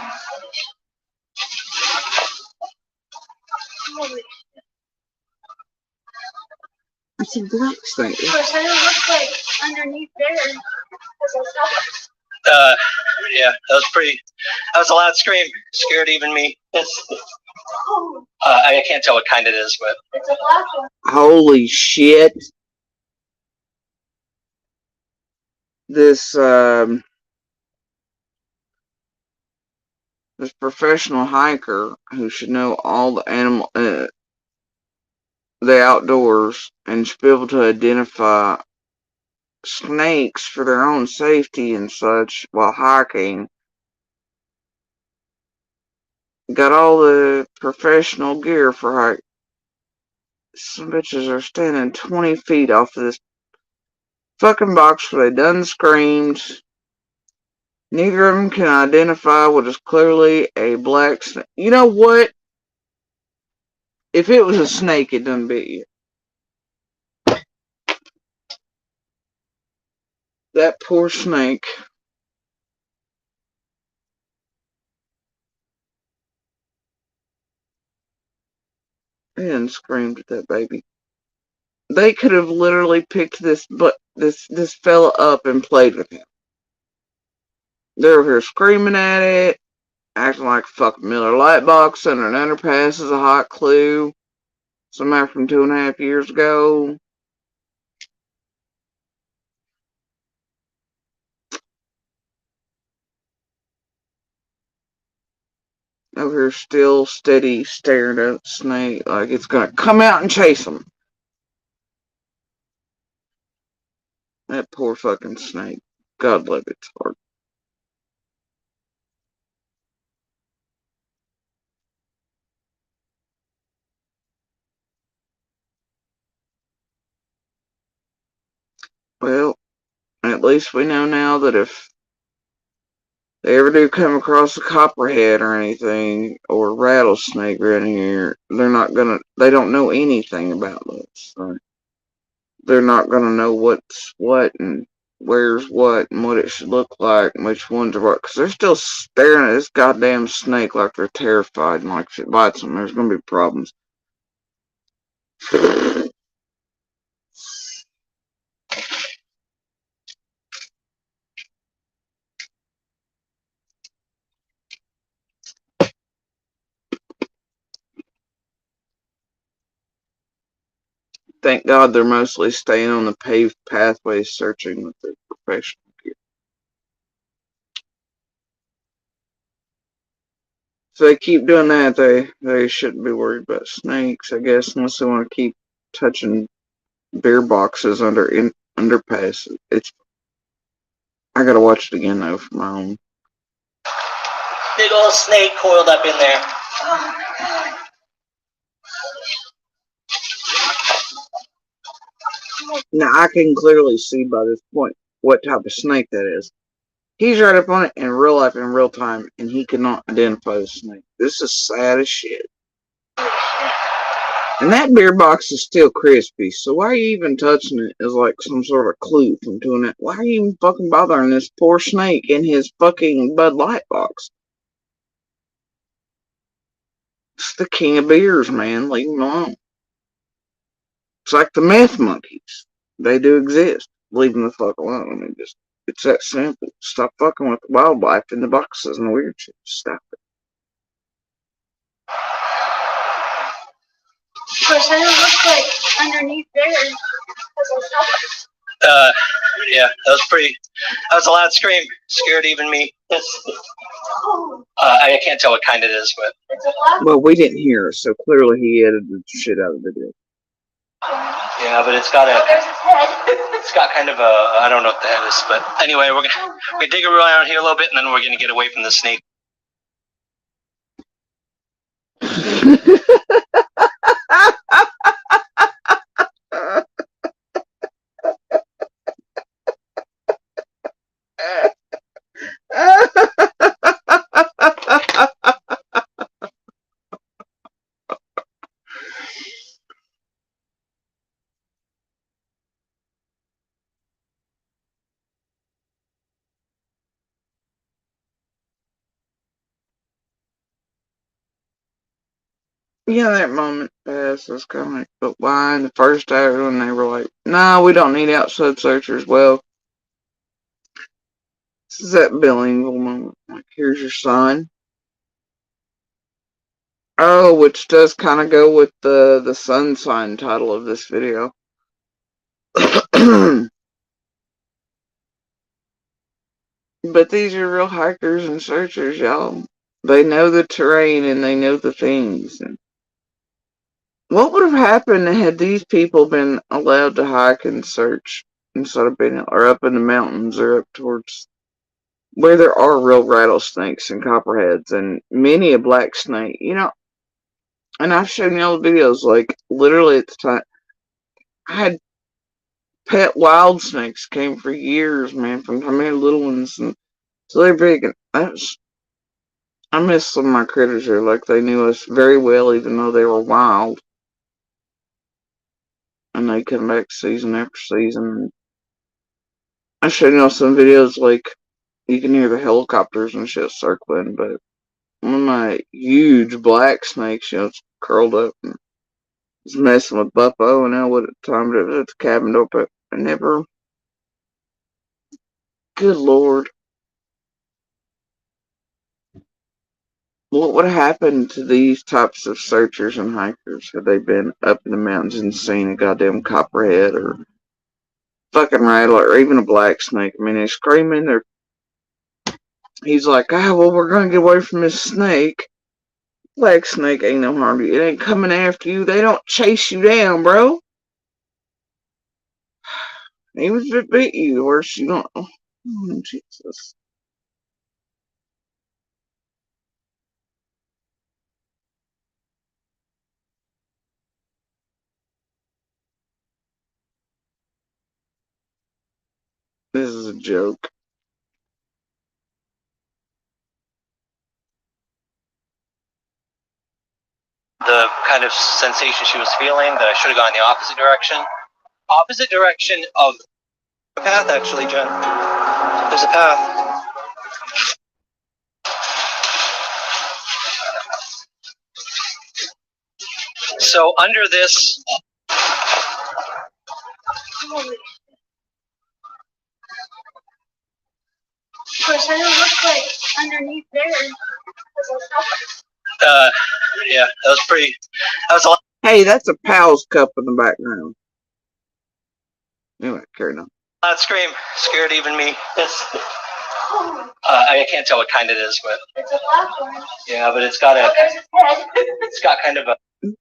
It's a black snake. Of course, it looks like underneath there. Yeah, that was pretty. That was a loud scream. Scared even me. I can't tell what kind it is, but It's a black one. Holy shit! This this professional hiker who should know all the outdoors and should be able to identify snakes for their own safety and such while hiking. Got all the professional gear for hike. Some bitches are standing 20 feet off of this fucking box where they done screamed. Neither of them can identify what is clearly a black snake. You know what? If it was a snake, it done bit you. That poor snake. They done screamed at that baby. They could have literally picked this fella up and played with him. They're over here screaming at it, acting like a fucking Miller light box under an underpass is a hot clue. Somebody from 2.5 years ago. Over here still steady staring at the snake like it's gonna come out and chase them. That poor fucking snake. God love its heart. Well, at least we know now that if they ever do come across a copperhead or anything, or a rattlesnake around here, they don't know anything about this. So they're not gonna know what's what and where's what and what it should look like and which ones are what. Because they're still staring at this goddamn snake like they're terrified and like if it bites them, there's gonna be problems. Thank God they're mostly staying on the paved pathways searching with their professional gear. If they keep doing that, they shouldn't be worried about snakes, I guess, unless they want to keep touching beer boxes under underpasses. I gotta watch it again though for my own. big old snake coiled up in there. Now I can clearly see by this point what type of snake that is. He's right up on it in real life, in real time, and he cannot identify the snake. This is sad as shit. And that beer box is still crispy, so why are you even touching it as like some sort of clue from doing that? Why are you even fucking bothering this poor snake in his fucking Bud Light box? It's the king of beers, man. Leave him alone. It's like the meth monkeys. They do exist. Leave them the fuck alone. I mean, it's that simple. Stop fucking with the wildlife in the boxes and the weird shit. Stop it. Of course, it looks like underneath there. Yeah, that was pretty. That was a loud scream. Scared even me. I can't tell what kind it is, but Well, we didn't hear, so clearly he edited the shit out of the video. yeah, but it's got kind of a, I don't know what the head is, but anyway, we're gonna dig around here a little bit, and then we're gonna get away from the snake. Yeah, that moment passed. It's kind of like, but why? In the first hour when they were like, no, we don't need outside searchers. Well, this is that bilingual moment. Like, here's your son. Oh, which does kind of go with the sun sign title of this video. But these are real hikers and searchers, y'all. They know the terrain and they know the things. And what would have happened had these people been allowed to hike and search instead of being, or up in the mountains or up towards where there are real rattlesnakes and copperheads and many a black snake, you know? And I've shown y'all the videos, like literally at the time, I had pet wild snakes came for years, man, from the time I had little ones, and so they're big. And I miss some of my critters here, like they knew us very well, even though they were wild. And they come back season after season. I showed y'all some videos, like you can hear the helicopters and shit circling, but one of my huge black snakes, you know, it's curled up and was messing with Buppo, and I would have timed it at the cabin door, but I never. Good Lord. What would have happened to these types of searchers and hikers had they been up in the mountains and seen a goddamn copperhead or fucking rattler or even a black snake? I mean, they're screaming. He's like, well, we're gonna get away from this snake. Black snake ain't no harm to you. It ain't coming after you. They don't chase you down, bro. Even if it bit you, or you don't. Oh, Jesus. This is a joke. The kind of sensation she was feeling that I should have gone the opposite direction. Opposite direction of the path, actually, Jen. There's a path. So under this. Of course, I don't look like underneath there. Yeah, that was pretty. That was a lot. Hey, that's a Pal's cup in the background. Anyway, carry on. That scream scared even me. I can't tell what kind it is, but It's a black one. yeah, but it's got there's his head. it's got kind of a.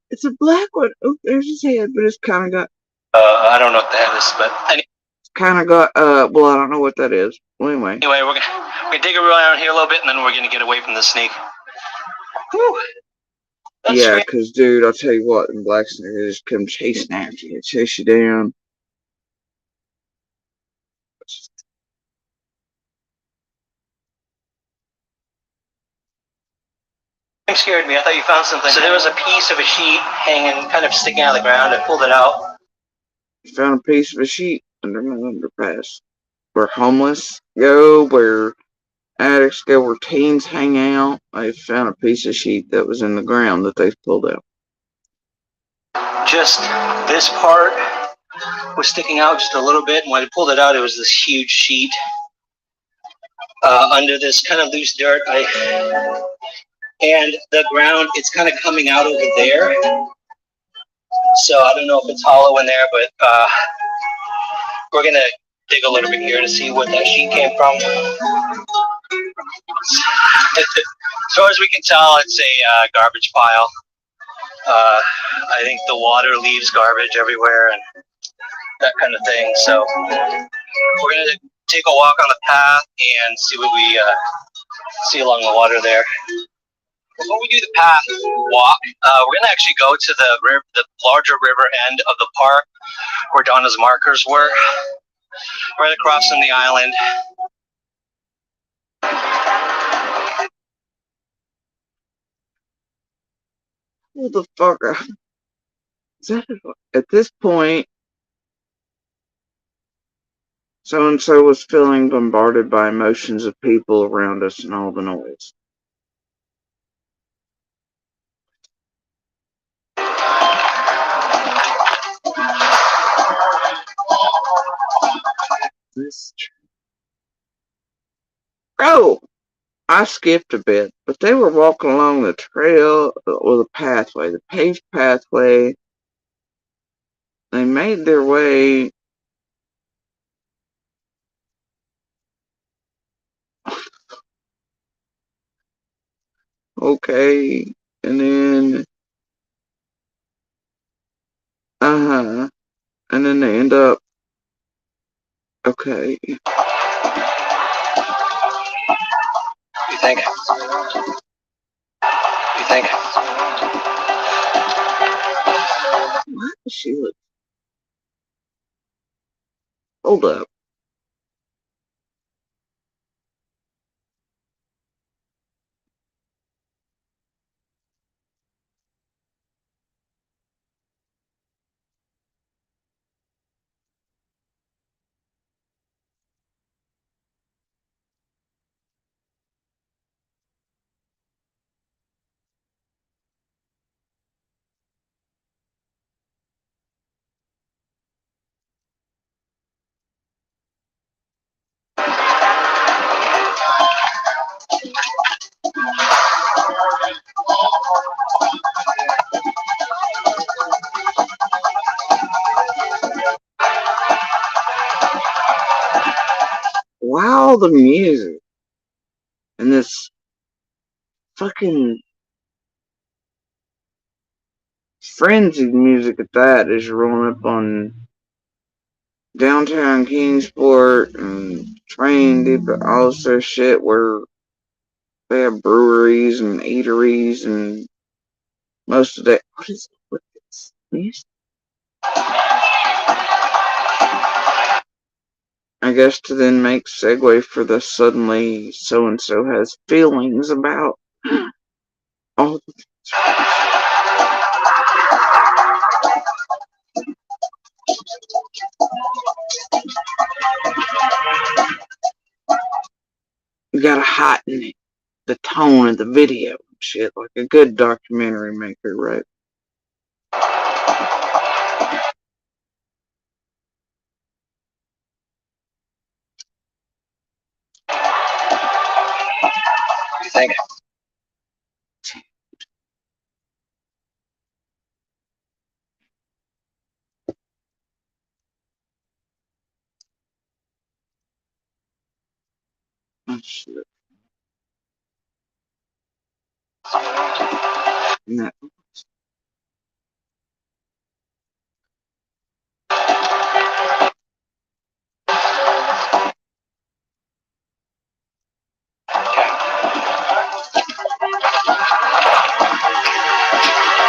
It's a black one. Oh, there's his head, but it's kind of got. I don't know what the head is, but It's kind of got. Well, I don't know what that is. Well, anyway, we're gonna dig around here a little bit, and then we're gonna get away from the snake. Whew. yeah, because dude, I'll tell you what, in black snake, they just come chasing after you, chase you down. Scared me. I thought you found something. So there was a piece of a sheet hanging, kind of sticking out of the ground. I pulled it out. Found a piece of a sheet under my underpass. Where homeless go, where addicts go, where teens hang out. They found a piece of sheet that was in the ground that they pulled out. Just this part was sticking out just a little bit, and when I pulled it out, it was this huge sheet under this kind of loose dirt. And the ground, it's kind of coming out over there. So I don't know if it's hollow in there, but we're gonna dig a little bit here to see what that sheet came from. far as we can tell, it's a garbage pile. I think the water leaves garbage everywhere and that kind of thing. So we're gonna take a walk on the path and see what we see along the water there. Before we do the path walk, we're gonna actually go to the larger river end of the park where Donna's markers were, right across from the island. Who the fuck? Is that at this point? So and so was feeling bombarded by emotions of people around us and all the noise. Oh, I skipped a bit, but they were walking along the trail or the pathway, the paved pathway. They made their way. Okay, and then and then they end up. Okay. What do you think? What do you think? What does she look? Hold up. Wow, the music and this fucking frenzied music at that is rolling up on downtown Kingsport and train deep all this shit where they have breweries and eateries and most of that. What is it with this music? I guess to then make segue for the suddenly so and so has feelings about all the you gotta heighten it, the tone of the video and shit like a good documentary maker, right? What do you think? Oh shit. No.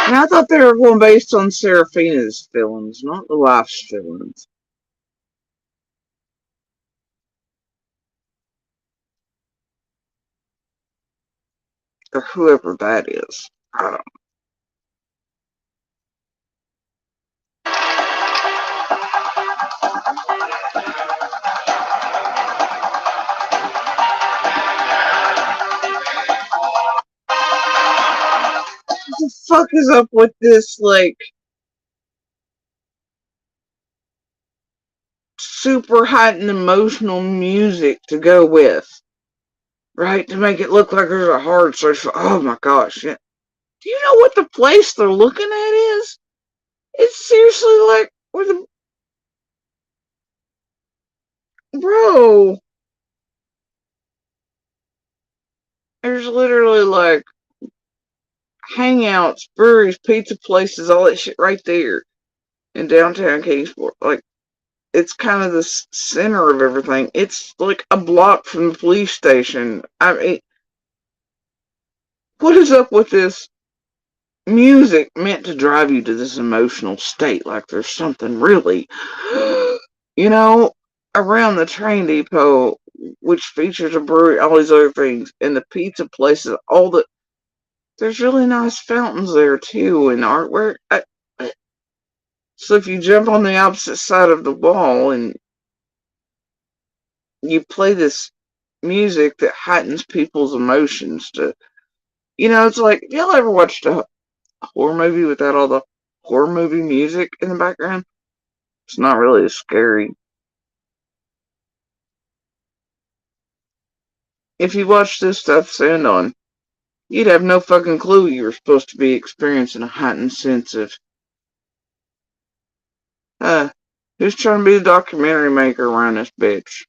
And I thought they were going based on Seraphina's feelings, not the wife's feelings. Or whoever that is. I don't know. What the fuck is up with this, like, super heightened emotional music to go with? Right? To make it look like there's a hard social. Oh my gosh. Yeah. Do you know what the place they're looking at is? It's seriously like, where the. Bro. there's literally like hangouts, breweries, pizza places, all that shit right there in downtown Kingsport. Like, it's kind of the center of everything. It's like a block from the police station. I mean, what is up with this music meant to drive you to this emotional state? Like there's something really, you know, around the train depot, which features a brewery, all these other things, and the pizza places, all the, there's really nice fountains there too, and artwork. So if you jump on the opposite side of the wall and you play this music that heightens people's emotions to, you know, it's like, y'all ever watched a horror movie without all the horror movie music in the background? It's not really as scary. If you watch this stuff stand on, you'd have no fucking clue you were supposed to be experiencing a heightened sense of, who's trying to be the documentary maker around this bitch?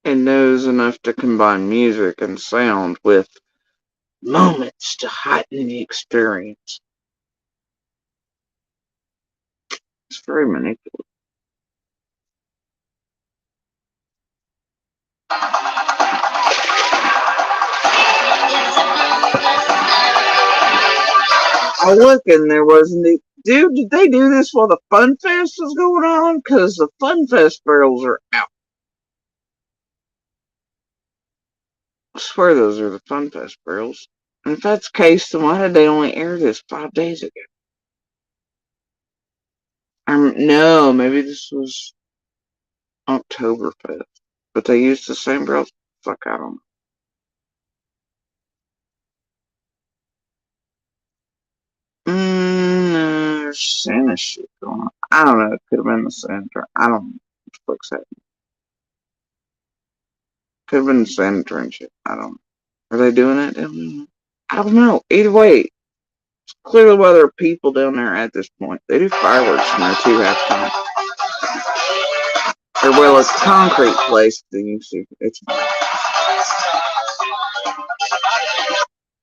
And knows enough to combine music and sound with moments to heighten the experience. It's very manipulative. I look and there wasn't the dude. Did they do this while the Fun Fest was going on? Because the Fun Fest barrels are out. I swear those are the Fun Fest barrels. And if that's the case, then why did they only air this 5 days ago? No, maybe this was Oktoberfest. But they used the same barrels? Fuck, I don't know. There's Santa shit going on. I don't know. It could have been the Santa. I don't know. What the fuck's happening? Could have been the Santa and shit. I don't know. Are they doing it? I don't know. Either way, it's clearly why there are people down there at this point. They do fireworks in there too half the time. Or well, it's a concrete place. Then you see, it's.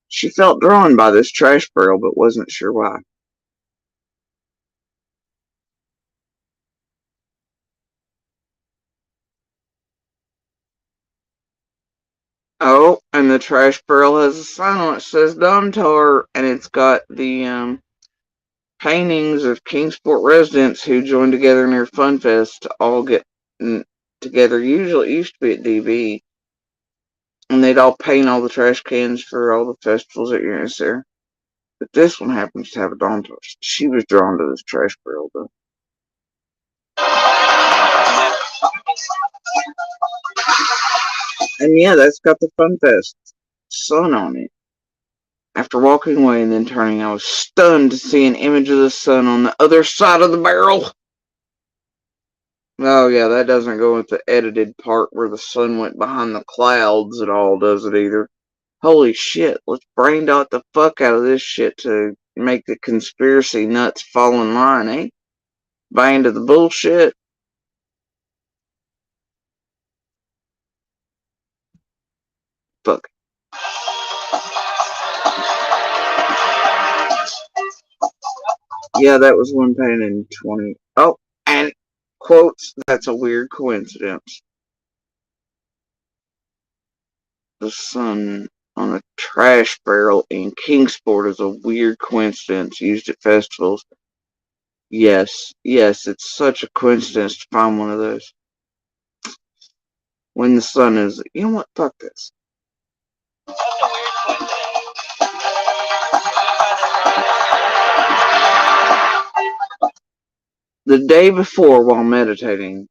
She felt drawn by this trash barrel, but wasn't sure why. Oh, and the trash barrel has a sign on it that says Domtar, and it's got the paintings of Kingsport residents who joined together near Funfest to all get together. Usually, it used to be at DB, and they'd all paint all the trash cans for all the festivals that you're in there. But this one happens to have a Domtar. She was drawn to this trash barrel, though. And yeah, that's got the Funfest sun on it. After walking away and then turning, I was stunned to see an image of the sun on the other side of the barrel. Oh yeah, that doesn't go with the edited part where the sun went behind the clouds at all, does it either? Holy shit, let's brain dot the fuck out of this shit to make the conspiracy nuts fall in line, eh? Buy into the bullshit. Fuck. Yeah, that was one painted in 20. Oh, and quotes, that's a weird coincidence. The sun on a trash barrel in Kingsport is a weird coincidence used at festivals. Yes, it's such a coincidence to find one of those. When the sun is, you know what, fuck this. The day before, while meditating,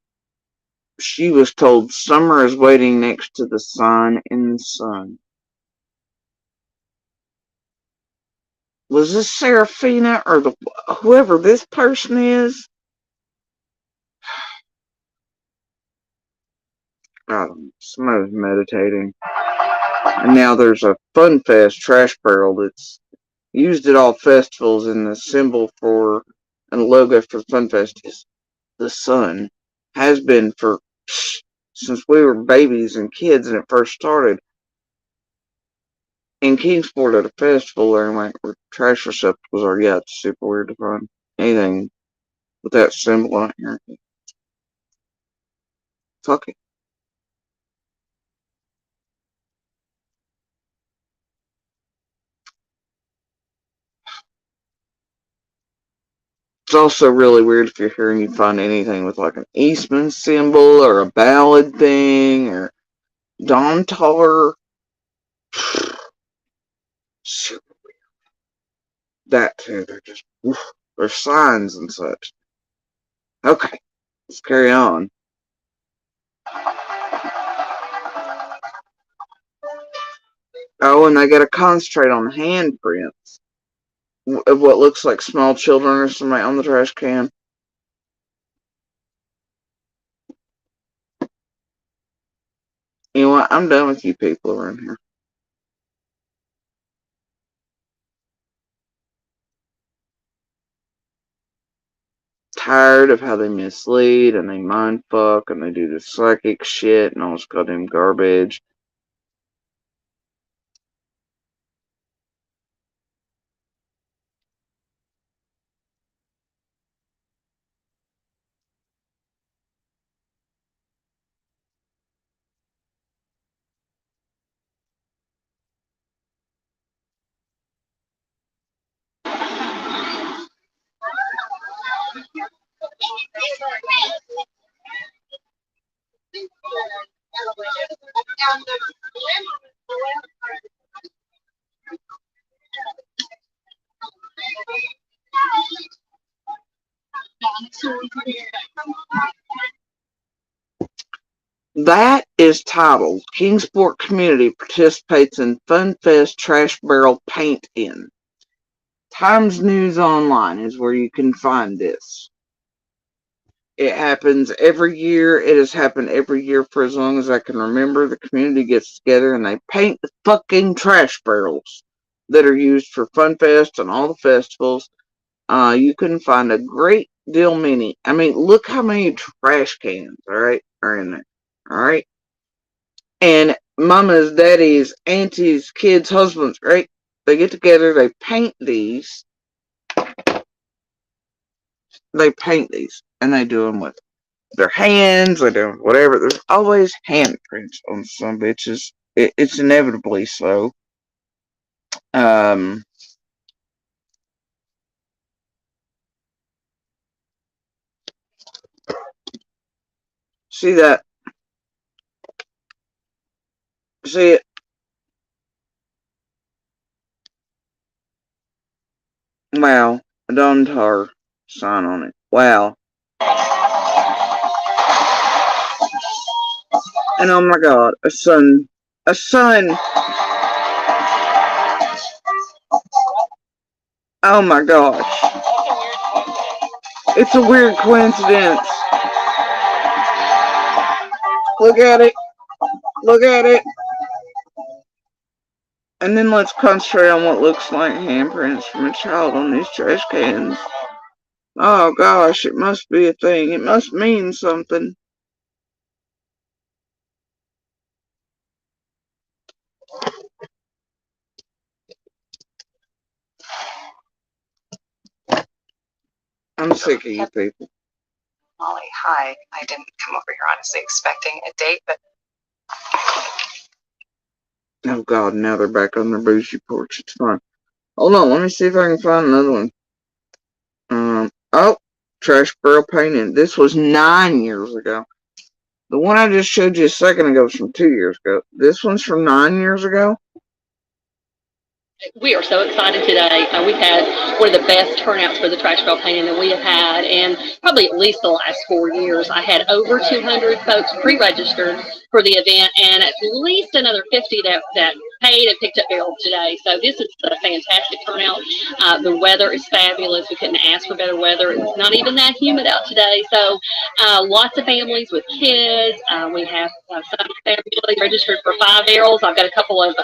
she was told summer is waiting next to the sign in the sun. Was this Serafina or whoever this person is? I don't know. Somebody's meditating. And now there's a Fun Fest trash barrel that's used at all festivals, and the symbol for and the logo for Fun Fest is the sun. Has been for since we were babies and kids and it first started. In Kingsport at a festival, where trash receptacles are, yeah, it's super weird to find anything with that symbol on here. Fuck it. It's also really weird if you're here and you find anything with like an Eastman symbol or a ballad thing or Domtar. Super weird. That too. They're just, there's signs and such. Okay, let's carry on. Oh, and they gotta concentrate on the handprints of what looks like small children or somebody on the trash can. You know what? I'm done with you people around here. Tired of how they mislead and they mind fuck and they do the psychic shit and all this goddamn garbage. That is titled Kingsport Community Participates in Fun Fest Trash Barrel Paint-In. Times News Online is where you can find this. It happens every year. It has happened every year for as long as I can remember. The community gets together and they paint the fucking trash barrels that are used for Fun Fest and all the festivals. You can find a great deal many. I mean, look how many trash cans, alright, are in there. Alright? And mamas, daddies, aunties, kids, husbands, right? They get together, they paint these. They paint these. And they do them with their hands, they do whatever. There's always handprints on some bitches. It's inevitably so. See that? See it? Wow. A Dontar sign on it. Wow. And oh my god, a sun. A sun! Oh my gosh. It's a weird coincidence. Look at it. Look at it. And then let's concentrate on what looks like handprints from a child on these trash cans. Oh gosh, it must be a thing. It must mean something. I'm sick of you people. Molly, hi. I didn't come over here honestly expecting a date, but Oh god, now they're back on their bougie porch. It's fine. Hold on, let me see if I can find another one. Oh, trash barrel painting. This was 9 years ago. The one I just showed you a second ago was from 2 years ago. This one's from 9 years ago. We are so excited today. We've had one of the best turnouts for the trash barrel painting that we have had in probably at least the last 4 years. I had over 200 folks pre-registered for the event and at least another 50 that paid and picked up barrels today. So this is a fantastic turnout. The weather is fabulous. We couldn't ask for better weather. It's not even that humid out today. So lots of families with kids. We have some families registered for 5 barrels. I've got a couple of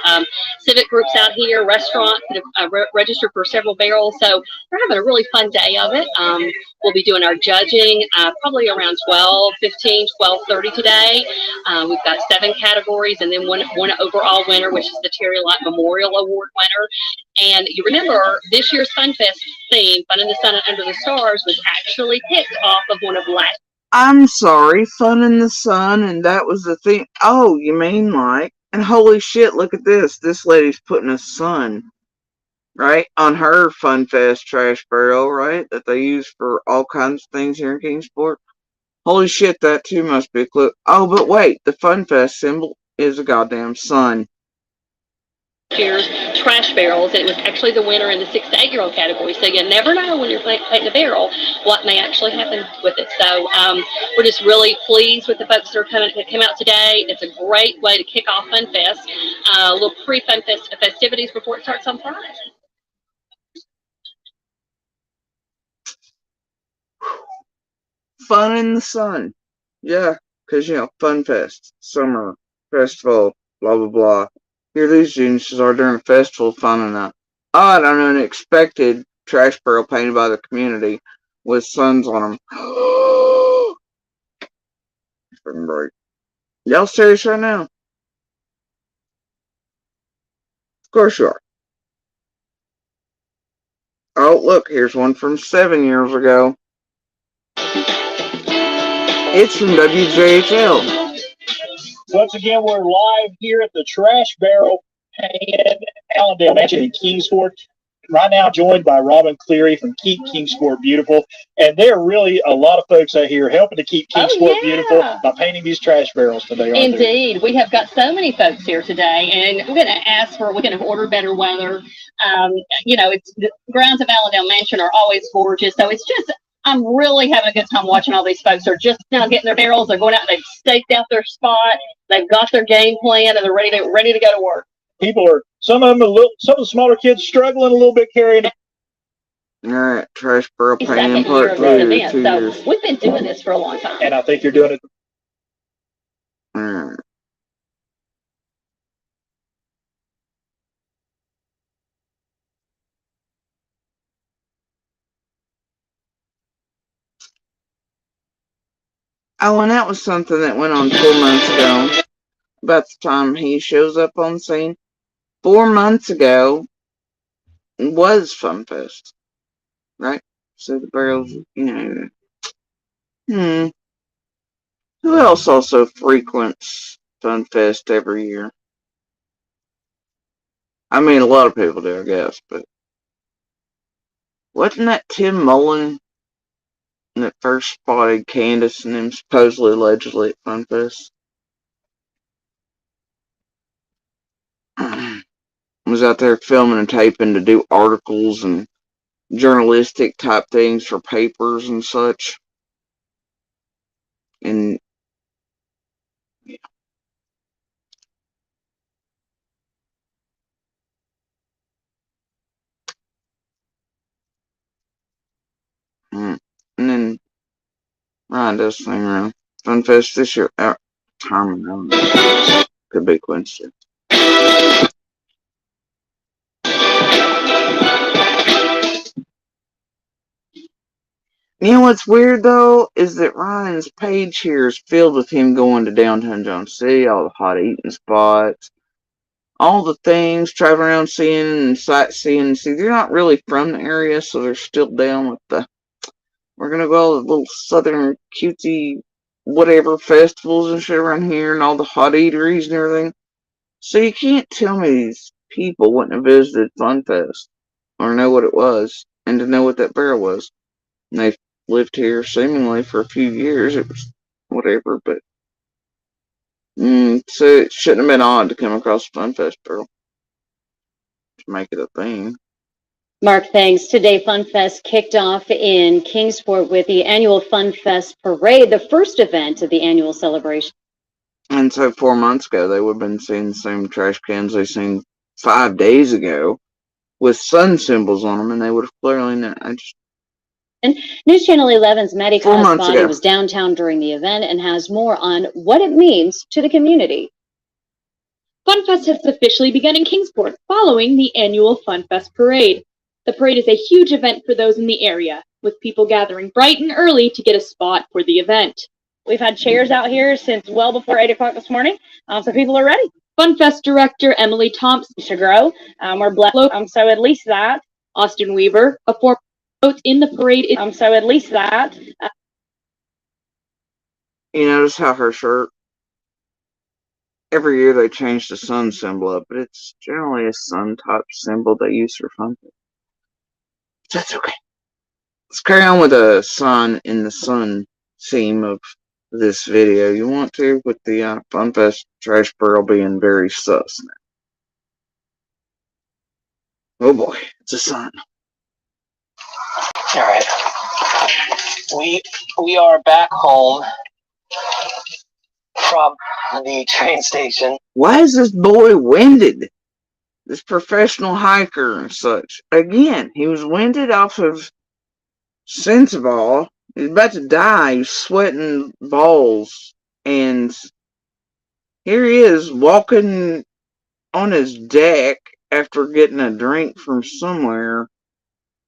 civic groups out here, restaurants that have registered for several barrels. So we're having a really fun day of it. We'll be doing our judging probably around 12:15, 12:30 today. We've got 7 categories and then one overall winner, which is the Terry Light Memorial Award winner. And you remember this year's Fun Fest theme, Fun in the Sun and Under the Stars, was actually picked off of one of last. I'm sorry, Fun in the Sun, and that was the thing. Oh, you mean like, and holy shit, look at this. This lady's putting a sun, right, on her Fun Fest trash barrel, right, that they use for all kinds of things here in Kingsport. Holy shit, that too must be a clue. Oh, but wait, the Fun Fest symbol is a goddamn sun. Year's trash barrels, and it was actually the winner in the 6 to 8-year-old category. So you never know when you're painting a barrel what may actually happen with it. So we're just really pleased with the folks that came out today. It's a great way to kick off Fun Fest. A little pre-Fun Fest festivities before it starts on Friday. Fun in the Sun. Yeah, because, you know, Fun Fest, summer, festival, blah, blah, blah. Here these geniuses are during a festival fun and odd and unexpected trash barrel painted by the community with suns on them. Break. Y'all serious right now? Of course you are. Oh, look, here's one from 7 years ago. It's from WJHL. Once again, we're live here at the Trash Barrel in Allendale Mansion in Kingsport. Right now, joined by Robin Cleary from Keep Kingsport Beautiful. And there are really a lot of folks out here helping to keep Kingsport beautiful by painting these trash barrels today. Indeed. We have got so many folks here today, and we're going to order better weather. You know, the grounds of Allendale Mansion are always gorgeous. So it's just, I'm really having a good time watching all these folks who are just now getting their barrels. They're going out, they've staked out their spot, they've got their game plan, and they're ready to go to work. People are, some of the smaller kids struggling a little bit carrying it. All right, trash barrel painting Part 2. So we've been doing this for a long time. And I think you're doing it. All right. Oh, and that was something that went on 4 months ago. About the time he shows up on scene. 4 months ago was Fun Fest. Right? So the barrels, you know. Who else also frequents Fun Fest every year? I mean, a lot of people do, I guess, but wasn't that Tim Mullen that first spotted Candace and him supposedly, allegedly at Fun Fest? Was out there filming and taping to do articles and journalistic type things for papers and such. And yeah. And then Ryan does thing around Fun Fest this year. Time could be coincidence. You know what's weird though is that Ryan's page here is filled with him going to downtown Jones City, all the hot eating spots, all the things, traveling around seeing and sightseeing. See, they're not really from the area, so they're still down with the, we're gonna go all the little southern cutesy whatever festivals and shit around here and all the hot eateries and everything. So you can't tell me these people wouldn't have visited Fun Fest or know what it was and to know what that barrel was. And they've lived here seemingly for a few years. It was whatever, but so it shouldn't have been odd to come across a Fun Fest barrel to make it a thing. Mark, thanks. Today, Fun Fest kicked off in Kingsport with the annual Fun Fest Parade, the first event of the annual celebration. And so 4 months ago, they would have been seeing the same trash cans they seen 5 days ago with sun symbols on them, and they would have clearly known. News Channel 11's Maddie 4 Khan's months body ago. was downtown during the event and has more on what it means to the community. FunFest has officially begun in Kingsport following the annual FunFest parade. The parade is a huge event for those in the area, with people gathering bright and early to get a spot for the event. We've had chairs out here since well before 8 o'clock this morning, so people are ready. FunFest director Emily Thompson to grow. We're blessed, so at least that. Austin Weaver, a former coach in the parade, so at least that. You notice how her shirt, every year they change the sun symbol up, but it's generally a sun type symbol they use for FunFest. That's okay. Let's carry on with the sun in the sun theme of this video. You want to, with the FunFest trash barrel being very sus now. Oh boy, it's a sun. All right. We are back home from the train station. Why is this boy winded? This professional hiker and such. Again, he was winded off of Sensible. He's about to die. He's sweating balls. And here he is walking on his deck after getting a drink from somewhere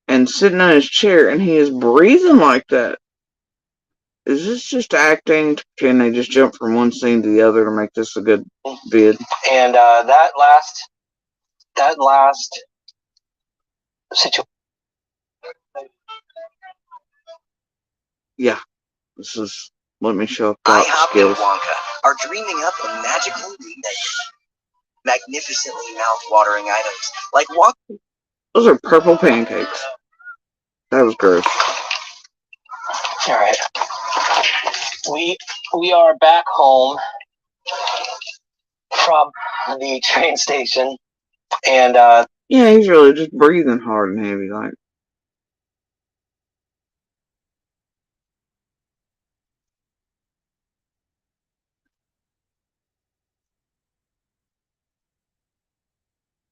and sitting on his chair, and he is breathing like that. Is this just acting to pretend they just jump from one scene to the other to make this a good vid? And that last situation. Yeah, this is, let me show thought skills. Wonka are dreaming up a magical new menu. Magnificently mouth-watering items like Wonka. Those are purple pancakes. That was gross. All right. We are back home from the train station, and yeah, he's really just breathing hard and heavy like.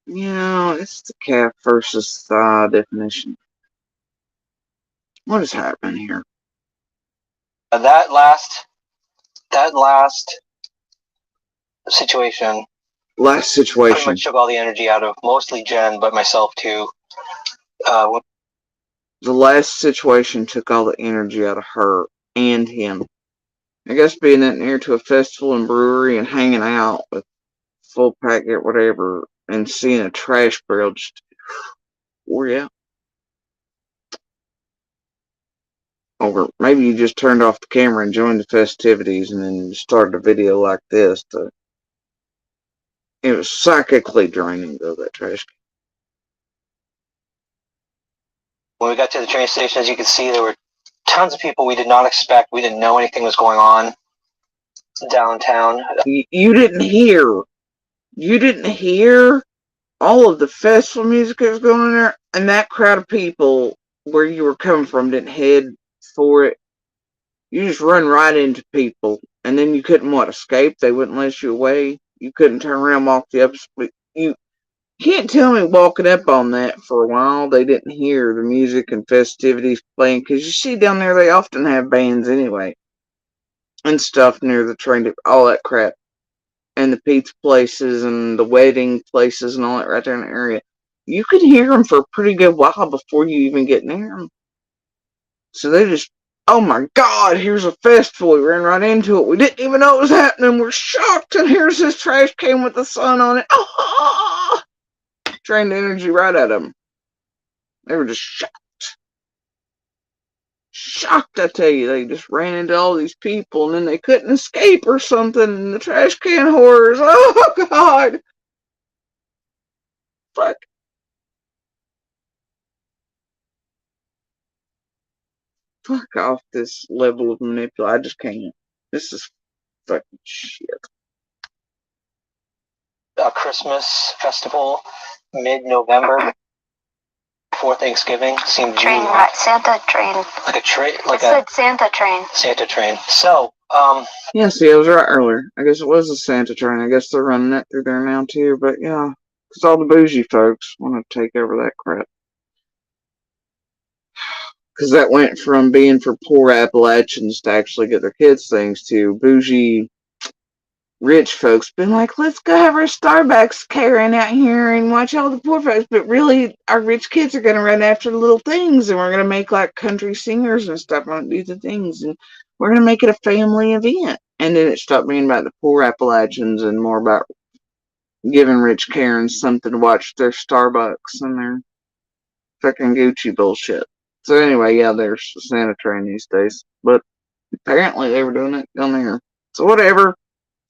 You know, it's the calf versus thigh definition. What is happening here? that last situation. Last Pretty situation. much took all the energy out of mostly Jen, but myself too. The last situation took all the energy out of her and him. I guess being that near to a festival and brewery and hanging out with full packet whatever and seeing a trash barrel just wore you out. Or maybe you just turned off the camera and joined the festivities and then started a video like this. It was psychically draining though, that trash can. When we got to the train station, as you can see, there were tons of people we did not expect. We didn't know anything was going on downtown. You didn't hear all of the festival music that was going on there, and that crowd of people where you were coming from didn't head for it. You just run right into people, and then you couldn't escape. They wouldn't let you away. You couldn't turn around and walk the opposite. You can't tell me walking up on that for a while they didn't hear the music and festivities playing, because you see down there they often have bands anyway and stuff near the train, all that crap, and the pizza places and the wedding places and all that right there in the area. You could hear them for a pretty good while before you even get near them. So they just, oh my God, here's a festival. We ran right into it. We didn't even know it was happening. We're shocked, and here's this trash can with the sun on it. Oh, drained the energy right out of them. They were just shocked. Shocked, I tell you. They just ran into all these people, and then they couldn't escape or something. And the trash can horrors. Oh, God. Fuck. Fuck off this level of manipulation. I just can't. This is fucking shit. A Christmas festival mid-November before Thanksgiving seemed train, really right? Santa train. like a train, like it said Santa train. Santa train. So Yeah, see, I was right earlier. I guess it was a Santa train. I guess they're running that through there now, too. But, yeah, because all the bougie folks want to take over that crap. Because that went from being for poor Appalachians to actually get their kids things to bougie rich folks being like, let's go have our Starbucks Karen out here and watch all the poor folks. But really, our rich kids are going to run after the little things, and we're going to make like country singers and stuff on do the things, and we're going to make it a family event. And then it stopped being about the poor Appalachians and more about giving rich Karens something to watch their Starbucks and their fucking Gucci bullshit. So anyway, yeah, there's a Santa train these days. But apparently they were doing it down there. So whatever.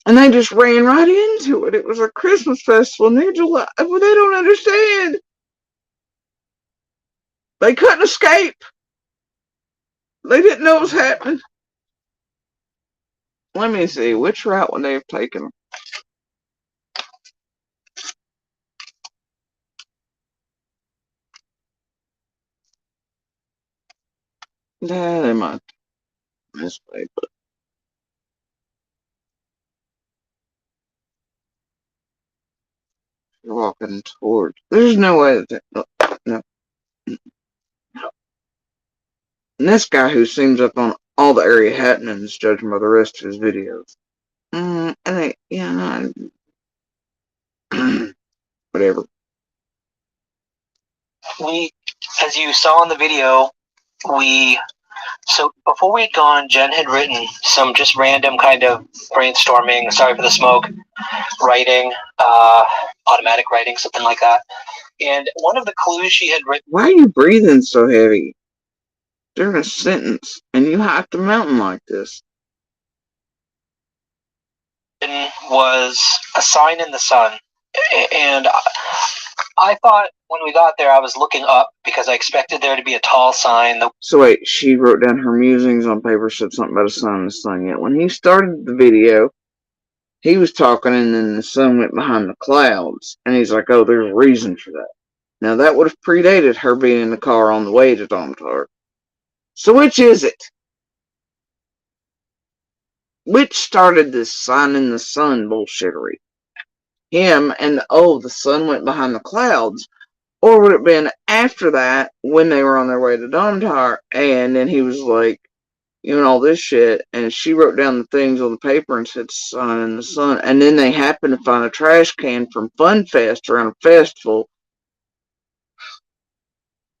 And they just ran right into it. It was a Christmas festival near July. Well, they don't understand. They couldn't escape. They didn't know what was happening. Let me see. Which route would they have taken? Yeah, they might. This way, but you're walking toward. There's no way that no. And this guy who seems up on all the area happenings, judging by the rest of his videos. And they, yeah, no, whatever. We, as you saw in the video, so before we'd gone, Jen had written some just random kind of brainstorming, sorry for the smoke, writing, automatic writing, something like that. And one of the clues she had written. Why are you breathing so heavy during a sentence and you hike the mountain like this? Was a sign in the sun. And I thought when we got there, I was looking up because I expected there to be a tall sign. So wait, she wrote down her musings on paper, said something about a sun and the sun. Yet when he started the video, he was talking and then the sun went behind the clouds. And he's like, oh, there's a reason for that. Now that would have predated her being in the car on the way to Domtar. So which is it? Which started this sign in the sun bullshittery? Him and, oh, the sun went behind the clouds? Or would it have been after that when they were on their way to Domtar and then he was like, you know, all this shit, and she wrote down the things on the paper and said sun in the sun, and then they happened to find a trash can from Fun Fest around a festival,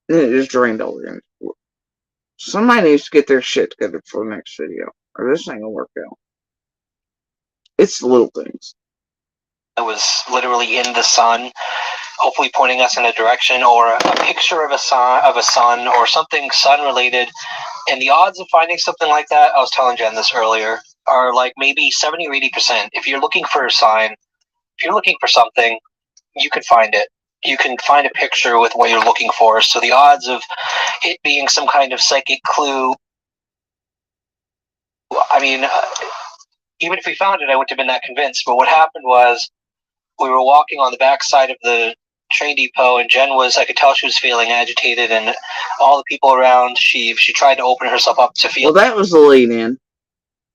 and it just drained all the energy. Somebody needs to get their shit together for the next video, or this ain't gonna work out. It's the little things. It was literally in the sun, hopefully pointing us in a direction, or a picture of a sun or something sun related. And the odds of finding something like that, I was telling Jen this earlier, are like maybe 70 or 80%. If you're looking for a sign, if you're looking for something, you can find it. You can find a picture with what you're looking for. So the odds of it being some kind of psychic clue, I mean, even if we found it, I wouldn't have been that convinced. But what happened was, we were walking on the backside of the train depot, and Jen was, I could tell she was feeling agitated, and all the people around, she tried to open herself up to feel. Well, that was the lead in.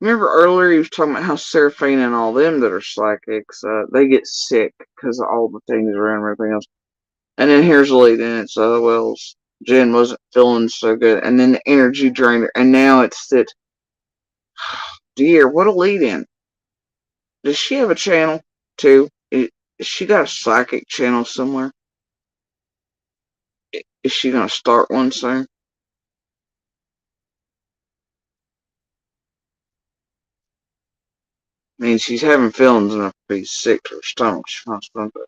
Remember earlier he was talking about how Seraphina and all them that are psychics, they get sick because of all the things around and everything else. And then here's the lead in. It's, well, Jen wasn't feeling so good. And then the energy drained her. And now it's that, dear, what a lead in. Does she have a channel too? Is she got a psychic channel somewhere? Is she going to start one soon? I mean, she's having feelings enough to be sick to her stomach. She's not supposed to.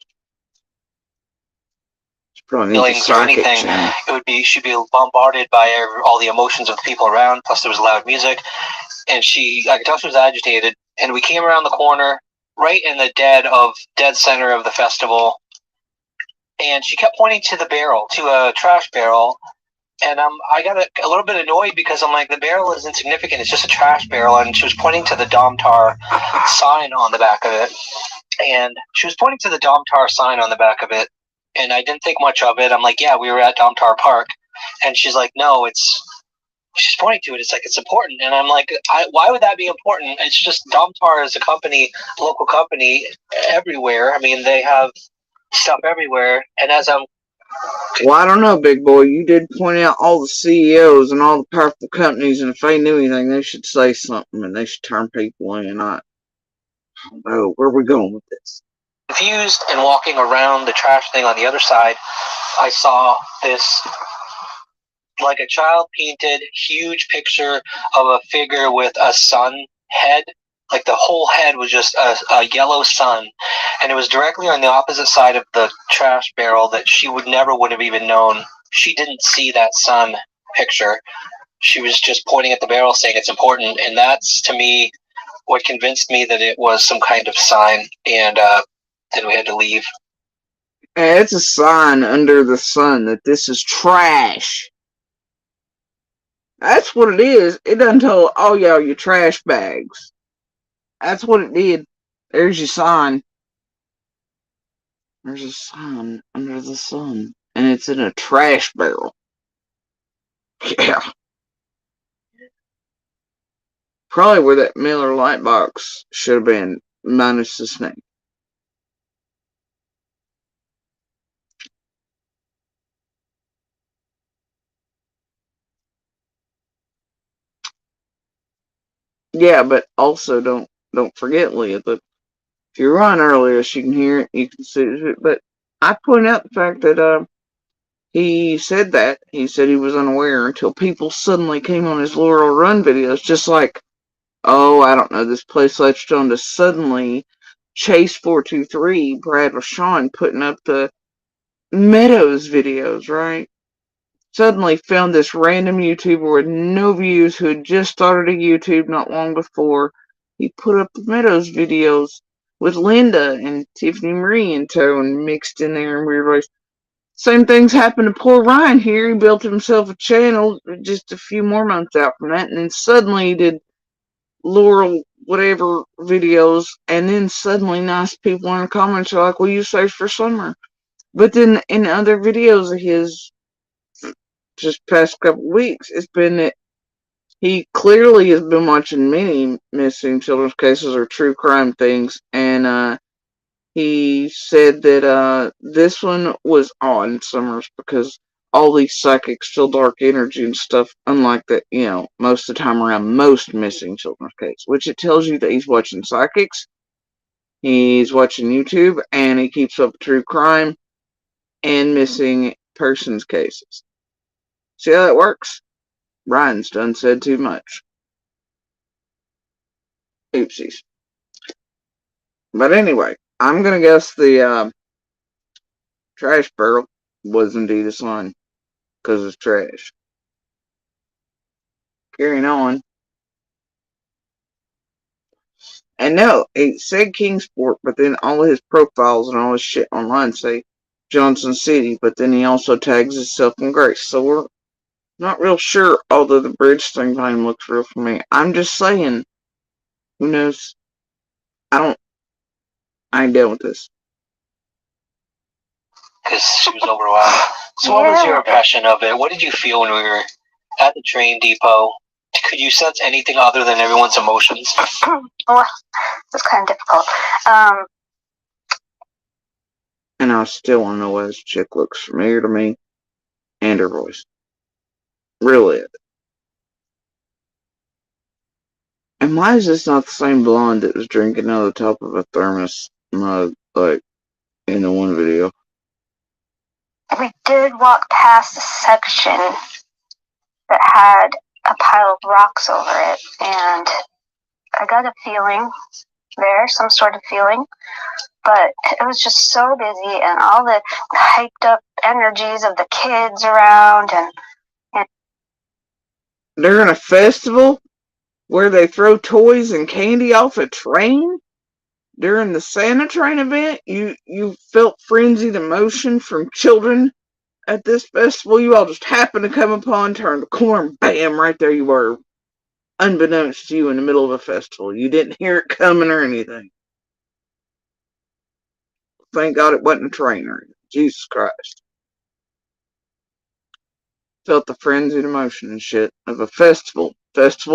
She probably needs a psychic channel. It would be, she'd be bombarded by all the emotions of the people around, plus there was loud music. And I could tell she was agitated. And we came around the corner, right in the dead center of the festival. And she kept pointing to the barrel, to a trash barrel. And I got a little bit annoyed because I'm like, the barrel is insignificant. It's just a trash barrel. And she was pointing to the Domtar sign on the back of it. And she was pointing to the Domtar sign on the back of it. And I didn't think much of it. I'm like, yeah, we were at Domtar Park. And she's like, no, she's pointing to it. It's like, it's important. And I'm like, why would that be important? It's just Domtar is a company, local company everywhere. I mean, they have stuff everywhere. And as I'm... Well, I don't know, big boy. You did point out all the CEOs and all the powerful companies, and if they knew anything, they should say something, and they should turn people in. I don't know. Where are we going with this? Confused and walking around the trash thing on the other side, I saw this, like a child painted huge picture of a figure with a sun head. Like the whole head was just a yellow sun, and it was directly on the opposite side of the trash barrel that she would have even known. She didn't see that sun picture. She was just pointing at the barrel saying it's important, and that's, to me, what convinced me that it was some kind of sign, and then we had to leave. It's a sign under the sun that this is trash. That's what it is. It doesn't tell all y'all your trash bags. That's what it did. There's your sign. There's a sign under the sun. And it's in a trash barrel. Yeah. Probably where that Miller light box should have been, minus the snake. Yeah, but also don't forget, Leah, that if you run earlier, she can hear it, you can see it. But I point out the fact that he said that. He said he was unaware until people suddenly came on his Laurel Run videos, just like, oh, I don't know, this place latched on to suddenly Chase 423, Brad Rashawn, putting up the Meadows videos, right? Suddenly found this random YouTuber with no views who had just started a YouTube not long before. He put up the Meadows videos with Linda and Tiffany Marie in tow and mixed in there in weird ways. Same things happened to poor Ryan here. He built himself a channel just a few more months out from that, and then suddenly he did Laurel whatever videos, and then suddenly nice people in the comments are like, will you search for Summer? But then in other videos of his just past couple weeks, it's been that he clearly has been watching many missing children's cases or true crime things, and he said that this one was odd, Summers, because all these psychics feel dark energy and stuff, unlike that, most of the time around most missing children's cases, which it tells you that he's watching psychics, he's watching YouTube, and he keeps up true crime and missing persons cases. See how that works? Ryan's done said too much. Oopsies. But anyway, I'm gonna guess the trash barrel was indeed a sign, because it's trash. Carrying on. And no, it said Kingsport, but then all of his profiles and all his shit online say Johnson City, but then he also tags himself in Grace. So we're not real sure, although the bridge thing time looks real for me. I'm just saying, who knows? I ain't dealing with this. Because she was overwhelmed. So what was your impression of it? What did you feel when we were at the train depot? Could you sense anything other than everyone's emotions? Well, it was kind of difficult. And I still want to know why this chick looks familiar to me and her voice. Really. And why is this not the same blonde that was drinking out of the top of a thermos mug, like in the one video? We did walk past a section that had a pile of rocks over it, and I got a feeling there, some sort of feeling, but it was just so busy, and all the hyped up energies of the kids around, and during a festival where they throw toys and candy off a train? During the Santa Train event, you felt frenzied emotion from children at this festival. You all just happened to come upon, turned the corner, bam, right there you were, unbeknownst to you in the middle of a festival. You didn't hear it coming or anything. Thank God it wasn't a train or anything. Jesus Christ. felt the frenzied emotion and shit of a festival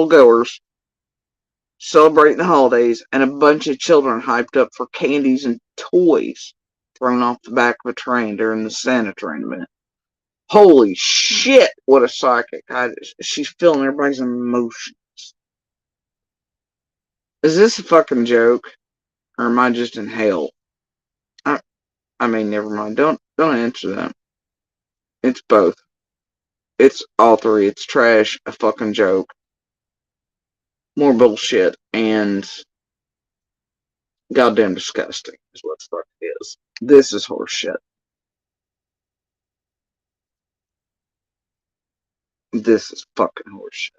goers celebrating the holidays, and a bunch of children hyped up for candies and toys thrown off the back of a train during the Santa tournament. Holy shit, what a psychic. She's feeling everybody's emotions. Is this a fucking joke? Or am I just in hell? I mean, never mind. Don't answer that. It's both. It's all three. It's trash, a fucking joke, more bullshit, and goddamn disgusting is what the fuck it is. This is horseshit. This is fucking horseshit.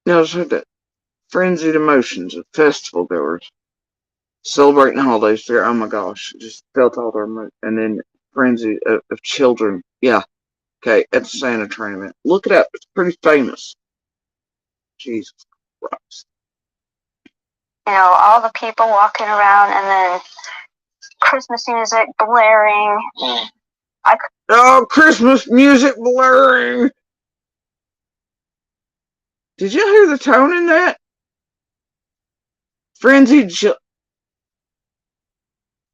Now, I just heard that frenzied emotions of festival goers celebrating the holidays there. Oh my gosh, just felt all their emotions. And then frenzy of children. Yeah, okay, at the Santa tournament. Look it up. It's pretty famous. Jesus Christ. You know, all the people walking around and then Christmas music blaring. Oh, Christmas music blaring. Did you hear the tone in that? Frenzied.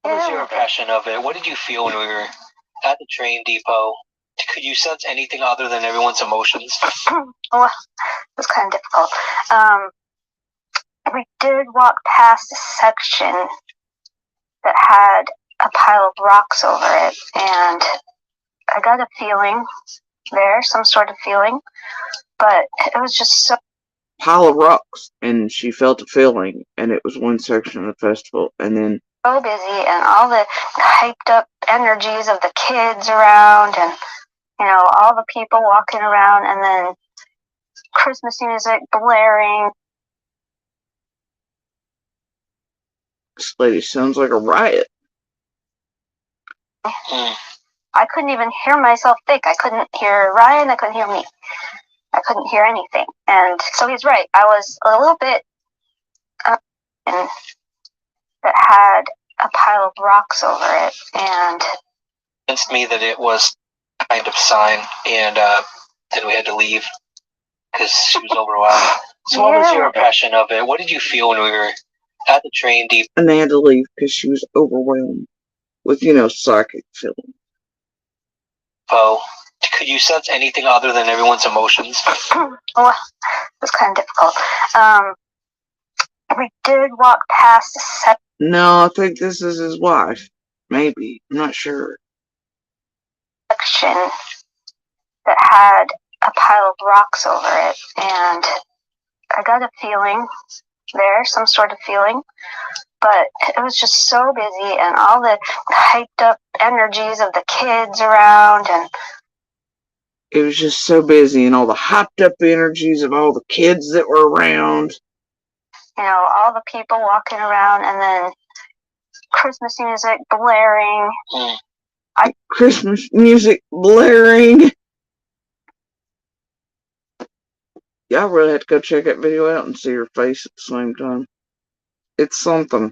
What was your impression of it? What did you feel when we were at the train depot? Could you sense anything other than everyone's emotions? Well, it was kind of difficult. We did walk past a section that had a pile of rocks over it, and I got a feeling there, some sort of feeling, but it was just so Pile of rocks, and she felt a feeling, and it was one section of the festival, and then busy, and all the hyped up energies of the kids around, and you know, all the people walking around, and then Christmas music blaring. This lady sounds like a riot. I couldn't even hear myself think. I couldn't hear Ryan. I couldn't hear me. I couldn't hear anything. And so he's right. I was a little bit and that had a pile of rocks over it, and Convinced me that it was kind of sign, and then we had to leave because she was overwhelmed. So what was your impression of it? What did you feel when we were at the train depot? And they had to leave because she was overwhelmed with, psychic feeling. Oh, could you sense anything other than everyone's emotions? Well, it was kind of difficult. We did walk past a section. No, I think this is his wife. Maybe. I'm not sure. Section that had a pile of rocks over it, and I got a feeling there, some sort of feeling, but it was just so busy, and all the hyped up energies of the kids around, and it was just so busy, and all the hyped up energies of all the kids that were around. You know, all the people walking around, and then Christmas music blaring. Christmas music blaring. Y'all really have to go check that video out and see her face at the same time. It's something.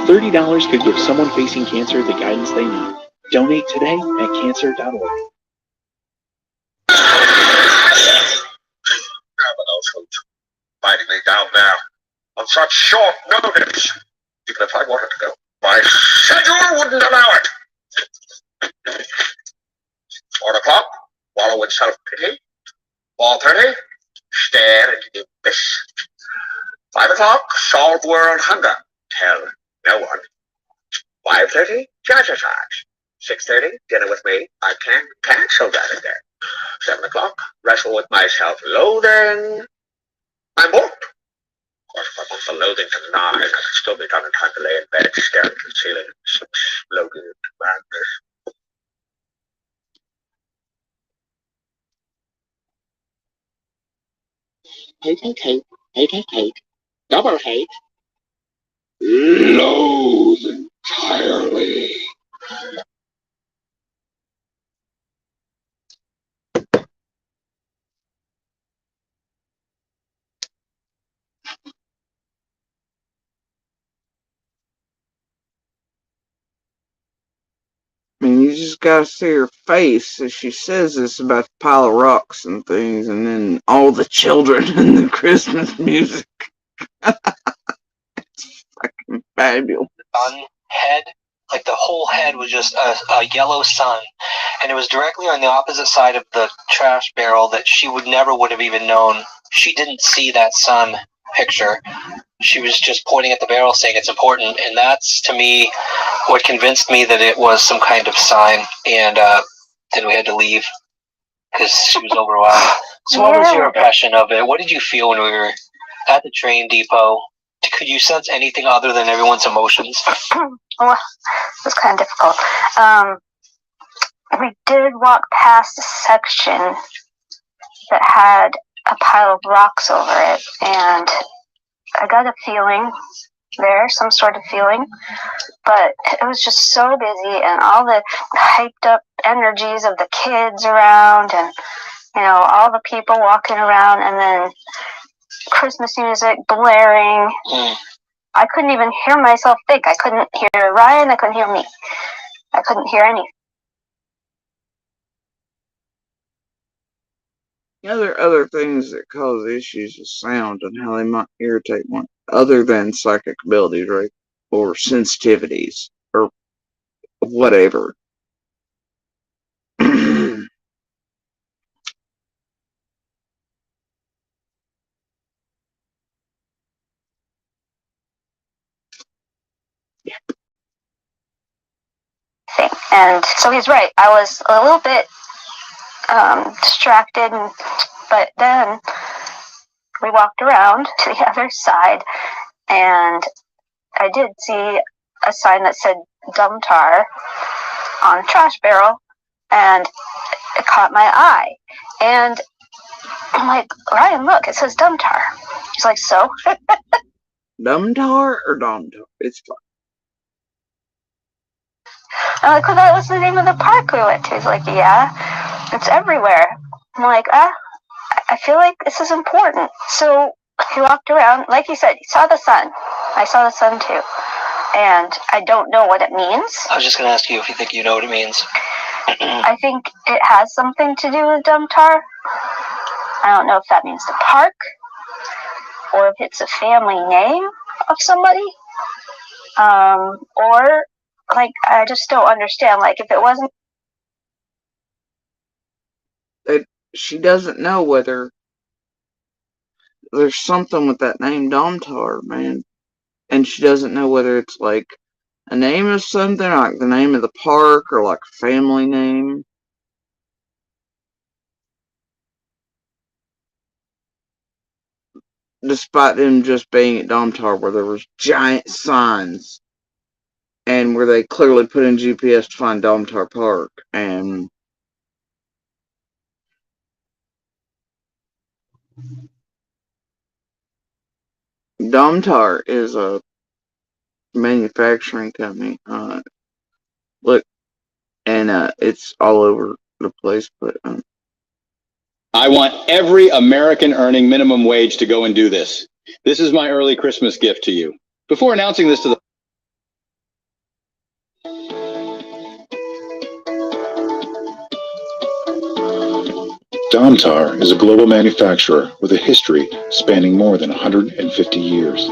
$30 could give someone facing cancer the guidance they need. Donate today at cancer.org. Fighting me down there on such short notice. Even if I wanted to go, my schedule wouldn't allow it. 4 o'clock, wallow in self-pity. 4:30, stare into the abyss. 5 o'clock, solve world hunger. Tell no one. 5:30, jazzercise. 6:30, dinner with me. I can't cancel that again. 7 o'clock, wrestle with myself. Loading. I'm booked. Of course, if I want the loading to 9, I could still be done in time to lay in bed, staring at the ceiling, exploding into madness. Hate, double hate. Loathe entirely. I mean, you just gotta see her face as she says this about the pile of rocks and things, and then all the children and the Christmas music. It's fucking fabulous. Sun head, like the whole head was just a yellow sun, and it was directly on the opposite side of the trash barrel that she would have even known. She didn't see that sun picture. She was just pointing at the barrel saying it's important, and that's to me what convinced me that it was some kind of sign. And then we had to leave because she was overwhelmed. So what was your impression of it? What did you feel when we were at the train depot? Could you sense anything other than everyone's emotions? Well, it was kind of difficult. We did walk past a section that had a pile of rocks over it, and I got a feeling there, some sort of feeling, but it was just so busy, and all the hyped up energies of the kids around, and all the people walking around, and then Christmas music blaring. I couldn't even hear myself think. I couldn't hear Ryan. I couldn't hear me. I couldn't hear anything. There are other things that cause issues with sound and how they might irritate one, other than psychic abilities, right? Or sensitivities, or whatever. And so he's right. I was a little bit distracted, but then we walked around to the other side, and I did see a sign that said "Dumb Tar" on a trash barrel, and it caught my eye. And I'm like, Ryan, look, it says "Dumb Tar." He's like, so? Dumb Tar or Dom Tar? It's fine. I'm like, well, that was the name of the park we went to. He's like, yeah, it's everywhere. I'm like, I feel like this is important. So he walked around, like he said, he saw the sun. I saw the sun too. And I don't know what it means. I was just going to ask you if you think you know what it means. I think it has something to do with Dumb Tar. I don't know if that means the park, or if it's a family name of somebody. Or, like, I just don't understand. Like, if it wasn't... She doesn't know whether there's something with that name Domtar, man. And she doesn't know whether it's like a name of something, like the name of the park, or like a family name. Despite them just being at Domtar, where there was giant signs, and where they clearly put in GPS to find Domtar Park, and Domtar is a manufacturing company. Look, and it's all over the place, but I want every American earning minimum wage to go and do this. This is my early Christmas gift to you. Before announcing this to the Domtar is a global manufacturer with a history spanning more than 150 years.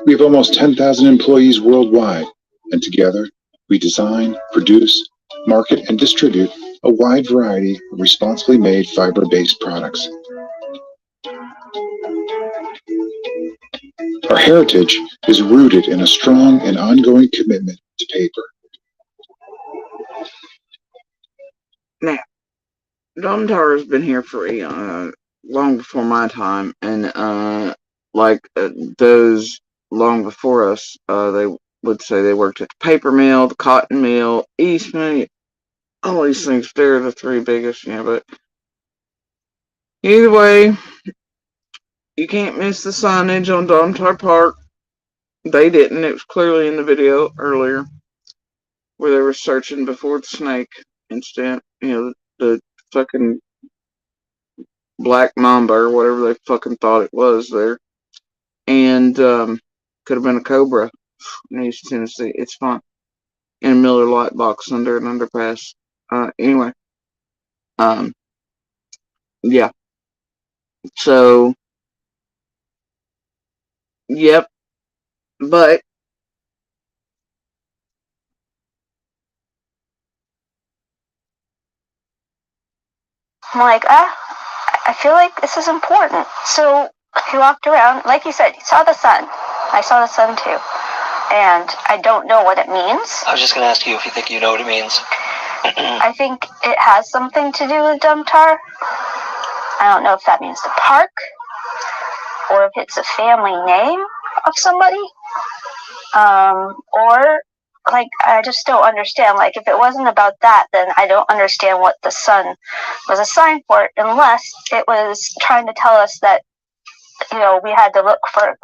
We have almost 10,000 employees worldwide, and together we design, produce, market, and distribute a wide variety of responsibly made fiber-based products. Our heritage is rooted in a strong and ongoing commitment to paper. Now, Domtar has been here for long before my time, and those long before us, they would say they worked at the paper mill, the cotton mill, Eastman, all these things. They're the three biggest, but either way, you can't miss the signage on Domtar Park. They didn't. It was clearly in the video earlier where they were searching before the snake incident. The fucking black mamba or whatever they fucking thought it was there. And could have been a cobra in East Tennessee. It's fine. In a Miller Lite box under an underpass. Anyway. Yeah. So, yep. But I'm like, I feel like this is important. So he walked around, like you said, he saw the sun. I saw the sun too. And I don't know what it means. I was just going to ask you if you think you know what it means. I think it has something to do with Dumtar. I don't know if that means the park or if it's a family name of somebody. Or, like, I just don't understand. Like, if it wasn't about that, then I don't understand what the sun was a sign for, unless it was trying to tell us that, we had to look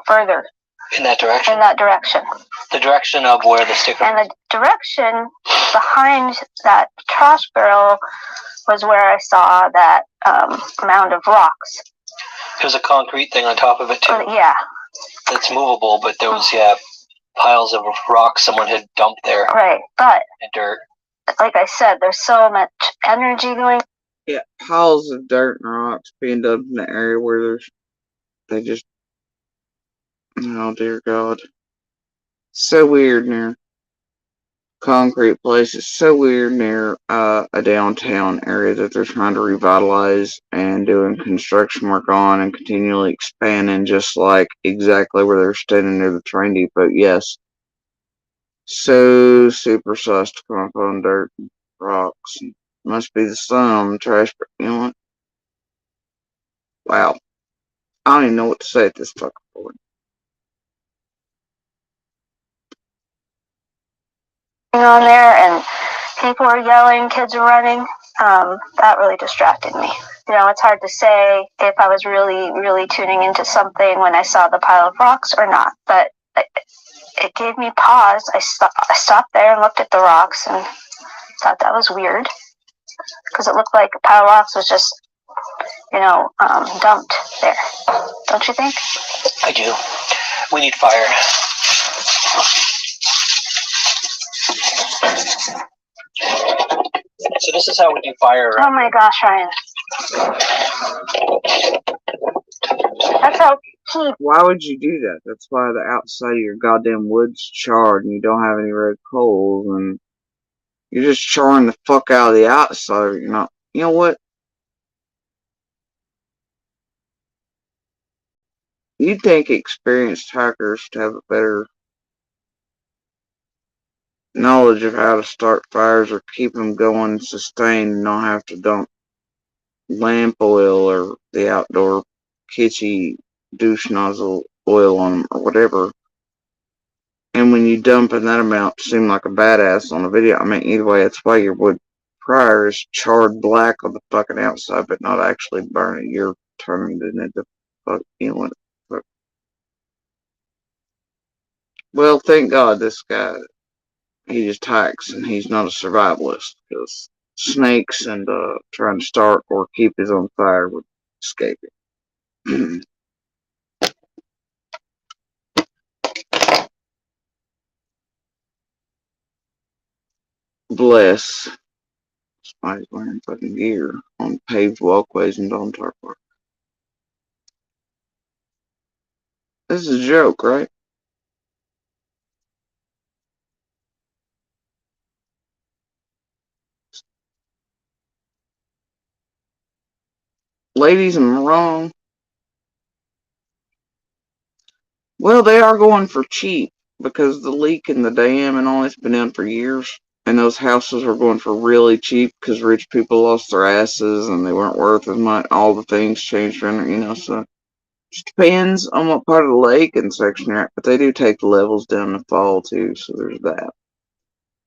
further. In that direction? In that direction. The direction of where the sticker... And the direction behind that trash barrel was where I saw that mound of rocks. There's a concrete thing on top of it, too. Yeah. It's movable, but there was, piles of rocks someone had dumped there. Right, but... And dirt. Like I said, there's so much energy going... Yeah, piles of dirt and rocks being dumped in the area where they just... Oh, dear God. So weird near concrete places. So weird near a downtown area that they're trying to revitalize and doing construction work on and continually expanding, just like exactly where they're standing near the train depot. Yes. So super sus to come up on dirt and rocks. Must be the sun on the trash. You know what? Wow. I don't even know what to say at this fucking point. On there, and people are yelling, kids are running. That really distracted me. It's hard to say if I was really, really tuning into something when I saw the pile of rocks or not, but it gave me pause. I stopped there and looked at the rocks and thought that was weird, because it looked like a pile of rocks was just, dumped there. Don't you think? I do. We need fire. So this is how we do fire. Oh my gosh, Ryan. That's how Why would you do that? That's why the outside of your goddamn wood's charred and you don't have any red coals and you're just charring the fuck out of the outside. You're not. You know what? You'd think experienced hackers to have a better knowledge of how to start fires or keep them going and sustained and not have to dump lamp oil or the outdoor kitschy douche nozzle oil on them or whatever. And when you dump in that amount, seem like a badass on the video. I mean, either way, that's why your wood prior is charred black on the fucking outside, but not actually burning. You're turning it into fuck, fuck. Well, thank God this guy, he just hikes and he's not a survivalist, because snakes and trying to start or keep his own fire would escape him. Bless. Somebody's wearing fucking gear on paved walkways in Domtar Park. This is a joke, right? Ladies, am I wrong? Well, they are going for cheap because the leak in the dam and all it's been down for years. And those houses were going for really cheap because rich people lost their asses and they weren't worth as much. All the things changed around, so it just depends on what part of the lake and section you're at. But they do take the levels down in the fall too, so there's that.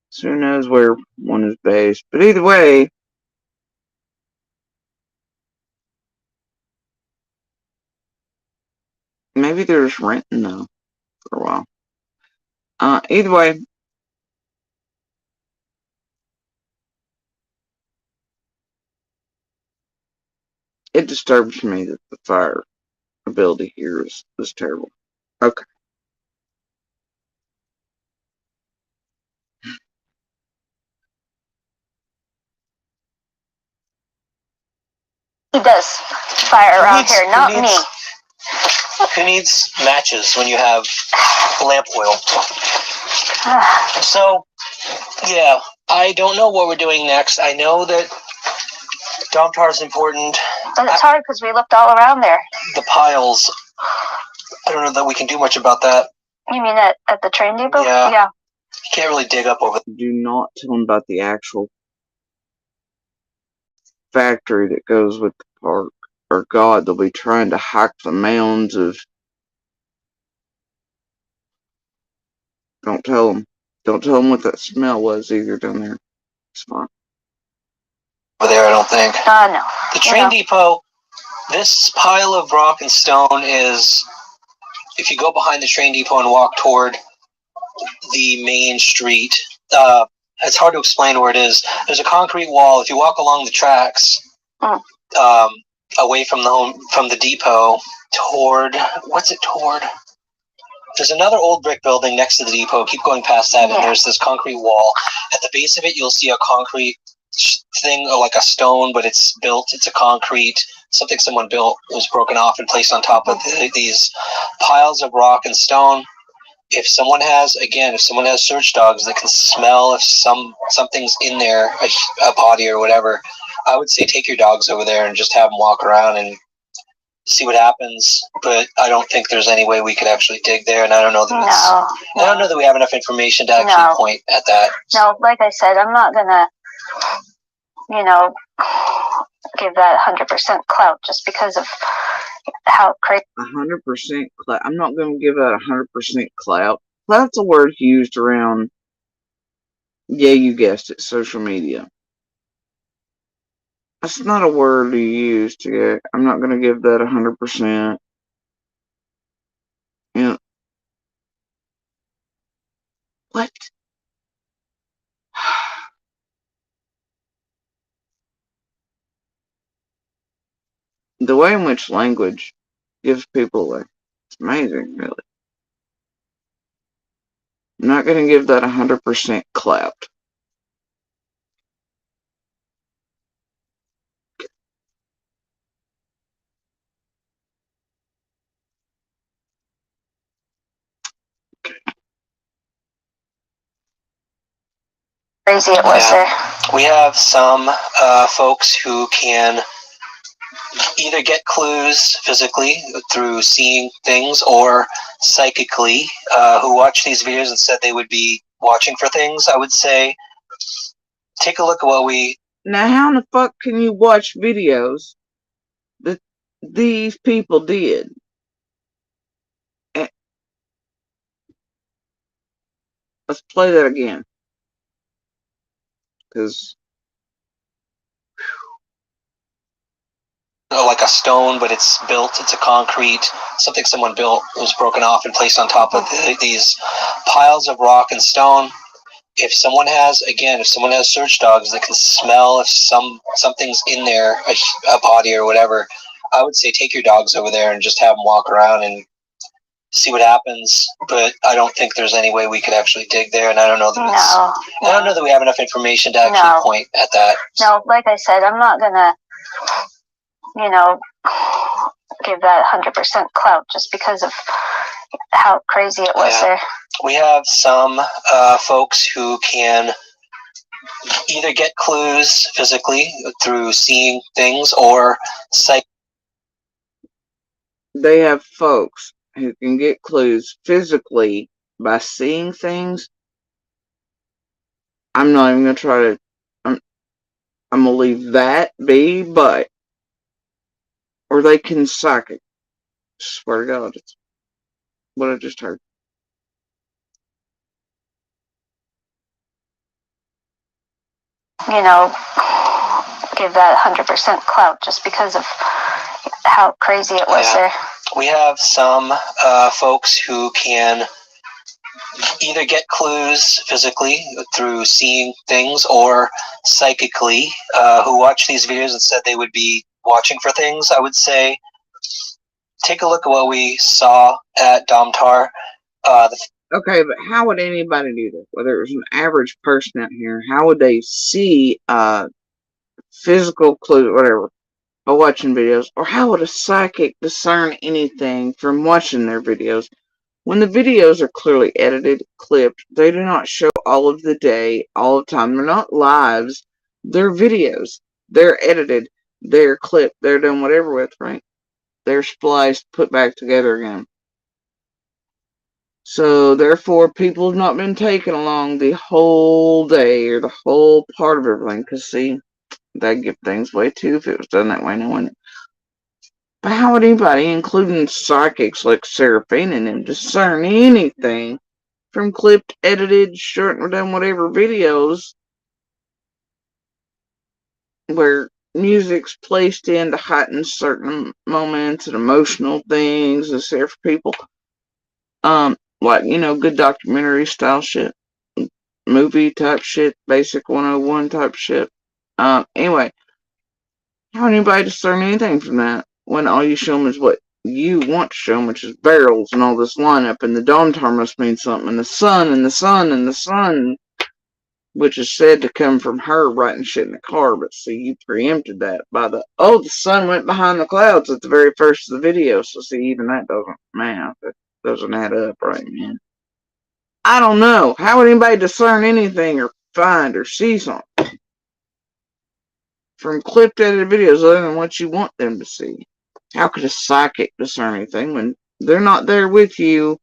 So who knows where one is based. But either way, maybe they're just renting though for a while. Either way, it disturbs me that the fire ability here is terrible. Okay. He does fire around here, not me. Who needs matches when you have lamp oil? So, yeah, I don't know what we're doing next. I know that Domtar is important. But it's hard because we looked all around there. The piles, I don't know that we can do much about that. You mean at the train depot? Yeah. Yeah. You can't really dig up over. Do not tell them about the actual factory that goes with the park. Or God, they'll be trying to hack the mounds of... Don't tell them. Don't tell them what that smell was either down there. It's fine. Over there, I don't think. No. The train depot, this pile of rock and stone is, if you go behind the train depot and walk toward the main street, it's hard to explain where it is. There's a concrete wall. If you walk along the tracks, away from the depot, toward, what's it toward? There's another old brick building next to the depot. Keep going past that, and there's this concrete wall. At the base of it, you'll see a concrete thing, like a stone, but it's built. It's a concrete, something someone built. It was broken off and placed on top of these piles of rock and stone. If someone has search dogs that can smell if something's in there, a body or whatever, I would say take your dogs over there and just have them walk around and see what happens. But I don't think there's any way we could actually dig there, and I don't know that I don't know that we have enough information to actually point at that. No, like I said, I'm not gonna, give that 100% clout just because of how crazy. 100% clout. I'm not going to give that 100% clout. Clout's a word used around, yeah, you guessed it, social media. That's not a word you use to get. I'm not going to give that 100%. What? The way in which language gives people away. It's amazing, really. I'm not going to give that 100% clout. Crazy it was there. We have some folks who can either get clues physically through seeing things or psychically, who watch these videos and said they would be watching for things. I would say take a look at what we... Now, how in the fuck can you watch videos that these people did? Let's play that again. Because... like a stone, but it's built. It's a concrete, something someone built. It was broken off and placed on top of these piles of rock and stone. If someone has search dogs that can smell if something's in there, a body or whatever, I would say take your dogs over there and just have them walk around and see what happens. But I don't think there's any way we could actually dig there, and I don't know that I don't know that we have enough information to actually point at that. No, like I said, I'm not gonna, give that 100% clout just because of how crazy it was there. We have some folks who can either get clues physically through seeing things or They have folks who can get clues physically by seeing things. I'm not even gonna try to. I'm gonna leave that be, but or they can psychic. Swear to God, it's what I just heard. You know, give that 100% clout just because of how crazy it was there. We have some folks who can either get clues physically through seeing things or psychically who watch these videos and said they would be watching for things. I would say take a look at what we saw at Domtar. Okay, but how would anybody do this? Whether it was an average person out here, how would they see physical clues, whatever, by watching videos? Or how would a psychic discern anything from watching their videos? When the videos are clearly edited, clipped, they do not show all of the day, all the time. They're not lives, they're videos. They're edited, they're clipped, they're done whatever with, right? They're spliced, put back together again. So, therefore, people have not been taken along the whole day or the whole part of everything. Because, see, that'd give things away too if it was done that way, no one. But how would anybody, including psychics like Seraphine and them, discern anything from clipped, edited, short, or done whatever videos where music's placed in to heighten certain moments and emotional things and there for people? Like, good documentary style shit, movie type shit, basic 101 type shit. Anyway, how would anybody discern anything from that when all you show them is what you want to show them, which is barrels and all this lineup, and the Domtar must mean something, and the sun, and the sun, and the sun, which is said to come from her writing shit in the car, but see, you preempted that by the sun went behind the clouds at the very first of the video, so see, even that doesn't, man, that doesn't add up, right, man? I don't know. How would anybody discern anything or find or see something from clipped edited videos other than what you want them to see? How could a psychic discern anything when they're not there with you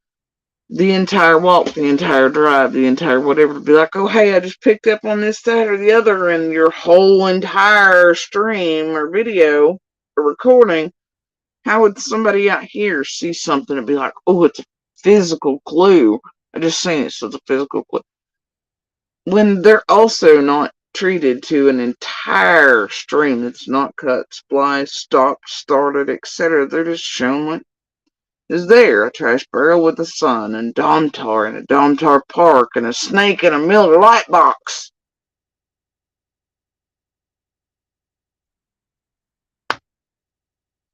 the entire walk, the entire drive, the entire whatever, to be like, oh, hey, I just picked up on this, that, or the other, and your whole entire stream or video or recording? How would somebody out here see something and be like, oh, it's a physical clue? I just seen it, so it's a physical clue. When they're also not treated to an entire stream that's not cut, spliced, stopped, started, etc. They're just shown what is there. A trash barrel with a sun, and Domtar, and a Domtar park, and a snake in a Miller light box.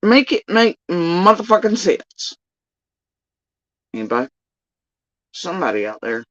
Make it make motherfucking sense. Anybody? Somebody out there.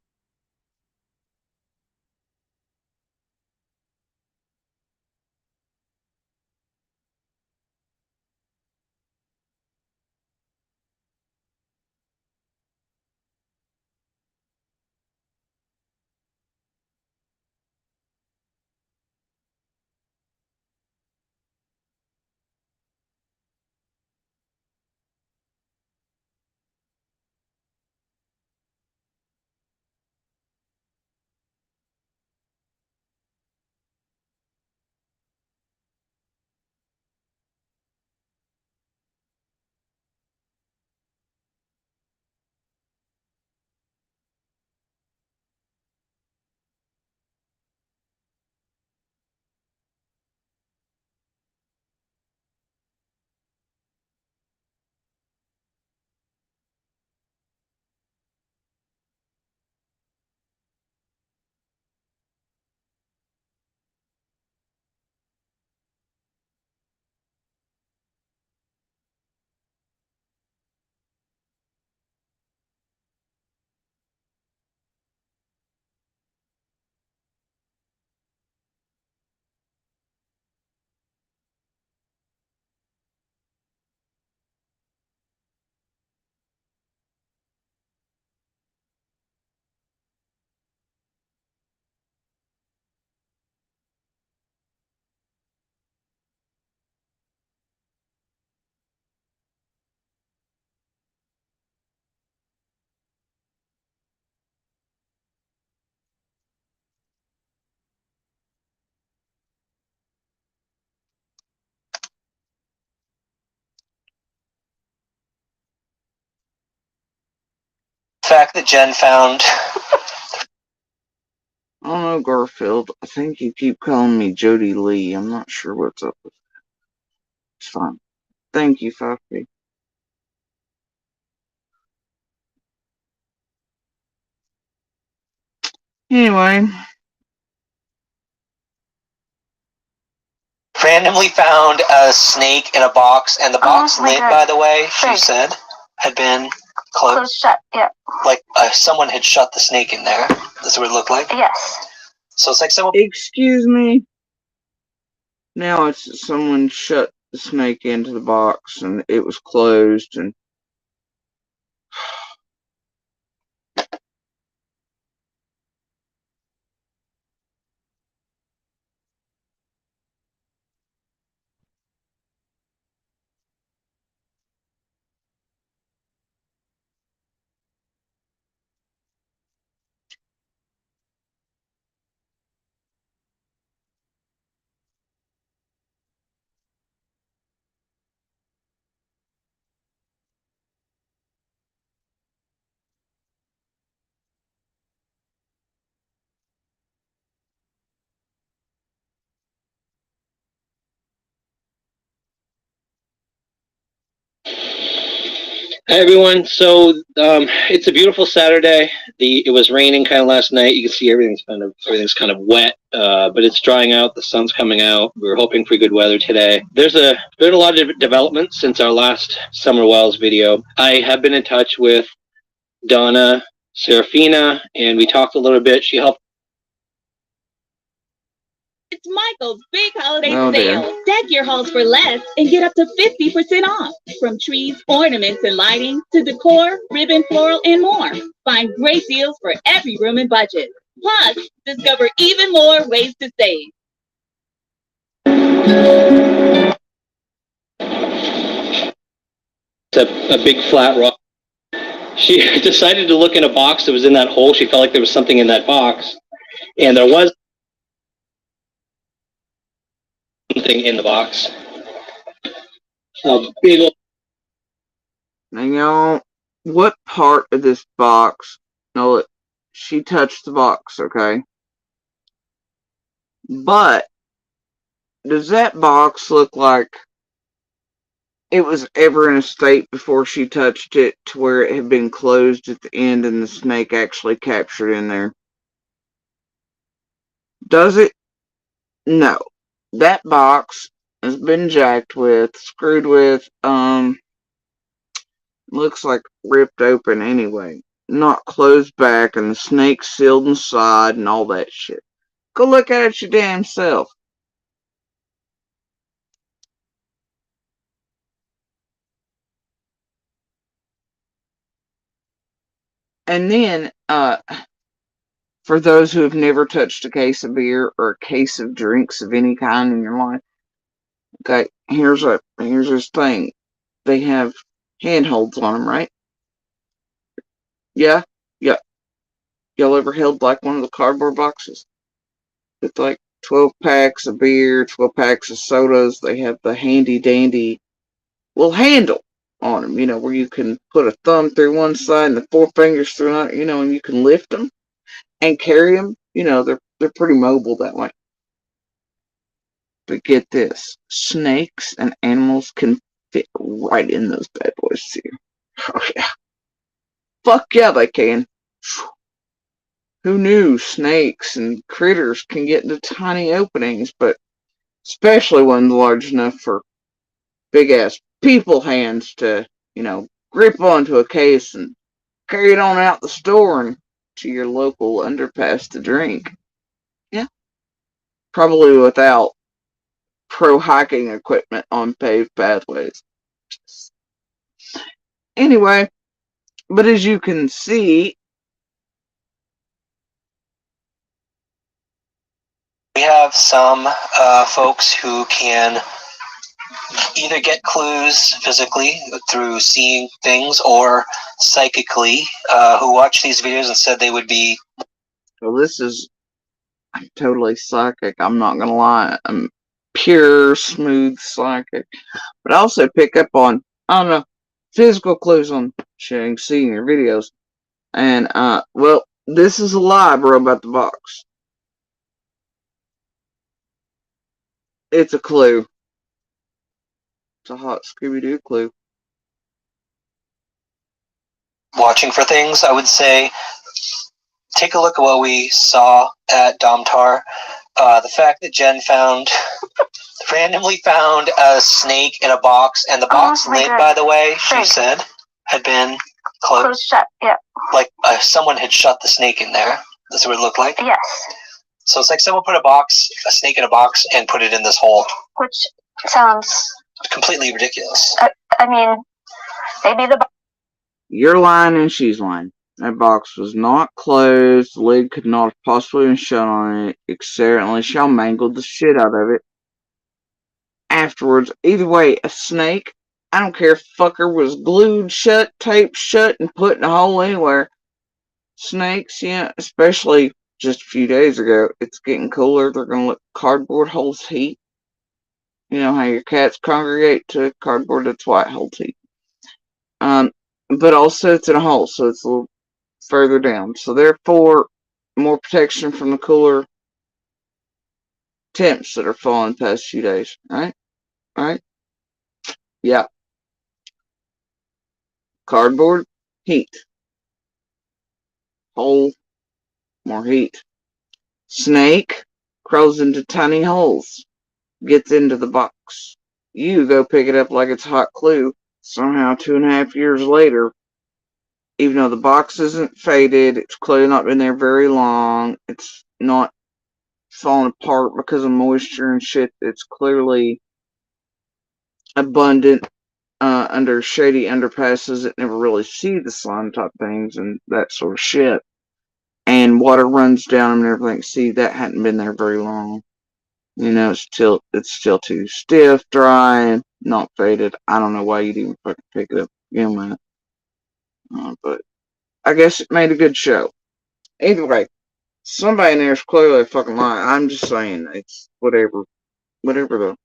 fact that Jen found. I don't know, Garfield. I think you keep calling me Jody Lee. I'm not sure what's up with that. It's fine. Thank you, Fafi. Anyway. Randomly found a snake in a box, and the box lid, by the way, she said, had been closed shut. Yeah. Like someone had shut the snake in there. That's what it looked like. Yes. So it's like someone. Excuse me. Now it's someone shut the snake into the box, and it was closed, and Hey everyone, so it's a beautiful Saturday. It was raining kind of last night. You can see everything's kind of wet, but it's drying out. The sun's coming out. We're hoping for good weather today. There's a lot of developments since our last Summer Wells video. I have been in touch with Donna Serafina, and we talked a little bit. She helped. It's Michael's big holiday Oh, dear. sale. Deck your halls for less and get up to 50% off. From trees, ornaments, and lighting to decor, ribbon, floral, and more. Find great deals for every room and budget. Plus, discover even more ways to save. A big flat rock. She decided to look in a box that was in that hole. She felt like there was something in that box, and there was something in the box. A big old. Now, y'all, what part of this box? No, look, she touched the box, okay? But does that box look like it was ever in a state before she touched it to where it had been closed at the end and the snake actually captured in there? Does it? No. That box has been jacked with, screwed with, looks like ripped open anyway. Not closed back, and the snake sealed inside and all that shit. Go look at it your damn self. And then, for those who have never touched a case of beer or a case of drinks of any kind in your life, okay, here's this thing. They have handholds on them, right? Yeah, yeah. Y'all ever held like one of the cardboard boxes with like 12 packs of beer, 12 packs of sodas? They have the handy dandy little handle on them, where you can put a thumb through one side and the four fingers through another, and you can lift them and carry them. They're pretty mobile that way. But get this, snakes and animals can fit right in those bad boys too. Oh yeah. Fuck yeah, they can. Who knew snakes and critters can get into tiny openings, but especially ones large enough for big ass people hands to, grip onto a case and carry it on out the store and to your local underpass to drink. Yeah. Probably without pro hiking equipment on paved pathways. Anyway, but as you can see, We have some folks who can either get clues physically through seeing things or psychically, who watch these videos and said they would be. well, I'm totally psychic. I'm not going to lie. I'm pure, smooth psychic. But I also pick up on, I don't know, physical clues on shit you can see in your videos. And, well, this is a lie, bro, about the box. It's a clue. It's a hot Scooby-Doo clue. Watching for things, I would say take a look at what we saw at Domtar. The fact that Jen randomly found a snake in a box, and the box lid, by the way, she said, had been closed shut. Yeah. Like someone had shut the snake in there. That's what it looked like. Yes. So it's like someone put a snake in a box, and put it in this hole. Which sounds completely ridiculous. I mean, maybe the. You're lying and she's lying. That box was not closed. The lid could not have possibly been shut on it. Unless y'all mangled the shit out of it afterwards. Either way, a snake, I don't care if fucker was glued shut, taped shut, and put in a hole anywhere. Snakes, yeah, especially just a few days ago, it's getting cooler. They're going to let cardboard holds heat. You know how your cats congregate to cardboard that's why it holds heat. But also it's in a hole, so it's a little further down. So therefore, more protection from the cooler temps that are falling the past few days. Right? Right? Yeah. Cardboard, heat. Hole, more heat. Snake crawls into tiny holes, gets into the box. You go pick it up like it's a hot clue. Somehow 2.5 years later, even though the box isn't faded, it's clearly not been there very long, it's not falling apart because of moisture and shit, it's clearly abundant under shady underpasses that never really see the slime type things and that sort of shit. And water runs down them and everything. See, that hadn't been there very long. You know, it's still too stiff, dry, not faded. I don't know why you'd even fucking pick it up again with it. But I guess it made a good show. Either way, somebody in there is clearly a fucking lie. I'm just saying, it's whatever though.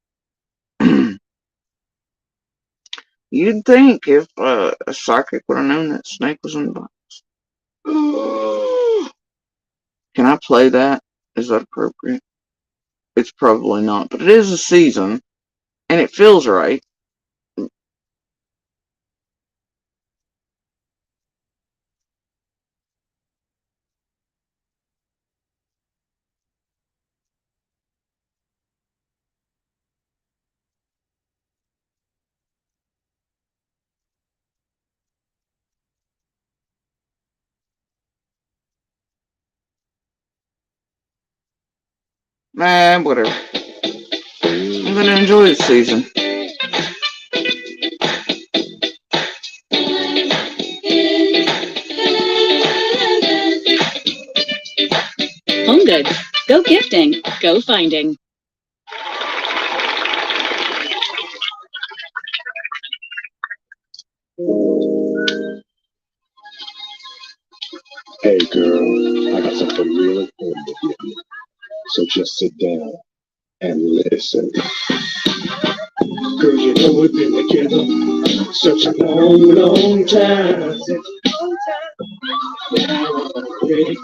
You'd think if a psychic would have known that snake was in the box. Can I play that? Is that appropriate? It's probably not, but it is a season, and it feels right. Man, whatever. I'm gonna enjoy the season. Home Goods. Go gifting. Go finding. Hey girl, I got something real important to give you. So just sit down and listen. Girl, you know we've been together such a long time. Ready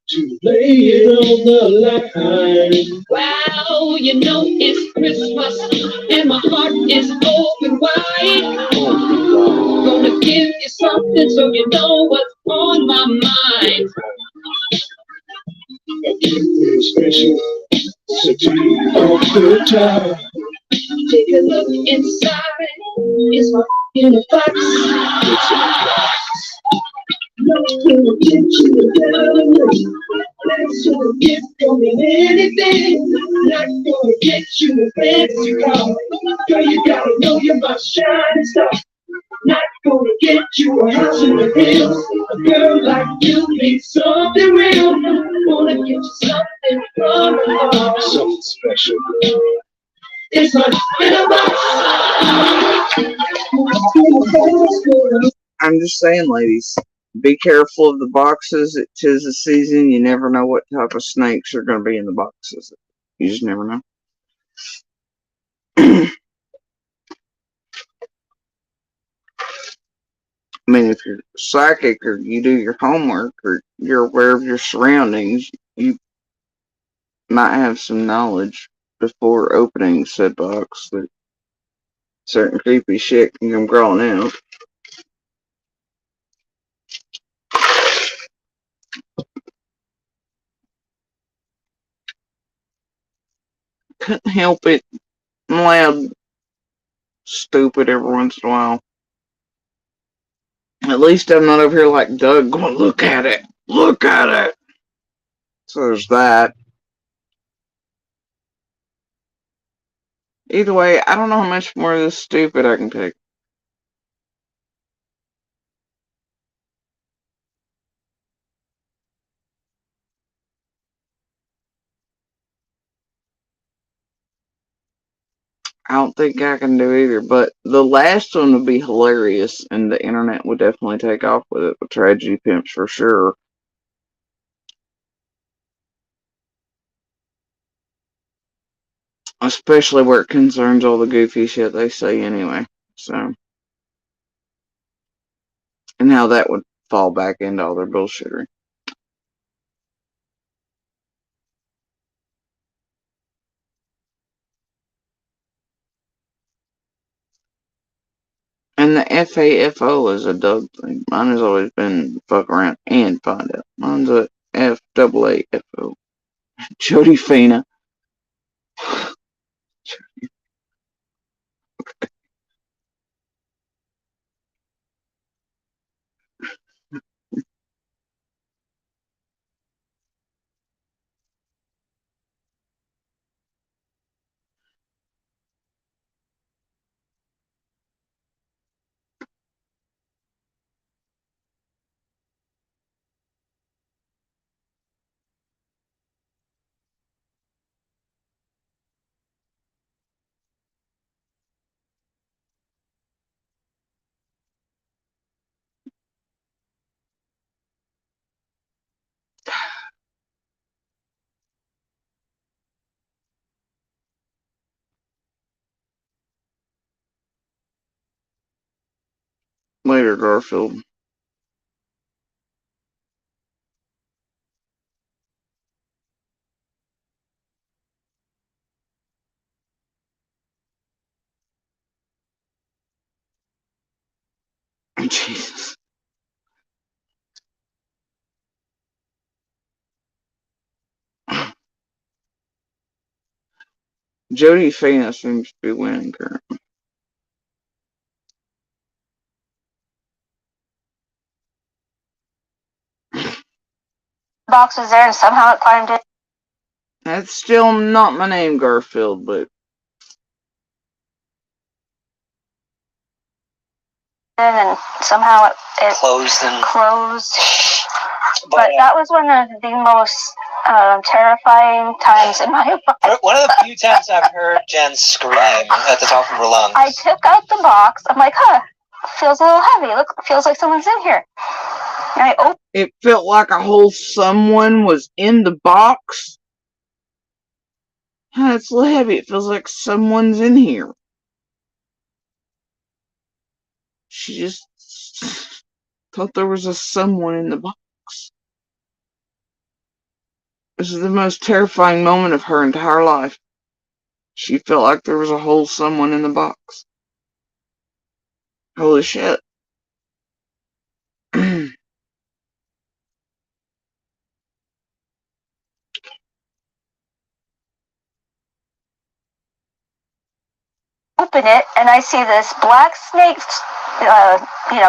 to lay it on the line. Wow, you know it's Christmas and my heart is open wide. Gonna give you something so you know what's on my mind. A gift special, so take off the top. Take a look inside. It's my in a box. It's a box. Not gonna get you a diamond. That's gonna get from me anything. Not gonna get you a fancy car. Girl, you gotta know you're my shining star. Not gonna get you a house in the hills. A girl like you needs something real. Wanna get you something from the heart. Something special, girl. It's my in a box. I'm just saying, ladies, be careful of the boxes. It is the season. You never know what type of snakes are going to be in the boxes. You just never know. I mean, if you're psychic or you do your homework or you're aware of your surroundings, you might have some knowledge before opening said box that certain creepy shit can come crawling out. Couldn't help it. I'm loud, stupid every once in a while. At least I'm not over here like Doug going, look at it, look at it. So there's that. Either way, I don't know how much more of this stupid I can pick. I don't think I can do either, but the last one would be hilarious, and the internet would definitely take off with it, with Tragedy Pimps for sure. Especially where it concerns all the goofy shit they say anyway. So, and how that would fall back into all their bullshittery. And the FAFO is a Doug thing. Mine has always been fuck around and find out. Mine's a FAAFO. Jody Fina. Later, Garfield. Jesus. Jody Fina seems to be winning currently. Box was there and somehow it climbed in. That's still not my name, Garfield, but And somehow it Closed and closed. But that was one of the most terrifying times in my life. one of the few times I've heard Jen scream at the top of her lungs. I took out the box. I'm like, huh, feels a little heavy. Look, feels like someone's in here. And I opened. it felt like a whole someone was in the box. It's a little heavy. It feels like someone's in here. She just thought there was a someone in the box. This is the most terrifying moment of her entire life. She felt like there was a whole someone in the box. Holy shit. Open it, and I see this black snake,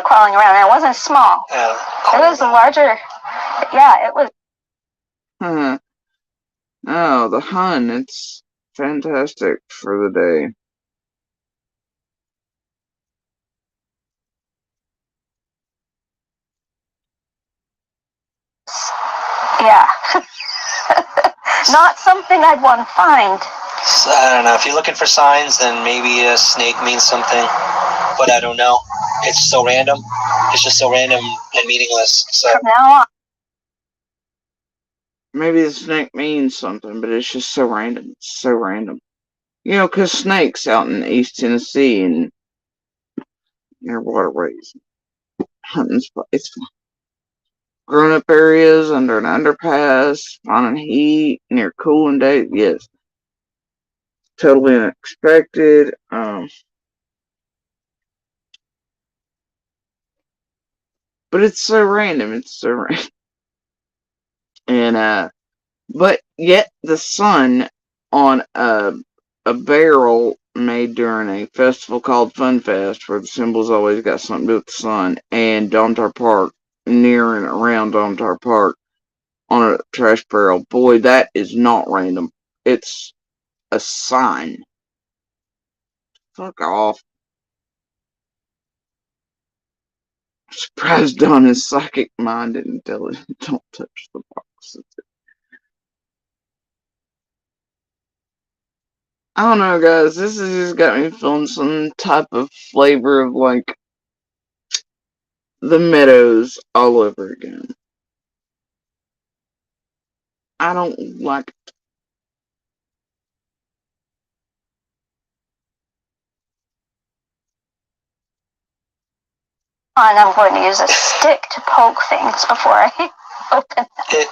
crawling around. And it wasn't small. It was a larger. Yeah, it was. Huh. Oh, the Hun. It's fantastic for the day. Yeah. Not something I'd want to find. So, I don't know. If you're looking for signs, then maybe a snake means something. But I don't know. It's so random. It's just so random and meaningless. So from now on. Maybe the snake means something, but it's just so random. It's so random. You know, 'cause snakes out in East Tennessee and near waterways. hunting spot. It's grown up areas under an underpass, finding heat near cooling days. Yes, totally unexpected. But it's so random. It's so random. And but yet the sun on a barrel made during a festival called Fun Fest, where the symbol's always got something to do with the sun, and Domtar Park, near and around Domtar Park, on a trash barrel. Boy, that is not random. It's a sign. Fuck off. Surprised Donna's psychic mind didn't tell it, don't touch the box. I don't know, guys. This has just got me feeling some type of flavor of like the Meadows all over again. I don't like it. And I'm going to use a stick to poke things before I open them.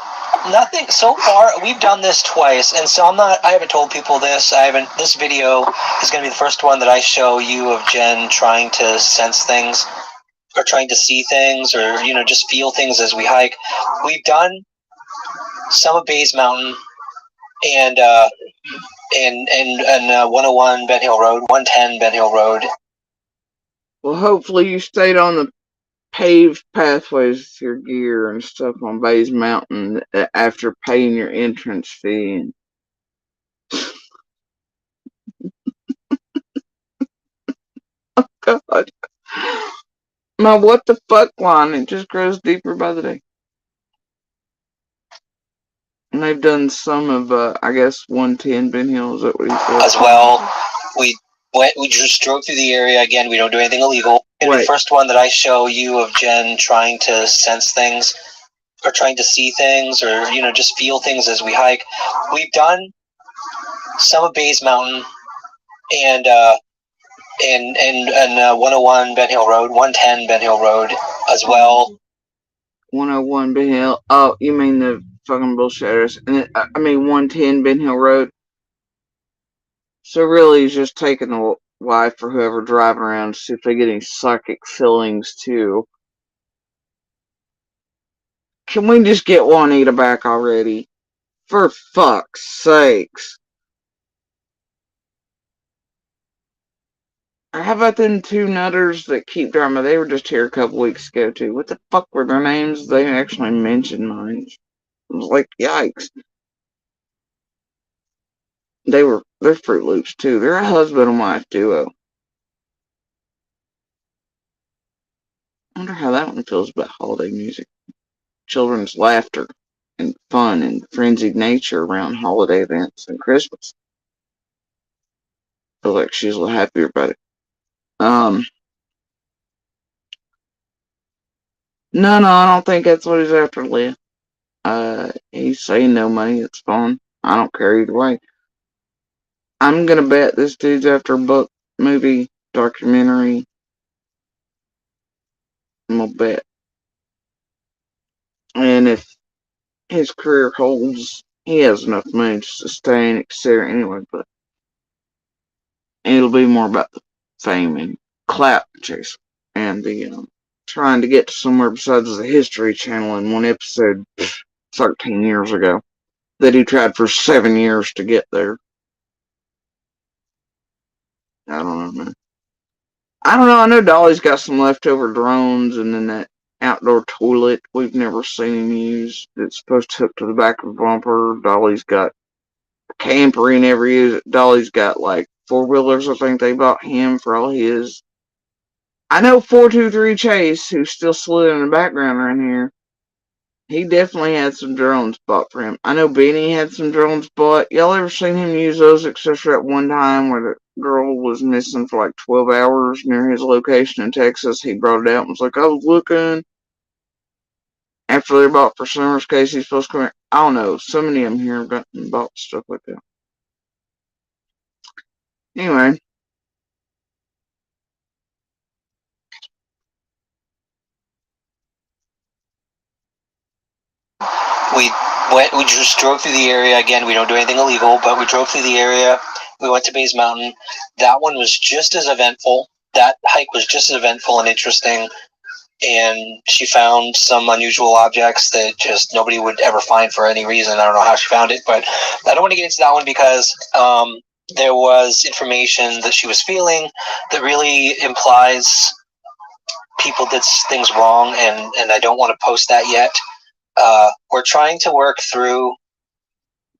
Nothing so far. We've done this twice, and so I haven't told people this. This video is going to be the first one that I show you of Jen trying to sense things, or trying to see things, or just feel things as we hike. We've done some of Bays Mountain and 101 Ben Hill Road, 110 Ben Hill Road. Well, hopefully you stayed on the paved pathways with your gear and stuff on Bays Mountain after paying your entrance fee. Oh, God. My what the fuck line, it just grows deeper by the day. And they've done some of, I guess, 110 Ben Hill, is that what he said? As well. We just drove through the area. Again, we don't do anything illegal. It'll be the first one that I show you of Jen trying to sense things, or trying to see things, or just feel things as we hike. We've done some of Bays Mountain and 101 Ben Hill Road, 110 Ben Hill Road as well. 101 Ben Hill. Oh, you mean the fucking bullshitters? And I mean 110 Ben Hill Road. So really, he's just taking the wife or whoever driving around to see if they get any psychic feelings too. Can we just get Juanita back already? For fuck's sakes. How about them two nutters that keep drama? They were just here a couple weeks ago too. What the fuck were their names? They actually mentioned mine. It was like, yikes. They're Fruit Loops too. They're a husband and wife duo. I wonder how that one feels about holiday music. Children's laughter and fun and frenzied nature around holiday events and Christmas. I feel like she's a little happier about it. No, I don't think that's what he's after, Leah. He's saying no money, it's fine. I don't care either way. I'm gonna bet this dude's after a book, movie, documentary. I'm gonna bet. And if his career holds, he has enough money to sustain, etc. Anyway, but it'll be more about the fame and clout chase and the trying to get to somewhere besides the History Channel in one episode 13 years ago that he tried for 7 years to get there. I don't know, man. I don't know. I know Dolly's got some leftover drones and then that outdoor toilet we've never seen him use that's supposed to hook to the back of a bumper. Dolly's got a camper he never used. Dolly's got like four-wheelers. I think they bought him for all his. I know 423 Chase, who's still slid in the background right here. He definitely had some drones bought for him. I know Benny had some drones bought. Y'all ever seen him use those except for that one time where the girl was missing for like 12 hours near his location in Texas? He brought it out and was like, I was looking. After they're bought for Summer's case, he's supposed to come here. I don't know. So many of them here have gotten bought stuff like that. Anyway. we just drove through the area. Again, we don't do anything illegal, but we drove through the area. We went to Bays Mountain. That one was just as eventful. That hike was just as eventful and interesting. And she found some unusual objects that just nobody would ever find for any reason. I don't know how she found it, but I don't want to get into that one because there was information that she was feeling that really implies people did things wrong, and I don't want to post that yet. We're trying to work through.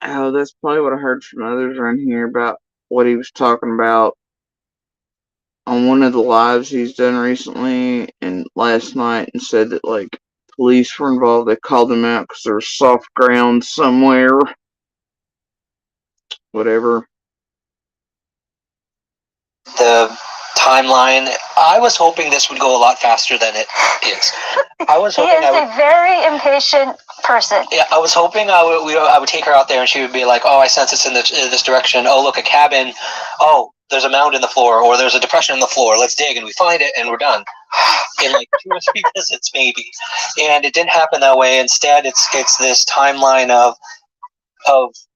Oh, that's probably what I heard from others around here about what he was talking about on one of the lives he's done recently and last night, and said that like police were involved. They called them out because there was soft ground somewhere. Whatever. The timeline. I was hoping this would go a lot faster than it is. I was He hoping is a very impatient person. Yeah, I was hoping I would take her out there and she would be like, "Oh, I sense it's in this direction. Oh, look, a cabin. Oh, there's a mound in the floor, or there's a depression in the floor. Let's dig," and we find it, and we're done in like 2 or 3 visits, maybe. And it didn't happen that way. Instead, it's this timeline of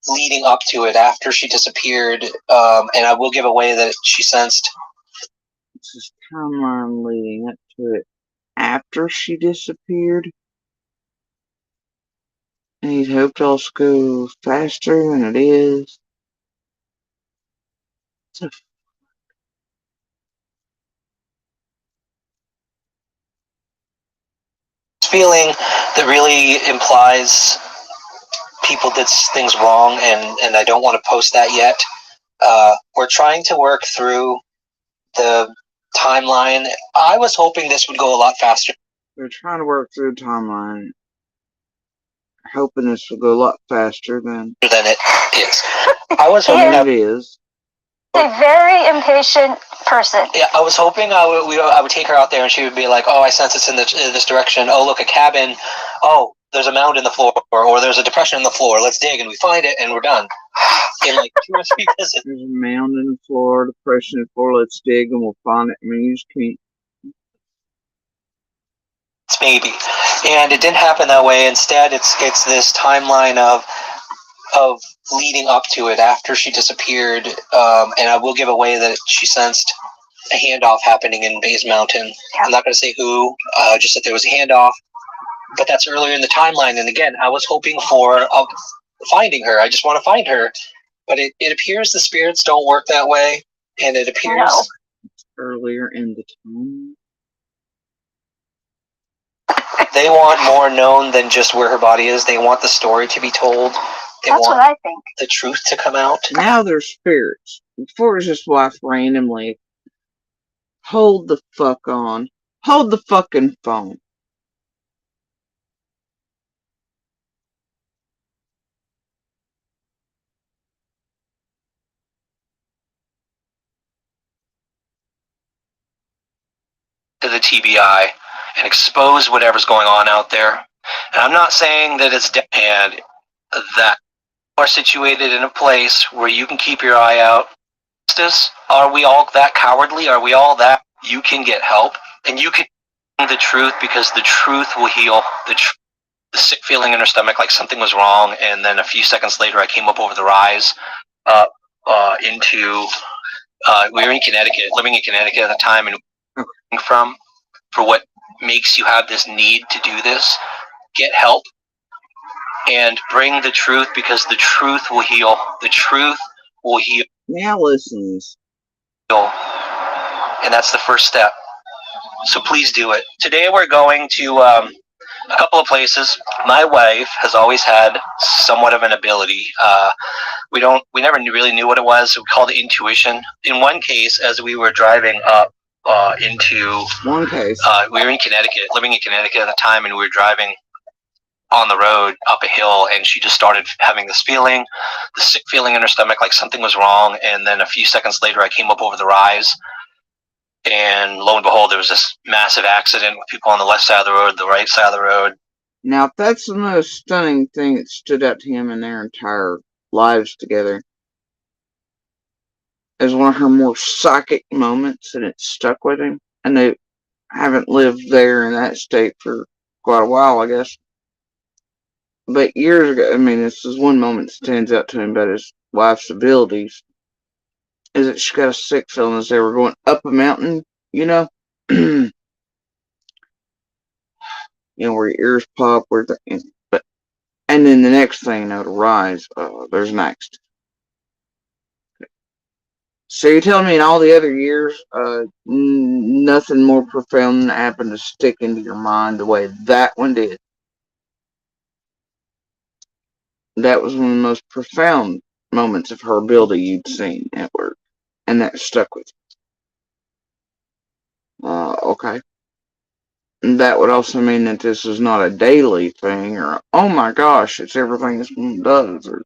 leading up to it after she disappeared. And I will give away that she sensed. It's this timeline leading up to it after she disappeared. And he'd hoped all go faster than it is. Feeling that really implies people did things wrong, and I don't want to post that yet. We're trying to work through the timeline. I was hoping this would go a lot faster. We're trying to work through the timeline, hoping this will go a lot faster than it is. I was hoping it is. A very impatient person. Yeah, I was hoping I would take her out there and she would be like, "Oh, I sense it's in this direction. Oh, look, a cabin. Oh, there's a mound in the floor, or there's a depression in the floor. Let's dig," and we find it, and we're done in like 2 or 3 visits. There's a mound in the floor, depression in the floor. Let's dig, and we'll find it. I mean, you just can't. Maybe, and it didn't happen that way. Instead, it's this timeline of leading up to it after she disappeared. And I will give away that she sensed a handoff happening in Bays Mountain. I'm not going to say who, just that there was a handoff, but that's earlier in the timeline. And again, I was hoping for finding her. I just want to find her, but it appears the spirits don't work that way, and it appears it's earlier in the time. They want more known than just where her body is. They want the story to be told. They That's want what I think. the truth to come out. Now they're spirits. Before it was just wife randomly. Hold the fuck on. Hold the fucking phone. To the TBI and expose whatever's going on out there. And I'm not saying that it's dead, and that you are situated in a place where you can keep your eye out. Are we all that cowardly? Are we all that you can get help? And you can the truth, because the truth will heal the sick feeling in her stomach like something was wrong. And then a few seconds later, I came up over the rise into we were in Connecticut, living in Connecticut at the time, and for what makes you have this need to do this. Get help and bring the truth, because the truth will heal. The truth will heal. Now listens. And that's the first step. So please do it. Today we're going to a couple of places. My wife has always had somewhat of an ability. We never really knew what it was. We called it intuition. In one case, as we were driving up into one case, we were in Connecticut, living in Connecticut at the time, and we were driving on the road up a hill, and she just started having this feeling, the sick feeling in her stomach like something was wrong. And then a few seconds later, I came up over the rise, and lo and behold, there was this massive accident with people on the left side of the road, the right side of the road. Now, if that's the most stunning thing that stood out to him in their entire lives together, as one of her more psychic moments, and it stuck with him, and they haven't lived there in that state for quite a while, I guess. But years ago, I mean, this is one moment that stands out to him about his wife's abilities, is that she got a sick feeling as they were going up a mountain, you know? You know, where your ears pop, and then the next thing, you know, to rise, there's an accident. So you're telling me in all the other years, nothing more profound happened to stick into your mind the way that one did? That was one of the most profound moments of her ability you'd seen at work, and that stuck with you. Okay. And that would also mean that this is not a daily thing, or, oh my gosh, it's everything this woman does, or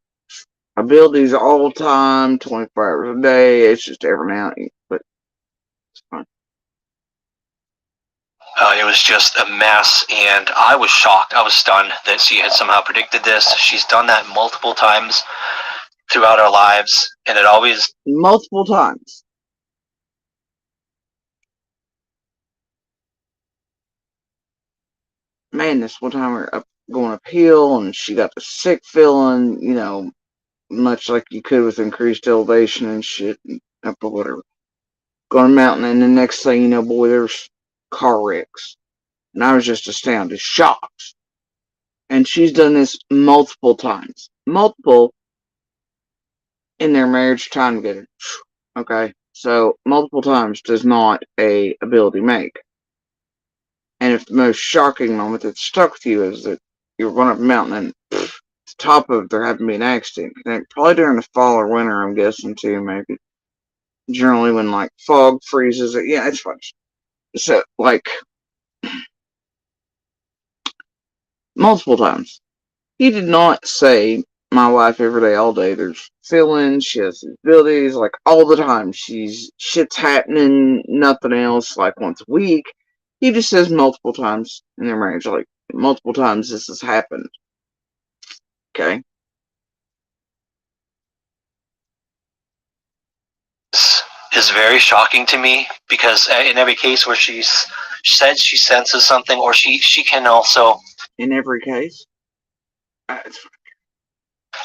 abilities all the time, 24 hours a day, it's just every now and then, but it's fine. It was just a mess, and I was shocked. I was stunned that she had somehow predicted this. She's done that multiple times throughout our lives, and it always... Multiple times. Man, this one time we were going uphill, and she got the sick feeling, you know, much like you could with increased elevation and shit, and up or whatever. Going mountain, and the next thing you know, boy, there's car wrecks. And I was just astounded, shocked. And she's done this multiple times. Multiple in their marriage time together. Okay? So, multiple times does not a ability make. And if the most shocking moment that stuck with you is that you're going up a mountain and the top of there happened to be an accident. And probably during the fall or winter, I'm guessing too, maybe. Generally when like fog freezes it. Yeah, it's fun. So, like, multiple times. He did not say, my wife every day, all day, there's feelings, she has these abilities, like all the time. Shit's happening, nothing else, like once a week. He just says multiple times in their marriage, like multiple times this has happened. Okay? Is very shocking to me, because in every case where she said she senses something, or she can also... In every case?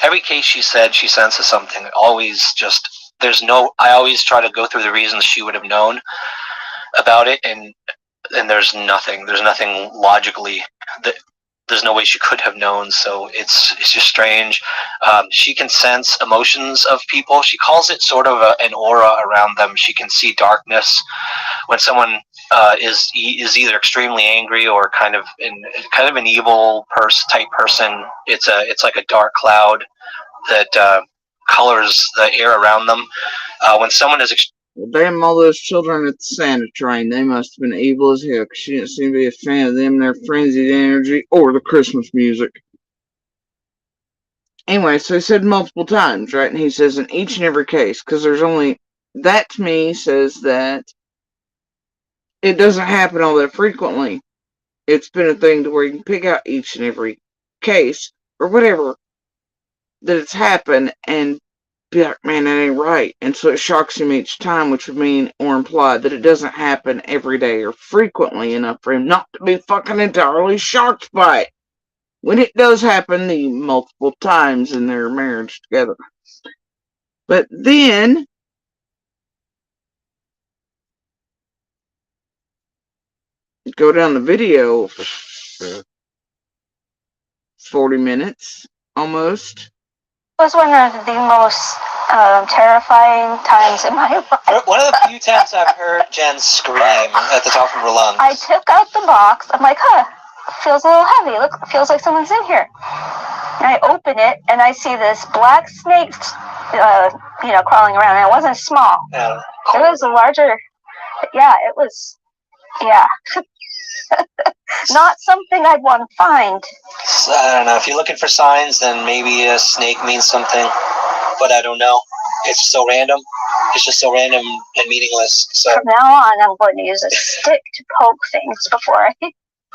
Every case she said she senses something, always just... I always try to go through the reasons she would have known about it, and there's nothing logically that... There's no way she could have known, so it's just strange. She can sense emotions of people. She calls it sort of an aura around them. She can see darkness when someone is either extremely angry or kind of an evil type person. It's like a dark cloud that colors the air around them. When someone is well, damn all those children at the Santa train. They must have been evil as hell, because she didn't seem to be a fan of them, their frenzied energy, or the Christmas music. Anyway, so he said multiple times, right? And he says in each and every case, because there's only... That to me says that it doesn't happen all that frequently. It's been a thing to where you can pick out each and every case, or whatever, that it's happened, and be like, man, that ain't right. And so it shocks him each time, which would mean or imply that it doesn't happen every day or frequently enough for him not to be fucking entirely shocked by it. When it does happen, the multiple times in their marriage together. But then, go down the video, 40 minutes, almost. It was one of the most terrifying times in my life. One of the few times I've heard Jen scream at the top of her lungs. I took out the box. I'm like, feels a little heavy. Look, feels like someone's in here. And I open it, and I see this black snake, crawling around. And it wasn't small. Yeah. It was a larger. Yeah, it was. Yeah. Not something I'd want to find. I don't know. If you're looking for signs, then maybe a snake means something. But I don't know. It's so random. It's just so random and meaningless. So from now on, I'm going to use a stick to poke things before I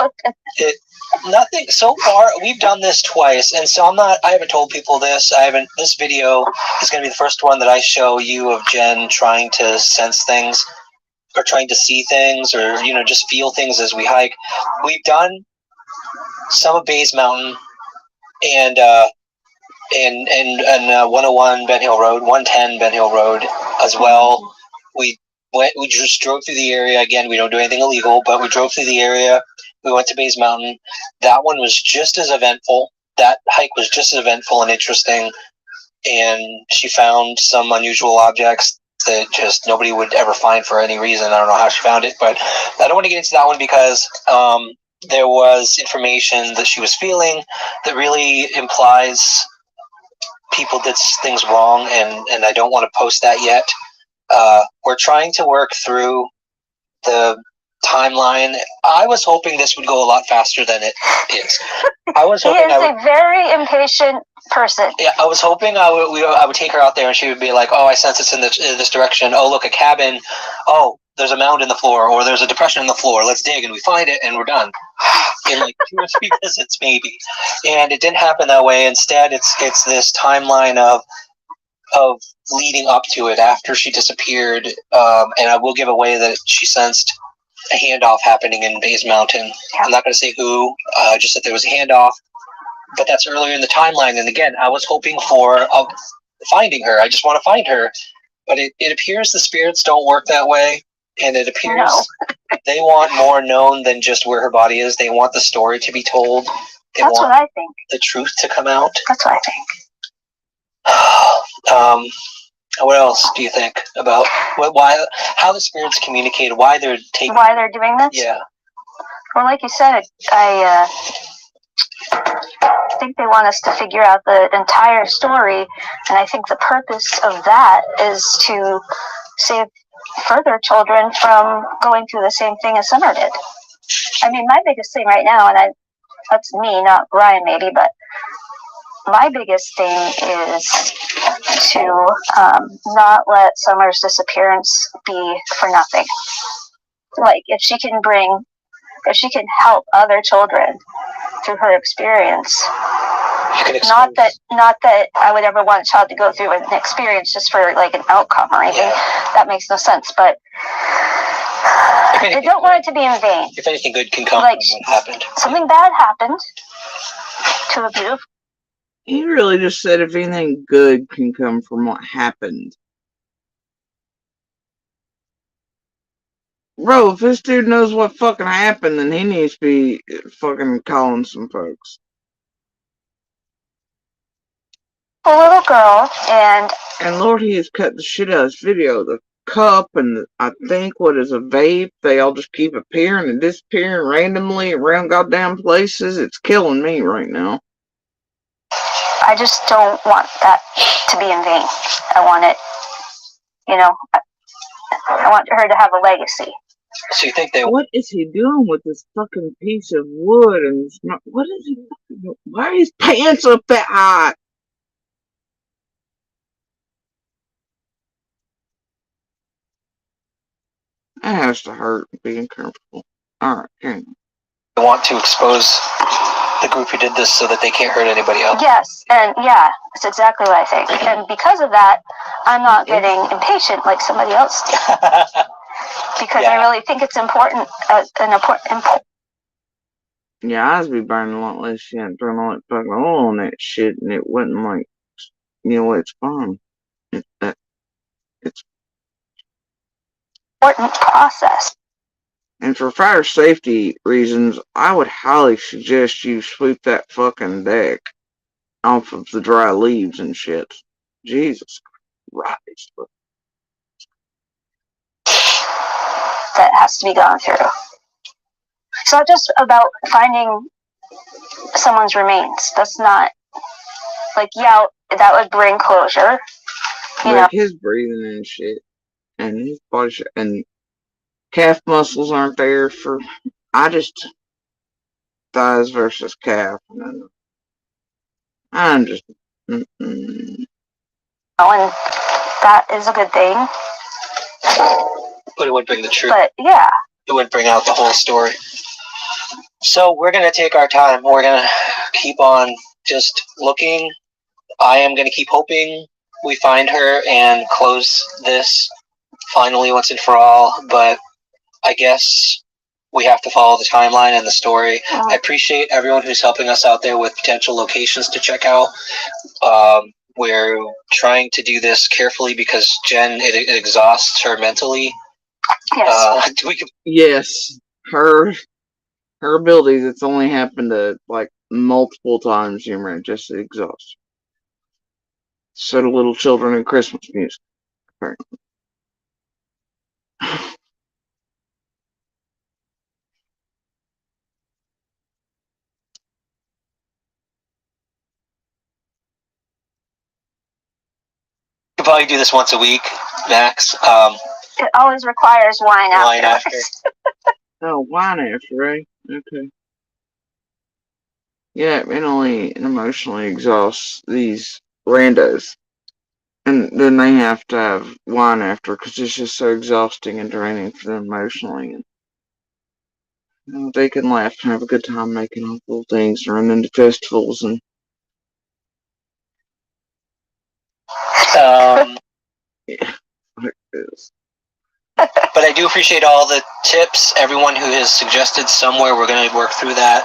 open it. Nothing so far. We've done this twice, and so I haven't told people this. This video is going to be the first one that I show you of Jen trying to sense things, or trying to see things, or just feel things as we hike. We've done some of Bays Mountain, and 101 Ben Hill Road, 110 Ben Hill Road as well. We just drove through the area. Again, we don't do anything illegal, but we drove through the area. We went to Bays Mountain. That one was just as eventful. That hike was just as eventful and interesting. And she found some unusual objects that just nobody would ever find for any reason. I don't know how she found it, but I don't want to get into that one because there was information that she was feeling that really implies people did things wrong, and I don't want to post that yet. We're trying to work through the timeline. I was hoping this would go a lot faster than it is. I was He hoping is a very impatient person. Yeah, I was hoping I would take her out there and she would be like, "Oh, I sense it's in this direction. Oh, look, a cabin. Oh, there's a mound in the floor, or there's a depression in the floor. Let's dig," and we find it, and we're done in like 2 or 3 visits, maybe. And it didn't happen that way. Instead, it's this timeline of leading up to it after she disappeared. And I will give away that she sensed a handoff happening in Bays Mountain. I'm not going to say who, just that there was a handoff. But that's earlier in the timeline, and again, I was hoping for finding her. I just want to find her, but it appears the spirits don't work that way, and it appears they want more known than just where her body is. They want the story to be told. That's what I think. The truth to come out. That's what I think. What else do you think about how the spirits communicate, why they're doing this? Yeah. Well, like you said, I think they want us to figure out the entire story, and I think the purpose of that is to save further children from going through the same thing as Summer did. I mean, my biggest thing right now, and that's me, not Ryan maybe, but my biggest thing is to not let Summer's disappearance be for nothing. Like, if she can help other children through her experience. Not that I would ever want a child to go through an experience just for like an outcome or anything. Yeah. That makes no sense. But I don't want it to be in vain. If anything good can come from what happened. Something bad happened to a beautiful. He really just said if anything good can come from what happened. Bro, if this dude knows what fucking happened, then he needs to be fucking calling some folks. A little girl, and Lord, he has cut the shit out of this video. The cup and I think what is a vape, they all just keep appearing and disappearing randomly around goddamn places. It's killing me right now. I just don't want that to be in vain. I want it, I want her to have a legacy. So you think What is he doing with this fucking piece of wood? And what is he? Why are his pants up that high? That has to hurt being comfortable. Alright, okay. I want to expose the group who did this so that they can't hurt anybody else. Yes, and yeah, that's exactly what I think. And because of that, I'm not getting impatient like somebody else did. Because I really think it's important. Yeah, I'd be burning a lot less shit and throwing all that fucking oil on that shit, and it wasn't like, it's fun. It's important process. And for fire safety reasons, I would highly suggest you sweep that fucking deck off of the dry leaves and shit. Jesus Christ. That has to be gone through. It's not just about finding someone's remains. That's not, that would bring closure. Like his breathing and shit. And his body and calf muscles aren't there for, thighs versus calf. I'm just, and that is a good thing. But it would bring the truth. But yeah. It would bring out the whole story. So we're going to take our time. We're going to keep on just looking. I am going to keep hoping we find her and close this finally once and for all. But I guess we have to follow the timeline and the story. I appreciate everyone who's helping us out there with potential locations to check out. We're trying to do this carefully because Jen, it exhausts her mentally. Yes. Yes, her abilities. It's only happened to like multiple times. Humor just exhaust. So do little children in Christmas music, apparently. Could probably do this once a week, max. It always requires wine after. Wine after. Oh, wine after, right? Okay. Yeah, it mentally and emotionally exhausts these randos. And then they have to have wine after because it's just so exhausting and draining for them emotionally. And they can laugh and have a good time making all little things and run into festivals and yeah, like this. But I do appreciate all the tips. Everyone who has suggested somewhere, we're going to work through that.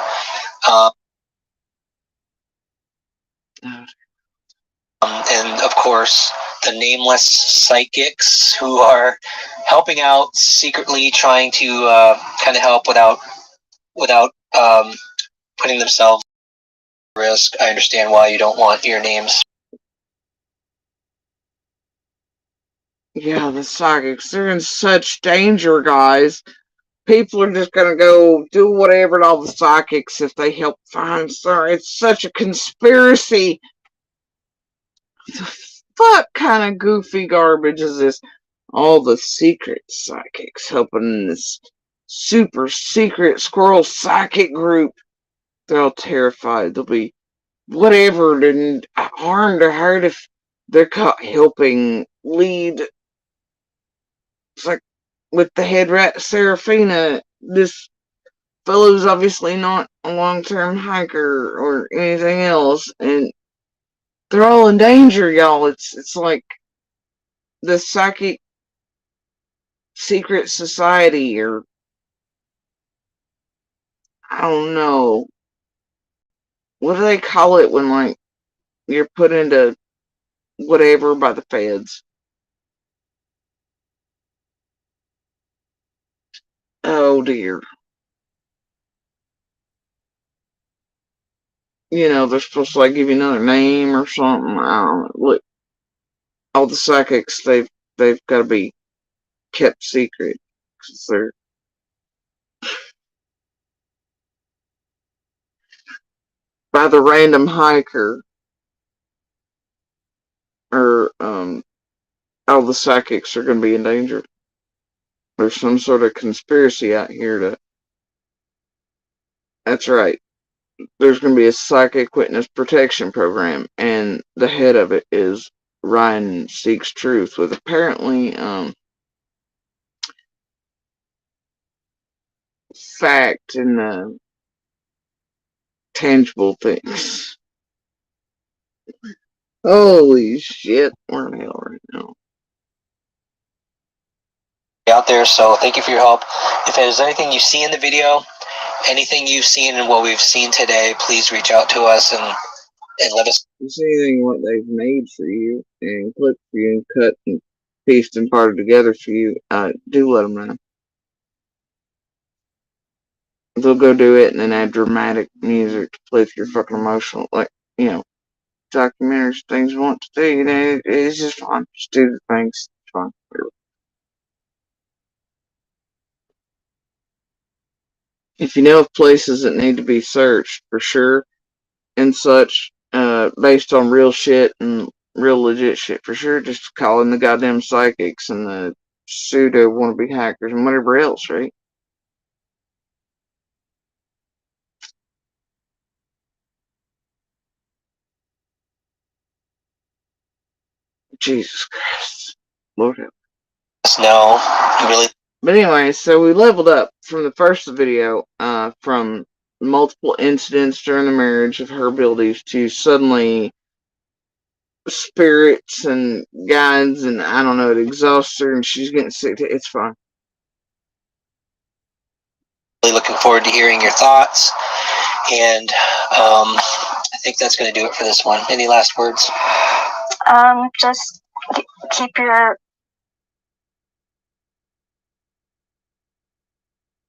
And of course, the nameless psychics who are helping out secretly, trying to kind of help without putting themselves at risk. I understand why you don't want your names. Yeah, the psychics, they're in such danger, guys. People are just gonna go do whatever to all the psychics if they help find something. It's such a conspiracy. What kind of goofy garbage is this? All the secret psychics helping this super secret squirrel psychic group. They're all terrified. They'll be whatever and harmed or hurt if they're caught helping lead. It's like with the head rat Serafina, this fellow's obviously not a long-term hiker or anything else, and they're all in danger, y'all. It's like the psychic secret society, or I don't know. What do they call it when like you're put into whatever by the feds? Oh dear. You know, they're supposed to like give you another name or something. I don't know. Look, all the psychics, they've got to be kept secret because they're by the random hiker, or all the psychics are going to be in danger. There's some sort of conspiracy out here to. That's right. There's going to be a psychic witness protection program, and the head of it is Ryan Seeks Truth, with apparently fact and tangible things. Holy shit, we're in hell right now. Out there, so thank you for your help. If there's anything you see in the video, anything you've seen in what we've seen today, please reach out to us and let us. If there's anything what they've made for you and clipped for you and cut and pieced and parted together for you, do let them know. They'll go do it and then add dramatic music to play with your fucking emotional, like, you know, documentaries, things you want to do, you know, it's just fun. Just do the things. It's fun. If you know of places that need to be searched for sure and such, based on real shit and real legit shit for sure, just call in the goddamn psychics and the pseudo wannabe hackers and whatever else, right? Jesus Christ. Lord help. No, really. But anyway, so we leveled up from the first video, from multiple incidents during the marriage of her abilities to suddenly spirits and guides, and I don't know, it exhausts her and she's getting sick. It's fine. Really looking forward to hearing your thoughts. And I think that's going to do it for this one. Any last words? Just keep your.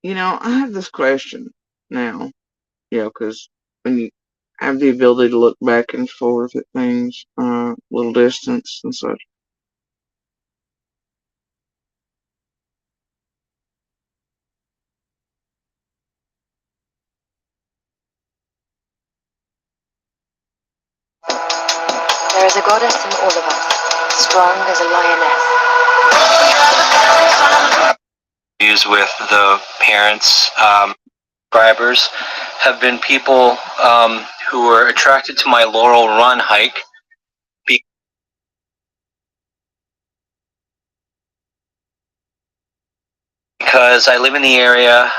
You know, I have this question now. Because when you have the ability to look back and forth at things, little distance and such. There is a goddess in all of us, strong as a lioness. With the parents, subscribers have been people who were attracted to my Laurel Run hike because I live in the area.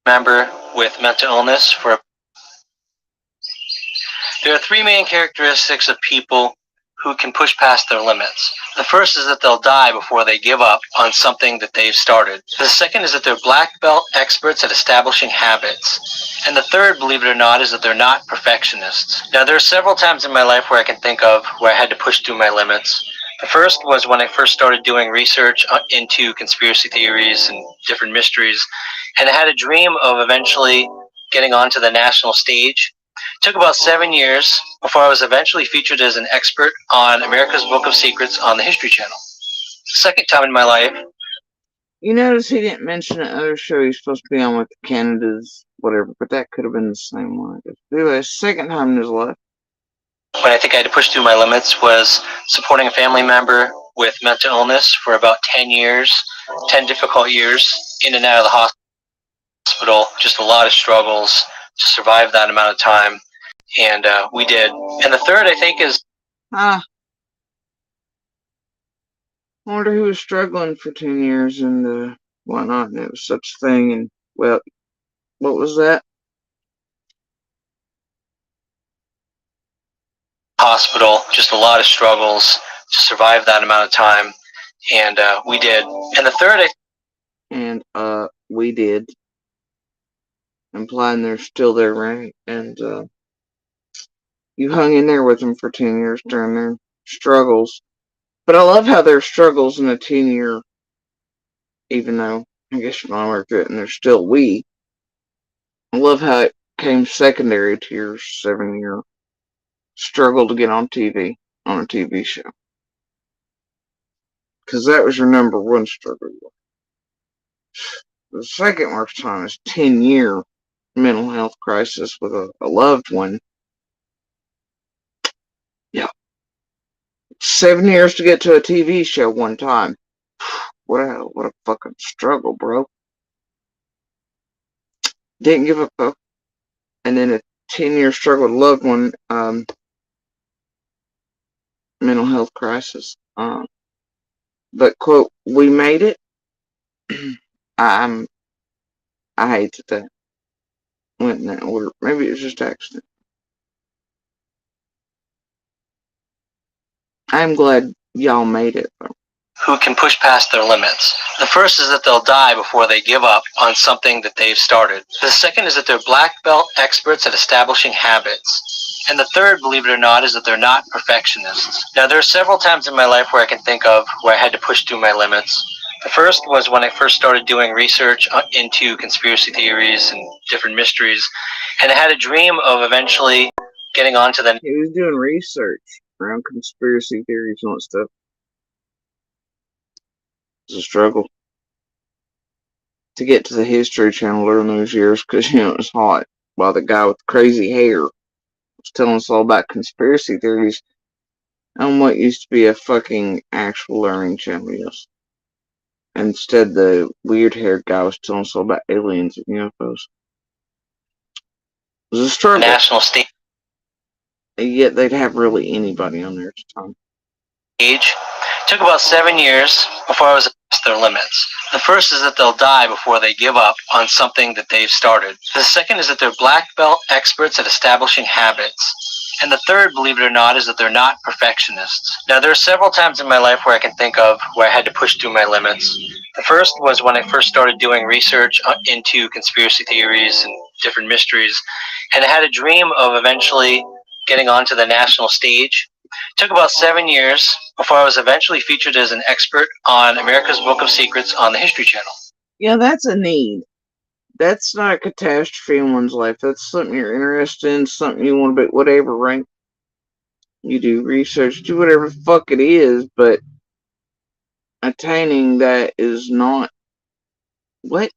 Member with mental illness for. There are three main characteristics of people who can push past their limits. The first is that they'll die before they give up on something that they've started. The second is that they're black belt experts at establishing habits. And the third, believe it or not, is that they're not perfectionists. Now, there are several times in my life where I can think of where I had to push through my limits. The first was when I first started doing research into conspiracy theories and different mysteries, and I had a dream of eventually getting onto the national stage. It took about 7 years before I was eventually featured as an expert on America's Book of Secrets on the History Channel. Second time in my life. You notice he didn't mention that other show he's supposed to be on with Canada's whatever, but that could have been the same one. Anyway, second time in his life. When I think I had to push through my limits was supporting a family member with mental illness for about 10 years, 10 difficult years, in and out of the hospital, just a lot of struggles to survive that amount of time. And we did. And the third, I think, is... I wonder who was struggling for 10 years and whatnot, and it was such a thing. And, well, what was that? Hospital, just a lot of struggles to survive that amount of time. And we did. And the third, we did. Implying they're still there, right? And you hung in there with them for 10 years during their struggles. But I love how their struggles in a 10-year, even though I guess your mom worked it and they're still we. I love how it came secondary to your 7-year struggle to get on TV, on a TV show. Because that was your number one struggle. The second worst time is 10-year mental health crisis with a loved one. Yeah. 7 years to get to a TV show one time. What a fucking struggle, bro. Didn't give up though. And then a 10-year struggle with a loved one, mental health crisis. But quote, we made it. I hated that. Went in that order. Maybe it was just accident. I'm glad y'all made it though. Who can push past their limits. The first is that they'll die before they give up on something that they've started. The second is that they're black belt experts at establishing habits. And the third, believe it or not, is that they're not perfectionists. Now, there are several times in my life where I can think of where I had to push through my limits. The first was when I first started doing research into conspiracy theories and different mysteries. And I had a dream of eventually getting onto the... He was doing research around conspiracy theories and all that stuff. It was a struggle to get to the History Channel during those years because, it was hot. While the guy with crazy hair was telling us all about conspiracy theories on what used to be a fucking actual learning channel, yes. Instead, the weird-haired guy was telling us all about aliens and UFOs. It was a struggle. National stage. Yet they'd have really anybody on there at the time. Took about 7 years before I was past their limits. The first is that they'll die before they give up on something that they've started. The second is that they're black belt experts at establishing habits. And the third, believe it or not, is that they're not perfectionists. Now, there are several times in my life where I can think of where I had to push through my limits. The first was when I first started doing research into conspiracy theories and different mysteries, and I had a dream of eventually getting onto the national stage. It took about 7 years before I was eventually featured as an expert on America's Book of Secrets on the History Channel. Yeah, that's a need. That's not a catastrophe in one's life. That's something you're interested in, something you want to be, whatever, right? You do research, do whatever the fuck it is, but attaining that is not what?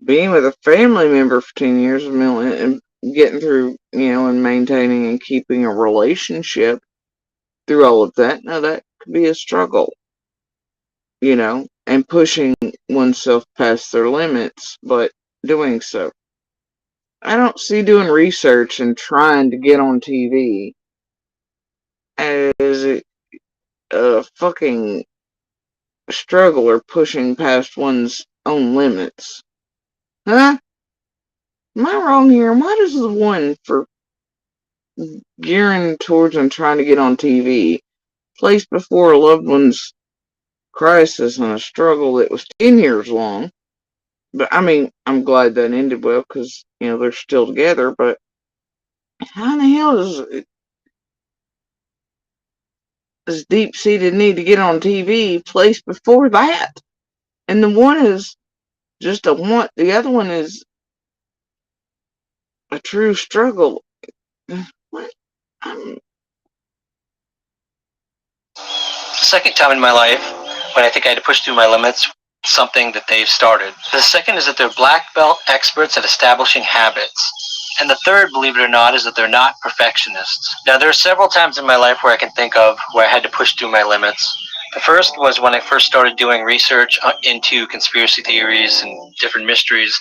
Being with a family member for 10 years and getting through, and maintaining and keeping a relationship through all of that. Now, that could be a struggle, and pushing oneself past their limits, but doing so. I don't see doing research and trying to get on TV as a fucking struggle or pushing past one's own limits. Huh? Am I wrong here? Why does the one for gearing towards and trying to get on TV placed before a loved one's crisis and a struggle that was 10 years long? But I mean, I'm glad that ended well because, they're still together, but how in the hell is this deep-seated need to get on TV placed before that? And the one is just a want, the other one is a true struggle. What? Second time in my life when I think I had to push through my limits, something that they've started. The second is that they're black belt experts at establishing habits. And the third, believe it or not, is that they're not perfectionists. Now, there are several times in my life where I can think of where I had to push through my limits. The first was when I first started doing research into conspiracy theories and different mysteries,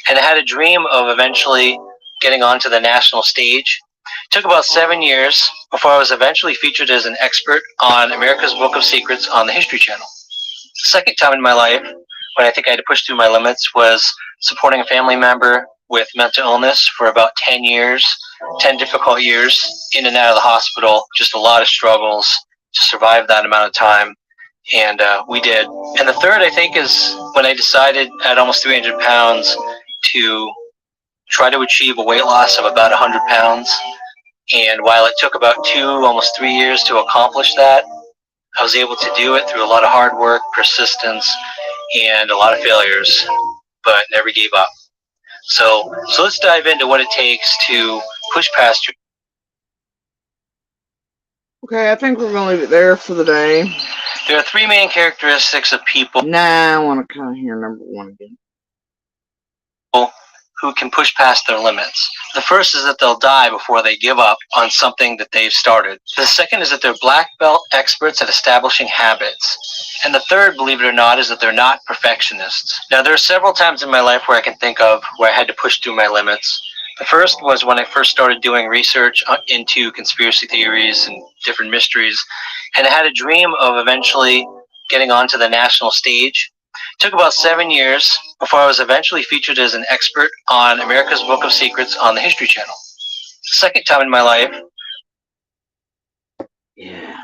and I had a dream of eventually getting onto the national stage. It took about 7 years before I was eventually featured as an expert on America's Book of Secrets on the History Channel. The second time in my life when I think I had to push through my limits was supporting a family member with mental illness for about 10 years, 10 difficult years, in and out of the hospital, just a lot of struggles to survive that amount of time. And we did. And the third, I think, is when I decided at almost 300 pounds to try to achieve a weight loss of about 100 pounds. And while it took about 2, almost 3 years to accomplish that, I was able to do it through a lot of hard work, persistence, and a lot of failures, but never gave up. So let's dive into what it takes to push past your. Okay, I think we're going to leave it there for the day. There are 3 main characteristics of people. Nah, I want to kind of hear number 1 again. Who can push past their limits. The first is that they'll die before they give up on something that they've started. The second is that they're black belt experts at establishing habits. And the third, believe it or not, is that they're not perfectionists. Now, there are several times in my life where I can think of where I had to push through my limits. The first was when I first started doing research into conspiracy theories and different mysteries, and I had a dream of eventually getting onto the national stage. It took about 7 years before I was eventually featured as an expert on America's Book of Secrets on the History Channel. Second time in my life. Yeah.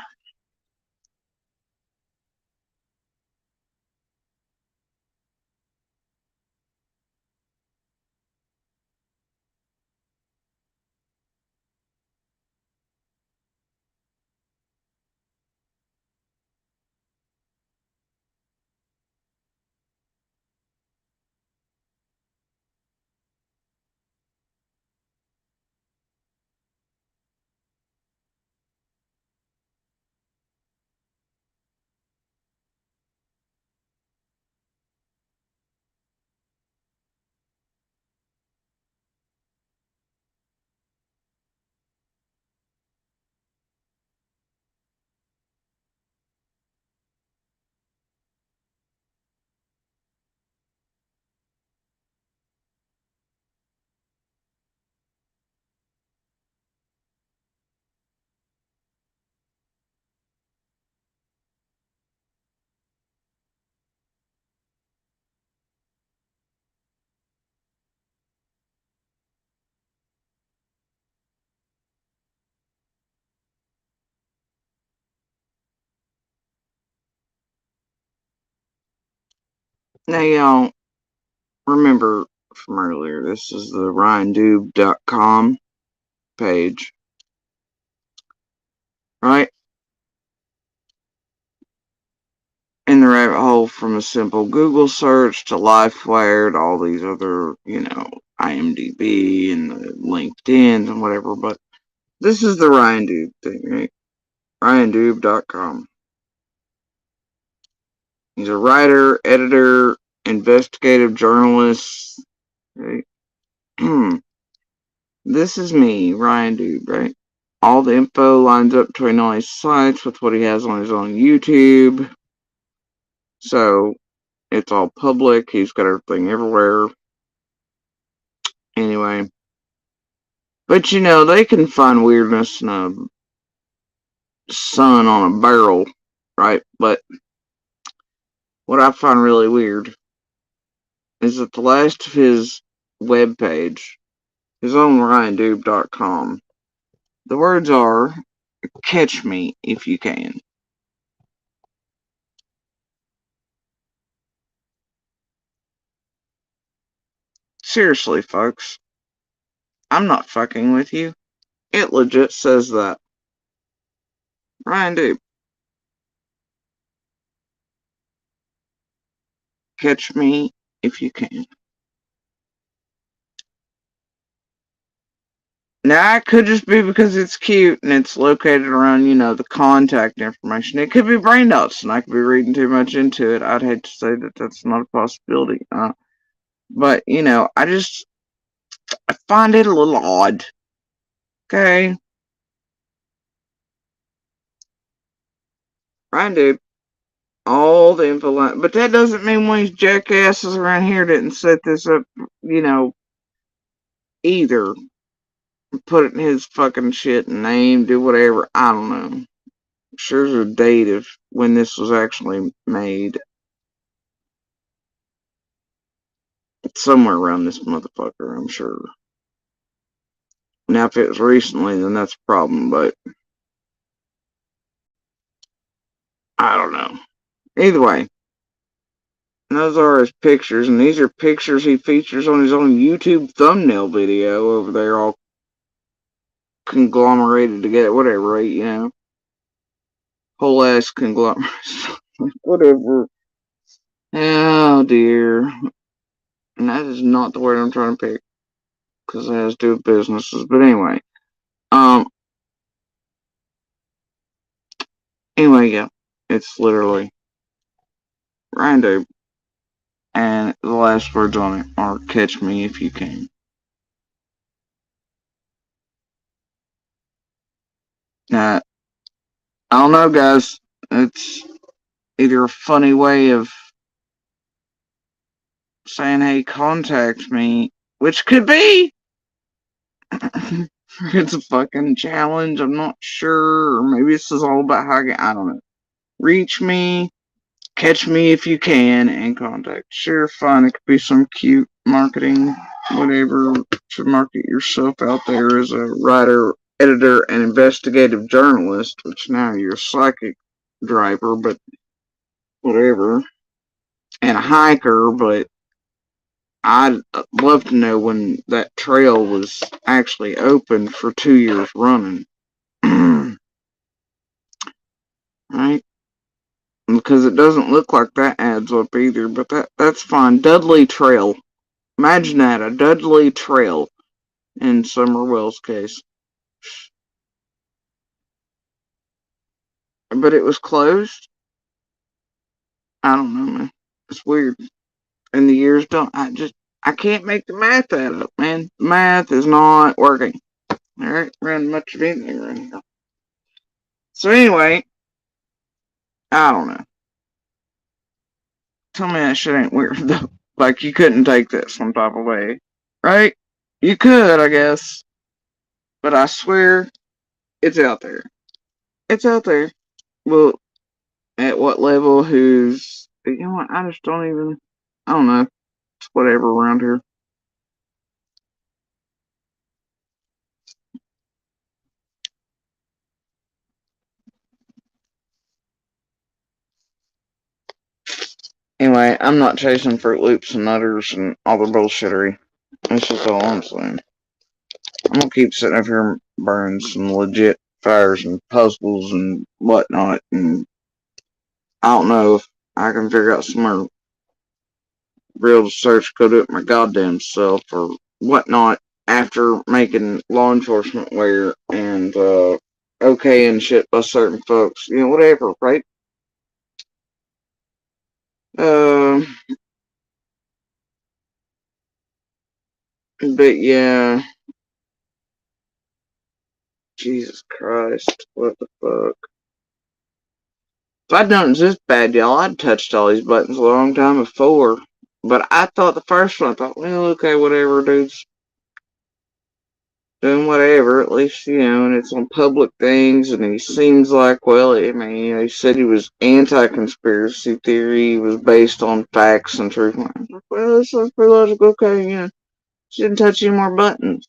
Now, y'all remember from earlier, this is the RyanDube.com page, right? In the rabbit hole from a simple Google search to LifeWire to all these other, IMDb and the LinkedIn and whatever, but this is the Ryan Dube thing, right? RyanDube.com. He's a writer, editor, investigative journalist, right? This is me, Ryan Dube, right? All the info lines up between all his sites with what he has on his own YouTube. So it's all public. He's got everything everywhere. Anyway. But they can find weirdness in a sun on a barrel, right? But what I find really weird is that the last of his webpage, his own RyanDube.com, the words are, catch me if you can. Seriously, folks. I'm not fucking with you. It legit says that. Ryan Dube. Catch me if you can. Now, it could just be because it's cute and it's located around, the contact information. It could be brain dots and I could be reading too much into it. I'd hate to say that that's not a possibility. But, I find it a little odd. Okay. Ryan Dube. All the info line. But that doesn't mean one of these jackasses around here didn't set this up, either. Put it in his fucking shit and name, do whatever. I don't know. I'm sure there's a date of when this was actually made. It's somewhere around this motherfucker, I'm sure. Now, if it was recently, then that's a problem, but I don't know. Either way, those are his pictures, and these are pictures he features on his own YouTube thumbnail video over there, all conglomerated together, whatever, right? Whole ass conglomerate. Whatever. Oh dear. And that is not the word I'm trying to pick, because it has to do with businesses. But anyway. Anyway, yeah. It's literally Ryan Dube. And the last words on it are catch me if you can. Now, I don't know, guys. It's either a funny way of saying, hey, contact me, which could be. It's a fucking challenge. I'm not sure. Or maybe this is all about how I don't know. Reach me, catch me if you can, and contact. Sure, fine. It could be some cute marketing, whatever, to market yourself out there as a writer, editor, and investigative journalist, which now you're a psychic driver, but whatever, and a hiker, but I'd love to know when that trail was actually open for 2 years running. Right? Because it doesn't look like that adds up either, but that's fine. Dudley Trail. Imagine that, a Dudley Trail in Summer Wells' case. But it was closed? I don't know, man. It's weird. And the years I can't make the math add up, man. Math is not working. Alright, run much of anything right now. So anyway, I don't know. Tell me that shit ain't weird though. Like you couldn't take that some type of way. Right? You could, I guess. But I swear, it's out there. It's out there. Well, at what level, who's, what, I just don't even, I don't know. It's whatever around here. Anyway, I'm not chasing Fruit Loops and Nutters and all the bullshittery. That's just all I'm saying. I'm gonna keep sitting up here and burning some legit fires and puzzles and whatnot, and I don't know if I can figure out somewhere real to search, go do it my goddamn self or whatnot after making law enforcement wear and okay and shit by certain folks, whatever, right? But yeah, Jesus Christ, what the fuck? If I'd known it was this bad, y'all, I'd touched all these buttons a long time before. But I thought the first one, I thought, well, okay, whatever, dude's doing whatever, at least, and it's on public things, and he seems like, well, I mean, he said he was anti-conspiracy theory, he was based on facts and truth. Well, this sounds pretty logical, okay, shouldn't touch any more buttons.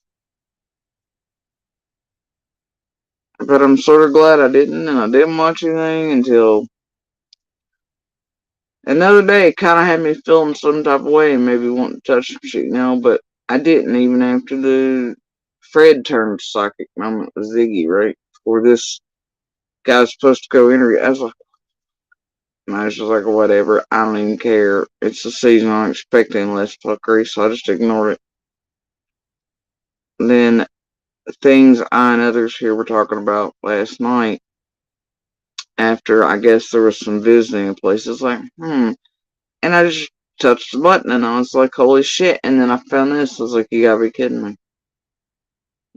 But I'm sort of glad I didn't, and I didn't watch anything until another day. It kind of had me feeling some type of way and maybe wanting to touch some shit, but I didn't even after the Fred turned psychic moment with Ziggy, right? Before this guy was supposed to go interview. I was like, whatever, I don't even care. It's the season, I'm expecting less fuckery, so I just ignored it. And then things I and others here were talking about last night, after I guess there was some visiting in places, like, and I just touched the button and I was like, holy shit, and then I found this, I was like, you gotta be kidding me.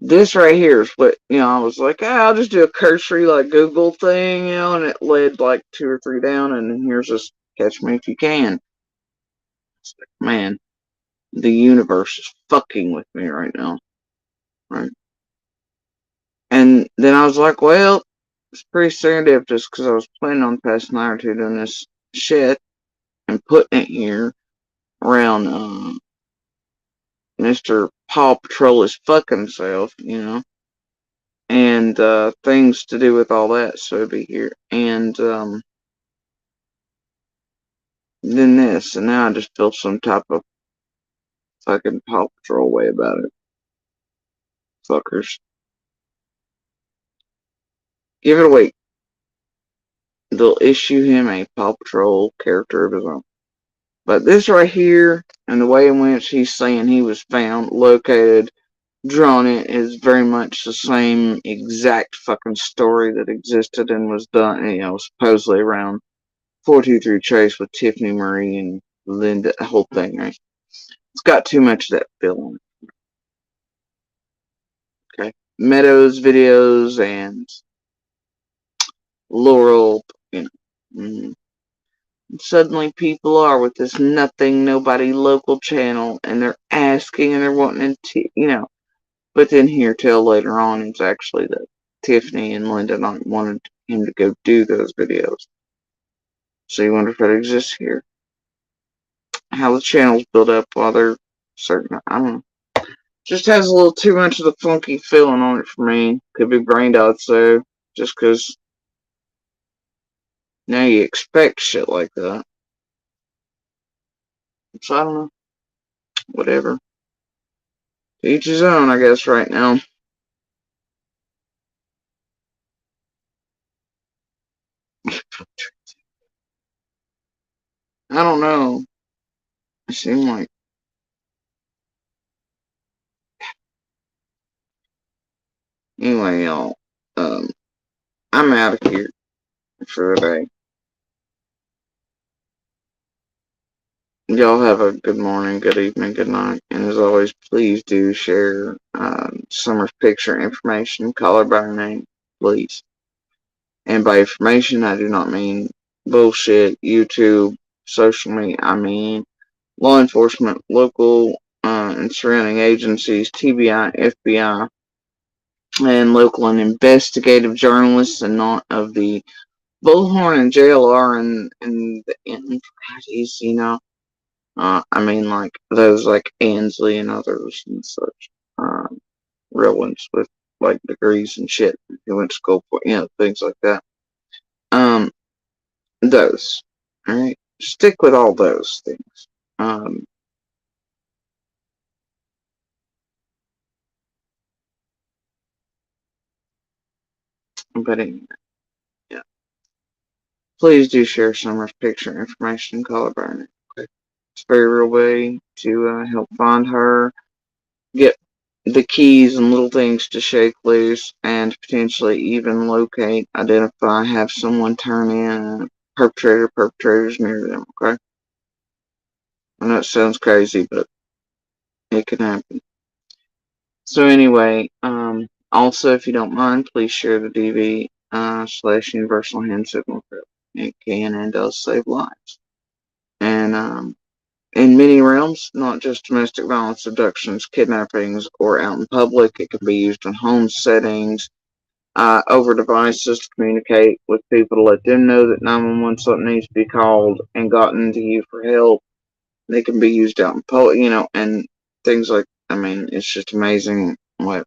This right here is what, I was like, I'll just do a cursory, like, Google thing, and it led, like, 2 or 3 down, and then here's this catch me if you can. It's like, man, the universe is fucking with me right now, right? And then I was like, well, it's pretty serendipitous, because I was planning on the past night or two doing this shit, and putting it here around, Mr. Paw Patrol is fucking self, and things to do with all that, so it'd be here. And then this, and now I just feel some type of fucking Paw Patrol way about it. Fuckers. Give it a week. They'll issue him a Paw Patrol character of his own. But this right here, and the way in which he's saying he was found, located, drawn it, is very much the same exact fucking story that existed and was done, supposedly around 423 Chase with Tiffany Marie and Linda, the whole thing, right? It's got too much of that feel on it. Okay. Meadows videos and Laurel, Suddenly people are with this nothing, nobody local channel, and they're asking and they're wanting to, but then here till later on, it's actually that Tiffany and Linda not wanted him to go do those videos. So you wonder if it exists here. How the channels build up while they're certain, I don't know. Just has a little too much of the funky feeling on it for me. Could be brain dots though, just because now you expect shit like that. So I don't know. Whatever. To each his own, I guess, right now. I don't know. It seemed like. Anyway, y'all. I'm out of here for the day. Y'all have a good morning, good evening, good night. And as always, please do share Summer's picture information. Call her by her name, please. And by information, I do not mean bullshit, YouTube, social media. I mean law enforcement, local and surrounding agencies, TBI, FBI, and local and investigative journalists, and not of the Bullhorn and JLR and the Oddities, I mean, like those like Ansley and others and such, real ones with like degrees and shit. Who went to school for, things like that. Those, all right. stick with all those things. But anyway, yeah. Please do share Summer's picture information and call her by her name. Okay? It's a very real way to help find her, get the keys and little things to shake loose, and potentially even locate, identify, have someone turn in perpetrators near them. Okay? I know it sounds crazy, but it can happen. So anyway, also if you don't mind, please share the DV / Universal Hand Signal group. It can and does save lives. And in many realms, not just domestic violence, abductions, kidnappings, or out in public, it can be used in home settings, over devices to communicate with people to let them know that 911 something needs to be called and gotten to you for help. They can be used out in public, and things like, I mean, it's just amazing what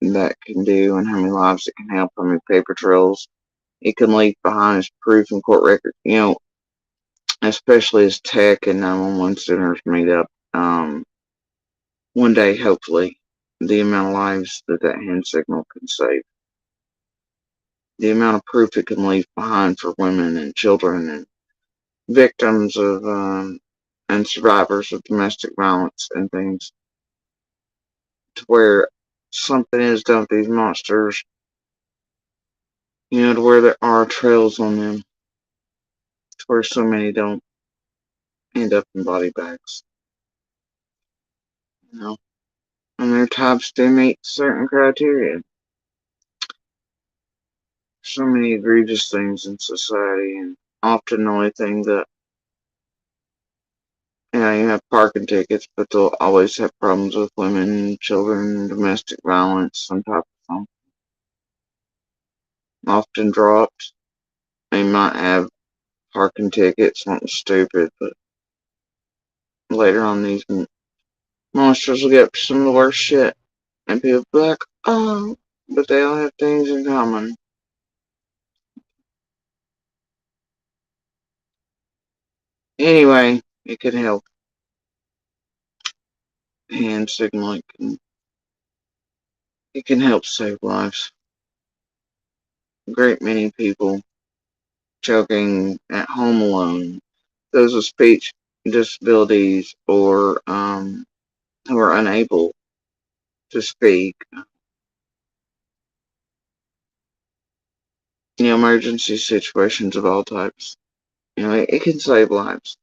that can do and how many lives it can help, how many paper trails it can leave behind as proof and court record, especially as tech and 911 centers meet up. One day, hopefully, the amount of lives that hand signal can save, the amount of proof it can leave behind for women and children and victims of and survivors of domestic violence and things, to where something is done with these monsters, to where there are trails on them, to where so many don't end up in body bags. And their types do meet certain criteria. So many egregious things in society, and often the only thing that, you have parking tickets, but they'll always have problems with women, children, domestic violence, some type of thing. Often dropped. They might have parking tickets, something stupid, but later on these monsters will get up to some of the worst shit. And people be like, oh, but they all have things in common. Anyway, it can help. Hand signaling it can help save lives. A great many people choking at home alone, those with speech disabilities or who are unable to speak. Emergency situations of all types. It can save lives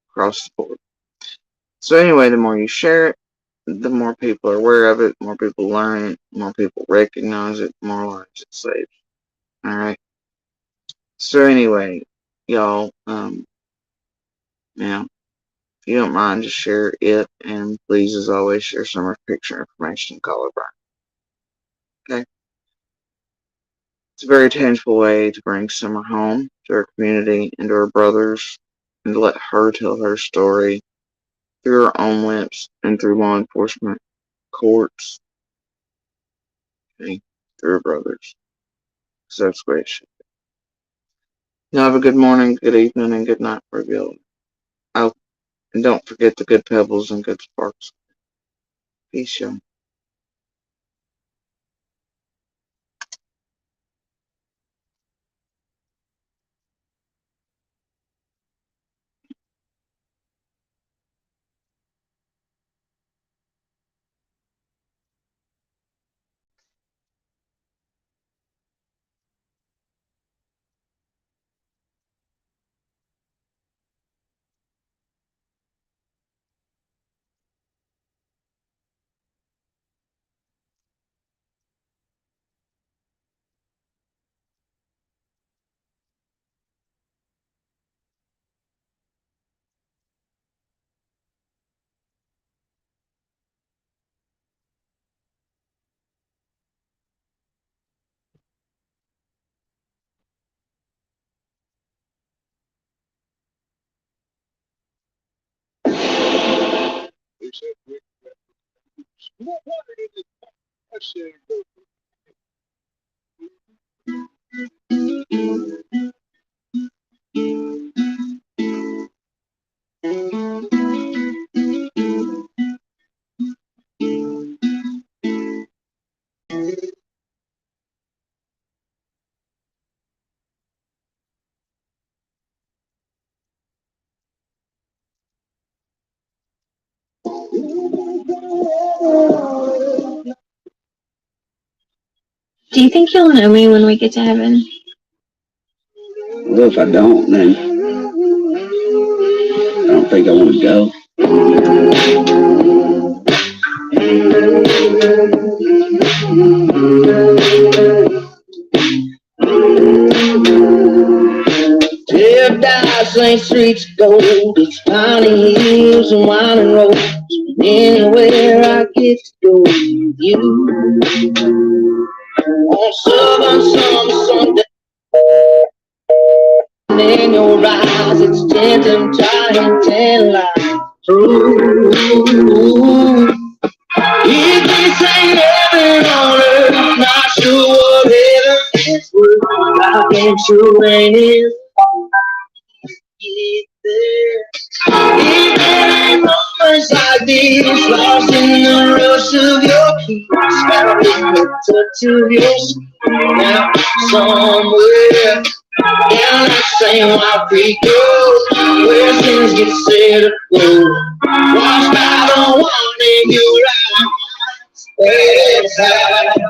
across the board. So anyway, the more you share it, the more people are aware of it, the more people learn it, the more people recognize it, the more lives it saves. Alright. So anyway, y'all, yeah, if you don't mind, just share it, and please, as always, share Summer's picture information and call her back. Okay? It's a very tangible way to bring Summer home to her community and to her brothers, and to let her tell her story through her own lips and through law enforcement, courts, okay, through her brothers. So that's great shit. Now have a good morning, good evening, and good night, Reveal. Oh, and don't forget the good pebbles and good sparks. Peace, y'all. Do you think you'll know me when we get to heaven? Well, if I don't, then I don't think I want to go. Paradise ain't streets of gold, it's piney hills and winding roads. Anywhere I get to go with you. On southern summer Sunday, in your eyes, it's tempting, trying, ten light through. If this ain't heaven on earth, not sure what heaven is worth. I can't sure ain't it. Get there. If there ain't moments like this, lost in the rush of your keys, found in the touch of your skin, now somewhere down that same wild creek road, where sins get set afloat, washed by the one in your eyes, where it's at.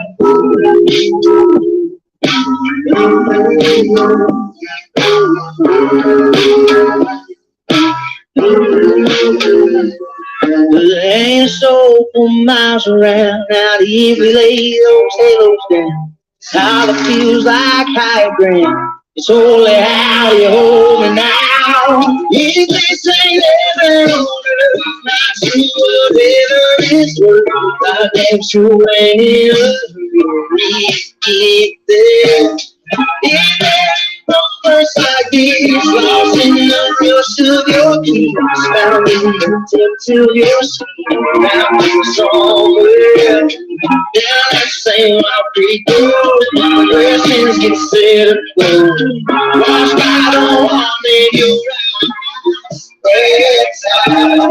There ain't a soul for miles around. Now if we lay those halos down, it's how it feels like high ground. It's only how you hold me now. If this ain't heaven on earth, not sure what heaven is worth. I damn sure ain't in a hurry to get there. If there moments like these, lost in the rush of your keys, found in the touch of your skin, now somewhere down that same wild creek road, where sins get set afloat, washed by the one in your eyes, where it's at.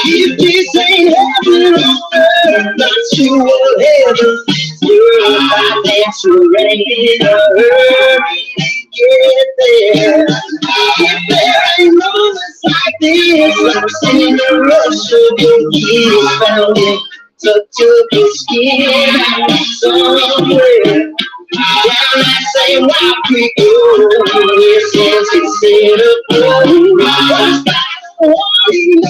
If this ain't heaven on earth, not sure what heaven is worth. I can't sure ain't in a hurry to get there. If there ain't moments like this, I've seen the rush of your keys, found in touch of your skin, somewhere down that same wild creek road, where sins get set afloat, washed by the one you know.